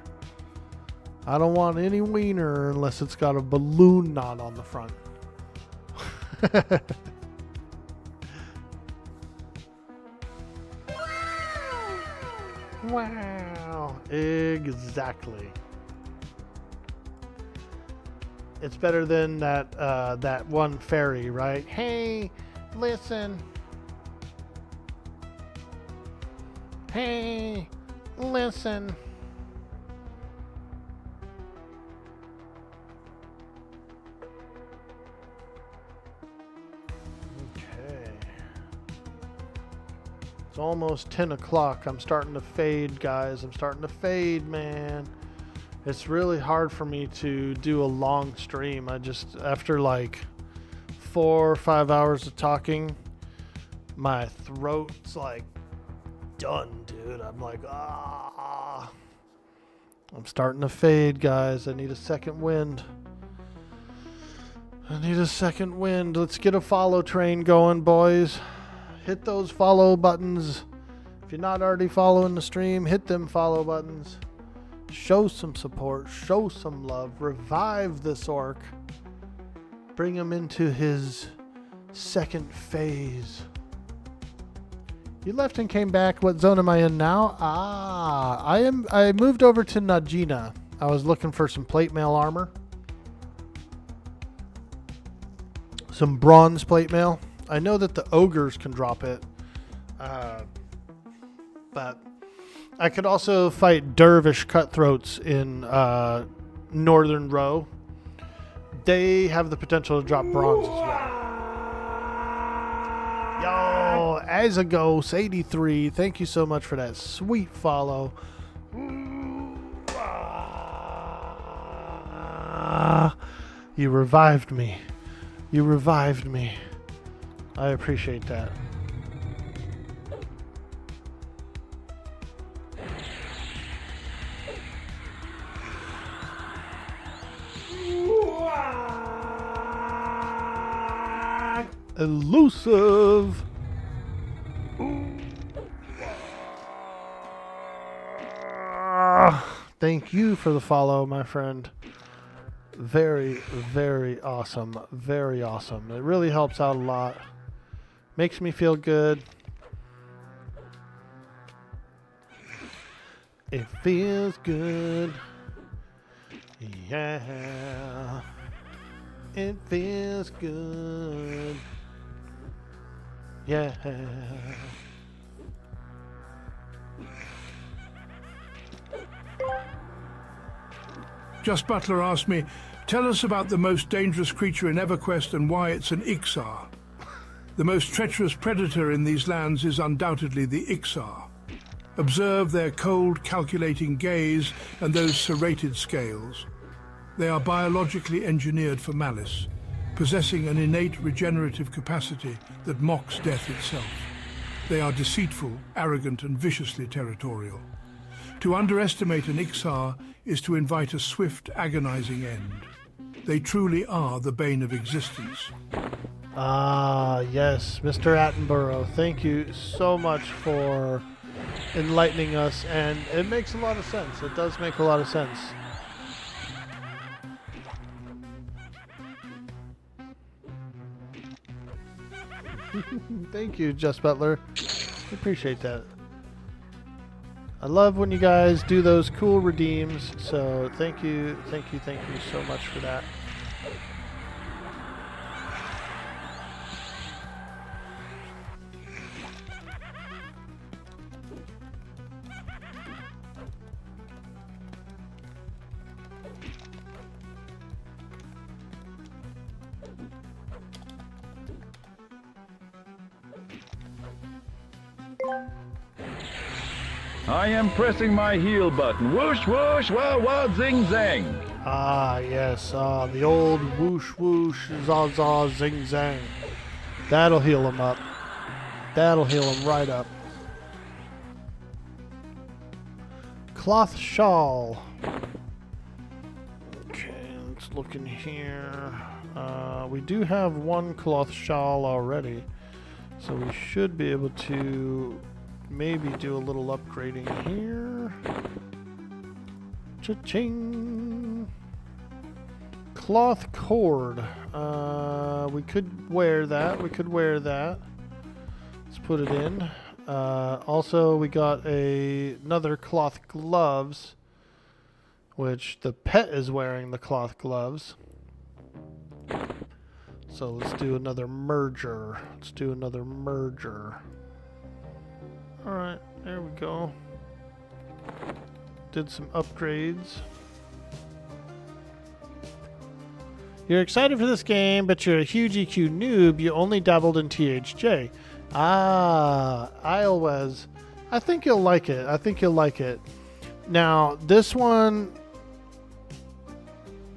I don't want any wiener unless it's got a balloon knot on the front. Wow. Exactly. It's better than that one fairy, right? Hey, listen. Hey, listen. Okay. It's almost 10 o'clock. I'm starting to fade, guys. I'm starting to fade, man. It's really hard for me to do a long stream. After like 4 or 5 hours of talking, my throat's like done, dude. I'm like, I'm starting to fade, guys. I need a second wind. Let's get a follow train going, boys. Hit those follow buttons. If you're not already following the stream, hit them follow buttons. Show some support. Show some love. Revive this orc. Bring him into his second phase. You left and came back. What zone am I in now? I moved over to Najina. I was looking for some plate mail armor. Some bronze plate mail. I know that the ogres can drop it. But I could also fight dervish cutthroats in Northern Row. They have the potential to drop bronze as well. Yo, Azagos 83, thank you so much for that sweet follow. You revived me. I appreciate that. Elusive. Thank you for the follow, my friend. Very, very awesome. Very awesome. It really helps out a lot. Makes me feel good. It feels good. Yeah. It feels good. Yeah. Just Butler asked me, tell us about the most dangerous creature in Everquest and why it's an Ixar. The most treacherous predator in these lands is undoubtedly the Ixar. Observe their cold, calculating gaze and those serrated scales. They are biologically engineered for malice, possessing an innate regenerative capacity that mocks death itself. They are deceitful, arrogant, and viciously territorial. To underestimate an Ixar is to invite a swift, agonizing end. They truly are the bane of existence. Ah, yes, Mr. Attenborough, thank you so much for enlightening us, and it makes a lot of sense. It does make a lot of sense. Thank you, Just Butler. Appreciate that. I love when you guys do those cool redeems, so thank you so much for that. I am pressing my heal button. Whoosh, whoosh, wah, wah, zing, zang. Ah, yes, the old whoosh, whoosh, za, za, zing, zang. That'll heal him up. That'll heal him right up. Cloth shawl. Okay, let's look in here. We do have one cloth shawl already, so we should be able to maybe do a little upgrading here. Cha-ching! Cloth cord. We could wear that. Let's put it in. Also, we got another cloth gloves, which the pet is wearing the cloth gloves. So let's do another merger. Alright, there we go. Did some upgrades. You're excited for this game, but you're a huge EQ noob. You only dabbled in THJ. Ah, Islewez. I think you'll like it. Now, this one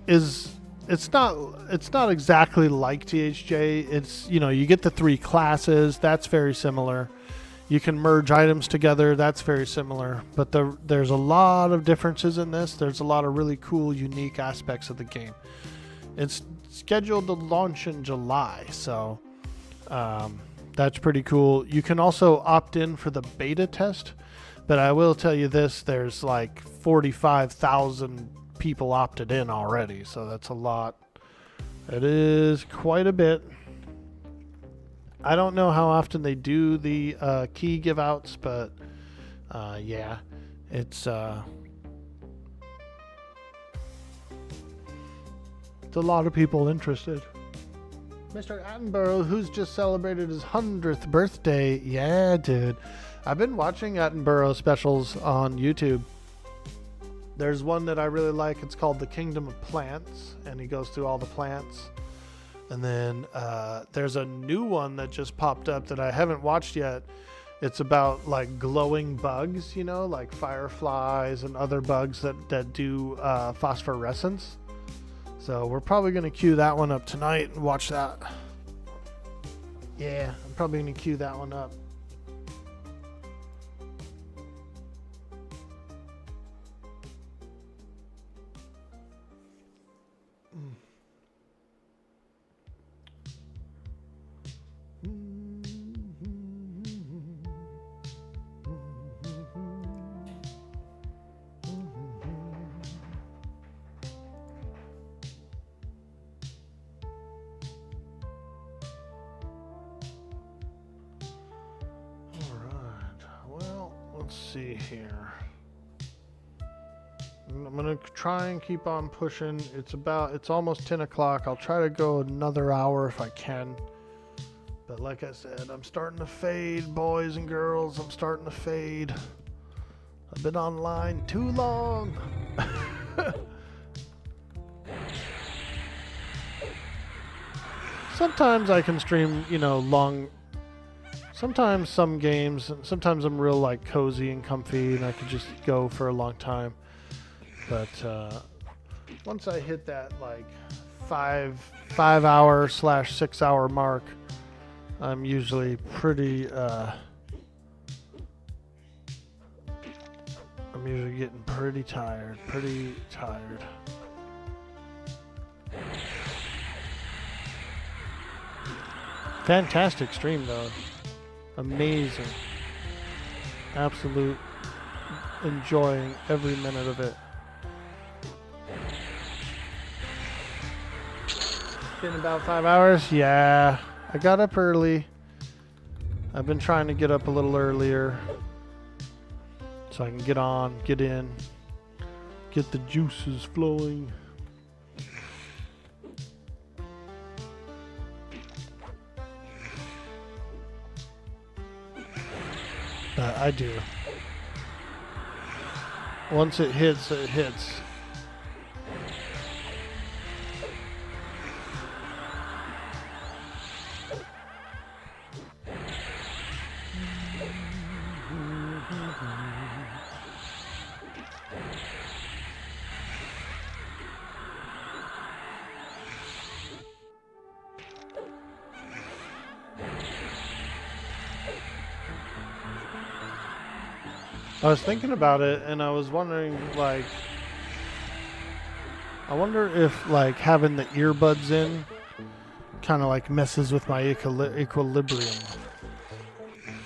is... It's not exactly like THJ. It's, you get the 3 classes. That's very similar. You can merge items together. That's very similar. But there's a lot of differences in this. There's a lot of really cool, unique aspects of the game. It's scheduled to launch in July, so that's pretty cool. You can also opt in for the beta test, but I will tell you this, there's like 45,000 people opted in already, so that's a lot. It is quite a bit. I don't know how often they do the key give outs, but yeah, it's a lot of people interested. Mr. Attenborough, who's just celebrated his 100th birthday. Yeah, dude. I've been watching Attenborough specials on YouTube. There's one that I really like. It's called The Kingdom of Plants, and he goes through all the plants. And then there's a new one that just popped up that I haven't watched yet. It's about like glowing bugs, like fireflies and other bugs that do phosphorescence. So we're probably going to queue that one up tonight and watch that. Yeah, I'm probably going to queue that one up. See here. I'm gonna try and keep on pushing. It's almost 10 o'clock. I'll try to go another hour if I can. But like I said, I'm starting to fade, boys and girls. I'm starting to fade. I've been online too long. Sometimes I can stream, you know, long. Sometimes some games, sometimes I'm real like cozy and comfy and I can just go for a long time. But once I hit that like 5 hour / 6 hour mark, I'm usually pretty I'm usually getting pretty tired. Fantastic stream though. Amazing. Absolute enjoying every minute of it. Been about 5 hours? Yeah. I got up early. I've been trying to get up a little earlier so I can get on, get in, get the juices flowing. But I do. Once it hits, it hits. I was thinking about it and I was wondering, like, I wonder if like having the earbuds in kind of like messes with my equilibrium,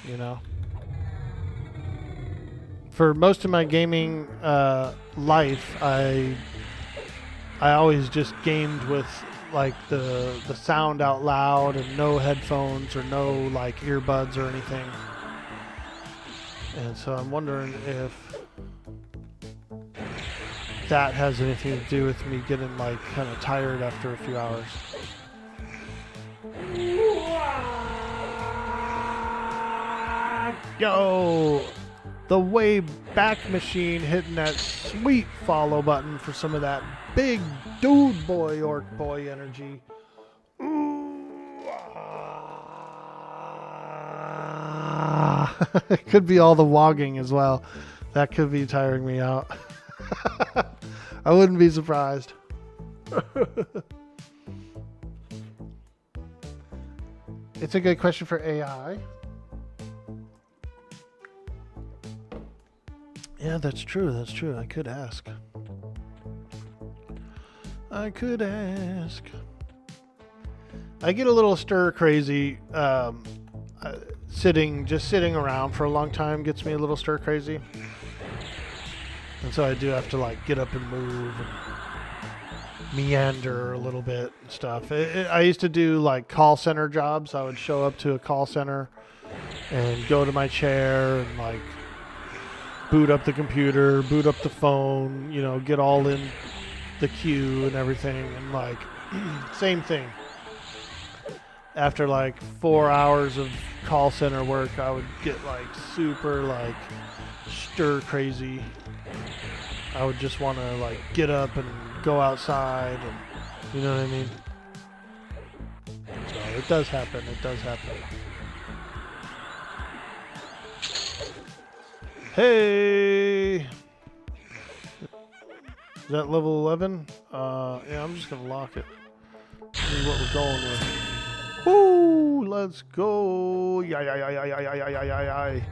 you know? For most of my gaming life, I always just gamed with like the sound out loud and no headphones or no like earbuds or anything. And so I'm wondering if that has anything to do with me getting like kind of tired after a few hours. Yo! The way back machine hitting that sweet follow button for some of that big dude boy Orkboy energy. It could be all the wogging as well. That could be tiring me out. I wouldn't be surprised. It's a good question for AI. Yeah, that's true. That's true. I could ask. I get a little stir crazy. Just sitting around for a long time gets me a little stir crazy. And so I do have to like get up and move and meander a little bit and stuff. I used to do like call center jobs. I would show up to a call center and go to my chair and like boot up the computer, boot up the phone, you know, get all in the queue and everything. And like, same thing. After like 4 hours of call center work, I would get like super like stir crazy. I would just want to like get up and go outside, and you know what I mean? So it does happen. Hey! Is that level 11? Yeah, I'm just gonna lock it. See what we're going with. Woo! Let's go! Yay.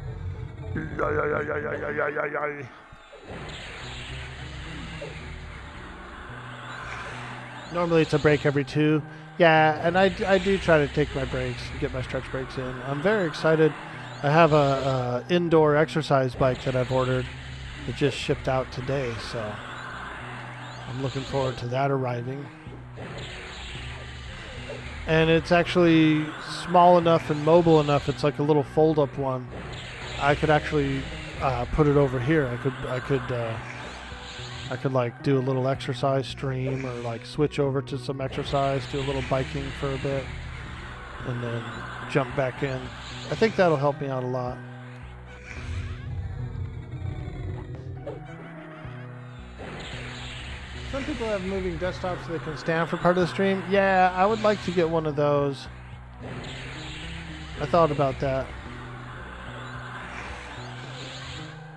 Normally it's a break every 2. Yeah, and I do try to take my breaks and get my stretch breaks in. I'm very excited. I have a indoor exercise bike that I've ordered. It just shipped out today, so I'm looking forward to that arriving. And it's actually small enough and mobile enough. It's like a little fold-up one. I could actually put it over here. I could like do a little exercise stream or like switch over to some exercise, do a little biking for a bit, and then jump back in. I think that'll help me out a lot. Some people have moving desktops so they can stand for part of the stream. Yeah, I would like to get one of those. I thought about that.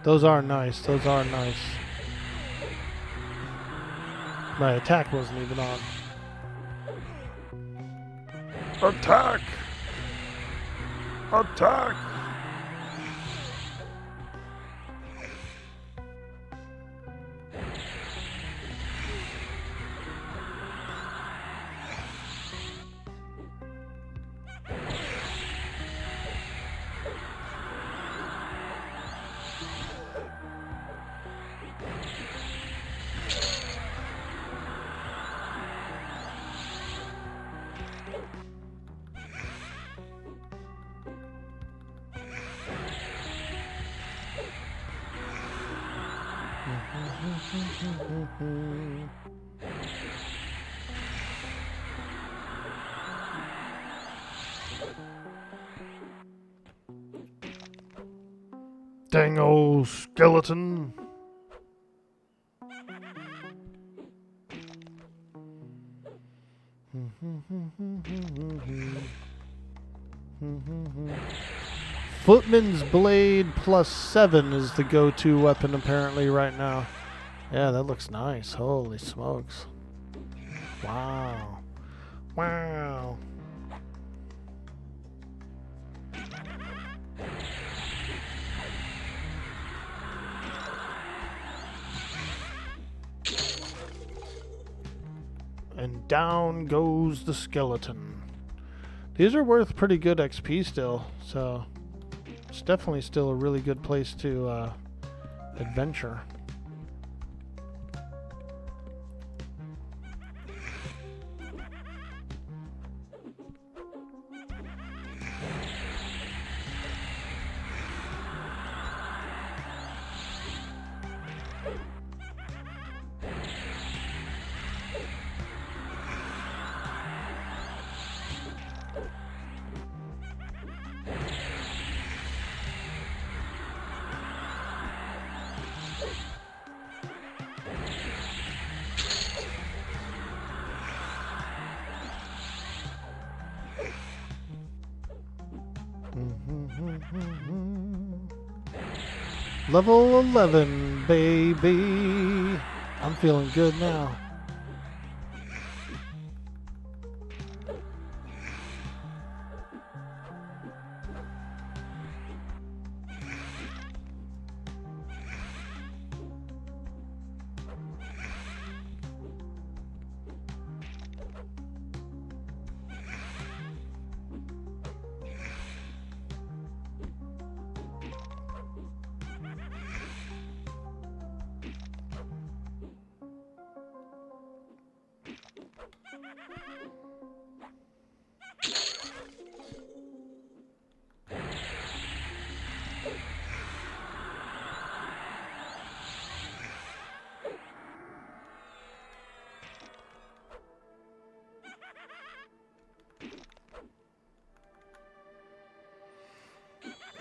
Those are nice. Those are nice. My attack wasn't even on. Attack! Attack! Dang old skeleton. Footman's Blade +7 is the go-to weapon apparently right now. Yeah, that looks nice. Holy smokes. Wow. Wow. And down goes the skeleton. These are worth pretty good XP still, so it's definitely still a really good place to adventure. Level 11, baby. I'm feeling good now.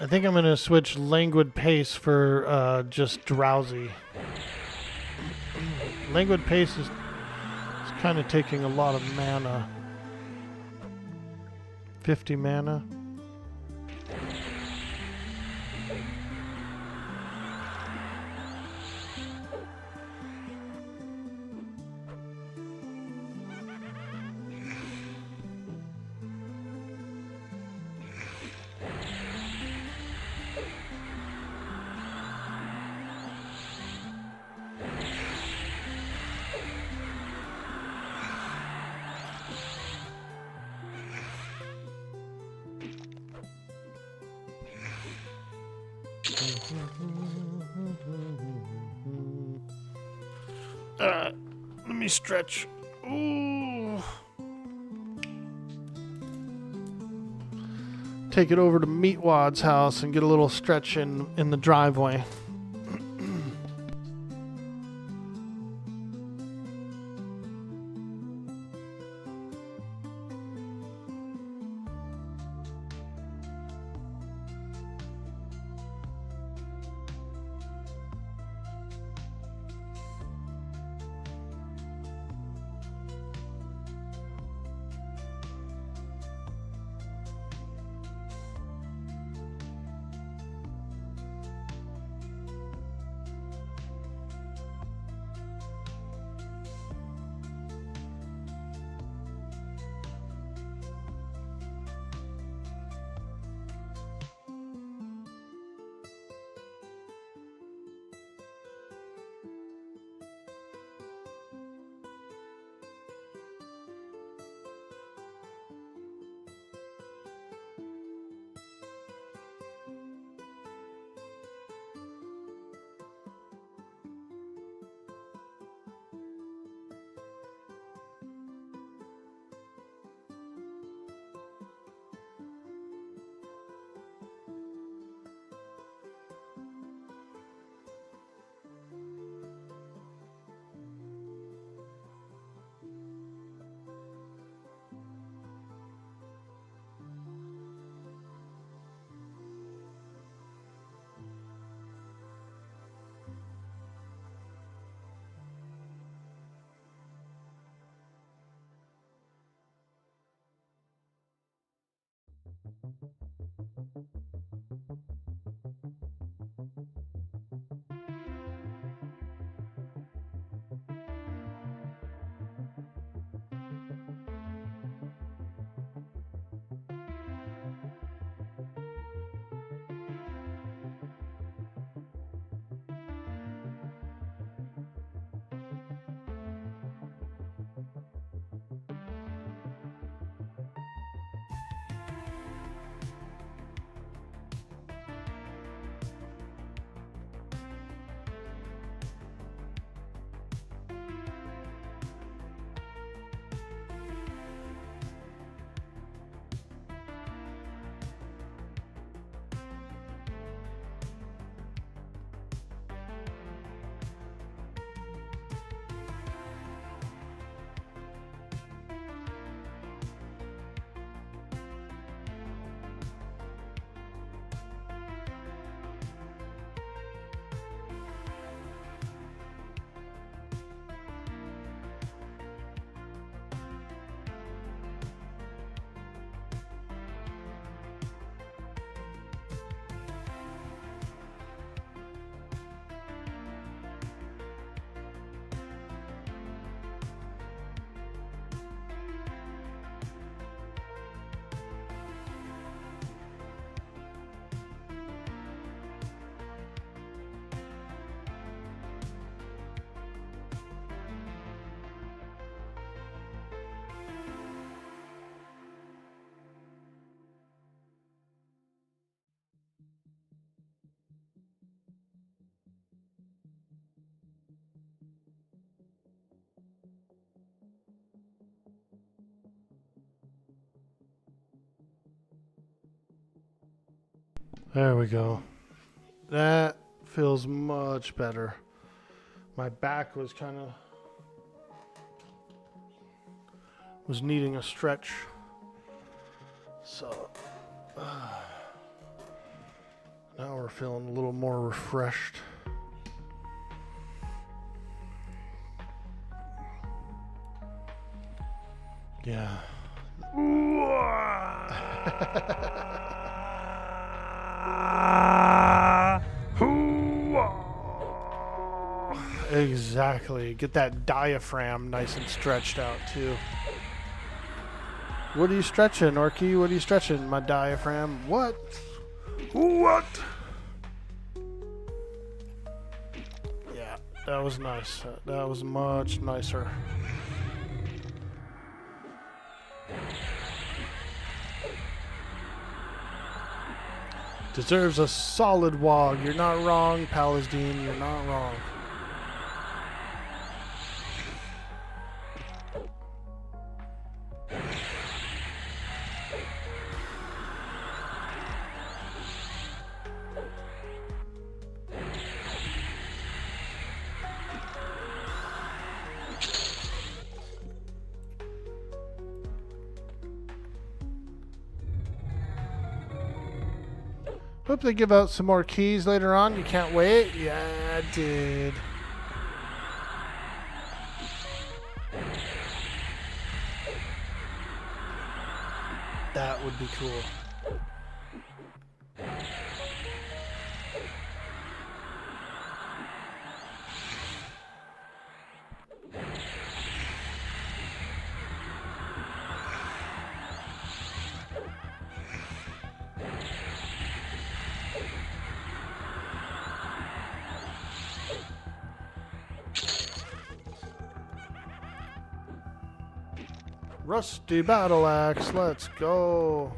I think I'm going to switch Languid Pace for just Drowsy. Languid Pace is kind of taking a lot of mana. 50 mana. Let me stretch. Ooh. Take it over to Meatwad's house and get a little stretch in the driveway. There we go. That feels much better. My back was kind of needing a stretch. So now we're feeling a little more refreshed. Yeah. Exactly. Get that diaphragm nice and stretched out too. What are you stretching, Orky? What are you stretching? My diaphragm. What? What? Yeah, that was nice. That was much nicer. Deserves a solid wog. You're not wrong, Palestine. You're not wrong. Hope they give out some more keys later on. You can't wait? Yeah, dude. That would be cool. Rusty battle axe, let's go.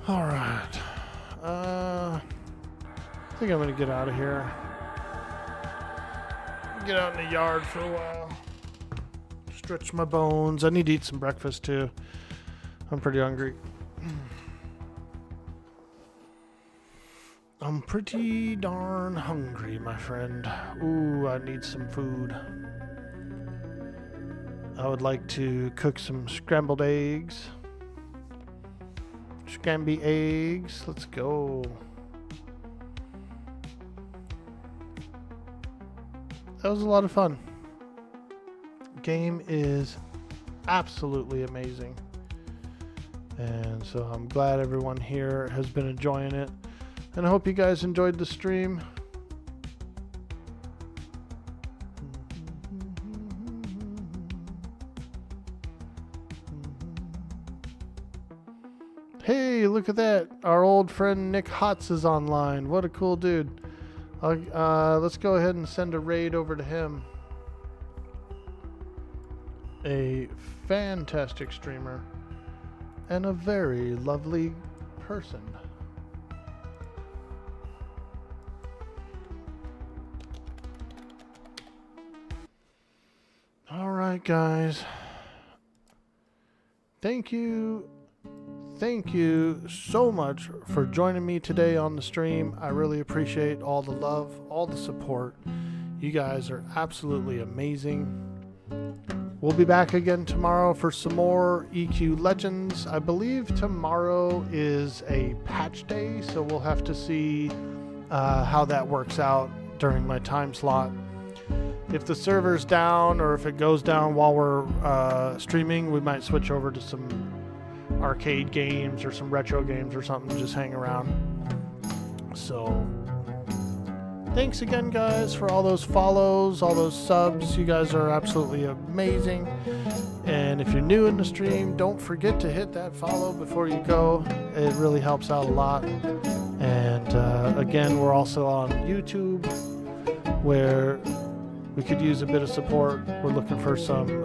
All right. I think I'm gonna get out of here. Get out in the yard for a while. Stretch my bones. I need to eat some breakfast too. I'm pretty hungry. I'm pretty darn hungry, my friend. Ooh, I need some food. I would like to cook some scrambled eggs. Scramby eggs. Let's go. That was a lot of fun. Game is absolutely amazing. And so I'm glad everyone here has been enjoying it. And I hope you guys enjoyed the stream. Hey, look at that. Our old friend Nick Hotz is online. What a cool dude. Let's go ahead and send a raid over to him. A fantastic streamer and a very lovely person. All right, guys. Thank you so much for joining me today on the stream. I really appreciate all the love, all the support. You guys are absolutely amazing. We'll be back again tomorrow for some more EQ Legends. I believe tomorrow is a patch day, so we'll have to see how that works out during my time slot. if the server's down or if it goes down while we're streaming, we might switch over to some arcade games or some retro games or something, just hang around. So thanks again, guys, for all those follows, all those subs. You guys are absolutely amazing. And if you're new in the stream, don't forget to hit that follow before you go. It really helps out a lot. And again, we're also on YouTube, where we could use a bit of support. We're looking for some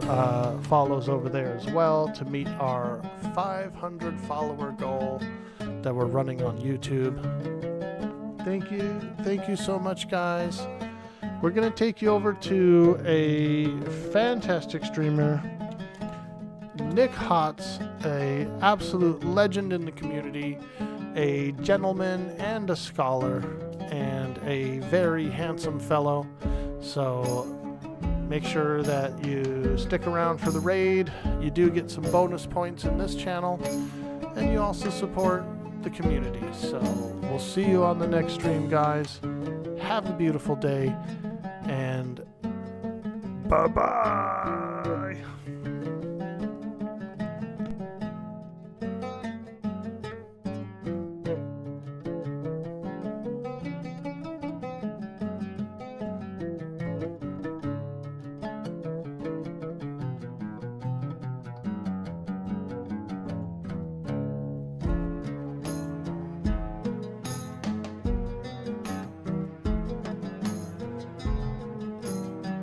follows over there as well to meet our 500 follower goal that we're running on YouTube. Thank you so much, guys. We're gonna take you over to a fantastic streamer, Nick Hotz, a absolute legend in the community, a gentleman and a scholar, and a very handsome fellow. So make sure that you stick around for the raid. You do get some bonus points in this channel, and you also support the community. So we'll see you on the next stream, guys. Have a beautiful day, and bye-bye.